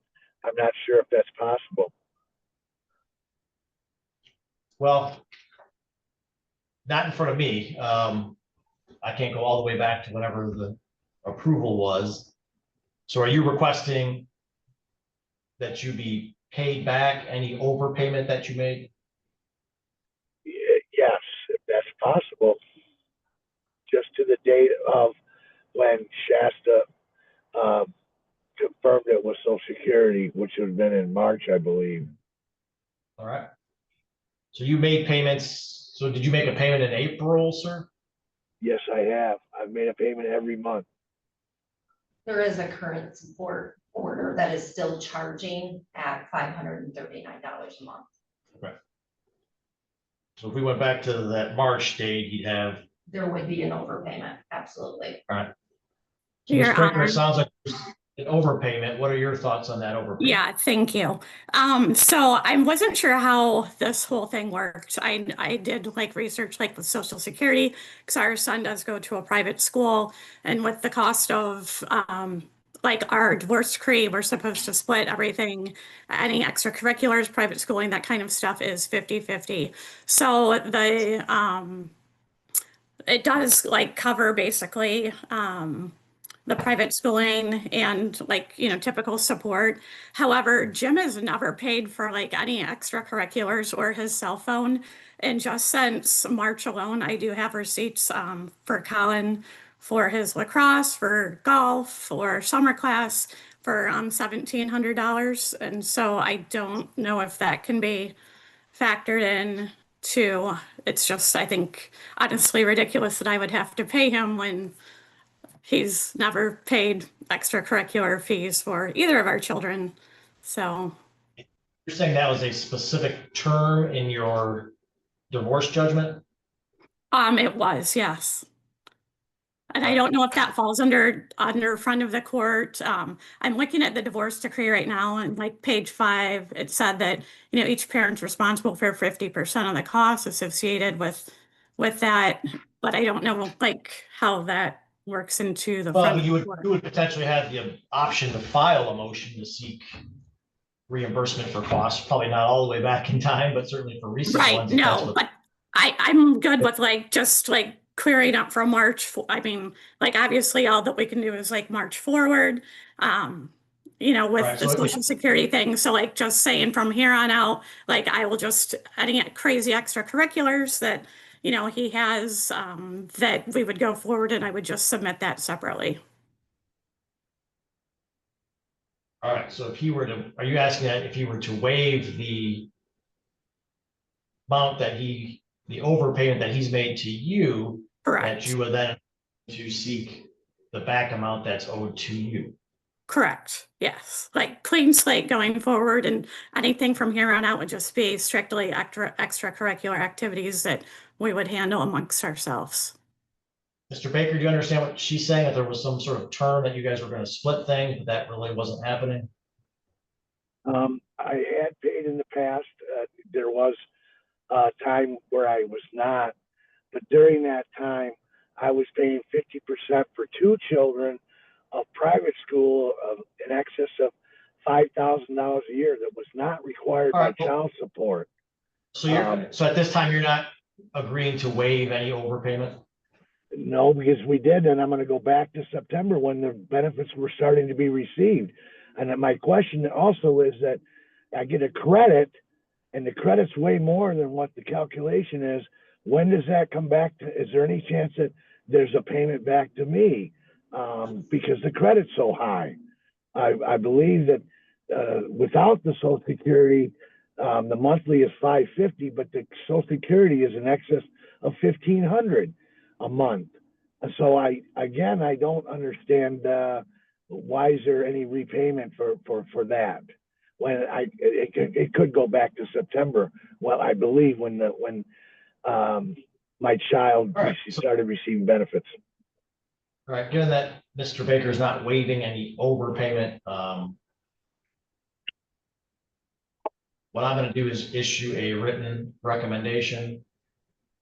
I'm not sure if that's possible. Well, not in front of me. I can't go all the way back to whenever the approval was. So are you requesting that you be paid back any overpayment that you made? Yes, if that's possible. Just to the date of when Shasta confirmed it with Social Security, which would have been in March, I believe. All right. So you made payments. So did you make a payment in April, sir? Yes, I have. I've made a payment every month. There is a current support order that is still charging at $539 a month. Okay. So if we went back to that March date, he'd have. There would be an overpayment, absolutely. All right. So Your Ms. Brinker, Honor. it sounds like there's an overpayment. What are your thoughts on that overpayment? Yeah, thank you. So I wasn't sure how this whole thing worked. I did like research like with Social Security because our son does go to a private school, and with the cost of like our divorce decree, we're supposed to split everything, any extracurriculars, private schooling, that kind of stuff is 50-50. So it does like cover basically the private schooling and like, typical support. However, Jim has never paid for like any extracurriculars or his cell phone. And just since March alone, I do have receipts for Colin for his lacrosse, for golf, for summer class, for $1,700. And so I don't know if that can be factored in to, it's just, I think, honestly ridiculous that I would have to pay him when he's never paid extracurricular fees for either of our children. So You're saying that was a specific term in your divorce judgment? it was, yes. And I don't know if that falls under front of the court. I'm looking at the divorce decree right now, and like page 5, it said that, each parent's responsible for 50% of the costs associated with that. But I don't know like how that works into the Well, front of you the court. would potentially have the option to file a motion to seek reimbursement for costs, probably not all the way back in time, but certainly for recent Right, ones. If that's no, what- but I'm good with like, just like clearing up from March. I mean, like, obviously all that we can do is like March forward, with Right, the so it was- Social Security thing. So like just saying from here on out, like I will just, any crazy extracurriculars that, he has, that we would go forward and I would just submit that separately. All right, so if he were to, are you asking that if he were to waive the amount that the overpayment that he's made to you, Correct. that you would then to seek the back amount that's owed to you? Correct. Yes. Like clean slate going forward, and anything from here on out would just be strictly extracurricular activities that we would handle amongst ourselves. Mr. Baker, do you understand what she's saying? That there was some sort of term that you guys were going to split things, but that really wasn't happening? I had paid in the past. There was a time where I was not, but during that time, I was paying 50% for 2 children of private school in excess of $5,000 a year that was not required by child support. So so at this time, you're not agreeing to waive any overpayment? No, because we did, and I'm going to go back to September when the benefits were starting to be received. And then my question also is that I get a credit, and the credit's way more than what the calculation is. When does that come back to? Is there any chance that there's a payment back to me? Because the credit's so high. I believe that without the Social Security The monthly is $550, but the Social Security is in excess of $1,500 a month. And so I don't understand why is there any repayment for that when it could go back to September. Well, I believe when my child started receiving benefits. All right, given that Mr. Baker is not waiving any overpayment, what I'm going to do is issue a written recommendation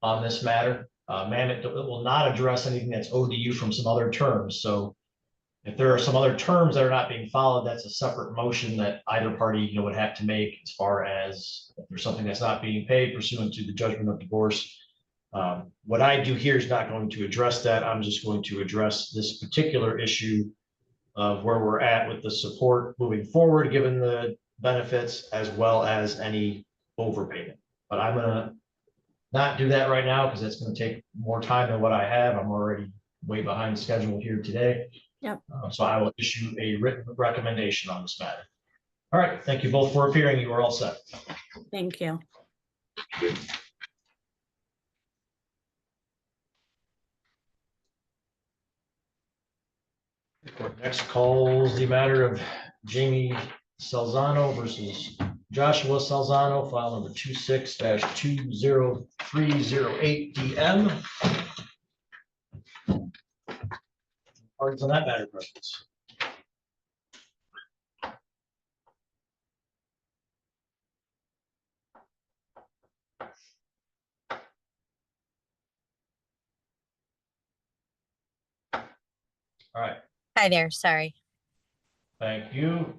on this matter. Ma'am, it will not address anything that's owed to you from some other terms. So if there are some other terms that are not being followed, that's a separate motion that either party, would have to make as far as if there's something that's not being paid pursuant to the judgment of divorce. What I do here is not going to address that. I'm just going to address this particular issue of where we're at with the support moving forward, given the benefits as well as any overpayment. But I'm gonna not do that right now because it's going to take more time than what I have. I'm already way behind schedule here today. Yep. So I will issue a written recommendation on this matter. All right. Thank you both for appearing. You are all set. Thank you. Next calls the matter of Jamie Salzano versus Joshua Salzano, file number 26-20308 DM. Parties on that matter, questions? All right. Hi there, sorry. Thank you.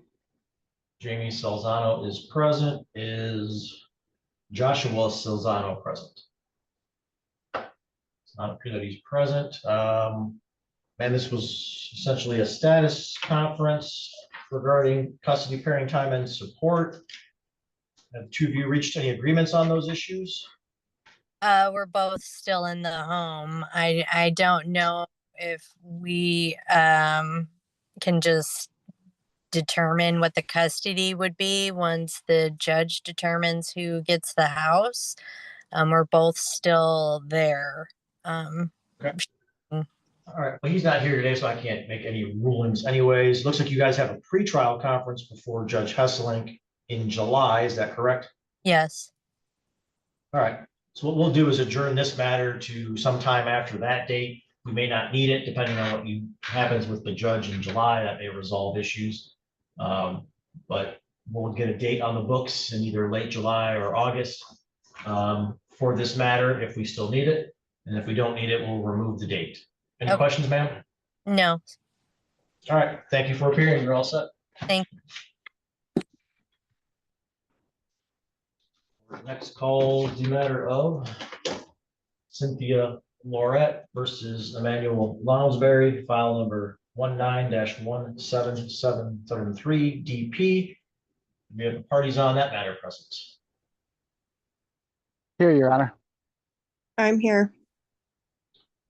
Jamie Salzano is present. Is Joshua Salzano present? It's not appear that he's present. And this was essentially a status conference regarding custody, parenting time, and support. Have the two of you reached any agreements on those issues? We're both still in the home. I don't know if we can just determine what the custody would be once the judge determines who gets the house. We're both still there. Okay. All right, well, he's not here today, so I can't make any rulings anyways. Looks like you guys have a pretrial conference before Judge Hesselink in July. Is that correct? Yes. All right, so what we'll do is adjourn this matter to sometime after that date. We may not need it, depending on what happens with the judge in July. That may resolve issues. But we'll get a date on the books in either late July or August for this matter, if we still need it. And if we don't need it, we'll remove the date. Any questions, ma'am? No. All right, thank you for appearing. You're all set. Thank you. Next call, the matter of Cynthia Laurette versus Emmanuel Lounsbury, file number 19-17773 DP. We have the parties on that matter present. Here, Your Honor. I'm here.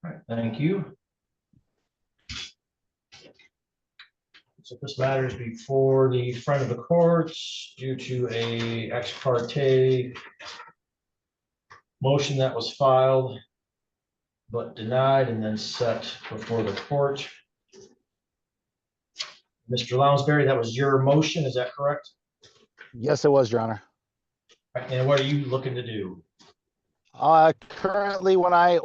All right, thank you. So this matter is before the front of the courts due to a ex parte motion that was filed but denied and then set before the court. Mr. Lounsbury, that was your motion, is that correct? Yes, it was, Your Honor. And what are you looking to do? Currently, when I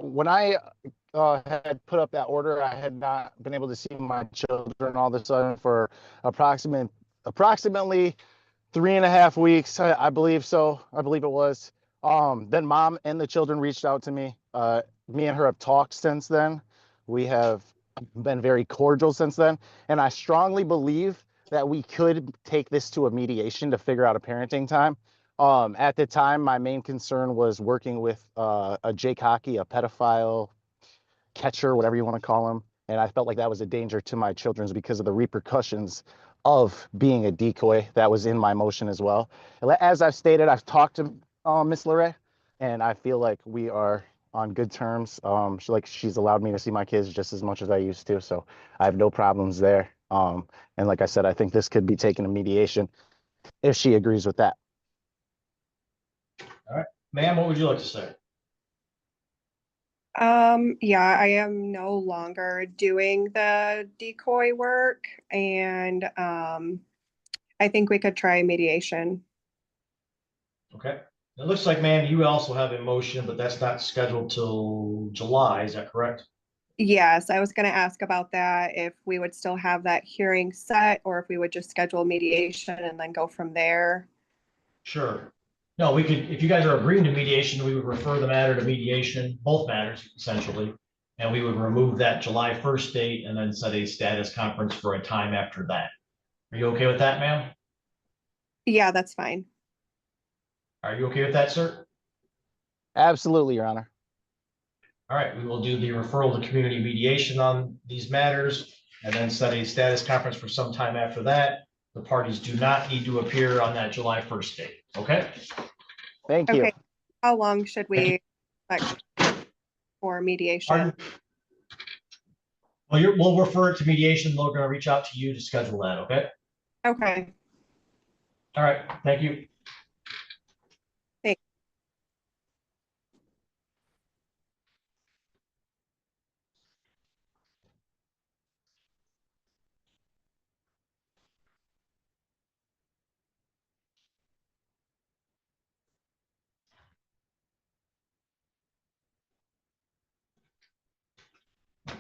had put up that order, I had not been able to see my children all of a sudden for approximately 3.5 weeks. I believe so. I believe it was. Then mom and the children reached out to me. Me and her have talked since then. We have been very cordial since then. And I strongly believe that we could take this to a mediation to figure out a parenting time. At the time, my main concern was working with a Jake Hockey, a pedophile catcher, whatever you want to call him. And I felt like that was a danger to my children because of the repercussions of being a decoy. That was in my motion as well. As I've stated, I've talked to Miss Lorette, and I feel like we are on good terms. She's allowed me to see my kids just as much as I used to, so I have no problems there. And like I said, I think this could be taken to mediation if she agrees with that. Ma'am, what would you like to say? Yeah, I am no longer doing the decoy work and I think we could try mediation. Okay. It looks like, ma'am, you also have a motion, but that's not scheduled till July. Is that correct? Yes, I was going to ask about that, if we would still have that hearing set or if we would just schedule mediation and then go from there. Sure. No, we could, if you guys are agreeing to mediation, we would refer the matter to mediation, both matters essentially. And we would remove that July 1st date and then set a status conference for a time after that. Are you okay with that, ma'am? Yeah, that's fine. Are you okay with that, sir? Absolutely, Your Honor. All right, we will do the referral to community mediation on these matters and then set a status conference for some time after that. The parties do not need to appear on that July 1st date, okay? Thank you. Okay, how long should we expect for mediation? Pardon? Well, we'll refer it to mediation. We're gonna reach out to you to schedule that, okay? Okay. All right, thank you. Thanks.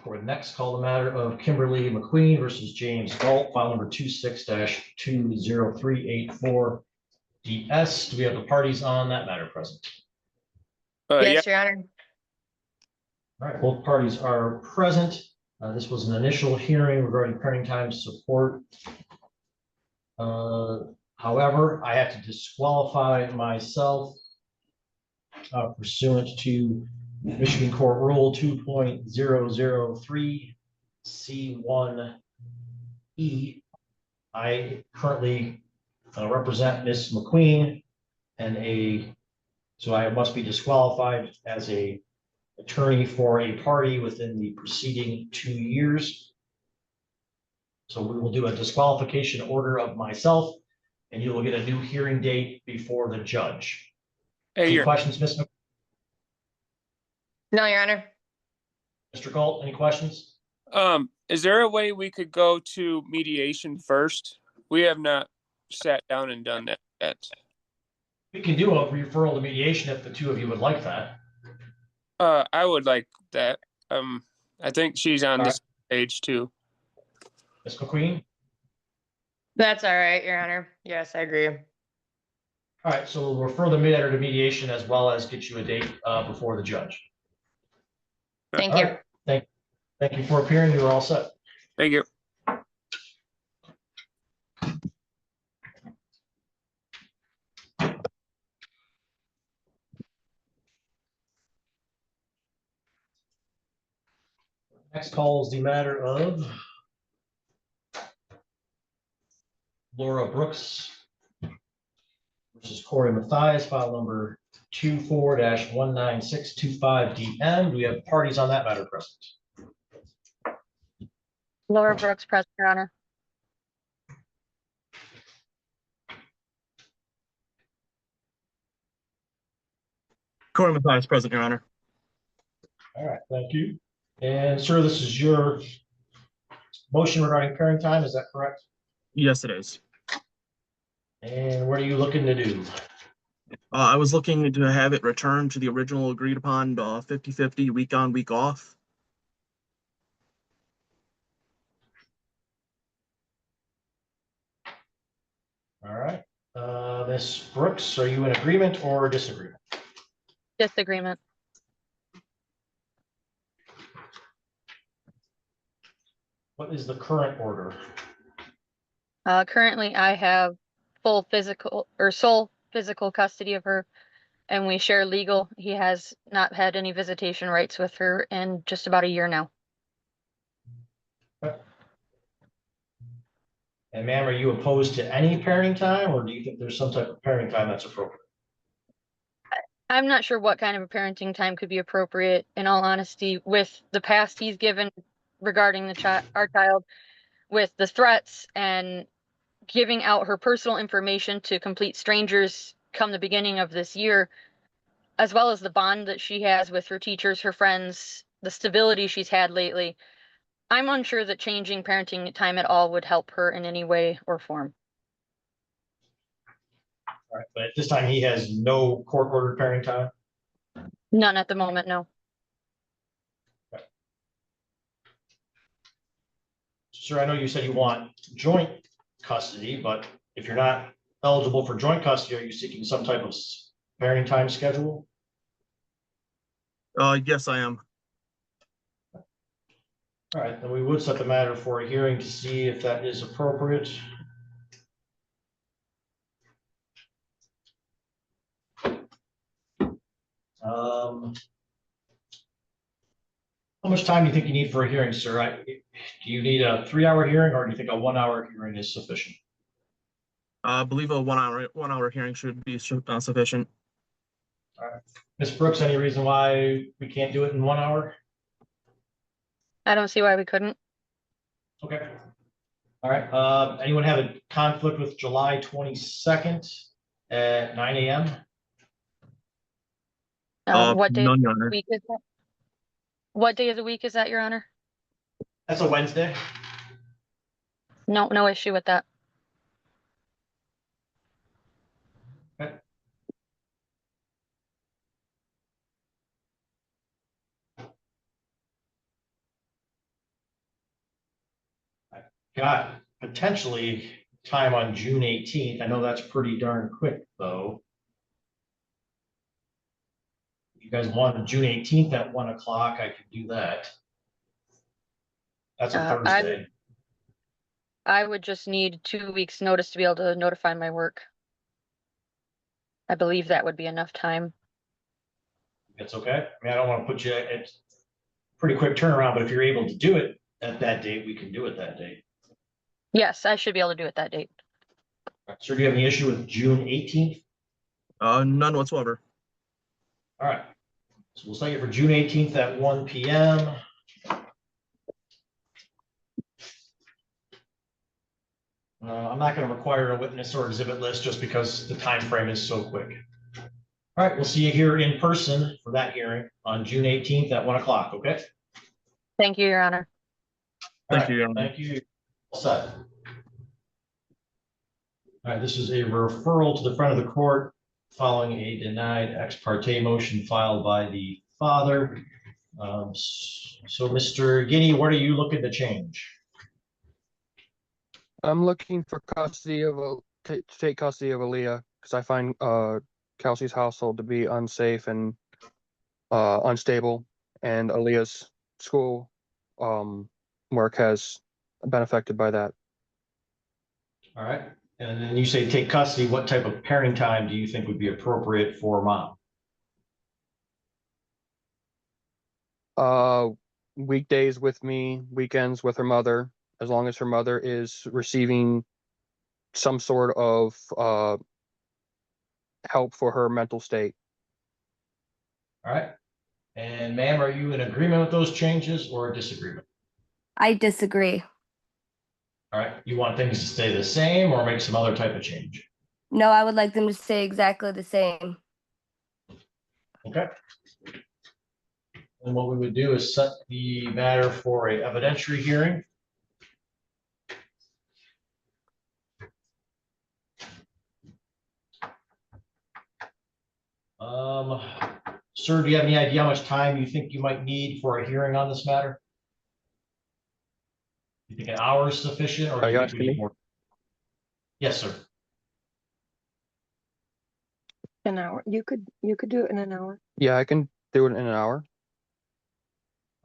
For the next, call the matter of Kimberly McQueen versus James Galt, file number 26-20384 DS. Do we have the parties on that matter present? Yes, Your Honor. All right, both parties are present. This was an initial hearing regarding parenting time support. However, I have to disqualify myself pursuant to Michigan Court Rule 2.003 C1E. I currently represent Ms. McQueen so I must be disqualified as a attorney for a party within the preceding 2 years. So we will do a disqualification order of myself, and you will get a new hearing date before the judge. Any questions, Ms. McQueen? No, Your Honor. Mr. Galt, any questions? Is there a way we could go to mediation first? We have not sat down and done that yet. We can do a referral to mediation if the two of you would like that. I would like that. I think she's on this page too. Ms. McQueen? That's all right, Your Honor. Yes, I agree. All right, so we'll refer the matter to mediation as well as get you a date before the judge. Thank All you. right. Thank you for appearing. You're all set. Thank you. Next call is the matter of Laura Brooks versus Corey Mathias, file number 24-19625DM. Do we have parties on that matter present? Laura Brooks, present, Your Honor. Corey Mathias, present, Your Honor. All right, thank you. And sir, this is your motion regarding pairing time, is that correct? Yes, it is. And what are you looking to do? I was looking to have it returned to the original agreed upon 50-50 week on, week off. All right, Ms. Brooks, are you in agreement or disagreement? Disagreement. What is the current order? Currently, I have full physical or sole physical custody of her, and we share legal. He has not had any visitation rights with her in just about a year now. And ma'am, are you opposed to any parenting time, or do you think there's some type of parenting time that's appropriate? I'm not sure what kind of a parenting time could be appropriate, in all honesty, with the past he's given regarding our child, with the threats and giving out her personal information to complete strangers come the beginning of this year. as well as the bond that she has with her teachers, her friends, the stability she's had lately. I'm unsure that changing parenting time at all would help her in any way or form. All right, but at this time, he has no court-ordered parenting time? None at the moment, no. Sir, I know you said you want joint custody, but if you're not eligible for joint custody, are you seeking some type of parenting time schedule? Yes, I am. All right, then we would set the matter for a hearing to see if that is appropriate. How much time do you think you need for a hearing, sir? Do you need a 3-hour hearing, or do you think a 1-hour hearing is sufficient? I believe a 1 hour hearing should be sufficient. All right, Ms. Brooks, any reason why we can't do it in 1 hour? I don't see why we couldn't. Okay. All right, anyone have a conflict with July 22nd at 9 a.m.? What day None, of Your the Honor. week is that? What day of the week is that, Your Honor? That's a Wednesday. No, no issue with that. Okay. I've got potentially time on June 18th. I know that's pretty darn quick, though. If you guys want June 18th at 1 o'clock, I could do that. That's a Thursday. I would just need 2 weeks' notice to be able to notify my work. I believe that would be enough time. That's okay. I mean, I don't want to put you at pretty quick turnaround, but if you're able to do it at that date, we can do it that date. Yes, I should be able to do it that date. Sir, do you have any issue with June 18th? None whatsoever. All right. So we'll set you for June 18th at 1 p.m. I'm not going to require a witness or exhibit list just because the time frame is so quick. All right, we'll see you here in person for that hearing on June 18th at 1 o'clock, okay? Thank you, Your Honor. Thank you, Your Honor. Thank you. All set. All right, this is a referral to the front of the court following a denied ex parte motion filed by the father. So Mr. Guinea, what are you looking to change? I'm looking for custody of to take custody of Aaliyah because I find Kelsey's household to be unsafe and unstable, and Aaliyah's school work has been affected by that. All right, and then you say take custody. What type of parenting time do you think would be appropriate for mom? Weekdays with me, weekends with her mother, as long as her mother is receiving some sort of help for her mental state. All right, and ma'am, are you in agreement with those changes or a disagreement? I disagree. All right, you want things to stay the same or make some other type of change? No, I would like them to stay exactly the same. Okay. And what we would do is set the matter for a evidentiary hearing. Sir, do you have any idea how much time you think you might need for a hearing on this matter? You think an hour is sufficient, or do you think we need more? Yes, sir. An hour. You could do it in an hour. Yeah, I can do it in an hour.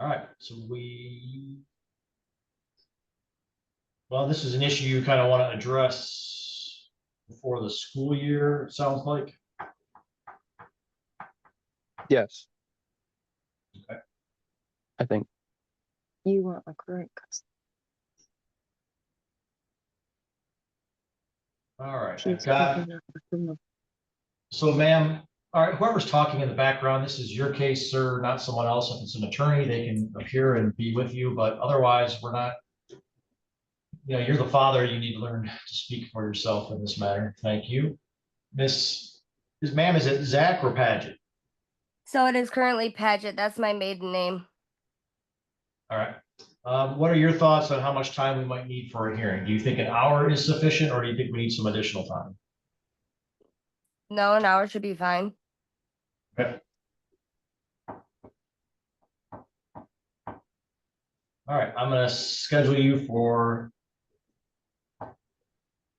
All right, so well, this is an issue you kind of want to address before the school year, it sounds like. Yes. Okay. I think. You want a current custody. All right, I've got. So ma'am, all right, whoever's talking in the background, this is your case, sir, not someone else. If it's an attorney, they can appear and be with you, but otherwise we're not. You know, you're the father, you need to learn to speak for yourself in this matter. Thank you. Ma'am, is it Zach or Paget? So it is currently Paget. That's my maiden name. All right. What are your thoughts on how much time we might need for a hearing? Do you think an hour is sufficient, or do you think we need some additional time? No, an hour should be fine. Okay. All right, I'm gonna schedule you for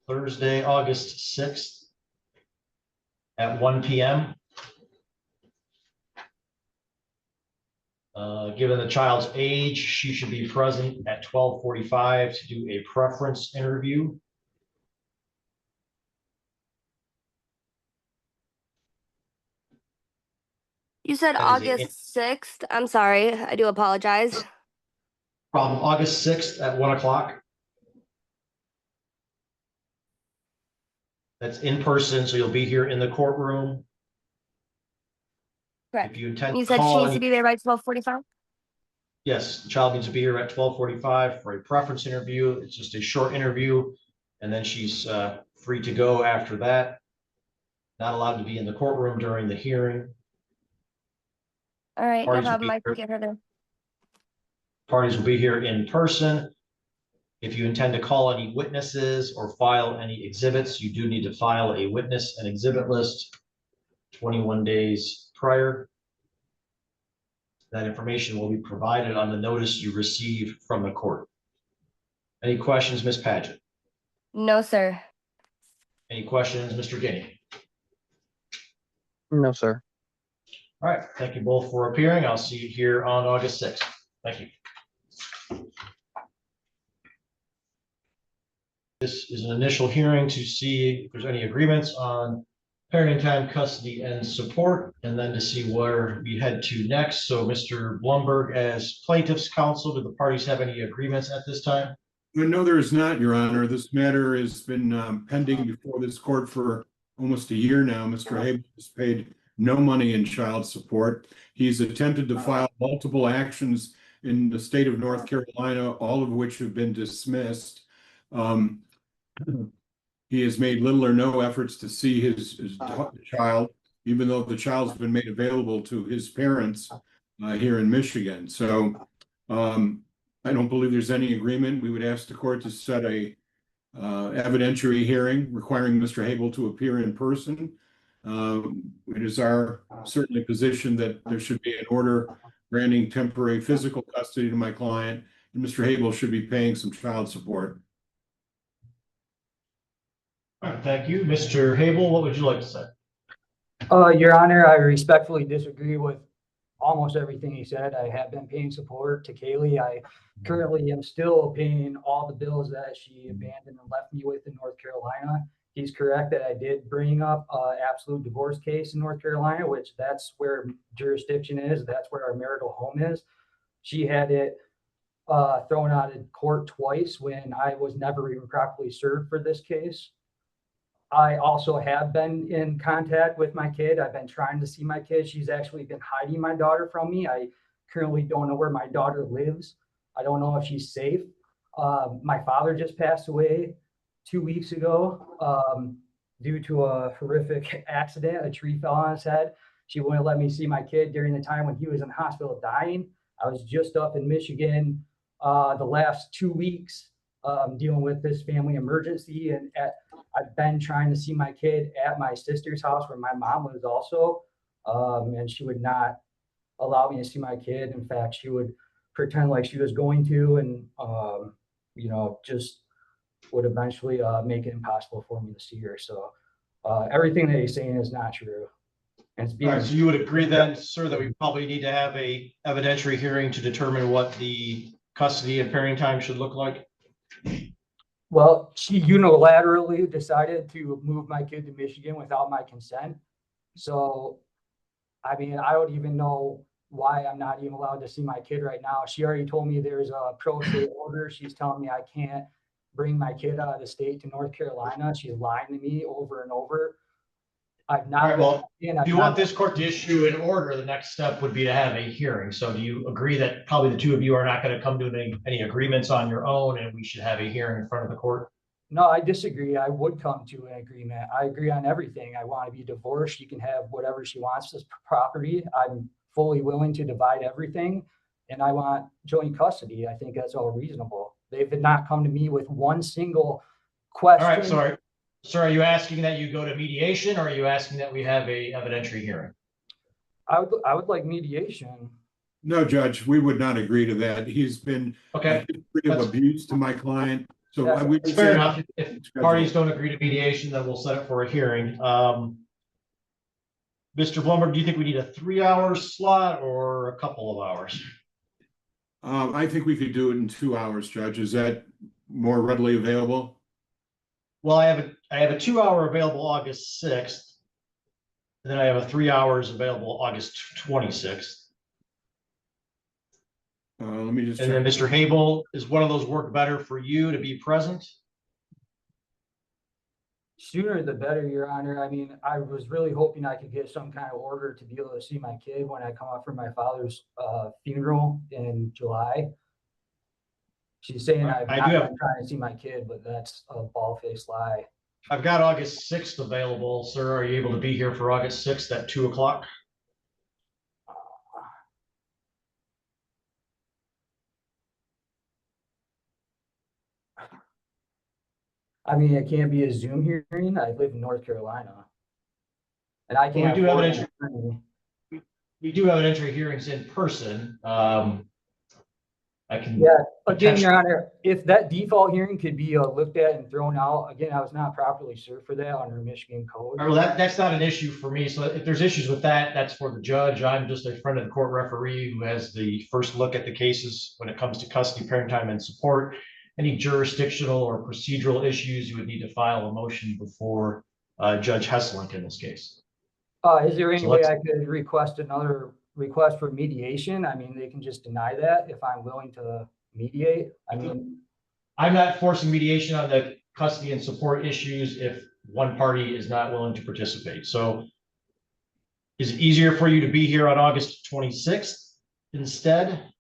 Thursday, August 6th at 1 p.m. Given the child's age, she should be present at 12:45 to do a preference interview. You said That is a- August 6th. I'm sorry. I do apologize. Problem, August 6th at 1 o'clock. That's in person, so you'll be here in the courtroom. Correct. If you intend You to said she call needs to be there by 12:45? yes, the child needs to be here at 12:45 for a preference interview. It's just a short interview, and then she's free to go after that. Not allowed to be in the courtroom during the hearing. All right, no Parties will problem. be I can here. get her there. Parties will be here in person. If you intend to call any witnesses or file any exhibits, you do need to file a witness and exhibit list 21 days prior. That information will be provided on the notice you receive from the court. Any questions, Ms. Paget? No, sir. Any questions, Mr. Guinea? No, sir. All right, thank you both for appearing. I'll see you here on August 6th. Thank you. This is an initial hearing to see if there's any agreements on parenting time, custody, and support, and then to see where we head to next. So Mr. Blumberg, as plaintiff's counsel, do the parties have any agreements at this time? No, there is not, Your Honor. This matter has been pending before this court for almost a year now. Mr. Hable has paid no money in child support. He's attempted to file multiple actions in the state of North Carolina, all of which have been dismissed. He has made little or no efforts to see his child, even though the child's been made available to his parents here in Michigan. So I don't believe there's any agreement. We would ask the court to set a evidentiary hearing requiring Mr. Hable to appear in person. It is our certainly position that there should be an order granting temporary physical custody to my client, and Mr. Hable should be paying some child support. All right, thank you. Mr. Hable, what would you like to say? Your Honor, I respectfully disagree with almost everything he said. I have been paying support to Kaylee. I currently am still paying all the bills that she abandoned and left me with in North Carolina. He's correct that I did bring up an absolute divorce case in North Carolina, which that's where jurisdiction is. That's where our marital home is. She had it thrown out of court twice when I was never even properly served for this case. I also have been in contact with my kid. I've been trying to see my kid. She's actually been hiding my daughter from me. I currently don't know where my daughter lives. I don't know if she's safe. My father just passed away 2 weeks ago due to a horrific accident. A tree fell on his head. She wouldn't let me see my kid during the time when he was in the hospital dying. I was just up in Michigan the last 2 weeks dealing with this family emergency, and I've been trying to see my kid at my sister's house where my mom was also, and she would not allow me to see my kid. In fact, she would pretend like she was going to, and just would eventually make it impossible for me to see her. So everything that he's saying is not true. And it's being, All right, so you would agree then, sir, that we probably need to have a evidentiary hearing to determine what the custody and parenting time should look like? well, she unilaterally decided to move my kid to Michigan without my consent. So, I mean, I don't even know why I'm not even allowed to see my kid right now. She already told me there's a pro se order. She's telling me I can't bring my kid out of the state to North Carolina. She's lying to me over and over. I've All not. right, well, if you want this court to issue an order, the next step would be to have a hearing. So do you agree that probably the two of you are not going to come to any agreements on your own, and we should have a hearing in front of the court? No, I disagree. I would come to an agreement. I agree on everything. I want to be divorced. She can have whatever she wants as property. I'm fully willing to divide everything. And I want joint custody. I think that's all reasonable. They've not come to me with one single All question. right, sorry. Sir, are you asking that you go to mediation, or are you asking that we have a evidentiary hearing? I would like mediation. No, Judge, we would not agree to that. He's been Okay, a history of abuse to my client. So That's- we it's fair enough. If parties don't agree to mediation, then we'll set it for a hearing. Mr. Blumberg, do you think we need a 3-hour slot or a couple of hours? I think we could do it in 2 hours, Judge. Is that more readily available? Well, I have a 2-hour available August 6th. And then I have a 3 hours available August 26th. Let me just And then check. Mr. Habel, is one of those work better for you to be present? Sooner the better, Your Honor. I mean, I was really hoping I could get some kind of order to be able to see my kid when I come up for my father's funeral in July. She's saying I've I not do have- been trying to see my kid, but that's a bald-faced lie. I've got August 6th available. Sir, are you able to be here for August 6th at 2 o'clock? I mean, it can't be a Zoom hearing. I live in North Carolina. And I Well, can't. we do have afford an an attorney. We do have evidentiary hearings in person. I can. Yeah, again, Your Honor, if that default hearing could be looked at and thrown out, again, I was not properly served for that under Michigan code. Well, that's not an issue for me. So if there's issues with that, that's for the judge. I'm just a friend of the court referee who has the first look at the cases when it comes to custody, parent time, and support. Any jurisdictional or procedural issues, you would need to file a motion before Judge Hesselink in this case. Is there any So way let's- I could request another request for mediation? I mean, they can just deny that if I'm willing to mediate. I mean, I'm not forcing mediation on the custody and support issues if one party is not willing to participate. So is it easier for you to be here on August 26th instead?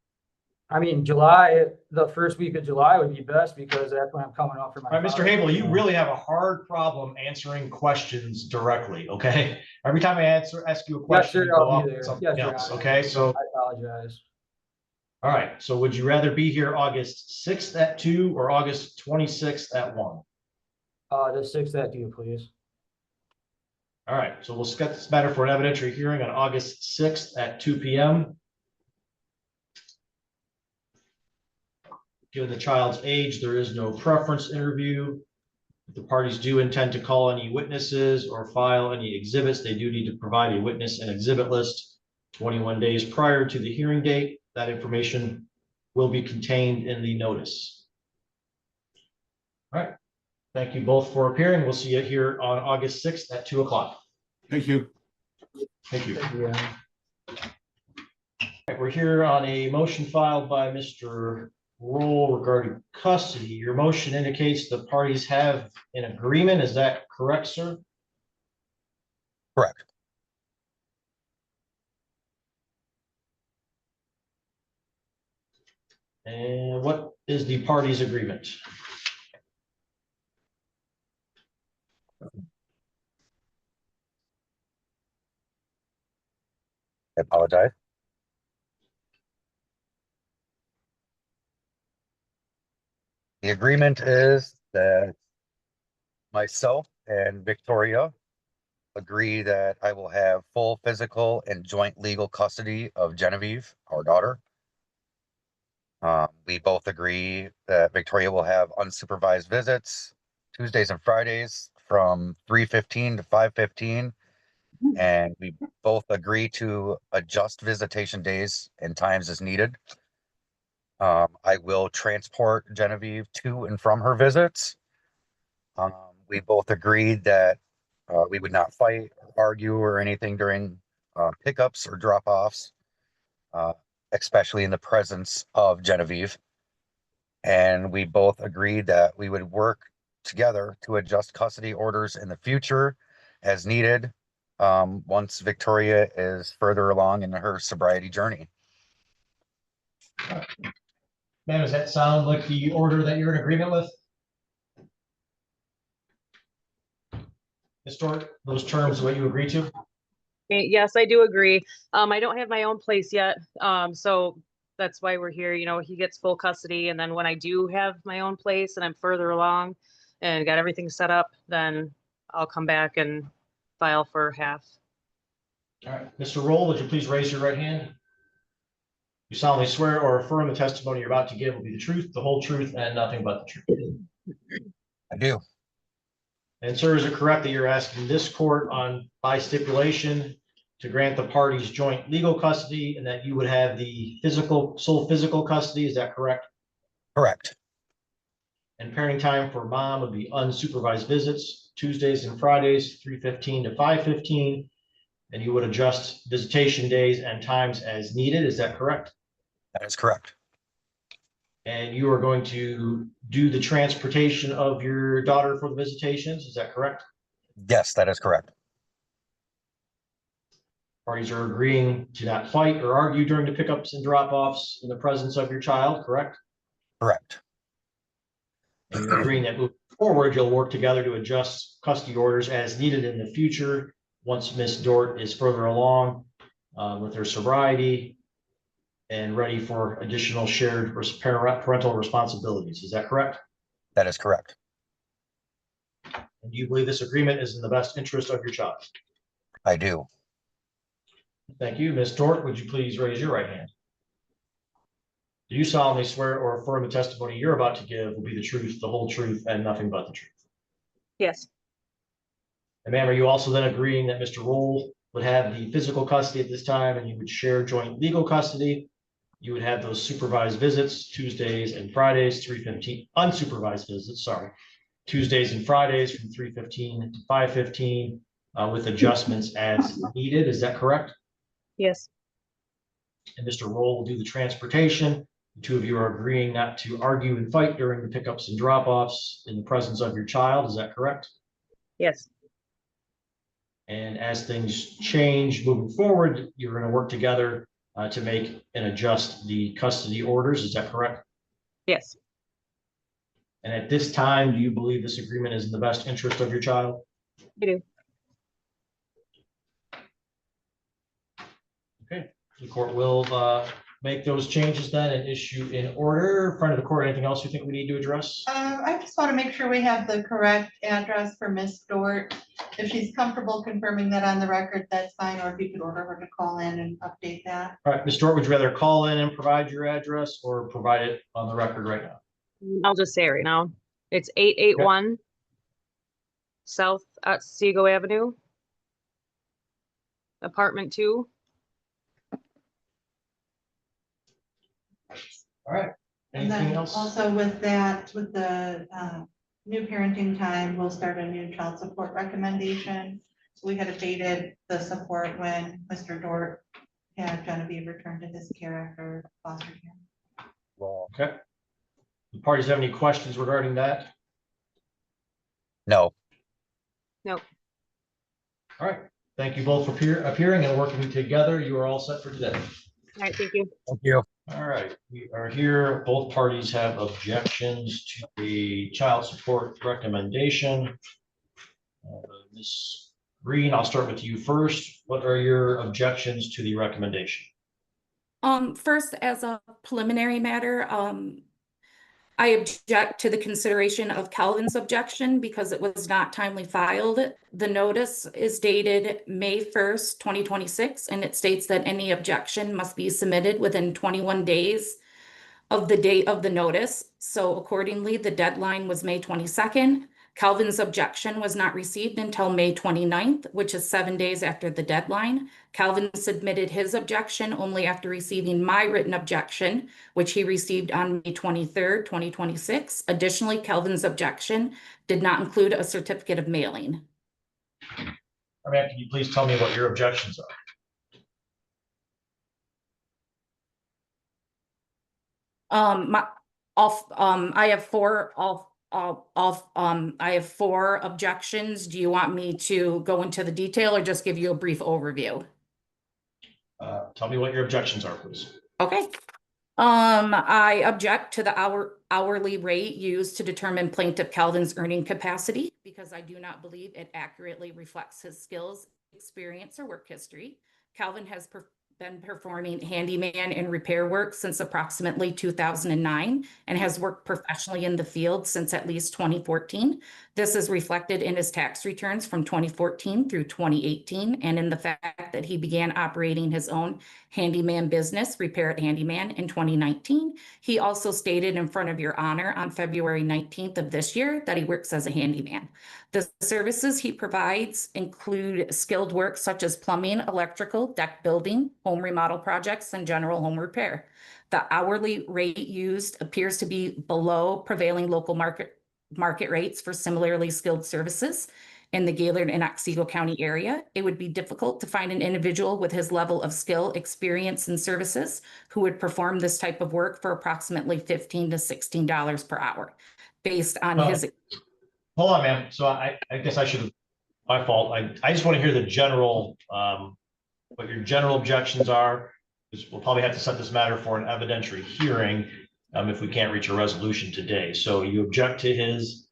July, the first week of July would be best because that's when I'm coming up for my. All right, Mr. father's Habel, you funeral. really have a hard problem answering questions directly, okay? Every time I ask you a Yes, question, sir, you go I'll off be with there. something Yes, Your else, Honor. okay? So, I apologize. all right, so would you rather be here August 6th at 2 or August 26th at 1? The 6th at 2, please. All right, so we'll set this matter for an evidentiary hearing on August 6th at 2 p.m. Given the child's age, there is no preference interview. If the parties do intend to call any witnesses or file any exhibits, they do need to provide a witness and exhibit list 21 days prior to the hearing date. That information will be contained in the notice. All right. Thank you both for appearing. We'll see you here on August 6th at 2 o'clock. Thank you. Thank you. Thank you, Your Honor. All right, we're here on a motion filed by Mr. Roll regarding custody. Your motion indicates the parties have an agreement. Is that correct, sir? Correct. And what is the parties' agreement? I apologize. The agreement is that myself and Victoria agree that I will have full physical and joint legal custody of Genevieve, our daughter. We both agree that Victoria will have unsupervised visits Tuesdays and Fridays from 3:15 to 5:15. And we both agree to adjust visitation days and times as needed. I will transport Genevieve to and from her visits. We both agreed that we would not fight, argue, or anything during pickups or drop-offs, especially in the presence of Genevieve. And we both agreed that we would work together to adjust custody orders in the future as needed once Victoria is further along in her sobriety journey. Ma'am, does that sound like the order that you're in agreement with? Ms. Dort, those terms, what you agree to? Yes, I do agree. I don't have my own place yet. So that's why we're here. You know, he gets full custody. And then when I do have my own place and I'm further along and got everything set up, then I'll come back and file for half. All right, Mr. Roll, would you please raise your right hand? You solemnly swear or affirm the testimony you're about to give will be the truth, the whole truth, and nothing but the truth. I do. And sir, is it correct that you're asking this court on by stipulation to grant the parties joint legal custody and that you would have the sole physical custody? Is that correct? Correct. And parenting time for mom would be unsupervised visits, Tuesdays and Fridays, 3:15 to 5:15. And you would adjust visitation days and times as needed. Is that correct? That is correct. And you are going to do the transportation of your daughter for the visitations. Is that correct? Yes, that is correct. Parties are agreeing to not fight or argue during the pickups and drop-offs in the presence of your child, correct? Correct. And you're agreeing that moving forward, you'll work together to adjust custody orders as needed in the future once Ms. Dort is further along with her sobriety and ready for additional shared parental responsibilities. Is that correct? That is correct. And do you believe this agreement is in the best interest of your child? I do. Thank you. Ms. Dort, would you please raise your right hand? Do you solemnly swear or affirm the testimony you're about to give will be the truth, the whole truth, and nothing but the truth? Yes. And ma'am, are you also then agreeing that Mr. Roll would have the physical custody at this time and you would share joint legal custody? You would have those supervised visits, Tuesdays and Fridays, 3:15, unsupervised visits, sorry, Tuesdays and Fridays from 3:15 to 5:15 with adjustments as needed. Is that correct? Yes. And Mr. Roll will do the transportation. The two of you are agreeing not to argue and fight during the pickups and drop-offs in the presence of your child. Is that correct? Yes. And as things change moving forward, you're going to work together to make and adjust the custody orders. Is that correct? Yes. And at this time, do you believe this agreement is in the best interest of your child? I do. Okay, the court will make those changes then and issue an order. Front of the court, anything else you think we need to address? I just want to make sure we have the correct address for Miss Dort. If she's comfortable confirming that on the record, that's fine, or if you could order her to call in and update that. All right, Ms. Dort, would you rather call in and provide your address or provide it on the record right now? I'll just say it right now. It's 881 South Otsego Avenue, apartment 2. All right. And Anything then else? also with that, with the new parenting time, we'll start a new child support recommendation. So we had abated the support when Mr. Dort had Genevieve returned to his care after foster care. Okay. The parties have any questions regarding that? No. Nope. All right. Thank you both for appearing and working together. You are all set for today. All right, thank you. Thank you. All right, we are here. Both parties have objections to the child support recommendation. Ms. Green, I'll start with you first. What are your objections to the recommendation? First, as a preliminary matter, I object to the consideration of Calvin's objection because it was not timely filed. The notice is dated May 1st, 2026, and it states that any objection must be submitted within 21 days of the date of the notice. So accordingly, the deadline was May 22nd. Calvin's objection was not received until May 29th, which is 7 days after the deadline. Calvin submitted his objection only after receiving my written objection, which he received on May 23rd, 2026. Additionally, Calvin's objection did not include a certificate of mailing. All right, can you please tell me what your objections are? I have four objections. Do you want me to go into the detail or just give you a brief overview? Tell me what your objections are, please. Okay. I object to the hourly rate used to determine Plaintiff Calvin's earning capacity because I do not believe it accurately reflects his skills, experience, or work history. Calvin has been performing handyman and repair work since approximately 2009 and has worked professionally in the field since at least 2014. This is reflected in his tax returns from 2014 through 2018 and in the fact that he began operating his own handyman business, Repair It Handyman, in 2019. He also stated in front of your honor on February 19th of this year that he works as a handyman. The services he provides include skilled work such as plumbing, electrical, deck building, home remodel projects, and general home repair. The hourly rate used appears to be below prevailing local market rates for similarly skilled services in the Gaylord and Otsego County area. It would be difficult to find an individual with his level of skill, experience, and services who would perform this type of work for approximately $15 to $16 per hour based on his. Hold on, ma'am. So I guess I should have, my fault. I just want to hear the general, what your general objections are, because we'll probably have to set this matter for an evidentiary hearing if we can't reach a resolution today. So you object to his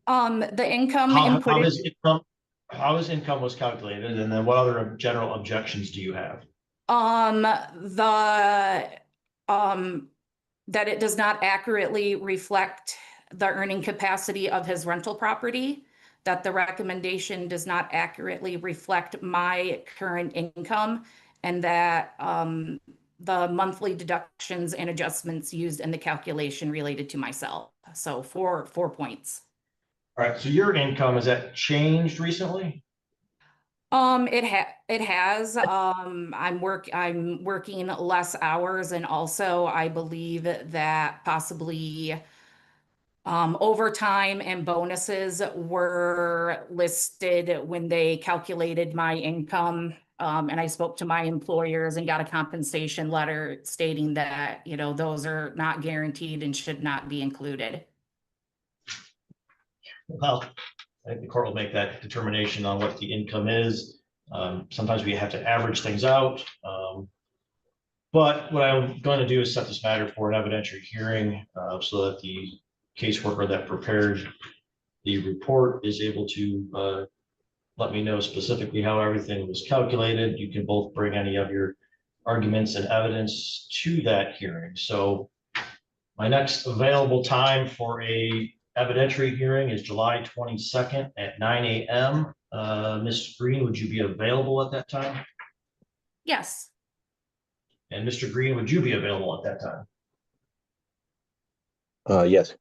the income how his income was calculated, and then what other general objections do you have? That it does not accurately reflect the earning capacity of his rental property, that the recommendation does not accurately reflect my current income, and that the monthly deductions and adjustments used in the calculation related to myself. So 4 points. All right, so your income, has that changed recently? It has. I'm working less hours, and also I believe that possibly overtime and bonuses were listed when they calculated my income. And I spoke to my employers and got a compensation letter stating that, you know, those are not guaranteed and should not be included. Well, I think the court will make that determination on what the income is. Sometimes we have to average things out. But what I'm going to do is set this matter for an evidentiary hearing so that the caseworker that prepared the report is able to let me know specifically how everything was calculated. You can both bring any of your arguments and evidence to that hearing. So my next available time for a evidentiary hearing is July 22nd at 9 a.m. Ms. Green, would you be available at that time? Yes. And Mr. Green, would you be available at that time? Yes.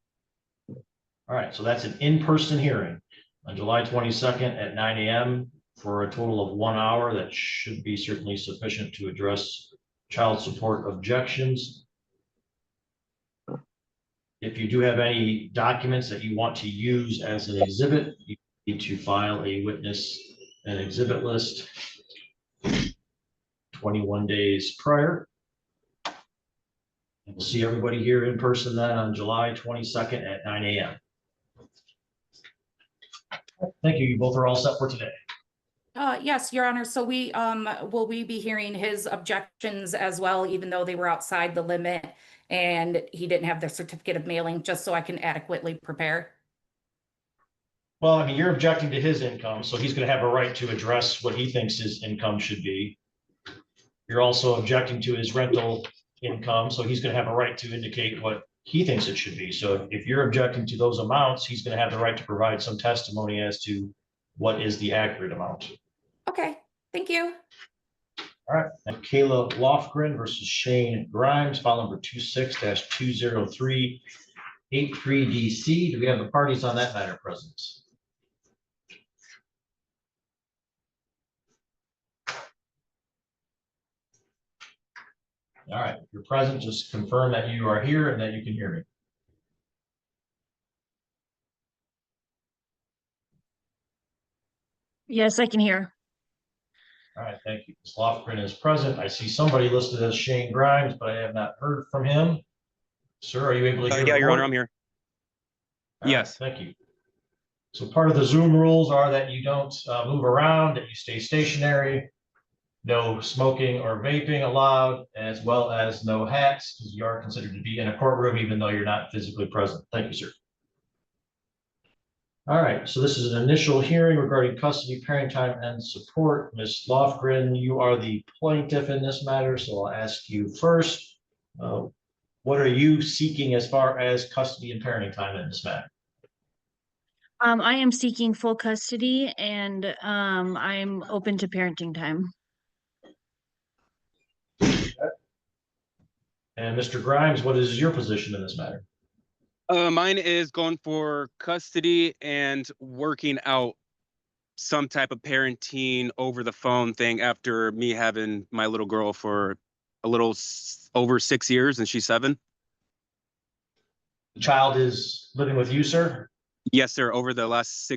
All right, so that's an in-person hearing on July 22nd at 9 a.m. for a total of 1 hour. That should be certainly sufficient to address child support objections. If you do have any documents that you want to use as an exhibit, you need to file a witness and exhibit list 21 days prior. And we'll see everybody here in person then on July 22nd at 9 a.m. Thank you. You both are all set for today. Yes, Your Honor. So will we be hearing his objections as well, even though they were outside the limit and he didn't have the certificate of mailing, just so I can adequately prepare? Well, I mean, you're objecting to his income, so he's going to have a right to address what he thinks his income should be. You're also objecting to his rental income, so he's going to have a right to indicate what he thinks it should be. So if you're objecting to those amounts, he's going to have the right to provide some testimony as to what is the accurate amount. Okay, thank you. All right, and Kayla Lofgren versus Shane Grimes, file number 26-20383DC. Do we have the parties on that matter present? All right, if you're present, just confirm that you are here and that you can hear me. Yes, I can hear. All right, thank you. Ms. Lofgren is present. I see somebody listed as Shane Grimes, but I have not heard from him. Sir, are you able to hear? Yeah, Your Honor, I'm here. Yes. Thank you. So part of the Zoom rules are that you don't move around, that you stay stationary. no smoking or vaping allowed, as well as no hats, because you are considered to be in a courtroom even though you're not physically present. Thank you, sir. All right, so this is an initial hearing regarding custody, parenting time, and support. Ms. Lofgren, you are the plaintiff in this matter, so I'll ask you first. What are you seeking as far as custody and parenting time in this matter? I am seeking full custody and I'm open to parenting time. And Mr. Grimes, what is your position in this matter? Mine is going for custody and working out some type of parenting over the phone thing after me having my little girl for a little over 6 years and she's 7. The child is living with you, sir? Yes, sir. Over the last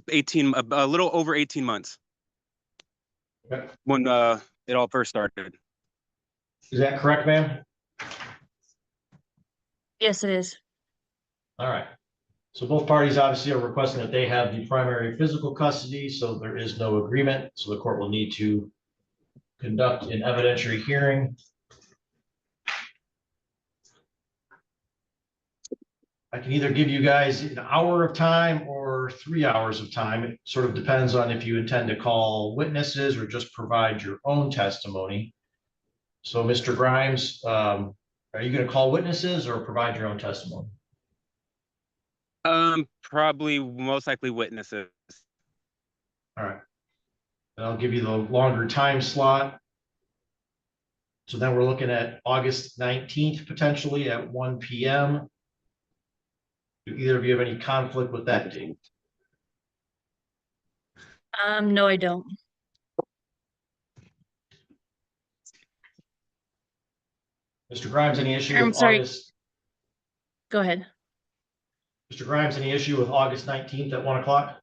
18, a little over 18 months. Okay. When it all first started. Is that correct, ma'am? Yes, it is. All right. So both parties obviously are requesting that they have the primary physical custody, so there is no agreement. So the court will need to conduct an evidentiary hearing. I can either give you guys an hour of time or 3 hours of time. It sort of depends on if you intend to call witnesses or just provide your own testimony. So Mr. Grimes, are you going to call witnesses or provide your own testimony? Probably most likely witnesses. All right. And I'll give you the longer time slot. So then we're looking at August 19th, potentially at 1 p.m. Do either of you have any conflict with that date? No, I don't. Mr. Grimes, any issue I'm with sorry. August? Go ahead. Mr. Grimes, any issue with August 19th at 1 o'clock?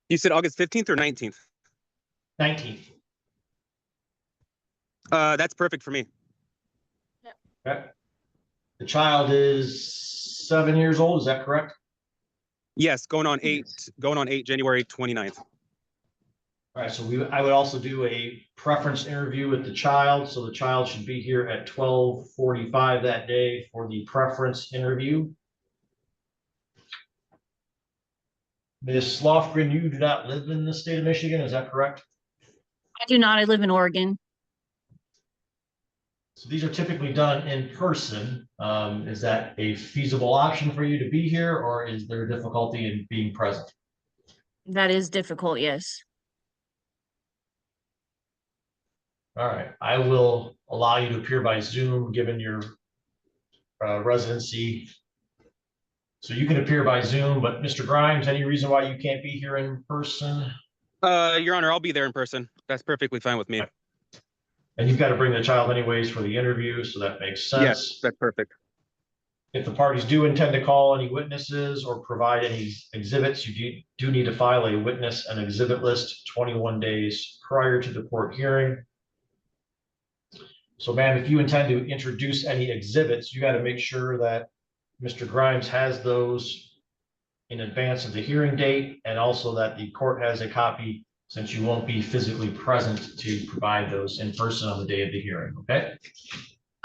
You said August 15th or 19th? 19th. That's perfect for me. Okay. The child is 7 years old, is that correct? Yes, going on 8 January 29th. All right, so I would also do a preference interview with the child. So the child should be here at 12:45 that day for the preference interview. Ms. Lofgren, you do not live in the state of Michigan, is that correct? I do not. I live in Oregon. So these are typically done in person. Is that a feasible option for you to be here, or is there difficulty in being present? That is difficult, yes. All right, I will allow you to appear by Zoom, given your residency. So you can appear by Zoom, but Mr. Grimes, any reason why you can't be here in person? Your Honor, I'll be there in person. That's perfectly fine with me. And you've got to bring the child anyways for the interview, so that makes sense. Yes, that's perfect. If the parties do intend to call any witnesses or provide any exhibits, you do need to file a witness and exhibit list 21 days prior to the court hearing. So ma'am, if you intend to introduce any exhibits, you got to make sure that Mr. Grimes has those in advance of the hearing date, and also that the court has a copy, since you won't be physically present, to provide those in person on the day of the hearing, okay?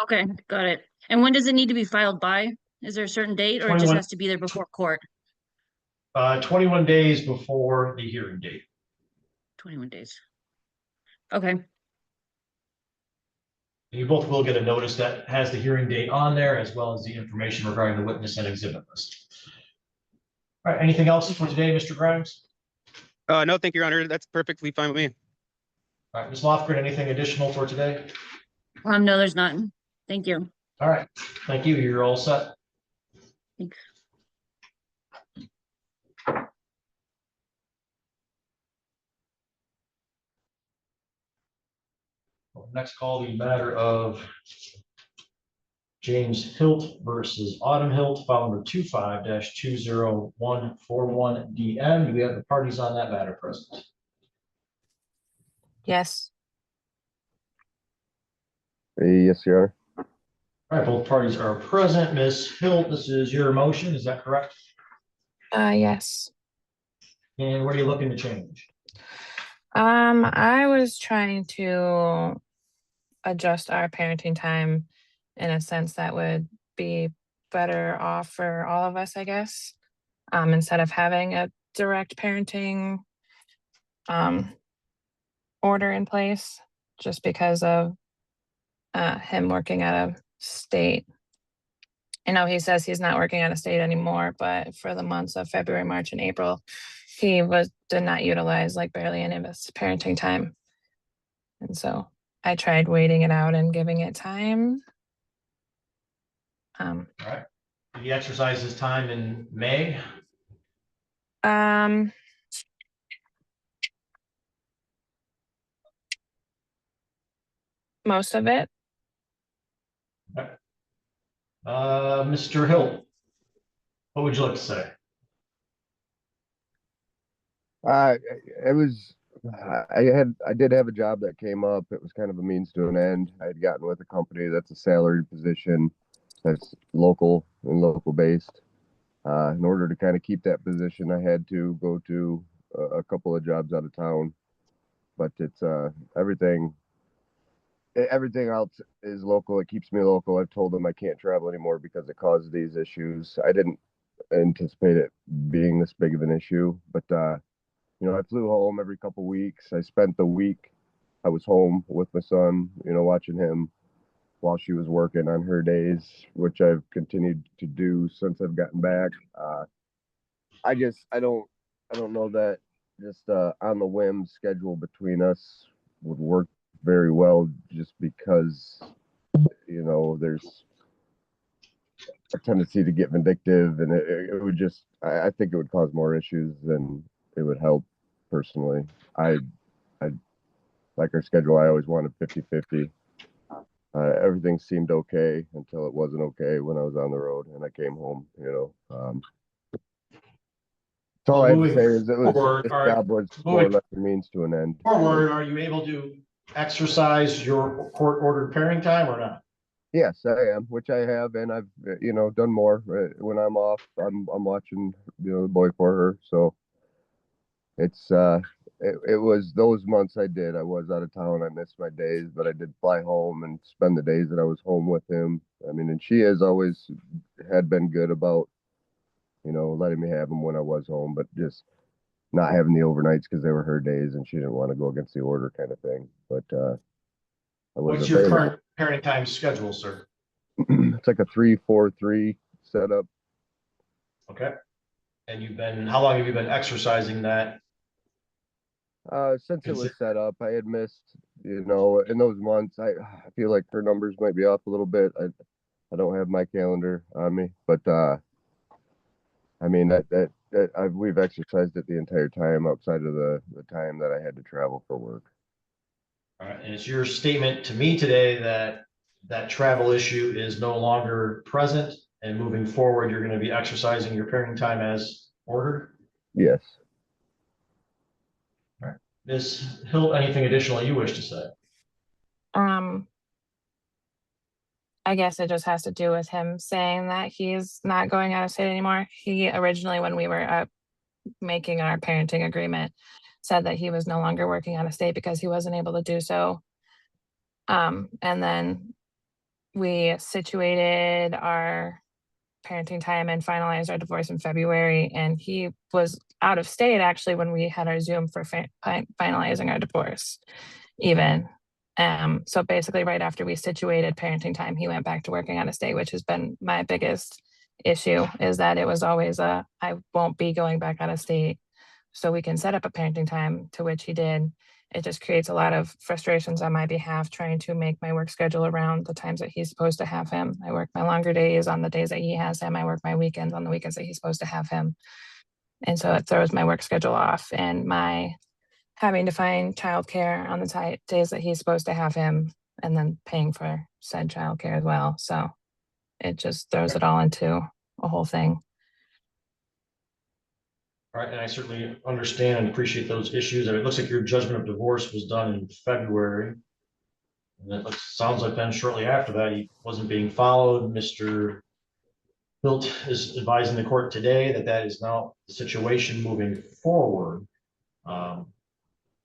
Okay, got it. And when does it need to be filed by? Is there a certain date, or it just 21 has to be there before court? 21 days before the hearing date. 21 days. Okay. You both will get a notice that has the hearing date on there, as well as the information regarding the witness and exhibit list. All right, anything else for today, Mr. Grimes? No, thank you, Your Honor. That's perfectly fine with me. All right, Ms. Lofgren, anything additional for today? No, there's none. Thank you. All right, thank you. You're all set. Thanks. Next call, the matter of James Hilt versus Autumn Hilt, file number 25-20141DM. Do we have the parties on that matter present? Yes. Yes, you are. All right, both parties are present. Ms. Hilt, this is your motion, is that correct? Yes. And what are you looking to change? I was trying to adjust our parenting time in a sense that would be better off for all of us, I guess. Instead of having a direct parenting order in place, just because of him working out of state. I know he says he's not working out of state anymore, but for the months of February, March, and April, he did not utilize like barely any of his parenting time. And so I tried waiting it out and giving it time. All right. Did he exercise his time in May? Most of it. Okay. Mr. Hill, what would you like to say? It was, I did have a job that came up. It was kind of a means to an end. I had gotten with a company that's a salaried position that's local and local based. In order to kind of keep that position, I had to go to a couple of jobs out of town, but it's everything else is local. It keeps me local. I've told them I can't travel anymore because it caused these issues. I didn't anticipate it being this big of an issue, but I flew home every couple weeks. I spent the week I was home with my son, watching him while she was working on her days, which I've continued to do since I've gotten back. I don't know that just on the whim schedule between us would work very well, just because there's a tendency to get vindictive, and it would just I think it would cause more issues than it would help personally. I like our schedule. I always wanted 50-50. Everything seemed okay until it wasn't okay when I was on the road and I came home, That's all I have to say is this job was more or less a means to an end. Forward, are you able to exercise your court-ordered parenting time or not? Yes, I am, which I have, and I've done more. When I'm off, I'm watching the boy for her. So it's it was those months I did. I was out of town. I missed my days, but I did fly home and spend the days that I was home with him. I mean, and she has always had been good about letting me have him when I was home, but just not having the overnights because they were her days and she didn't want to go against the order kind of thing. But What's your current parenting time schedule, sir? It's like a 3-4-3 setup. Okay. And how long have you been exercising that? Since it was set up, I had missed, in those months. I feel like her numbers might be off a little bit. I don't have my calendar on me, but I mean we've exercised it the entire time outside of the time that I had to travel for work. All right, and it's your statement to me today that travel issue is no longer present, and moving forward, you're going to be exercising your parenting time as ordered? Yes. All right. Ms. Hill, anything additional you wish to say? I guess it just has to do with him saying that he's not going out of state anymore. He originally, when we were making our parenting agreement, said that he was no longer working out of state because he wasn't able to do so. And then we situated our parenting time and finalized our divorce in February. And he was out of state actually when we had our Zoom for finalizing our divorce even. So basically right after we situated parenting time, he went back to working out of state, which has been my biggest issue, is that it was always I won't be going back out of state so we can set up a parenting time, to which he did. It just creates a lot of frustrations on my behalf, trying to make my work schedule around the times that he's supposed to have him. I work my longer days on the days that he has him. I work my weekends on the weekends that he's supposed to have him. And so it throws my work schedule off, and my having to find childcare on the days that he's supposed to have him, and then paying for said childcare as well. So it just throws it all into a whole thing. All right, and I certainly understand and appreciate those issues. And it looks like your judgment of divorce was done in February. And it sounds like then shortly after that, he wasn't being followed. Mr. Hilt is advising the court today that is now the situation moving forward.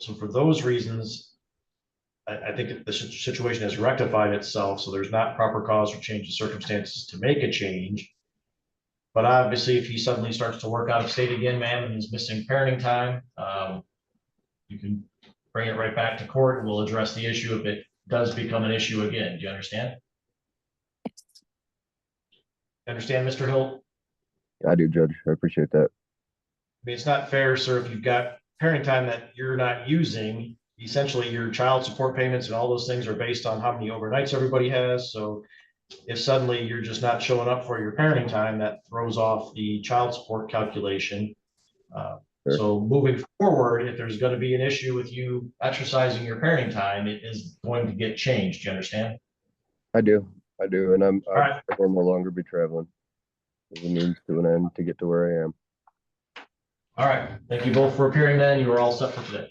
So for those reasons, I think that the situation has rectified itself, so there's not proper cause or change of circumstances to make a change. But obviously, if he suddenly starts to work out of state again, ma'am, and he's missing parenting time, you can bring it right back to court and we'll address the issue if it does become an issue again. Do you understand? Understand, Mr. Hill? I do, Judge. I appreciate that. I mean, it's not fair, sir, if you've got parenting time that you're not using, essentially your child support payments and all those things are based on how many overnights everybody has. So if suddenly you're just not showing up for your parenting time, that throws off the child support calculation. So moving forward, if there's going to be an issue with you exercising your parenting time, it is going to get changed. Do you understand? I do. And I right. will no longer be traveling. As a means to an end to get to where I am. All right. Thank you both for appearing then. You are all set for today.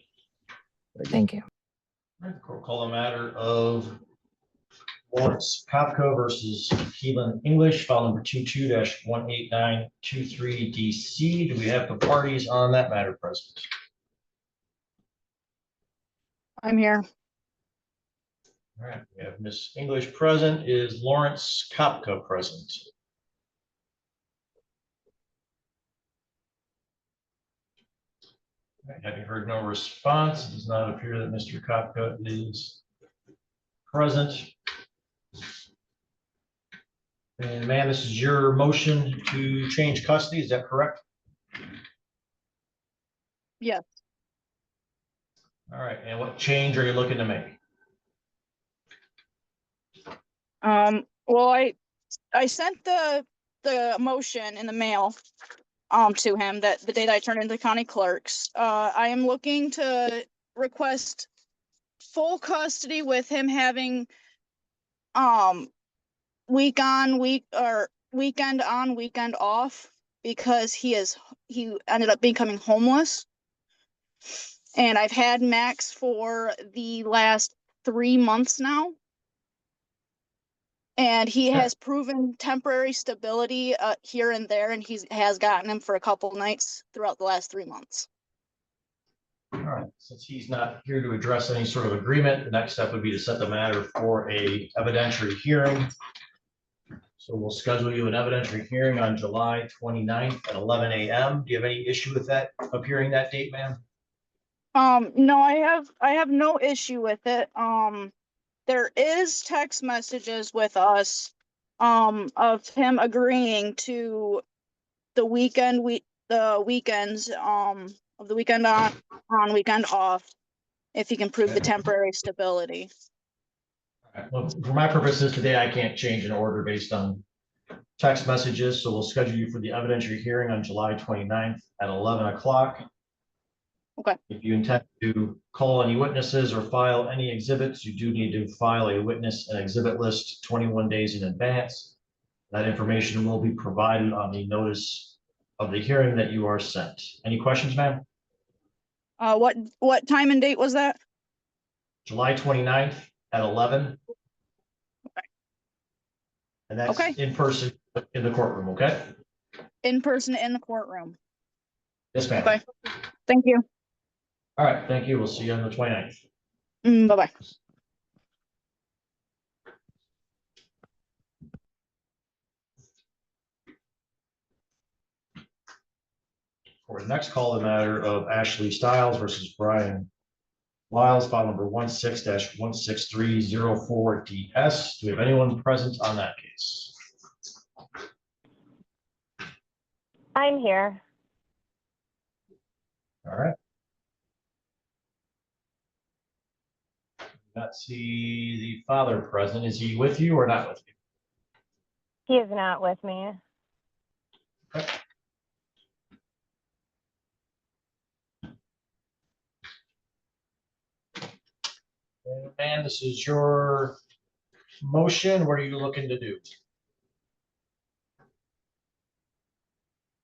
Thank you. All right, we'll call a matter of Lawrence Kopko versus Keelan English, file number 22-18923DC. Do we have the parties on that matter present? I'm here. All right, we have Miss English present. Is Lawrence Kopko present? All right, having heard no response, it does not appear that Mr. Kopko is present. And ma'am, this is your motion to change custody, is that correct? Yes. All right, and what change are you looking to make? Well, I sent the motion in the mail to him that the day that I turned into county clerks. I am looking to request full custody with him having weekend on, weekend off, because he ended up becoming homeless. And I've had Max for the last 3 months now. And he has proven temporary stability here and there, and he has gotten him for a couple nights throughout the last 3 months. All right, since he's not here to address any sort of agreement, the next step would be to set the matter for a evidentiary hearing. So we'll schedule you an evidentiary hearing on July 29th at 11 a.m. Do you have any issue with that appearing that date, ma'am? No, I have no issue with it. There is text messages with us of him agreeing to the weekends of the weekend on, weekend off, if he can prove the temporary stability. All right, well, for my purposes today, I can't change an order based on text messages, so we'll schedule you for the evidentiary hearing on July 29th at 11 o'clock. Okay. If you intend to call any witnesses or file any exhibits, you do need to file a witness and exhibit list 21 days in advance. That information will be provided on the notice of the hearing that you are sent. Any questions, ma'am? What time and date was that? July 29th at 11. Okay. And that's in person in the courtroom, okay? In person in the courtroom. Yes, ma'am. Okay. Thank you. All right, thank you. We'll see you on the 29th. Bye-bye. For the next call, the matter of Ashley Stiles versus Brian Wiles, file number 16-16304DS. Do we have anyone present on that case? I'm here. All right. Not see the father present. Is he with you or not with you? He is not with me. Okay. And this is your motion. What are you looking to do?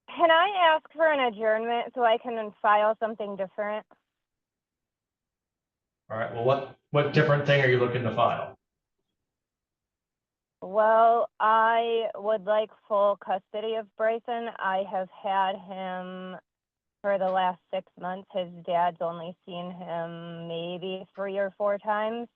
Can I ask for an adjournment so I can file something different? All right. Well, what different thing are you looking to file? Well, I would like full custody of Bryson. I have had him for the last 6 months, his dad's only seen him maybe 3 or 4 times.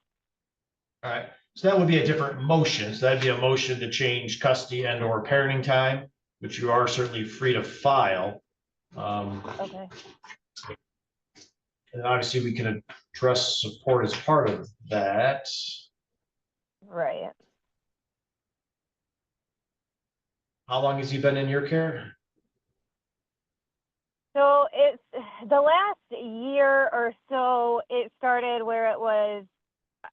All right, so that would be a different motion. So that'd be a motion to change custody and or parenting time, which you are certainly free to file. Okay. And obviously we can address support as part of that. Right. How long has he been in your care? So it's the last year or so, it started where it was,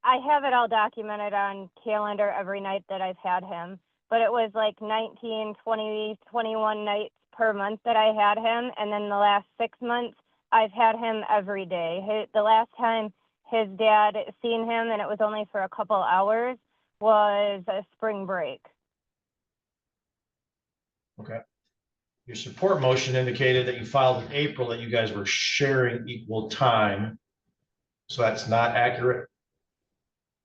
I have it all documented on calendar every night that I've had him, but it was like 19, 20, 21 nights per month that I had him. And then the last 6 months, I've had him every day. The last time his dad seen him, and it was only for a couple hours, was a spring break. Okay. Your support motion indicated that you filed in April that you guys were sharing equal time. So that's not accurate.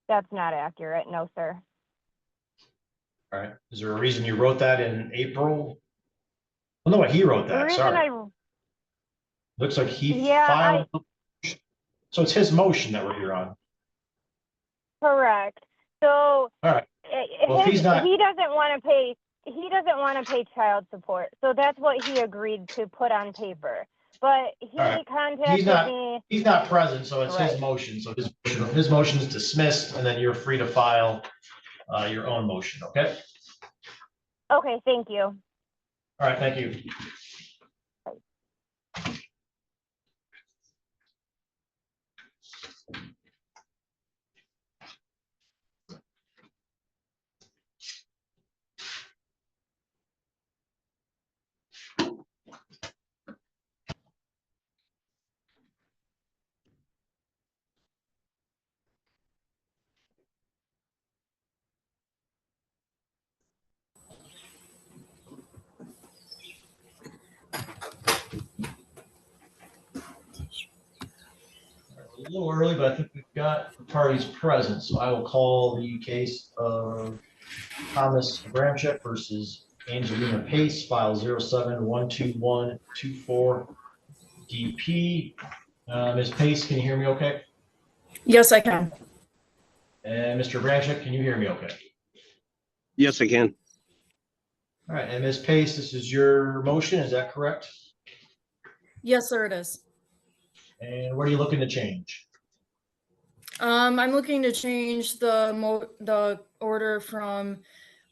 That's not accurate. No, sir. All right. Is there a reason you wrote that in April? Well, no, he wrote The that. reason Sorry. Looks like he Yeah, filed. So it's his motion that we're here on. Correct. So All right. Well, if he's not, he doesn't want to pay. He doesn't want to pay child support. So that's what he agreed to put on paper. But he right. contacted me. He's not present, so it's his Right. motion. So his motion is dismissed, and then you're free to file your own motion. Okay. Okay. Thank you. All right. Thank you. A little early, but I think we've got the parties present, so I will call the case of Thomas Bramchett versus Angelina Pace, file 07-12124 DP. Ms. Pace, can you hear me okay? Yes, I can. And Mr. Bramchett, can you hear me okay? Yes, I can. All right, and Ms. Pace, this is your motion, is that correct? Yes, sir, it is. And what are you looking to change? I'm looking to change the order from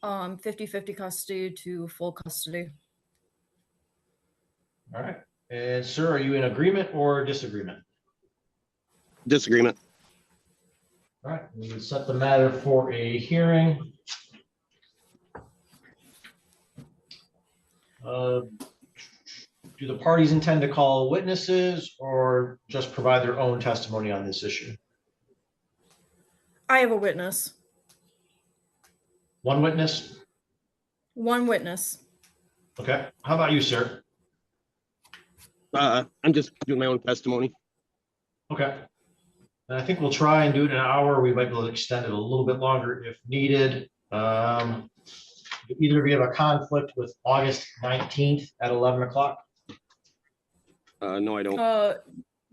50-50 custody to full custody. All right, and sir, are you in agreement or disagreement? Disagreement. All right, we will set the matter for a hearing. Do the parties intend to call witnesses or just provide their own testimony on this issue? I have a witness. One witness? One witness. Okay, how about you, sir? I'm just doing my own testimony. Okay. And I think we'll try and do it in an hour. We might be able to extend it a little bit longer if needed. Either of you have a conflict with August 19th at 11 o'clock? No, I don't.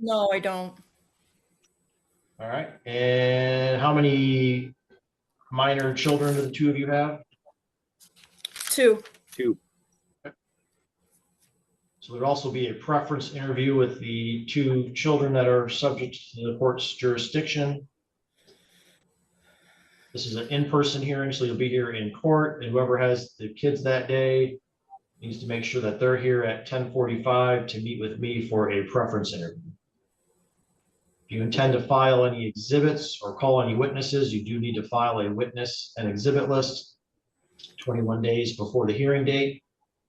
No, I don't. All right. And how many minor children do the two of you have? Two. So there'd also be a preference interview with the two children that are subject to the court's jurisdiction. This is an in-person hearing, so you'll be here in court, and whoever has the kids that day needs to make sure that they're here at 10:45 to meet with me for a preference interview. If you intend to file any exhibits or call any witnesses, you do need to file a witness and exhibit list 21 days before the hearing date.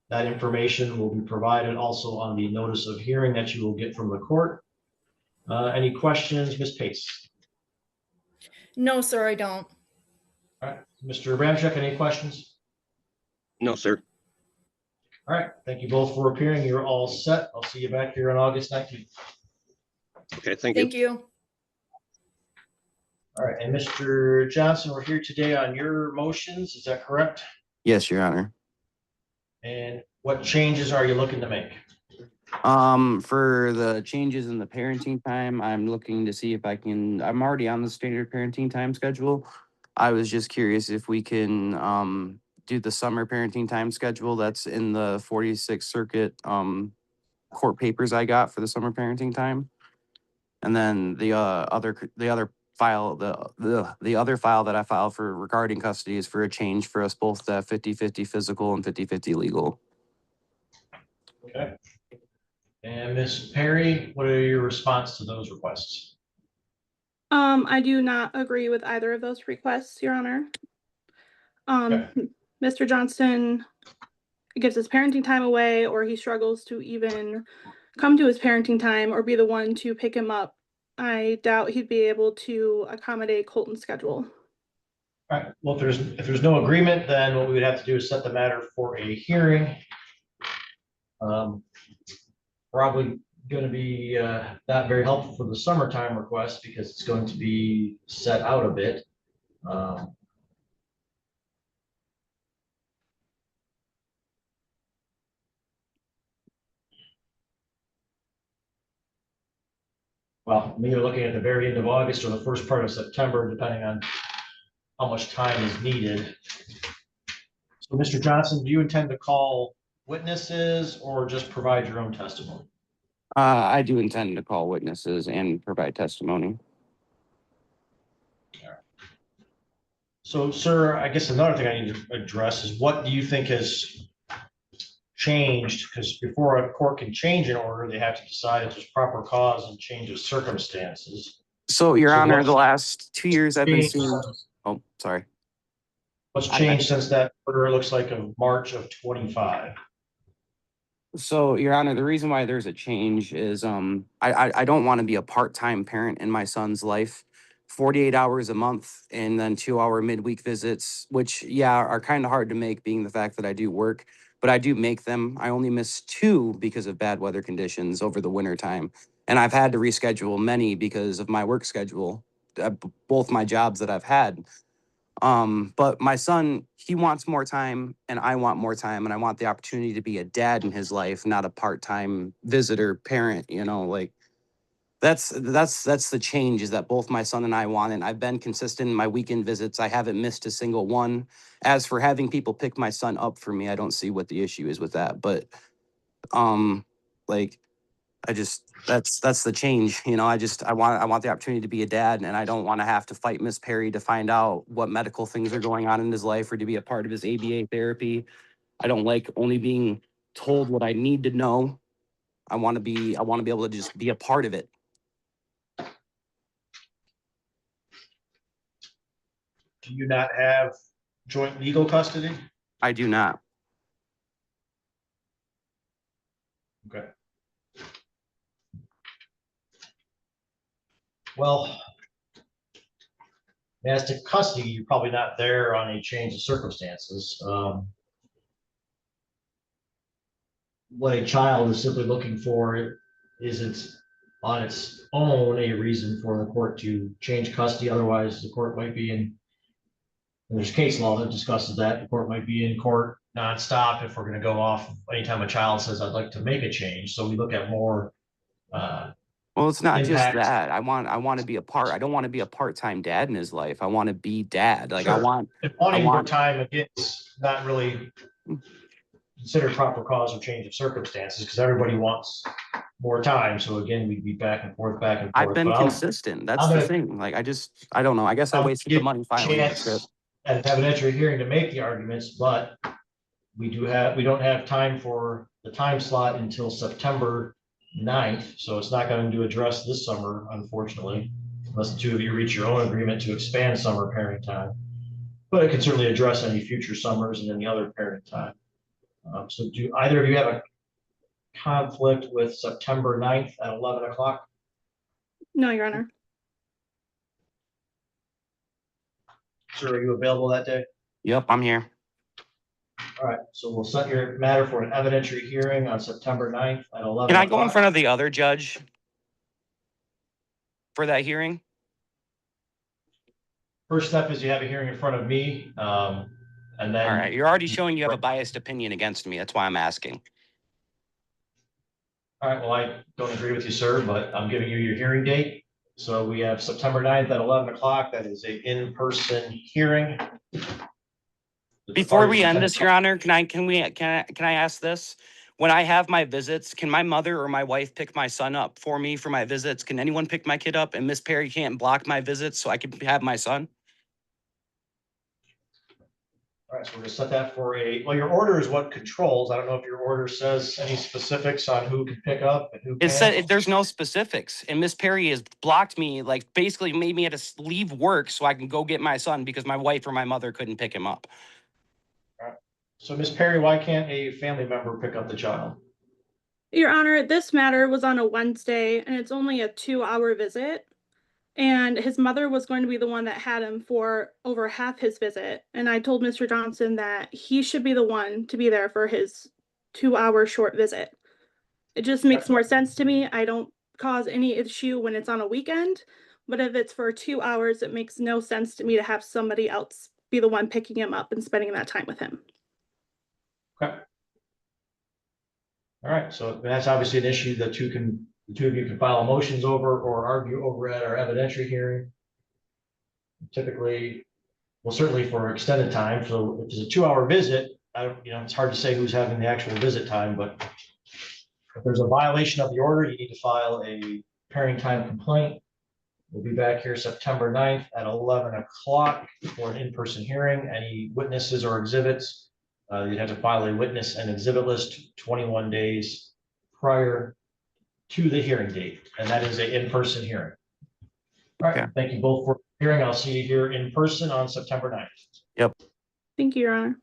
That information will be provided also on the notice of hearing that you will get from the court. Any questions, Ms. Pace? No, sir, I don't. All right, Mr. Bramchuk, any questions? No, sir. All right, thank you both for appearing. You're all set. I'll see you back here on August 19th. Okay, thank you. Thank you. All right, and Mr. Johnson, we're here today on your motions, is that correct? Yes, Your Honor. And what changes are you looking to make? For the changes in the parenting time, I'm looking to see if I'm already on the standard parenting time schedule. I was just curious if we can, do the summer parenting time schedule that's in the 46th Circuit, court papers I got for the summer parenting time. And then the other file, the other file that I filed for regarding custody is for a change for us both to 50/50 physical and 50/50 legal. Okay. And Ms. Perry, what are your response to those requests? I do not agree with either of those requests, Your Honor. Mr. Johnston gives his parenting time away, or he struggles to even come to his parenting time or be the one to pick him up. I doubt he'd be able to accommodate Colton's schedule. All right, well, if there's no agreement, then what we would have to do is set the matter for a hearing. Probably going to be not very helpful for the summertime request because it's going to be set out a bit. Well, I'm either looking at the very end of August or the first part of September, depending on how much time is needed. So, Mr. Johnson, do you intend to call witnesses or just provide your own testimony? I do intend to call witnesses and provide testimony. All right. So, sir, I guess another thing I need to address is what do you think has changed? Because before a court can change an order, they have to decide if there's proper cause and change of circumstances. So, Your Honor, the last 2 years I've been seeing. Oh, sorry. What's changed since that order? It looks like of March of 25. So, Your Honor, the reason why there's a change is I don't want to be a part-time parent in my son's life. 48 hours a month and then 2-hour midweek visits, which, yeah, are kind of hard to make being the fact that I do work, but I do make them. I only miss 2 because of bad weather conditions over the winter time. And I've had to reschedule many because of my work schedule, both my jobs that I've had. But my son, he wants more time and I want more time, and I want the opportunity to be a dad in his life, not a part-time visitor parent, like that's the change, is that both my son and I want, and I've been consistent in my weekend visits. I haven't missed a single one. As for having people pick my son up for me, I don't see what the issue is with that, but like that's the change. I want the opportunity to be a dad, and I don't want to have to fight Miss Perry to find out what medical things are going on in his life or to be a part of his ABA therapy. I don't like only being told what I need to know. I want to be able to just be a part of it. Do you not have joint legal custody? I do not. Okay. Well, as to custody, you're probably not there on a change of circumstances. What a child is simply looking for is it's on its own a reason for the court to change custody. Otherwise, the court might be in, and there's case law that discusses that, the court might be in court nonstop if we're going to go off anytime a child says, I'd like to make a change. So we look at more well, it's not impact. just that. I want to be a part. I don't want to be a part-time dad in his life. I want to be dad. Like, Sure. If wanting more time, again, it's not really considered proper cause or change of circumstances because everybody wants more time. So again, we'd be back and forth. I've been consistent. That's the thing. Like, I don't know. I guess I wasted the money filing that script. At an evidentiary hearing to make the arguments, but we don't have time for the time slot until September 9th. So it's not going to address this summer, unfortunately, unless the two of you reach your own agreement to expand summer parenting time. But it can certainly address any future summers and any other parenting time. So do either of you have a conflict with September 9th at 11 o'clock? No, Your Honor. Sir, are you available that day? Yep, I'm here. All right, so we'll set your matter for an evidentiary hearing on September 9th at 11 Can I go in o'clock. front of the other judge for that hearing? First step is you have a hearing in front of me, and then. All right, you're already showing you have a biased opinion against me. That's why I'm asking. All right, well, I don't agree with you, sir, but I'm giving you your hearing date. So we have September 9th at 11 o'clock. That is a in-person hearing. Before we end this, Your Honor, can I ask this? When I have my visits, can my mother or my wife pick my son up for me for my visits? Can anyone pick my kid up? And Miss Perry can't block my visits so I can have my son? All right, so we're gonna set that for well, your order is what controls. I don't know if your order says any specifics on who can pick up and who It can't. said there's no specifics, and Miss Perry has blocked me, like basically made me have to leave work so I can go get my son because my wife or my mother couldn't pick him up. All right. So Miss Perry, why can't a family member pick up the child? Your Honor, this matter was on a Wednesday and it's only a 2-hour visit. And his mother was going to be the one that had him for over half his visit. And I told Mr. Johnson that he should be the one to be there for his 2-hour short visit. It just makes more sense to me. I don't cause any issue when it's on a weekend, but if it's for 2 hours, it makes no sense to me to have somebody else be the one picking him up and spending that time with him. Okay. All right, so that's obviously an issue that the two of you can file motions over or argue over at our evidentiary hearing. Typically, well, certainly for extended time. So if it's a 2-hour visit, it's hard to say who's having the actual visit time, but if there's a violation of the order, you need to file a parenting time complaint. We'll be back here September 9th at 11 o'clock for an in-person hearing. Any witnesses or exhibits, you'd have to file a witness and exhibit list 21 days prior to the hearing date, and that is an in-person hearing. All right, Thank you both for hearing. I'll see you here in person on September 9th. Yep. Thank you, Your Honor.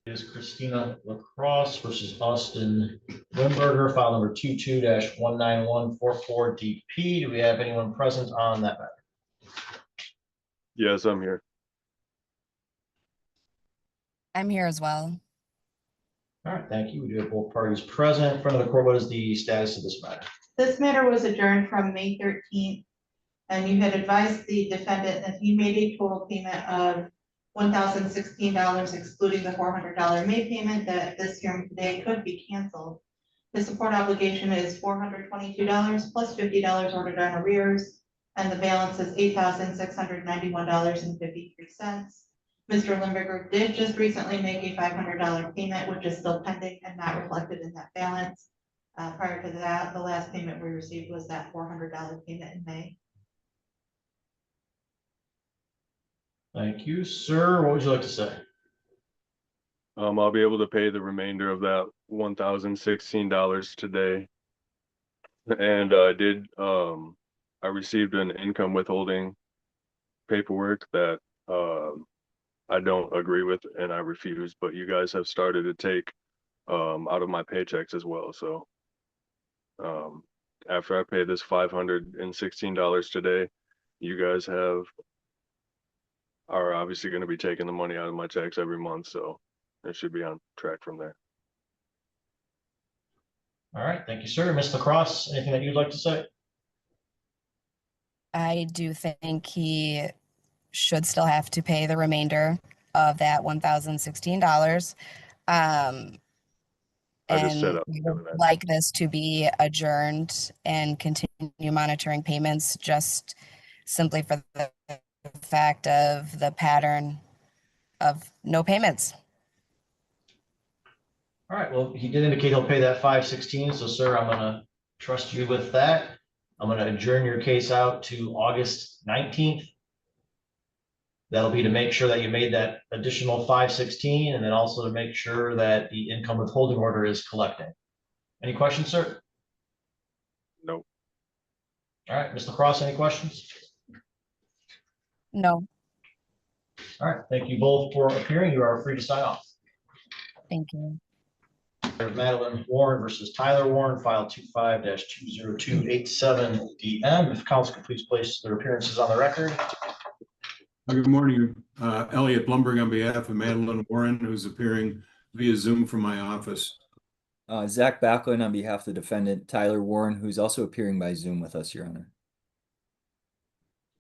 Is Christina Lacrosse versus Austin Wimberger, file number 22-19144DP. Do we have anyone present on that matter? Yes, I'm here. I'm here as well. All right, thank you. We do have both parties present. In front of the court, what is the status of this matter? This matter was adjourned from May 13th, and you had advised the defendant that he made a total payment of $1,016, excluding the $400 May payment, that this hearing today could be canceled. The support obligation is $422 plus $50 ordered on arrears, and the balance is $8,691.53. Mr. Limburger did just recently make a $500 payment, which is still pending and not reflected in that balance. Prior to that, the last payment we received was that $400 payment in May. Thank you, sir. What would you like to say? I'll be able to pay the remainder of that $1,016 today. And I received an income withholding paperwork that I don't agree with and I refuse, but you guys have started to take out of my paychecks as well. So after I pay this $516 today, you guys are obviously going to be taking the money out of my checks every month, so it should be on track from there. All right, thank you, sir. Ms. Lacrosse, anything that you'd like to say? I do think he should still have to pay the remainder of that $1,016. I just set And up we would like this to be adjourned and continue monitoring payments just simply for the fact of the pattern of no payments. All right, well, he did indicate he'll pay that $516, so sir, I'm gonna trust you with that. I'm gonna adjourn your case out to August 19th. That'll be to make sure that you made that additional $516, and then also to make sure that the income withholding order is collecting. Any questions, sir? Nope. All right, Ms. Lacrosse, any questions? No. All right, thank you both for appearing. You are free to sign off. Thank you. Madeline Warren versus Tyler Warren, file 25-20287DM. If council could please place their appearances on the record. Good morning, Elliot Blumberg on behalf of Madeline Warren, who's appearing via Zoom from my office. Zach Backlund on behalf of the defendant, Tyler Warren, who's also appearing by Zoom with us, Your Honor.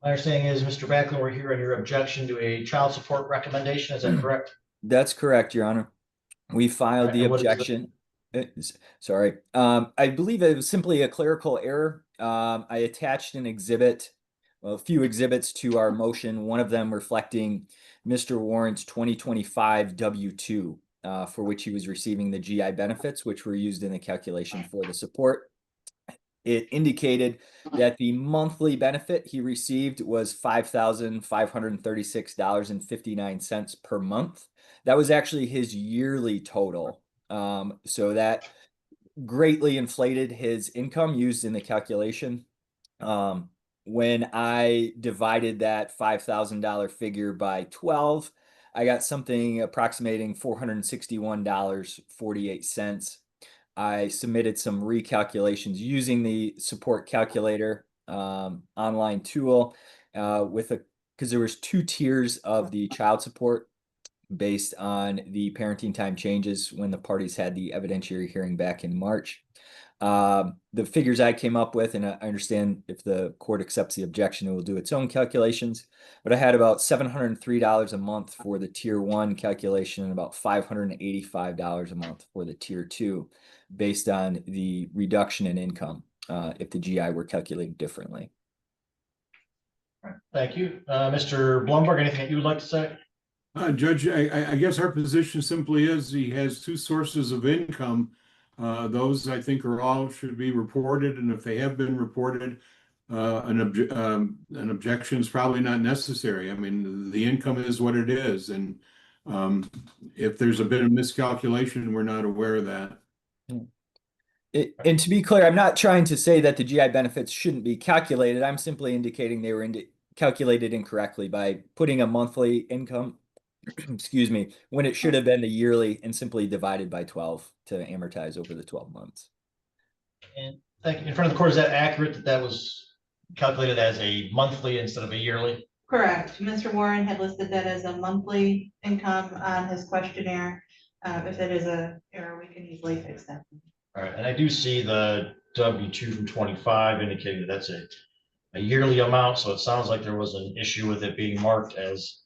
My understanding is, Mr. Backlund, we're here on your objection to a child support recommendation. Is that correct? That's correct, Your Honor. We filed the And what is objection. Sorry. I believe it was simply a clerical error. I attached an exhibit, well, a few exhibits to our motion, one of them reflecting Mr. Warrant's 2025 W-2, for which he was receiving the GI benefits, which were used in the calculation for the support. It indicated that the monthly benefit he received was $5,536.59 per month. That was actually his yearly total. So that greatly inflated his income used in the calculation. When I divided that $5,000 figure by 12, I got something approximating $461.48. I submitted some recalculations using the support calculator online tool because there was 2 tiers of the child support based on the parenting time changes when the parties had the evidentiary hearing back in March. The figures I came up with, and I understand if the court accepts the objection, it will do its own calculations, but I had about $703 a month for the tier 1 calculation and about $585 a month for the tier 2, based on the reduction in income if the GI were calculated differently. Thank you. Mr. Blumberg, anything that you would like to say? Judge, I guess our position simply is he has 2 sources of income. Those I think are all should be reported, and if they have been reported, an objection is probably not necessary. I mean, the income is what it is, and if there's a bit of miscalculation, we're not aware of that. And to be clear, I'm not trying to say that the GI benefits shouldn't be calculated. I'm simply indicating they were calculated incorrectly by putting a monthly income, excuse me, when it should have been the yearly and simply divided by 12 to amortize over the 12 months. And thank you. In front of the court, is that accurate that that was calculated as a monthly instead of a yearly? Correct. Mr. Warren had listed that as a monthly income on his questionnaire. If it is a error, we can easily fix that. All right, and I do see the W-2 from 25 indicating that that's a yearly amount, so it sounds like there was an issue with it being marked as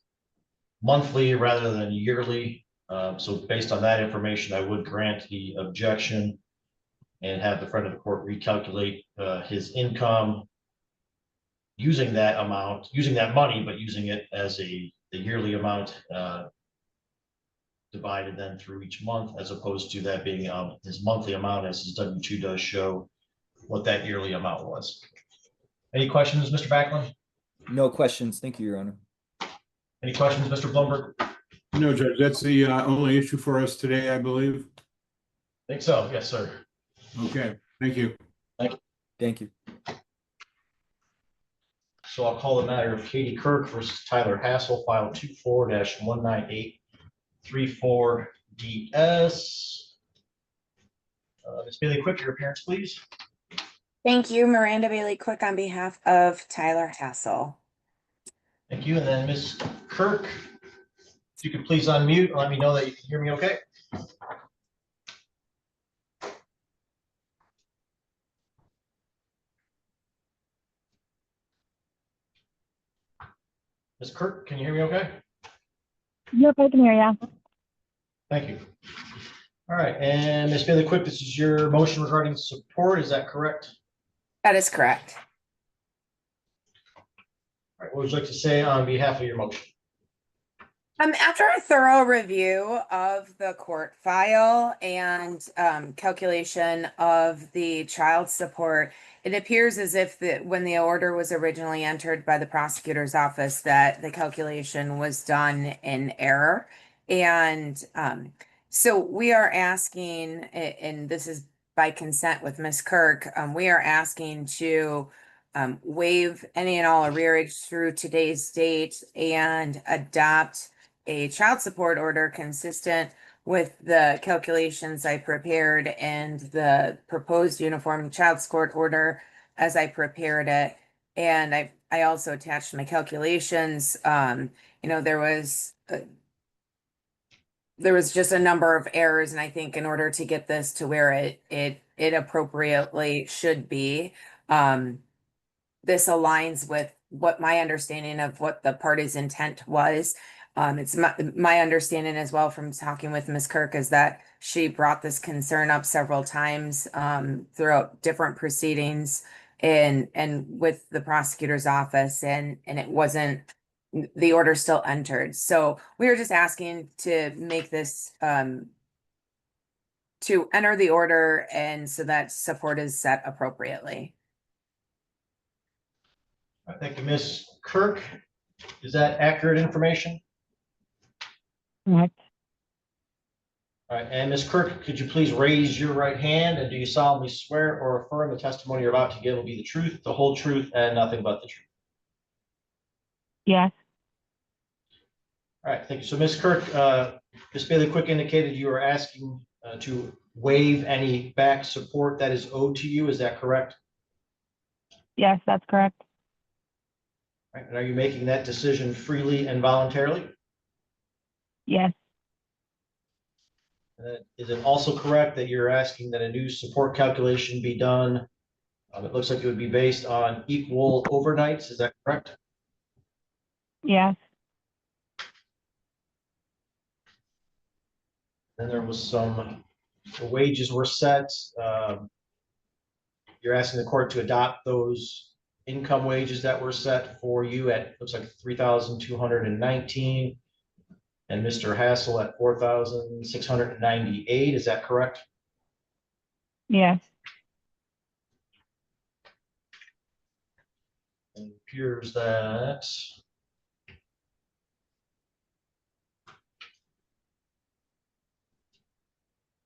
monthly rather than yearly. So based on that information, I would grant the objection and have the friend of the court recalculate his income using that amount, using that money, but using it as the yearly amount divided then through each month, as opposed to that being his monthly amount, as his W-2 does show what that yearly amount was. Any questions, Mr. Backlund? No questions. Thank you, Your Honor. Any questions, Mr. Blumberg? No, Judge, that's the only issue for us today, I believe. I think so. Yes, sir. Okay, thank you. Thank you. Thank you. So I'll call the matter of Katie Kirk versus Tyler Hassel, file 24-19834DS. Ms. Bailey Quick, your appearance, please. Thank you, Miranda Bailey Quick on behalf of Tyler Hassel. Thank you. And then Ms. Kirk, if you could please unmute and let me know that you can hear me okay. Ms. Kirk, can you hear me okay? Yep, I can hear you. Thank you. All right, and Ms. Bailey Quick, this is your motion regarding support, is that correct? That is correct. All right, what would you like to say on behalf of your motion? After a thorough review of the court file and calculation of the child support, it appears as if when the order was originally entered by the prosecutor's office that the calculation was done in error. And so we are asking, and this is by consent with Ms. Kirk, we are asking to waive any and all arrearage through today's date and adopt a child support order consistent with the calculations I prepared and the proposed uniform child support order as I prepared it. And I also attached my calculations. You know, there was just a number of errors, and I think in order to get this to where it appropriately should be, this aligns with what my understanding of what the party's intent was. It's my understanding as well from talking with Ms. Kirk is that she brought this concern up several times throughout different proceedings and with the prosecutor's office, and it wasn't, the order still entered. So we were just asking to make this to enter the order and so that support is set appropriately. I think Ms. Kirk, is that accurate information? Correct. All right, and Ms. Kirk, could you please raise your right hand, and do you solemnly swear or affirm the testimony you're about to give will be the truth, the whole truth, and nothing but the truth? Yes. All right, thank you. So Ms. Kirk, Ms. Bailey Quick indicated you are asking to waive any back support that is owed to you. Is that correct? Yes, that's correct. All right, and are you making that decision freely and voluntarily? Yes. Is it also correct that you're asking that a new support calculation be done? It looks like it would be based on equal overnights. Is that correct? Yes. Then there was the wages were set. You're asking the court to adopt those income wages that were set for you at, looks like 3,219, and Mr. Hassel at 4,698. Is that correct? Yes. It appears that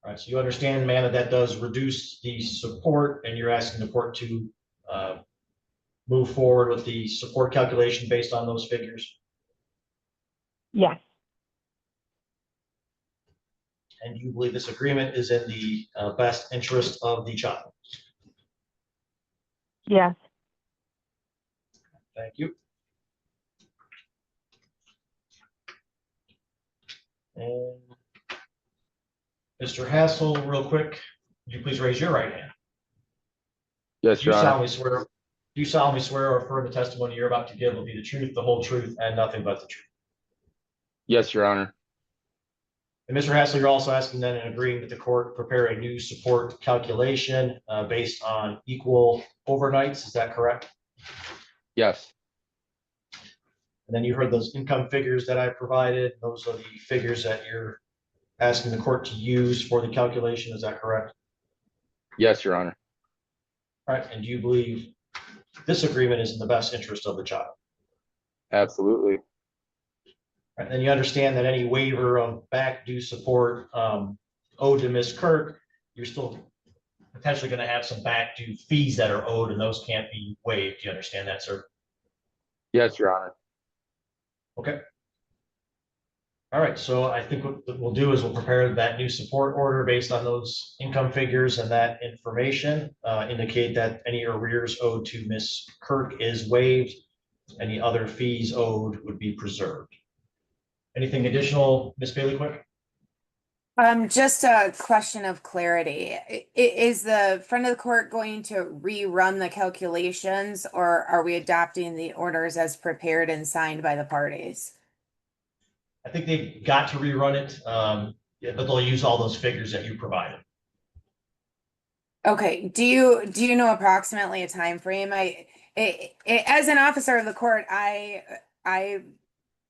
all right, so you understand, Amanda, that does reduce the support, and you're asking the court to move forward with the support calculation based on those figures. Yes. And you believe this agreement is in the best interest of the child? Yes. Thank you. And Mr. Hassel, real quick, would you please raise your right hand? Yes, Do you Your Honor. solemnly swear, do you solemnly swear or affirm the testimony you're about to give will be the truth, the whole truth, and nothing but the truth? Yes, Your Honor. And Mr. Hassel, you're also asking then and agreeing that the court prepare a new support calculation based on equal overnights. Is that correct? Yes. And then you heard those income figures that I provided. Those are the figures that you're asking the court to use for the calculation. Is that correct? Yes, Your Honor. All right. And do you believe this agreement is in the best interest of the child? Absolutely. And then you understand that any waiver of back due support owed to Ms. Kirk, you're still potentially going to have some back due fees that are owed, and those can't be waived. Do you understand that, sir? Yes, Your Honor. Okay. All right. So I think what we'll do is we'll prepare that new support order based on those income figures and that information, indicate that any arrears owed to Ms. Kirk is waived. Any other fees owed would be preserved. Anything additional, Ms. Bailey Quick? Just a question of clarity. Is the front of the court going to rerun the calculations, or are we adopting the orders as prepared and signed by the parties? I think they've got to rerun it, yeah, but they'll use all those figures that you provided. Okay, do you know approximately a time frame? As an officer of the court, I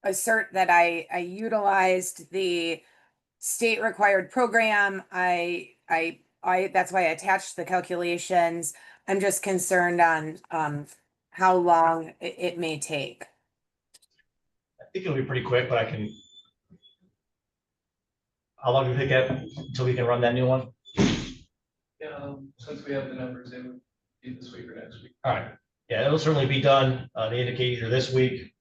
assert that I utilized the state required program. I that's why I attached the calculations. I'm just concerned on how long it may take. I think it'll be pretty quick, but how long do you think that until we can run that new one? Yeah, since we have the numbers, it would be this week or next week. All right. Yeah, it'll certainly be done. They indicate either this week,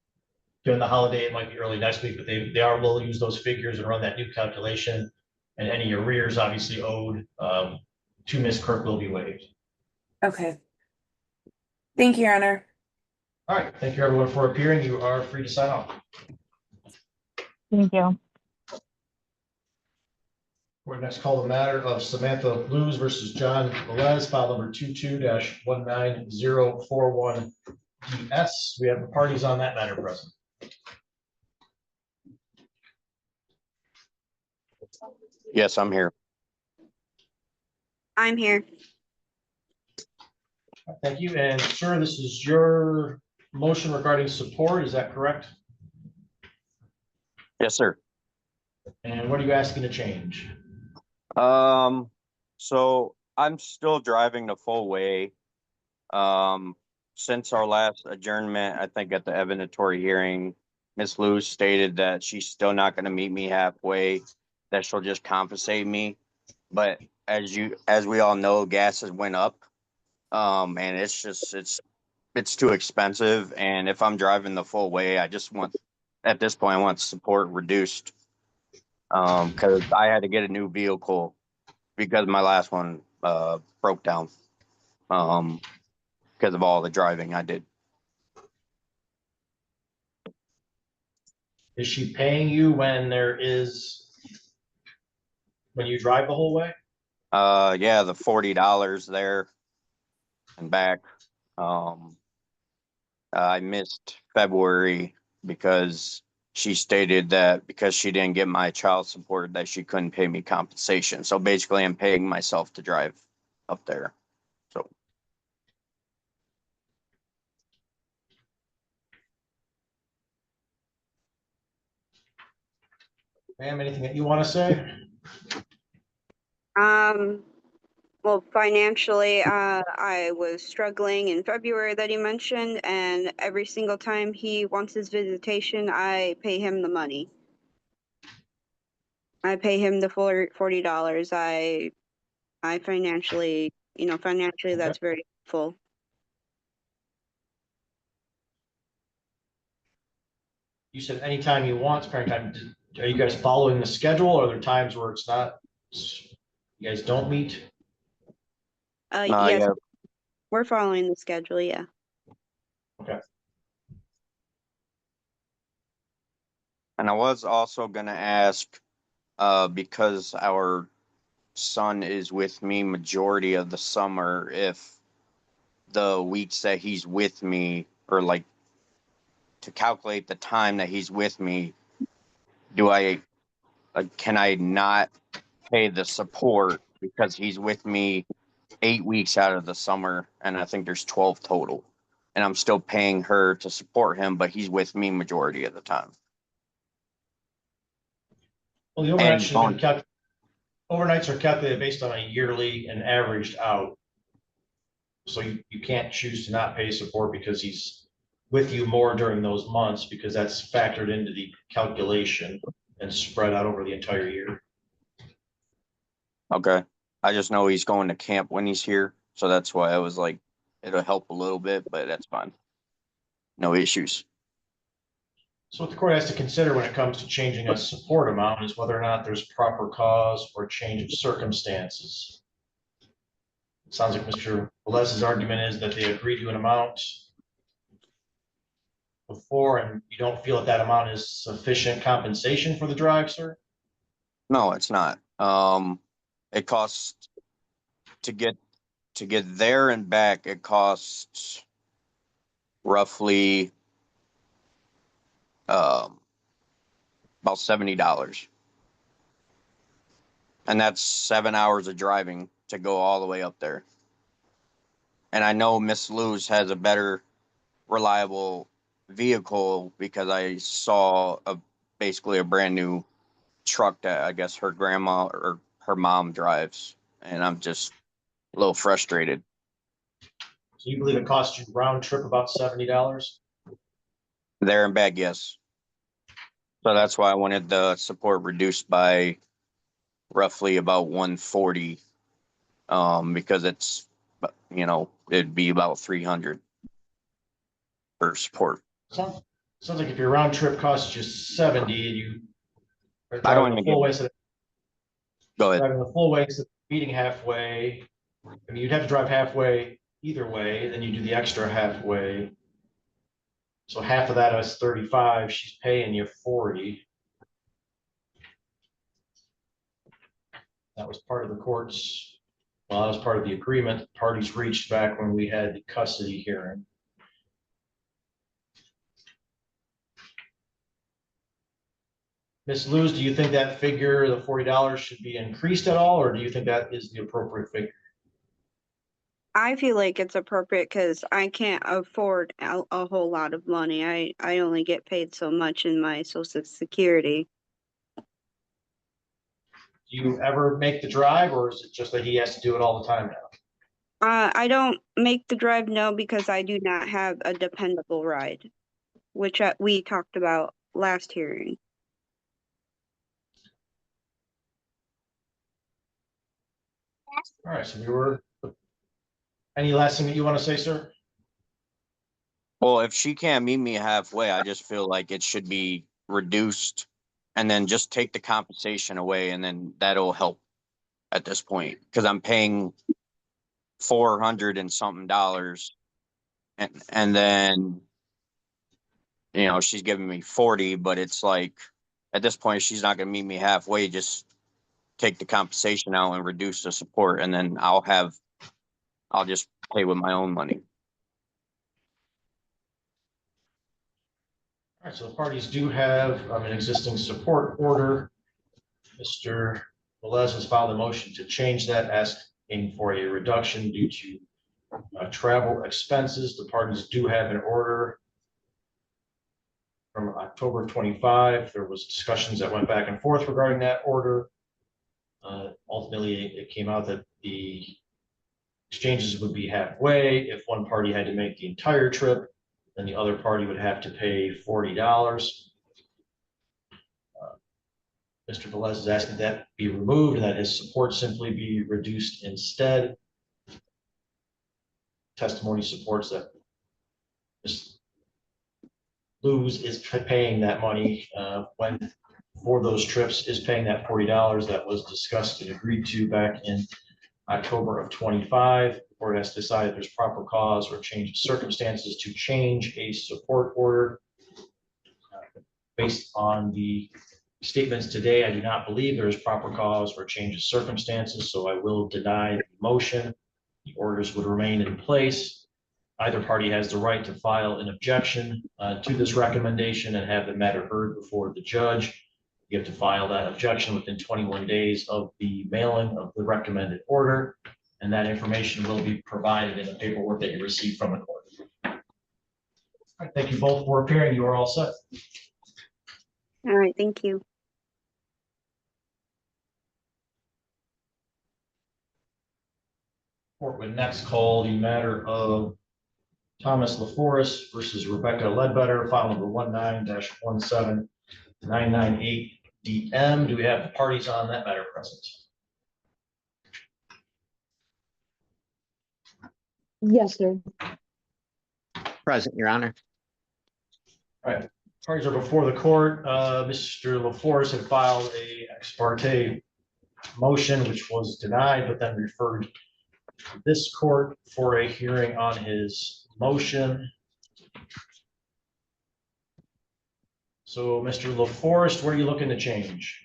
during the holiday, it might be early next week, but they will use those figures and run that new calculation. And any arrears obviously owed to Ms. Kirk will be waived. Okay. Thank you, Your Honor. All right. Thank you, everyone, for appearing. You are free to sign off. Thank you. We're next call the matter of Samantha Blues versus John Velez, file number 22-19041 DS. We have the parties on that matter present. Yes, I'm here. I'm here. Thank you. And sir, this is your motion regarding support, is that correct? Yes, sir. And what are you asking to change? So I'm still driving the full way. Since our last adjournment, I think at the evidentiary hearing, Ms. Lewis stated that she's still not gonna meet me halfway, that she'll just compensate me. But as we all know, gas has went up. And it's too expensive. And if I'm driving the full way, at this point, I want support reduced. Cause I had to get a new vehicle because my last one, broke down. Because of all the driving I did. Is she paying you when you drive the whole way? Yeah, the $40 there and back. I missed February because she stated that because she didn't get my child support that she couldn't pay me compensation. So basically I'm paying myself to drive up there. So Ma'am, anything that you want to say? Well, financially, I was struggling in February that he mentioned, and every single time he wants his visitation, I pay him the money. I pay him the full $40. I financially, that's very helpful. You said anytime you want parent time. Are you guys following the schedule? Or are there times where it's not, you guys don't meet? Yes, yeah. we're following the schedule, yeah. Okay. And I was also gonna ask, because our son is with me majority of the summer, if the weeks that he's with me, or like to calculate the time that he's with me, can I not pay the support because he's with me 8 weeks out of the summer, and I think there's 12 total, and I'm still paying her to support him, but he's with me majority of the time. Well, the overnight should have been overnights are calculated based on a yearly and averaged out. So you can't choose to not pay support because he's with you more during those months, because that's factored into the calculation and spread out over the entire year. Okay. I just know he's going to camp when he's here, so that's why I was like, it'll help a little bit, but that's fine. No issues. So what the court has to consider when it comes to changing a support amount is whether or not there's proper cause or change of circumstances. It sounds like Mr. Velez's argument is that they agreed to an amount before, and you don't feel that amount is sufficient compensation for the drive, sir? No, it's not. It costs to get there and back, it costs roughly about $70. And that's 7 hours of driving to go all the way up there. And I know Miss Lewis has a better reliable vehicle because I saw basically a brand new truck that I guess her grandma or her mom drives, and I'm just a little frustrated. So you believe it cost you round trip about $70? There and back, yes. So that's why I wanted the support reduced by roughly about 140, because it's, it'd be about 300 for support. Sounds like if your round trip costs you 70, you are I don't driving the even full way, get. so Go ahead. driving the full way instead of meeting halfway. I mean, you'd have to drive halfway either way, then you do the extra halfway. So half of that is 35, she's paying you 40. That was part of the court's, well, that was part of the agreement parties reached back when we had the custody hearing. Ms. Luz, do you think that figure, the $40, should be increased at all, or do you think that is the appropriate figure? I feel like it's appropriate because I can't afford a whole lot of money. I only get paid so much in my Social Security. Do you ever make the drive, or is it just that he has to do it all the time now? I don't make the drive, no, because I do not have a dependable ride, which we talked about last hearing. All right, so we were, any last thing that you want to say, sir? Well, if she can't meet me halfway, I just feel like it should be reduced and then just take the compensation away, and then that'll help at this point, because I'm paying $400 and something, and then she's giving me 40, but it's like at this point she's not going to meet me halfway. Just take the compensation out and reduce the support, and then I'll just pay with my own money. All right, so the parties do have an existing support order. Mr. Velez has filed a motion to change that, asking for a reduction due to travel expenses. The parties do have an order from October 25. There was discussions that went back and forth regarding that order. Ultimately, it came out that the exchanges would be halfway. If one party had to make the entire trip, then the other party would have to pay $40. Mr. Velez is asking that be removed and that his support simply be reduced instead. Testimony supports that Ms. Luz is paying that money when for those trips, is paying that $40 that was discussed and agreed to back in October of 25. The board has decided there's proper cause or change of circumstances to change a support order. Based on the statements today, I do not believe there is proper cause for change of circumstances, so I will deny the motion. The orders would remain in place. Either party has the right to file an objection to this recommendation and have the matter heard before the judge. You have to file that objection within 21 days of the mailing of the recommended order, and that information will be provided in the paperwork that you receive from the court. All right, thank you both for appearing. You are all set. All right, thank you. Court would next call the matter of Thomas LaForest versus Rebecca Ledbetter, file number 19-17998DM. Do we have the parties on that matter present? Yes, sir. Present, Your Honor. All right, parties are before the court. Mr. LaForest had filed a ex parte motion, which was denied, but then referred to this court for a hearing on his motion. So, Mr. LaForest, what are you looking to change?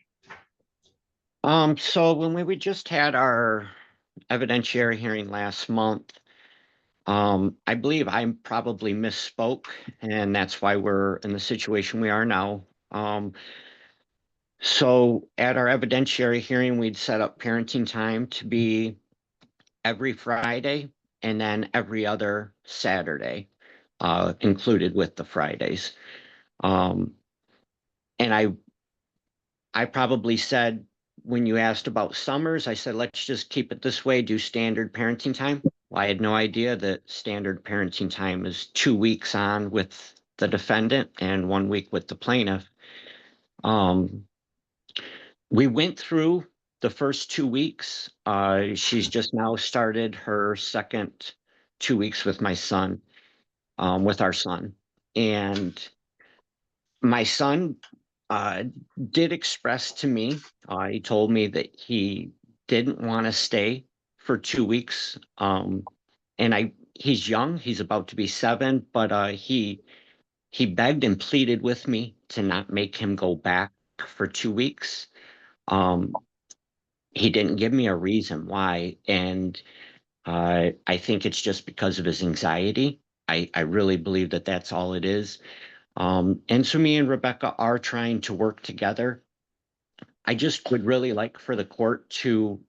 So when we just had our evidentiary hearing last month, I believe I probably misspoke, and that's why we're in the situation we are now. So at our evidentiary hearing, we'd set up parenting time to be every Friday and then every other Saturday, included with the Fridays. And I probably said, when you asked about summers, I said, let's just keep it this way, do standard parenting time. Well, I had no idea that standard parenting time is 2 weeks on with the defendant and 1 week with the plaintiff. We went through the first 2 weeks. She's just now started her second 2 weeks with my son, with our son. And my son did express to me, he told me that he didn't want to stay for 2 weeks. And he's young, he's about to be 7, but he begged and pleaded with me to not make him go back for 2 weeks. He didn't give me a reason why, and I think it's just because of his anxiety. I really believe that that's all it is. And so me and Rebecca are trying to work together I just would really like for the court to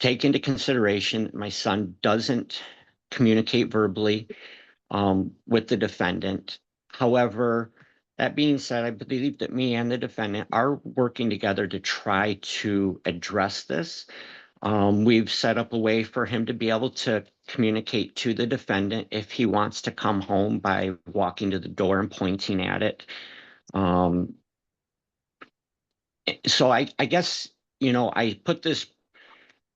take into consideration that my son doesn't communicate verbally with the defendant. However, that being said, I believe that me and the defendant are working together to try to address this. We've set up a way for him to be able to communicate to the defendant if he wants to come home by walking to the door and pointing at it. So I guess, I put this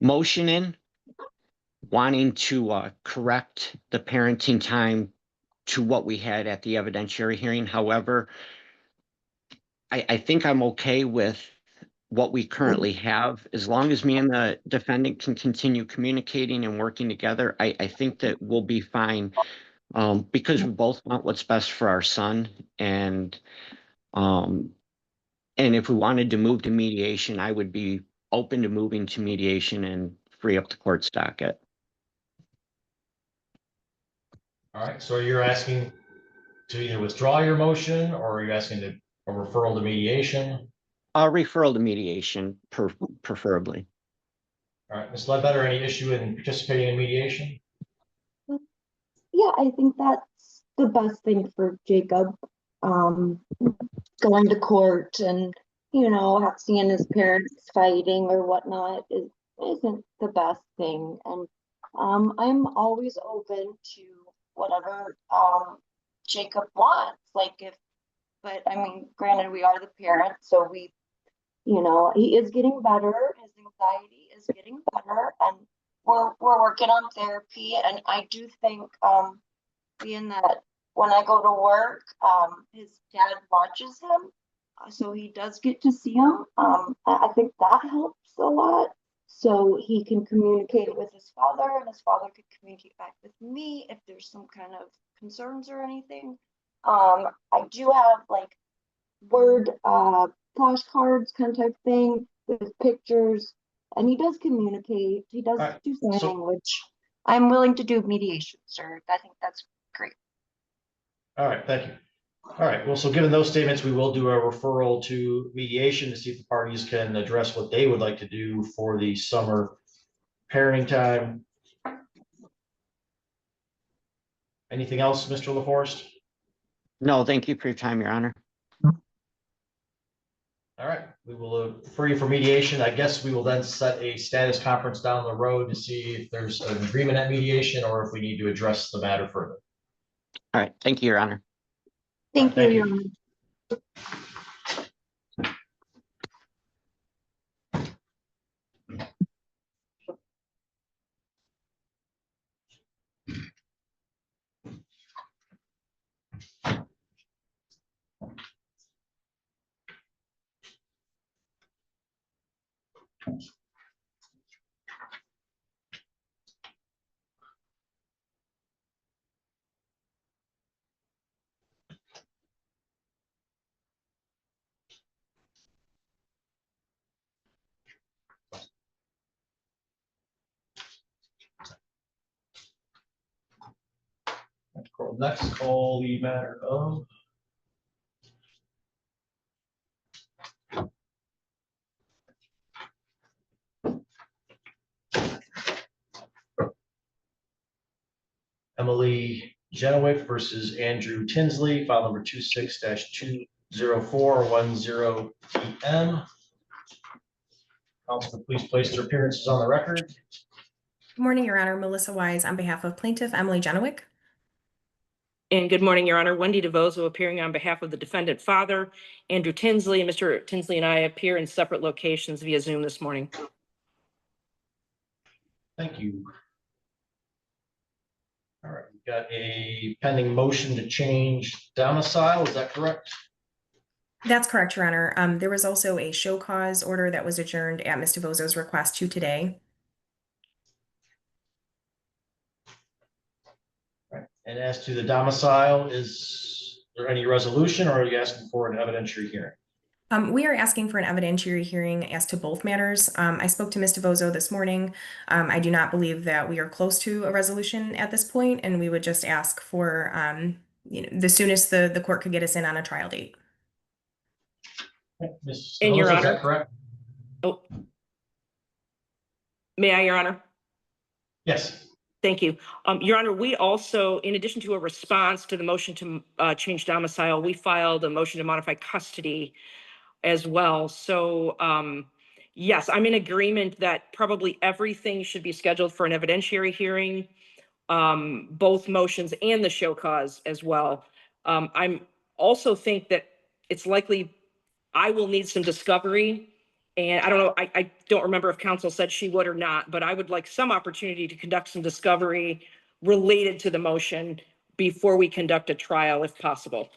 motion in wanting to correct the parenting time to what we had at the evidentiary hearing. However, I think I'm okay with what we currently have. As long as me and the defendant can continue communicating and working together, I think that we'll be fine, because we both want what's best for our son. And if we wanted to move to mediation, I would be open to moving to mediation and free up the court's docket. All right, so you're asking to either withdraw your motion, or are you asking to a referral to mediation? Referral to mediation, preferably. All right, Ms. Ledbetter, any issue in participating in mediation? Yeah, I think that's the best thing for Jacob. Going to court and, seeing his parents fighting or whatnot isn't the best thing. And I'm always open to whatever Jacob wants. But I mean, granted, we are the parents, so he is getting better. His anxiety is getting better, and we're working on therapy. And I do think, being that when I go to work, his dad watches him, so he does get to see him. I think that helps a lot. So he can communicate with his father, and his father could communicate back with me if there's some kind of concerns or anything. I do have word flashcards kind of type thing with pictures, and he does communicate. He does do sign language. I'm willing to do mediation, sir. I think that's great. All right, thank you. All right, well, so given those statements, we will do a referral to mediation to see if the parties can address what they would like to do for the summer parenting time. Anything else, Mr. LaForest? No, thank you for your time, Your Honor. All right, we will refer you for mediation. I guess we will then set a status conference down the road to see if there's an agreement at mediation or if we need to address the matter further. All right, thank you, Your Honor. Thank you, Your Honor. Next, call the matter of Emily Genowick versus Andrew Tinsley, file number 26-20410 PM. Counsel, please place their appearances on the record. Good morning, Your Honor. Melissa Wise on behalf of Plaintiff Emily Genowick. And good morning, Your Honor. Wendy DeVozo appearing on behalf of the defendant father, Andrew Tinsley. Mr. Tinsley and I appear in separate locations via Zoom this morning. Thank you. All right, we've got a pending motion to change domicile. Is that correct? That's correct, Your Honor. There was also a show cause order that was adjourned at Ms. DeVozo's request to today. Right. And as to the domicile, is there any resolution, or are you asking for an evidentiary hearing? We are asking for an evidentiary hearing as to both matters. I spoke to Ms. DeVozo this morning. I do not believe that we are close to a resolution at this point, and we would just ask for the soonest the court could get us in on a trial date. Ms. And Your Devosa, is that Honor- correct? Oh. May I, Your Honor? Yes. Thank you. Your Honor, we also, in addition to a response to the motion to change domicile, we filed a motion to modify custody as well. So yes, I'm in agreement that probably everything should be scheduled for an evidentiary hearing, both motions and the show cause as well. I'm also think that it's likely I will need some discovery. And I don't know, I don't remember if counsel said she would or not, but I would like some opportunity to conduct some discovery related to the motion before we conduct a trial if possible.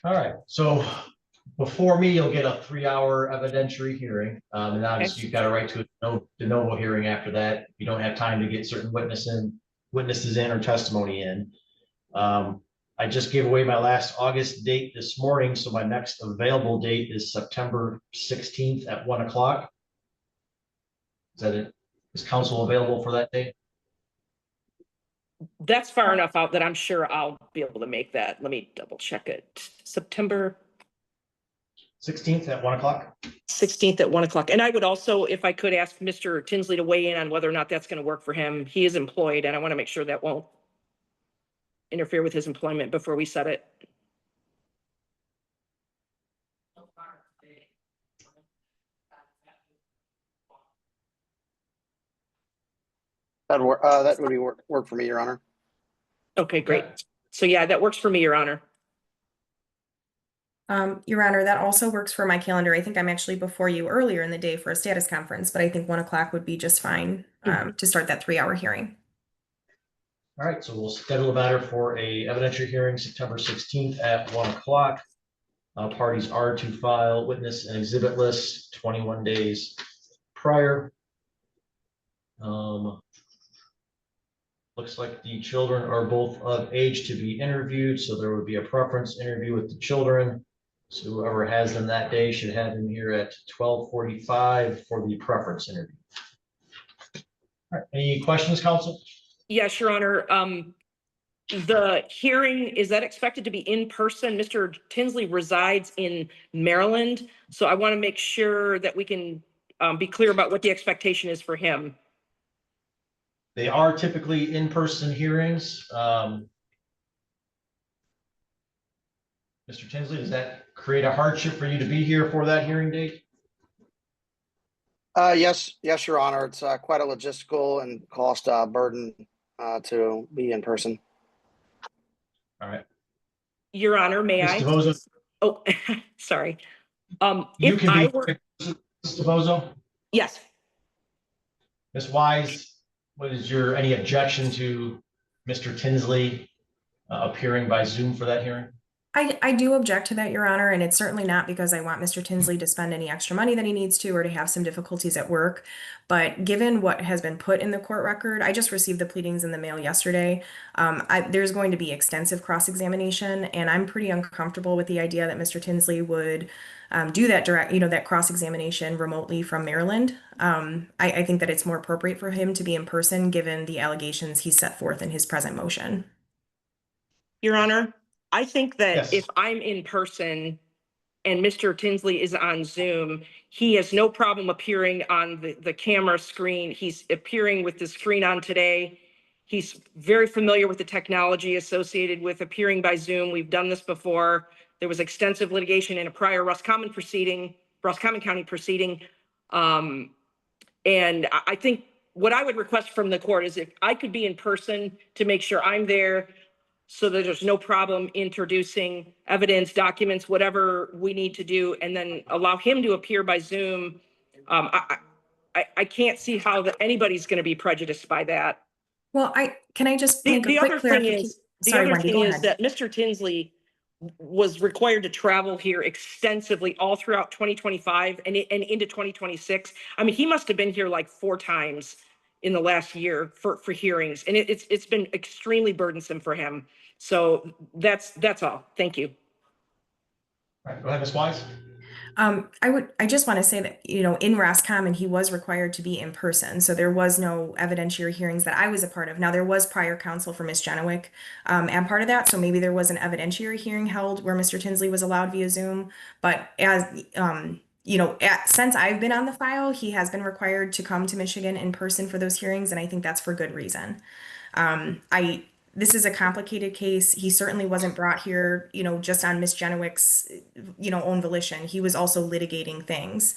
All right, so before me, you'll get a 3-hour evidentiary hearing. And obviously you've got a right to a de novo hearing after that. You don't have time to get certain witnesses in or testimony in. I just gave away my last August date this morning, so my next available date is September 16th at 1 o'clock. Is that it? Is council available for that date? That's far enough out that I'm sure I'll be able to make that. Let me double check it. September 16th at 1 o'clock. 16th at 1 o'clock. And I would also, if I could, ask Mr. Tinsley to weigh in on whether or not that's going to work for him. He is employed, and I want to make sure that won't interfere with his employment before we set it. That would be work for me, Your Honor. Okay, great. So yeah, that works for me, Your Honor. Your Honor, that also works for my calendar. I think I'm actually before you earlier in the day for a status conference, but I think 1 o'clock would be just fine to start that 3-hour hearing. All right, so we'll schedule a matter for a evidentiary hearing September 16th at 1 o'clock. Parties are to file witness and exhibit lists 21 days prior. Looks like the children are both of age to be interviewed, so there would be a preference interview with the children. So whoever has them that day should have them here at 12:45 for the preference interview. All right, any questions, counsel? Yes, Your Honor. The hearing, is that expected to be in person? Mr. Tinsley resides in Maryland, so I want to make sure that we can be clear about what the expectation is for him. They are typically in-person hearings. Mr. Tinsley, does that create a hardship for you to be here for that hearing date? Yes, Your Honor. It's quite a logistical and cost burden to be in person. All right. Your Honor, may I? Ms. DeVozo, Oh, sorry. you If can I be, were, Ms. DeVozo. yes. Ms. Wise, what is any objection to Mr. Tinsley appearing by Zoom for that hearing? I do object to that, Your Honor, and it's certainly not because I want Mr. Tinsley to spend any extra money that he needs to or to have some difficulties at work. But given what has been put in the court record, I just received the pleadings in the mail yesterday. There's going to be extensive cross-examination, and I'm pretty uncomfortable with the idea that Mr. Tinsley would do that that cross-examination remotely from Maryland. I think that it's more appropriate for him to be in person given the allegations he set forth in his present motion. Your Honor, I think that Yes. if I'm in person and Mr. Tinsley is on Zoom, he has no problem appearing on the camera screen. He's appearing with the screen on today. He's very familiar with the technology associated with appearing by Zoom. We've done this before. There was extensive litigation in a prior Roscommon County proceeding. And I think what I would request from the court is if I could be in person to make sure I'm there so that there's no problem introducing evidence, documents, whatever we need to do, and then allow him to appear by Zoom. I can't see how anybody's going to be prejudiced by that. Well, can I just make a The quick other thing clarification? is, the Sorry, other Wendy, thing go is ahead. that Mr. Tinsley was required to travel here extensively all throughout 2025 and into 2026. I mean, he must have been here like 4 times in the last year for hearings, and it's been extremely burdensome for him. So that's all. Thank you. All right, go ahead, Ms. Wise. I just want to say that, you know, in Roscommon, he was required to be in person. So there was no evidentiary hearings that I was a part of. Now, there was prior counsel for Ms. Jenowick, and part of that. So maybe there was an evidentiary hearing held where Mr. Tinsley was allowed via Zoom. But as, you know, since I've been on the file, he has been required to come to Michigan in person for those hearings. And I think that's for good reason. This is a complicated case. He certainly wasn't brought here, you know, just on Miss Jenowick's, you know, own volition. He was also litigating things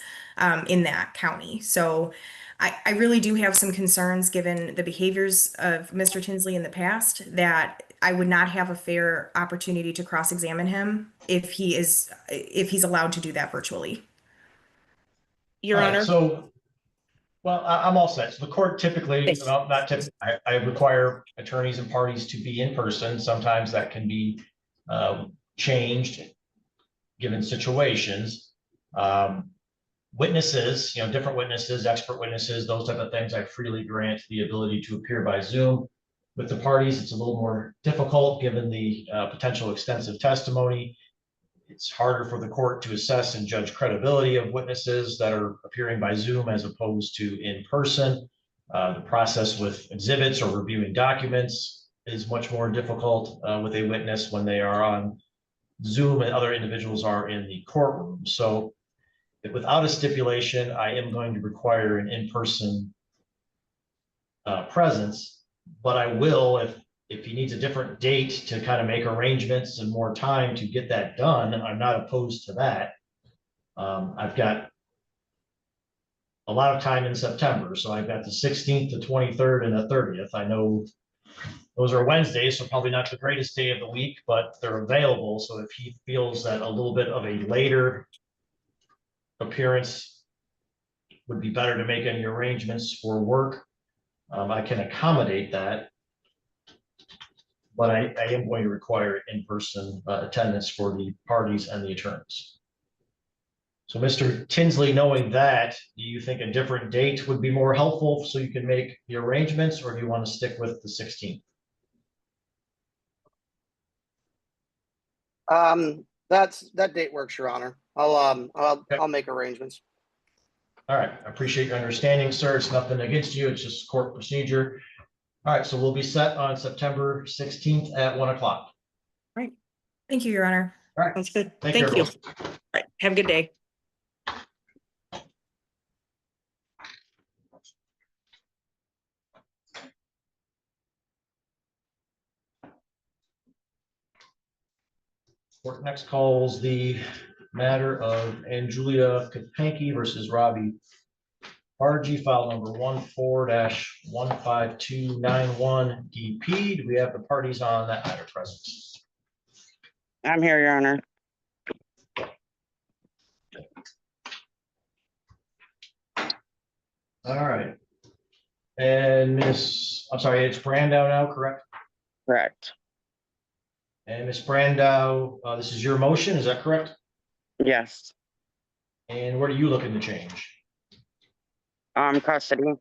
in that county. So I really do have some concerns given the behaviors of Mr. Tinsley in the past that I would not have a fair opportunity to cross-examine him if he's allowed to do that virtually. Your All right, Honor. so, well, I'm all set. So the court typically, well, not typically, I require attorneys and parties to be in person. Sometimes that can be changed given situations. Witnesses, you know, different witnesses, expert witnesses, those type of things, I freely grant the ability to appear by Zoom. With the parties, it's a little more difficult given the potential extensive testimony. It's harder for the court to assess and judge credibility of witnesses that are appearing by Zoom as opposed to in person. The process with exhibits or reviewing documents is much more difficult with a witness when they are on Zoom and other individuals are in the courtroom. So without a stipulation, I am going to require an in-person presence, but I will, if he needs a different date to kind of make arrangements and more time to get that done, I'm not opposed to that. I've got a lot of time in September, so I've got the 16th, the 23rd, and the 30th. I know those are Wednesdays, so probably not the greatest day of the week, but they're available. So if he feels that a little bit of a later appearance would be better to make any arrangements for work, I can accommodate that. But I am going to require in-person attendance for the parties and the attorneys. So Mr. Tinsley, knowing that, do you think a different date would be more helpful so you can make the arrangements, or do you want to stick with the 16th? That date works, Your Honor. I'll make arrangements. All right, I appreciate your understanding, sir. It's nothing against you. It's just court procedure. All right, so we'll be set on September 16th at 1 o'clock. Right. Thank you, Your Honor. All right. That's good. Thank Thank you. you. All right. Have a good day. Court next calls the matter of Anjulia Kapanki versus Robbie RG, file number 14-15291 DP. Do we have the parties on that matter present? I'm here, Your Honor. All right. And I'm sorry, it's Brandow now, correct? Correct. And Miss Brandow, this is your motion, is that correct? Yes. And what are you looking to change? Custody.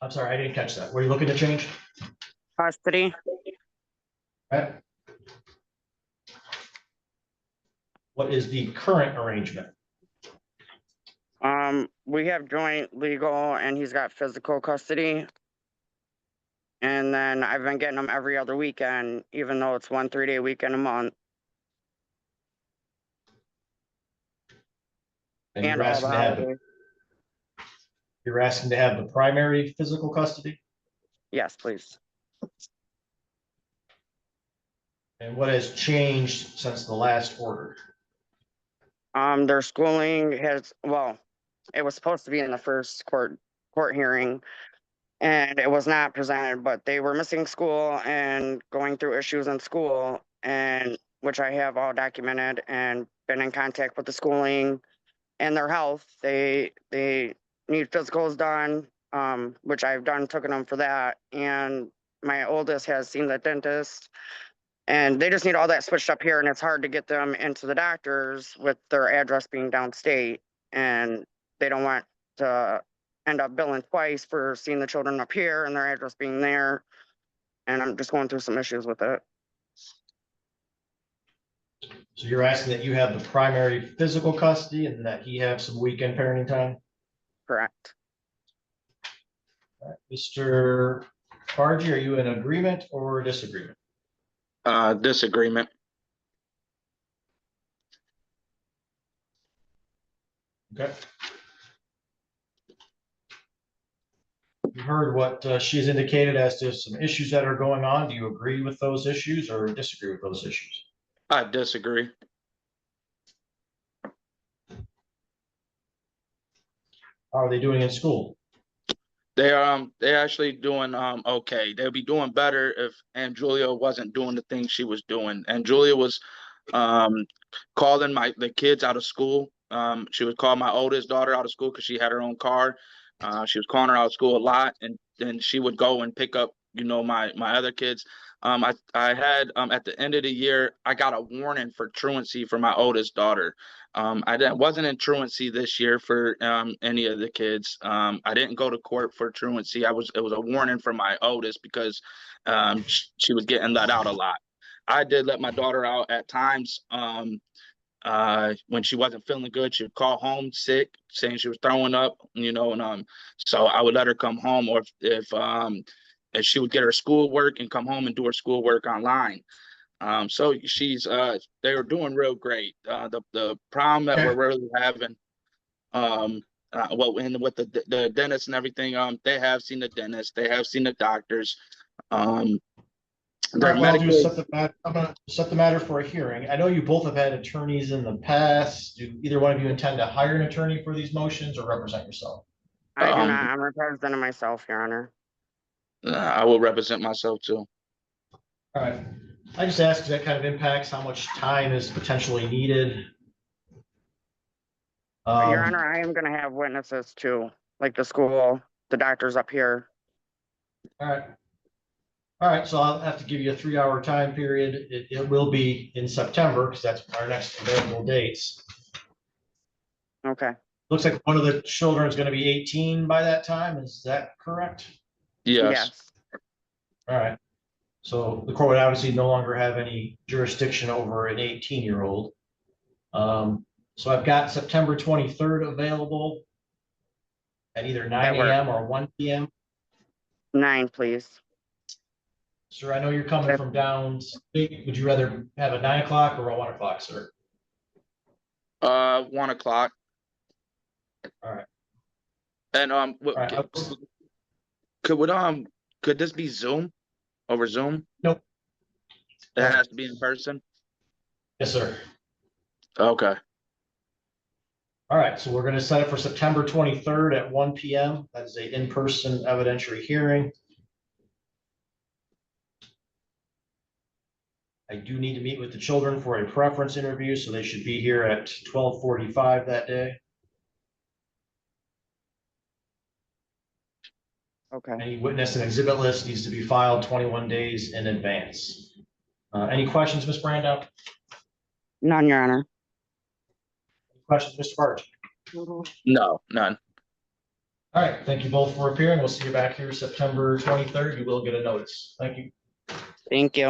I'm sorry, I didn't catch that. What are you looking to change? Custody. Okay. What is the current arrangement? We have joint legal and he's got physical custody. And then I've been getting him every other weekend, even though it's 1 3-day weekend a month. And And you're all asking the to have holidays. you're asking to have the primary physical custody? Yes, please. And what has changed since the last order? Their schooling has, well, it was supposed to be in the first court hearing and it was not presented, but they were missing school and going through issues in school, and which I have all documented and been in contact with the schooling and their health. They need physicals done, which I've done, taken them for that. And my oldest has seen the dentist. And they just need all that switched up here, and it's hard to get them into the doctors with their address being downstate. And they don't want to end up billing twice for seeing the children up here and their address being there. And I'm just going through some issues with it. So you're asking that you have the primary physical custody and that he have some weekend parenting time? Correct. All right. Mr. Bargy, are you in agreement or disagreement? Disagreement. Okay. You heard what she's indicated as to some issues that are going on. Do you agree with those issues or disagree with those issues? I disagree. How are they doing in school? They're actually doing okay. They'll be doing better if Aunt Julia wasn't doing the things she was doing. And Julia was calling the kids out of school. She would call my oldest daughter out of school because she had her own car. She was calling her out of school a lot, and then she would go and pick up, my other kids. I had at the end of the year, I got a warning for truancy for my oldest daughter. I wasn't in truancy this year for any of the kids. I didn't go to court for truancy. It was a warning for my oldest because she was getting let out a lot. I did let my daughter out at times. When she wasn't feeling good, she would call home sick, saying she was throwing up, and so I would let her come home, or if she would get her schoolwork and come home and do her schoolwork online. So they were doing real great. The problem that we're really having, and with the dentist and everything, they have seen the dentist, they have seen the doctors. All right, well, I'm gonna set the matter for a hearing. I know you both have had attorneys in the past. Do either one of you intend to hire an attorney for these motions or represent yourself? I do not. I'm representing myself, Your Honor. I will represent myself too. All right. I just ask because that kind of impacts how much time is potentially needed. Your Honor, I am going to have witnesses too, like the school, the doctors up here. All right. All right, so I'll have to give you a 3-hour time period. It will be in September because that's our next available dates. Okay. Looks like one of the children is going to be 18 by that time. Is that correct? Yes. All right. So the court would obviously no longer have any jurisdiction over an 18-year-old. So I've got September 23rd available at either 9 a.m. or 1 p.m. 9, please. Sir, I know you're coming from downstate. Would you rather have a 9 o'clock or a 1 o'clock, sir? 1 o'clock. All right. And could this be Zoom? Over Zoom? Nope. It has to be in person? Yes, sir. Okay. All right, so we're going to set it for September 23rd at 1 p.m. That is a in-person evidentiary hearing. I do need to meet with the children for a preference interview, so they should be here at 12:45 that day. Okay. Any witness and exhibit list needs to be filed 21 days in advance. Any questions, Ms. Brandau? None, Your Honor. Any questions, Mr. Barge? No, none. All right, thank you both for appearing. We'll see you back here September 23rd. You will get a notice. Thank you. Thank you.